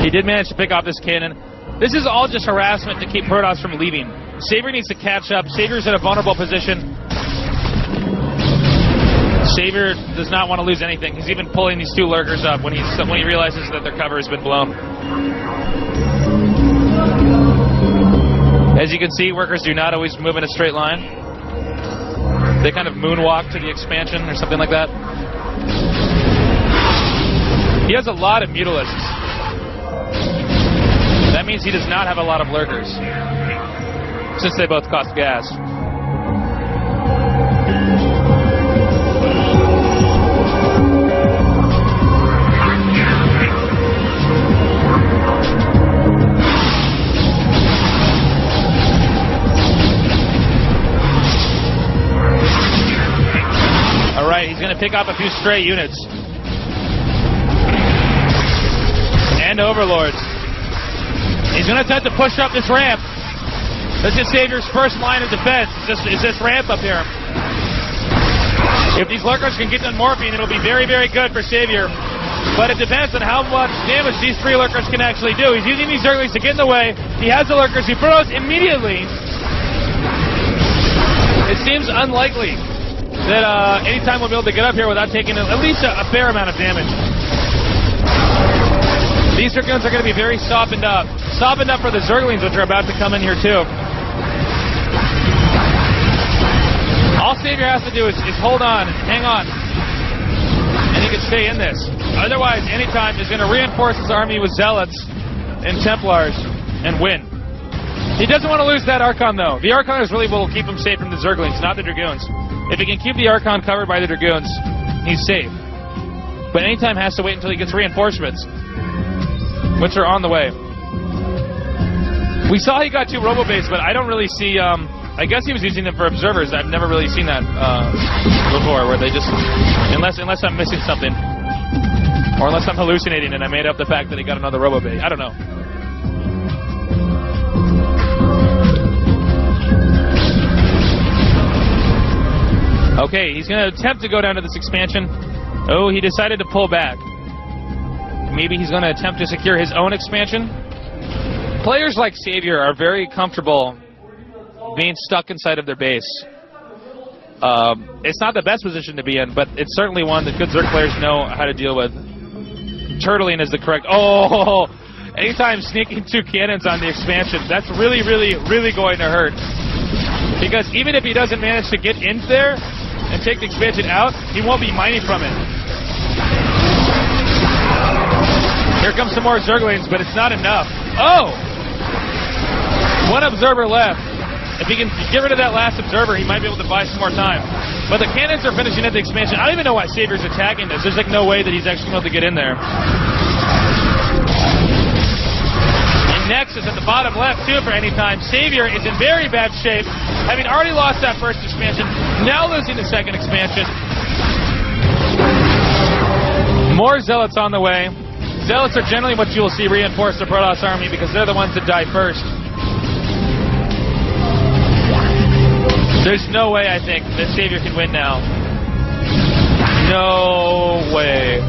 [SPEAKER 4] He did manage to pick off this cannon. This is all just harassment to keep Protoss from leaving. Saber needs to catch up. Saber's in a vulnerable position. Saber does not want to lose anything. He's even pulling these two lurkers up when he realizes that their cover has been blown. As you can see, workers do not always move in a straight line. They kind of moonwalk to the expansion or something like that. He has a lot of mutalisks. That means he does not have a lot of lurkers, since they both cost gas. Alright, he's going to pick up a few stray units. And overlords. He's going to attempt to push up this ramp. This is Savior's first line of defense. Is this ramp up here. If these lurkers can get done morphine, it'll be very, very good for Savior. But it depends on how much damage these three lurkers can actually do. He's using these Zerglings to get in the way. He has the lurkers. He throws immediately. It seems unlikely that anytime we'll be able to get up here without taking at least a fair amount of damage. These Dragoons are going to be very softened up. Softened up for the Zerglings, which are about to come in here too. All Savior has to do is hold on, hang on, and he can stay in this. Otherwise, anytime he's going to reinforce his army with Zealots and Templars and win. He doesn't want to lose that Archon though. The Archon is really what will keep him safe from the Zerglings, not the Dragoons. If he can keep the Archon covered by the Dragoons, he's safe. But anytime has to wait until he gets reinforcements, which are on the way. We saw he got 2 robo-bays, but I don't really see, I guess he was using them for observers. I've never really seen that before, where they just, unless I'm missing something, or unless I'm hallucinating and I made up the fact that he got another robo-bay. I don't know. Okay, he's going to attempt to go down to this expansion. Oh, he decided to pull back. Maybe he's going to attempt to secure his own expansion. Players like Savior are very comfortable being stuck inside of their base. It's not the best position to be in, but it's certainly one that good Zerg players know how to deal with. Turtling is the correct... Oh! Anytime sneaking 2 cannons on the expansion, that's really, really, really going to hurt. Because even if he doesn't manage to get in there and take the expansion out, he won't be mining from it. Here comes some more Zerglings, but it's not enough. Oh! 1 observer left. If he can get rid of that last observer, he might be able to buy some more time. But the cannons are finishing at the expansion. I don't even know why Savior's attacking this. There's like no way that he's actually able to get in there. And next is at the bottom left, too, for any time. Savior is in very bad shape, having already lost that first expansion, now losing the second expansion. More Zealots on the way. Zealots are generally what you will see reinforce the Protoss army because they're the ones that die first. There's no way, I think, that Savior can win now. No way.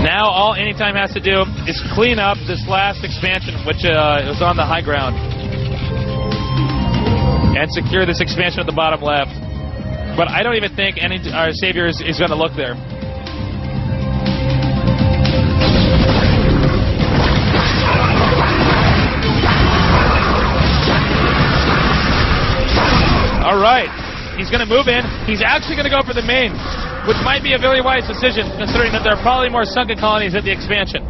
[SPEAKER 4] Now all Anytime has to do is clean up this last expansion, which was on the high ground, and secure this expansion at the bottom left. But I don't even think our Savior is going to look there. All right, he's going to move in. He's actually going to go for the main, which might be a very wise decision, considering that there are probably more sunken colonies at the expansion.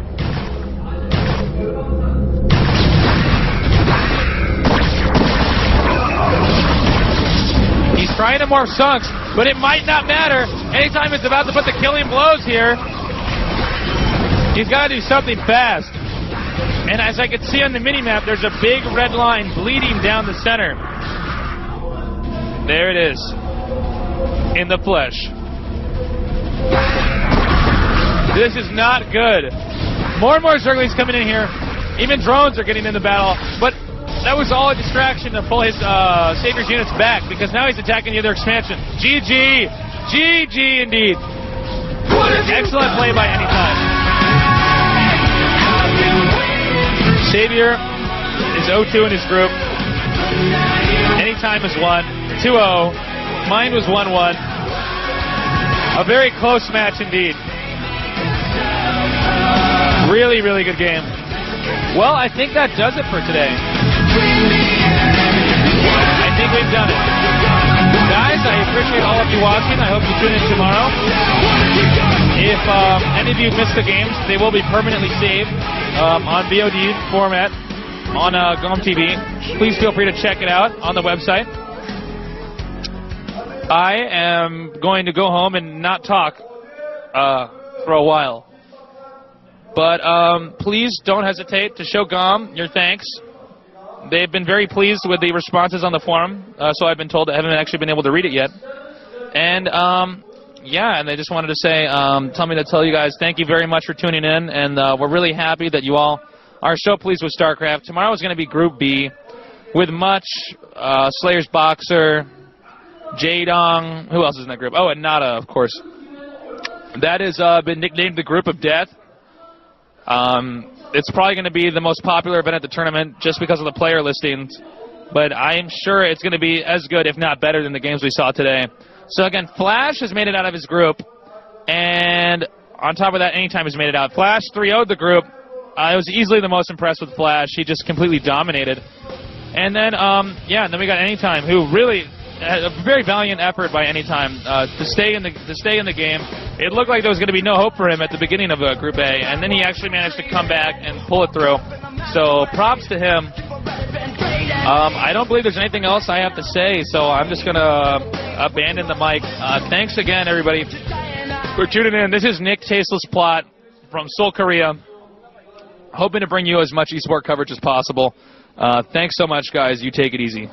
[SPEAKER 4] He's trying Dynamorph sunks, but it might not matter. Anytime it's about to put the killing blows here, he's got to do something fast. And as I can see on the minimap, there's a big red line bleeding down the center. There it is. In the flesh. This is not good. More and more Zerglings coming in here. Even drones are getting in the battle. But that was all a distraction to pull his Savior's units back, because now he's attacking the other expansion. GG! GG indeed. Excellent play by Anytime. Savior is 0-2 in his group. Anytime is 1. 2-0. Mine was 1-1. A very close match indeed. Really, really good game. Well, I think that does it for today. I think we've done it. Guys, I appreciate all of you watching. I hope you tune in tomorrow. If any of you missed the games, they will be permanently saved on VOD format on GOMTV. Please feel free to check it out on the website. I am going to go home and not talk for a while. But please don't hesitate to show GOM your thanks. They've been very pleased with the responses on the forum, so I've been told. I haven't actually been able to read it yet. And yeah, and they just wanted to say, tell me to tell you guys thank you very much for tuning in, and we're really happy that you all are so pleased with StarCraft. Tomorrow is going to be Group B with Much, Slayer's Boxer, Jaedong. Who else is in that group? Oh, and Nada, of course. That has been nicknamed the Group of Death. It's probably going to be the most popular event at the tournament just because of the player listings, but I'm sure it's going to be as good, if not better, than the games we saw today. So again, Flash has made it out of his group, and on top of that, Anytime has made it out. Flash 3-0'd the group. I was easily the most impressed with Flash. He just completely dominated. And then, yeah, and then we got Anytime, who really had a very valiant effort by Anytime to stay in the game. It looked like there was going to be no hope for him at the beginning of Group A, and then he actually managed to come back and pull it through. So props to him. I don't believe there's anything else I have to say, so I'm just going to abandon the mic. Thanks again, everybody, for tuning in. This is Nick Tasteless Plot from Seoul, Korea, hoping to bring you as much eSport coverage as possible. Thanks so much, guys. You take it easy.